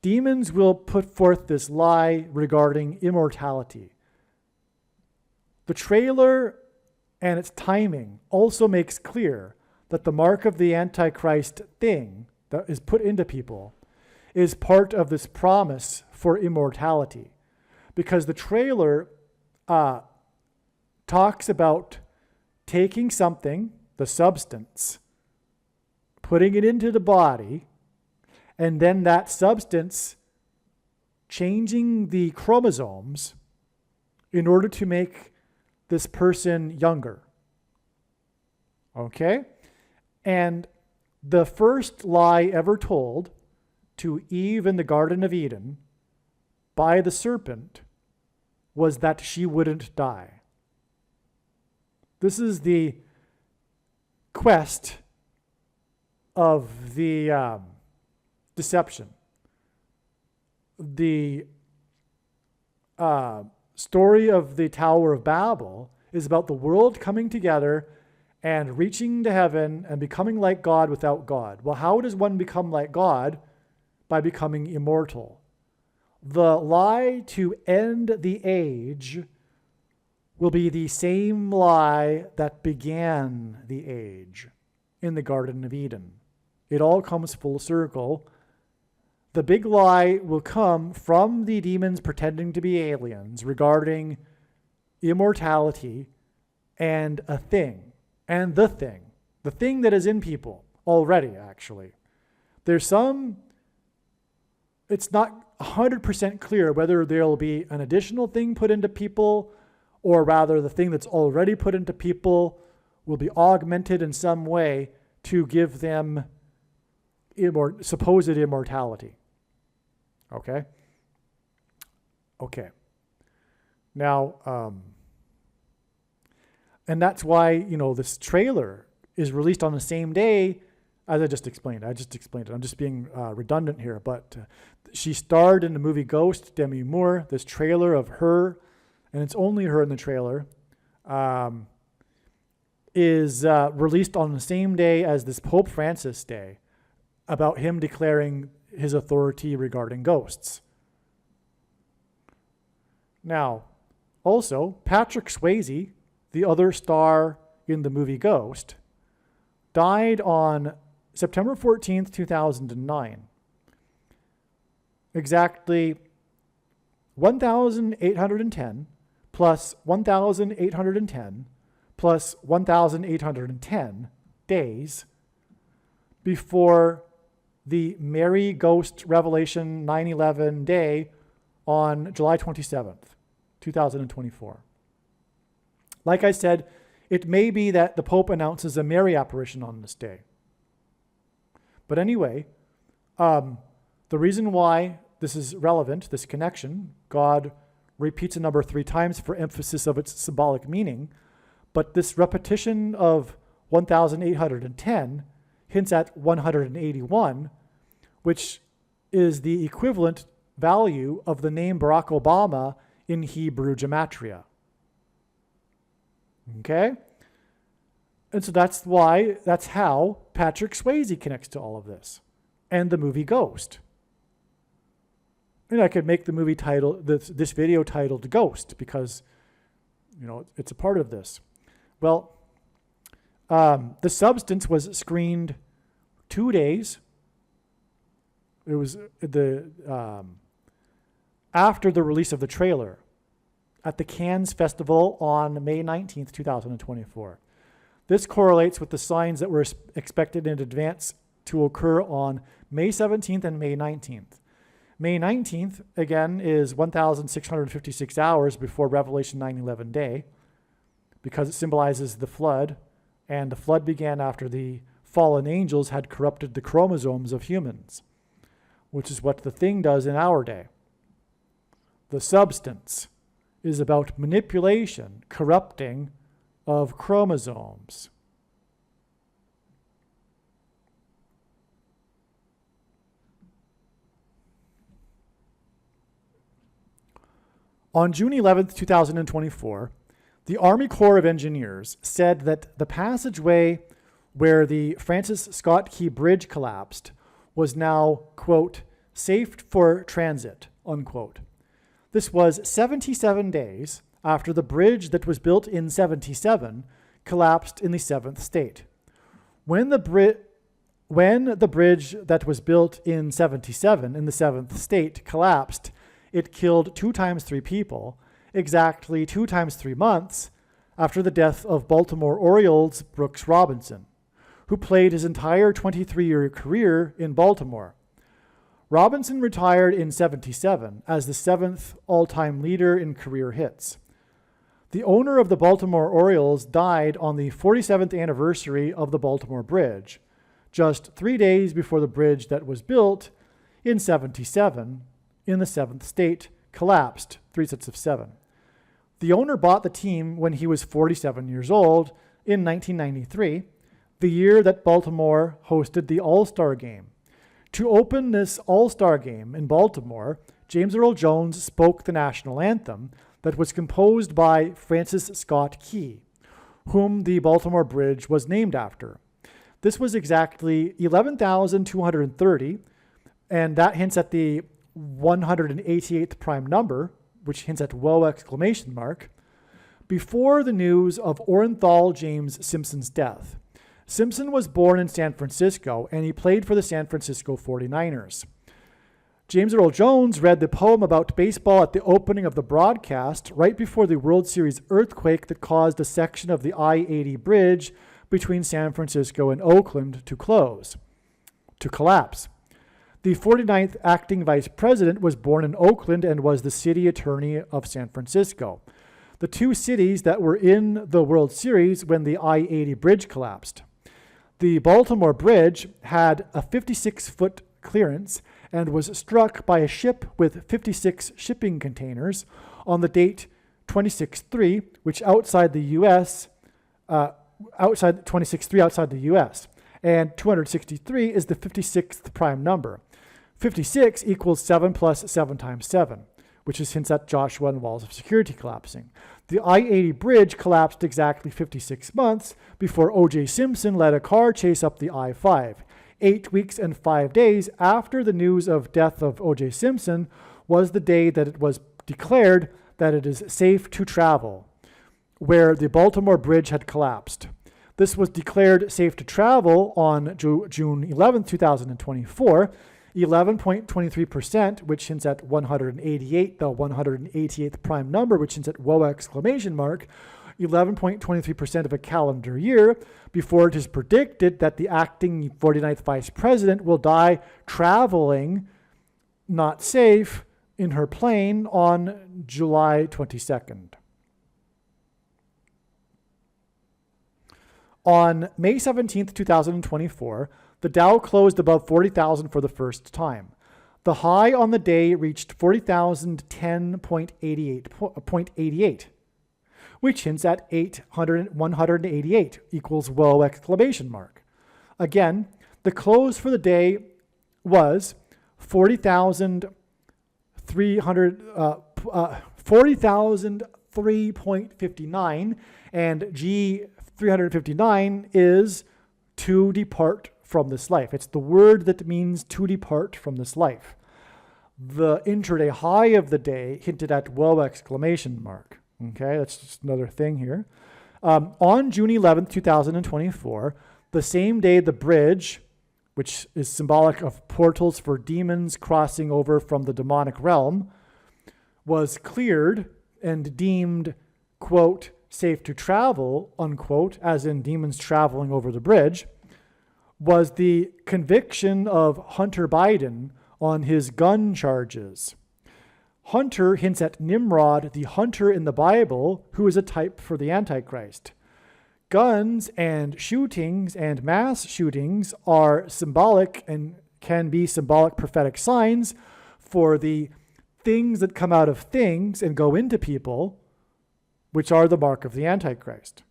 Demons will put forth this lie regarding immortality. The trailer and its timing also makes clear that the mark of the Antichrist thing that is put into people is part of this promise for immortality. Because the trailer talks about taking something, the substance, putting it into the body, and then that substance changing the chromosomes in order to make this person younger. Okay? And the first lie ever told to Eve in the Garden of Eden by the serpent was that she wouldn't die. This is the quest of the deception. The story of the Tower of Babel is about the world coming together and reaching to heaven and becoming like God without God. Well, how does one become like God? By becoming immortal. The lie to end the age will be the same lie that began the age in the Garden of Eden. It all comes full circle. The big lie will come from the demons pretending to be aliens regarding immortality and a thing, and the thing that is in people already, actually. It's not 100% clear whether there'll be an additional thing put into people, or rather the thing that's already put into people will be augmented in some way to give them supposed immortality. Okay? Okay. Now, and that's why, this trailer is released on the same day as I just explained. I just explained it. I'm just being redundant here. But she starred in the movie Ghost, Demi Moore. This trailer of her, and it's only her in the trailer, is released on the same day as this Pope Francis Day, about him declaring his authority regarding ghosts. Now, also, Patrick Swayze, the other star in the movie Ghost, died on September 14th, 2009. Exactly 1,810 plus 1,810 plus 1,810 days before the Mary Ghost Revelation 9/11 day on July 27th, 2024. Like I said, it may be that the Pope announces a Mary apparition on this day. But anyway, the reason why this is relevant, this connection, God repeats a number 3 times for emphasis of its symbolic meaning, but this repetition of 1,810 hints at 181, which is the equivalent value of the name Barack Obama in Hebrew gematria. Okay? And so that's how Patrick Swayze connects to all of this. And the movie Ghost. And I could make the movie title, this video titled Ghost, because, it's a part of this. Well, The Substance was screened 2 days. It was after the release of the trailer at the Cannes Festival on May 19th, 2024. This correlates with the signs that were expected in advance to occur on May 17th and May 19th. May 19th, again, is 1,656 hours before Revelation 9/11 day, because it symbolizes the flood, and the flood began after the fallen angels had corrupted the chromosomes of humans, which is what the thing does in our day. The substance is about manipulation, corrupting of chromosomes. On June 11th, 2024, the Army Corps of Engineers said that the passageway where the Francis Scott Key Bridge collapsed was now, quote, safe for transit, unquote. This was 77 days after the bridge that was built in 77 collapsed in the 7th state. When the bridge that was built in 77 in the 7th state collapsed, it killed 2 times 3 people, exactly 2 times 3 months after the death of Baltimore Orioles' Brooks Robinson, who played his entire 23-year career in Baltimore. Robinson retired in 77 as the 7th all-time leader in career hits. The owner of the Baltimore Orioles died on the 47th anniversary of the Baltimore Bridge, just 3 days before the bridge that was built in 77 in the 7th state collapsed, 3 sets of 7. The owner bought the team when he was 47 years old in 1993, the year that Baltimore hosted the All-Star Game. To open this All-Star Game in Baltimore, James Earl Jones spoke the national anthem that was composed by Francis Scott Key, whom the Baltimore Bridge was named after. This was exactly 11,230, and that hints at the 188th prime number, which hints at whoa exclamation mark. before the news of Orenthal James Simpson's death. Simpson was born in San Francisco, and he played for the San Francisco 49ers. James Earl Jones read the poem about baseball at the opening of the broadcast right before the World Series earthquake that caused a section of the I-80 bridge between San Francisco and Oakland to collapse. The 49th acting vice president was born in Oakland and was the city attorney of San Francisco, the two cities that were in the World Series when the I-80 bridge collapsed. The Baltimore Bridge had a 56-foot clearance and was struck by a ship with 56 shipping containers on the date 26-3, which outside the U.S., outside the U.S., and 263 is the 56th prime number. 56 equals 7 plus 7 times 7, which is hints at Joshua and walls of security collapsing. The I-80 bridge collapsed exactly 56 months before O.J. Simpson led a car chase up the I-5. 8 weeks and 5 days after the news of death of O.J. Simpson was the day that it was declared that it is safe to travel, where the Baltimore Bridge had collapsed. This was declared safe to travel on June 11, 2024. 11.23%, which hints at 188, the 188th prime number, which hints at whoa exclamation mark, 11.23% of a calendar year, before it is predicted that the acting 49th vice president will die traveling, not safe, in her plane on July 22nd. On May 17, 2024, the Dow closed above 40,000 for the first time. The high on the day reached 40,010.88, which hints at 188 equals whoa exclamation mark. Again, the close for the day was 40,003.59, and G359 is to depart from this life. It's the word that means to depart from this life. The intraday high of the day hinted at whoa exclamation mark. Okay, that's just another thing here. On June 11th, 2024, the same day the bridge, which is symbolic of portals for demons crossing over from the demonic realm, was cleared and deemed, quote, safe to travel, unquote, as in demons traveling over the bridge, was the conviction of Hunter Biden on his gun charges. Hunter hints at Nimrod, the hunter in the Bible, who is a type for the Antichrist. Guns and shootings and mass shootings are symbolic and can be symbolic prophetic signs for the things that come out of things and go into people, which are the mark of the Antichrist.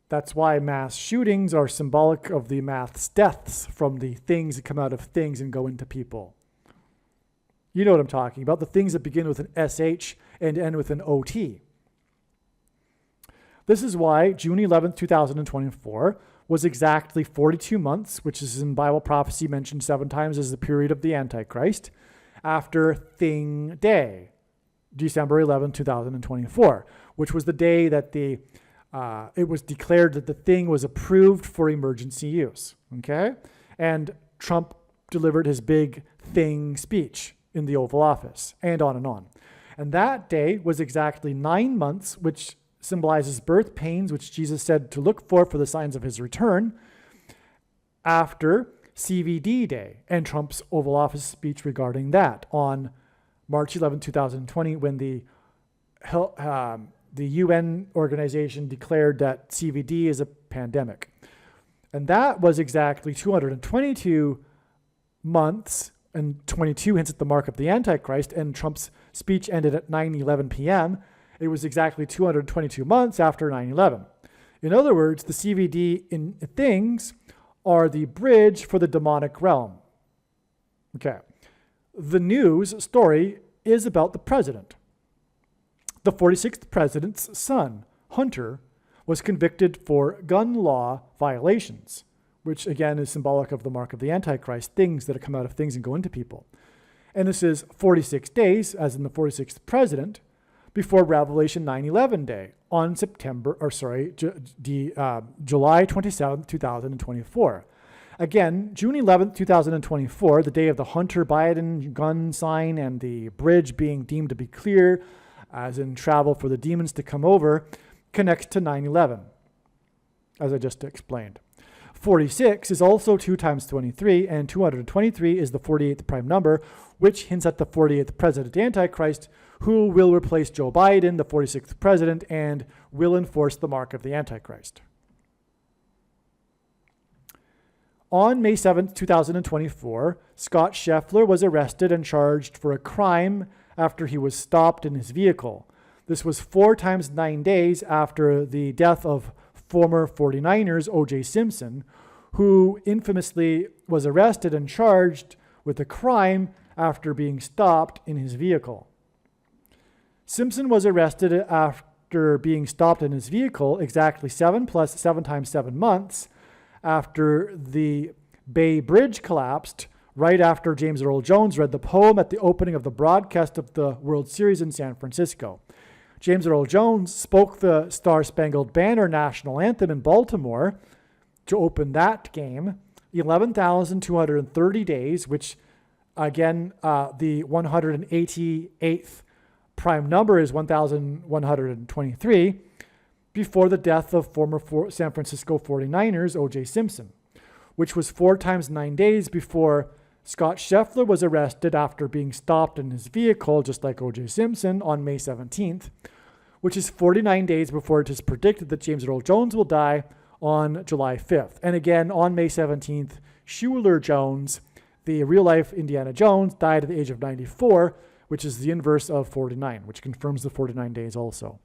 That's why mass shootings are symbolic of the mass deaths from the things that come out of things and go into people. You know what I'm talking about, the things that begin with an SH and end with an OT. This is why June 11th, 2024 was exactly 42 months, which is in Bible prophecy mentioned 7 times as the period of the Antichrist, after Thing Day, December 11, 2024, which was the day that it was declared that the thing was approved for emergency use, okay? And Trump delivered his big thing speech in the Oval Office, and on and on. And that day was exactly 9 months, which symbolizes birth pains, which Jesus said to look for the signs of his return, after CVD Day and Trump's Oval Office speech regarding that on March 11, 2020, when the UN organization declared that CVD is a pandemic. And that was exactly 222 months, and 22 hints at the mark of the Antichrist, and Trump's speech ended at 9:11 p.m. It was exactly 222 months after 9/11. In other words, the CVD in things are the bridge for the demonic realm. Okay. The news story is about the president. The 46th president's son, Hunter, was convicted for gun law violations, which again is symbolic of the mark of the Antichrist, things that come out of things and go into people. And this is 46 days, as in the 46th president, before Revelation 9/11 Day on July 27th, 2024. Again, June 11th, 2024, the day of the Hunter Biden gun sign and the bridge being deemed to be clear, as in travel for the demons to come over, connects to 9/11, as I just explained. 46 is also 2 times 23, and 223 is the 48th prime number, which hints at the 48th president Antichrist, who will replace Joe Biden, the 46th president, and will enforce the mark of the Antichrist. On May 7th, 2024, Scott Scheffler was arrested and charged for a crime after he was stopped in his vehicle. This was 4 times 9 days after the death of former 49ers O.J. Simpson, who infamously was arrested and charged with a crime after being stopped in his vehicle. Simpson was arrested after being stopped in his vehicle exactly 7 plus 7 times 7 months after the Bay Bridge collapsed, right after James Earl Jones read the poem at the opening of the broadcast of the World Series in San Francisco. James Earl Jones spoke the Star-Spangled Banner national anthem in Baltimore to open that game, 11,230 days, which again, the 188th prime number is 1,123, before the death of former San Francisco 49ers O.J. Simpson, which was 4 times 9 days before Scott Scheffler was arrested after being stopped in his vehicle, just like O.J. Simpson, on May 17th, which is 49 days before it is predicted that James Earl Jones will die on July 5th. And again, on May 17th, Shuler Jones, the real-life Indiana Jones, died at the age of 94, which is the inverse of 49, which confirms the 49 days also.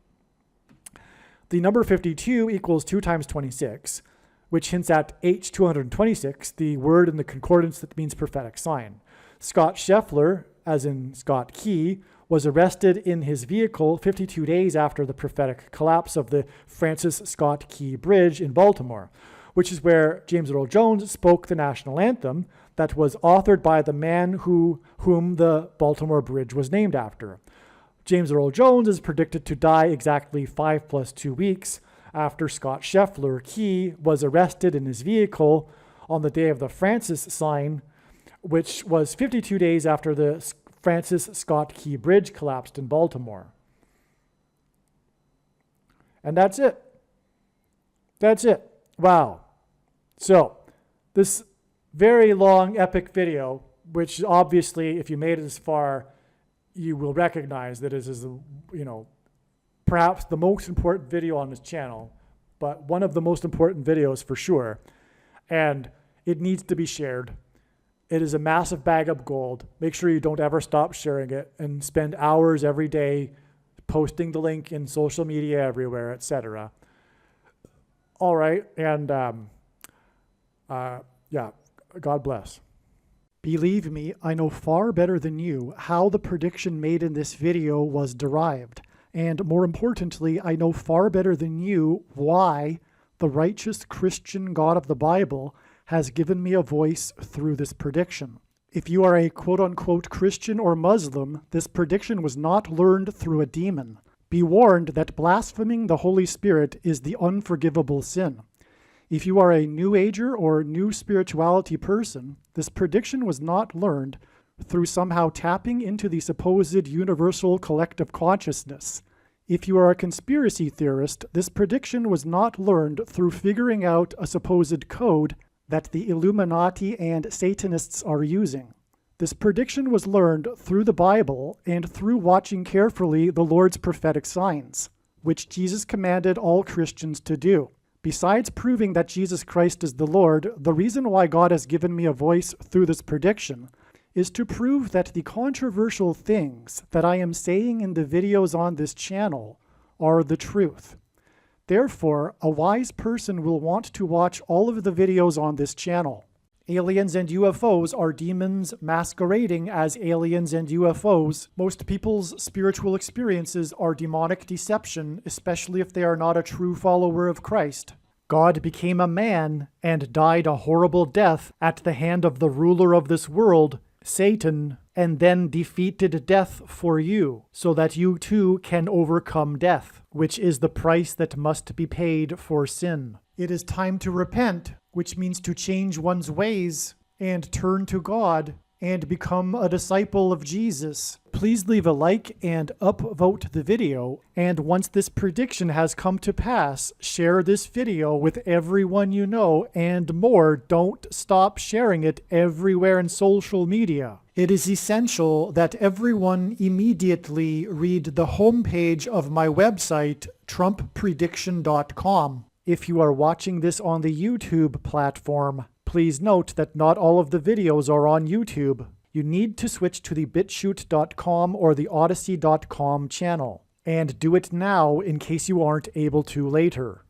The number 52 equals 2 times 26, which hints at H226, the word in the concordance that means prophetic sign. Scott Scheffler, as in Scott Key, was arrested in his vehicle 52 days after the prophetic collapse of the Francis Scott Key Bridge in Baltimore, which is where James Earl Jones spoke the national anthem that was authored by the man whom the Baltimore Bridge was named after. James Earl Jones is predicted to die exactly 5 plus 2 weeks after Scott Scheffler Key was arrested in his vehicle on the day of the Francis sign, which was 52 days after the Francis Scott Key Bridge collapsed in Baltimore. And that's it. That's it. Wow. So, this very long, epic video, which obviously, if you made it this far, you will recognize that it is, perhaps the most important video on this channel, but one of the most important videos for sure. And it needs to be shared. It is a massive bag of gold. Make sure you don't ever stop sharing it and spend hours every day posting the link in social media everywhere, etc. All right, and God bless. Believe me, I know far better than you how the prediction made in this video was derived. And more importantly, I know far better than you why the righteous Christian God of the Bible has given me a voice through this prediction. If you are a quote-unquote Christian or Muslim, this prediction was not learned through a demon. Be warned that blaspheming the Holy Spirit is the unforgivable sin. If you are a New Ager or New Spirituality person, this prediction was not learned through somehow tapping into the supposed universal collective consciousness. If you are a conspiracy theorist, this prediction was not learned through figuring out a supposed code that the Illuminati and Satanists are using. This prediction was learned through the Bible and through watching carefully the Lord's prophetic signs, which Jesus commanded all Christians to do. Besides proving that Jesus Christ is the Lord, the reason why God has given me a voice through this prediction is to prove that the controversial things that I am saying in the videos on this channel are the truth. Therefore, a wise person will want to watch all of the videos on this channel. Aliens and UFOs are demons masquerading as aliens and UFOs. Most people's spiritual experiences are demonic deception, especially if they are not a true follower of Christ. God became a man and died a horrible death at the hand of the ruler of this world, Satan, and then defeated death for you, so that you too can overcome death, which is the price that must be paid for sin. It is time to repent, which means to change one's ways and turn to God and become a disciple of Jesus. Please leave a like and upvote the video, and once this prediction has come to pass, share this video with everyone you know, and more, don't stop sharing it everywhere in social media. It is essential that everyone immediately read the homepage of my website, TrumpPrediction.com. If you are watching this on the YouTube platform, please note that not all of the videos are on YouTube. You need to switch to the BitChute.com or the Odyssey.com channel. And do it now in case you aren't able to later.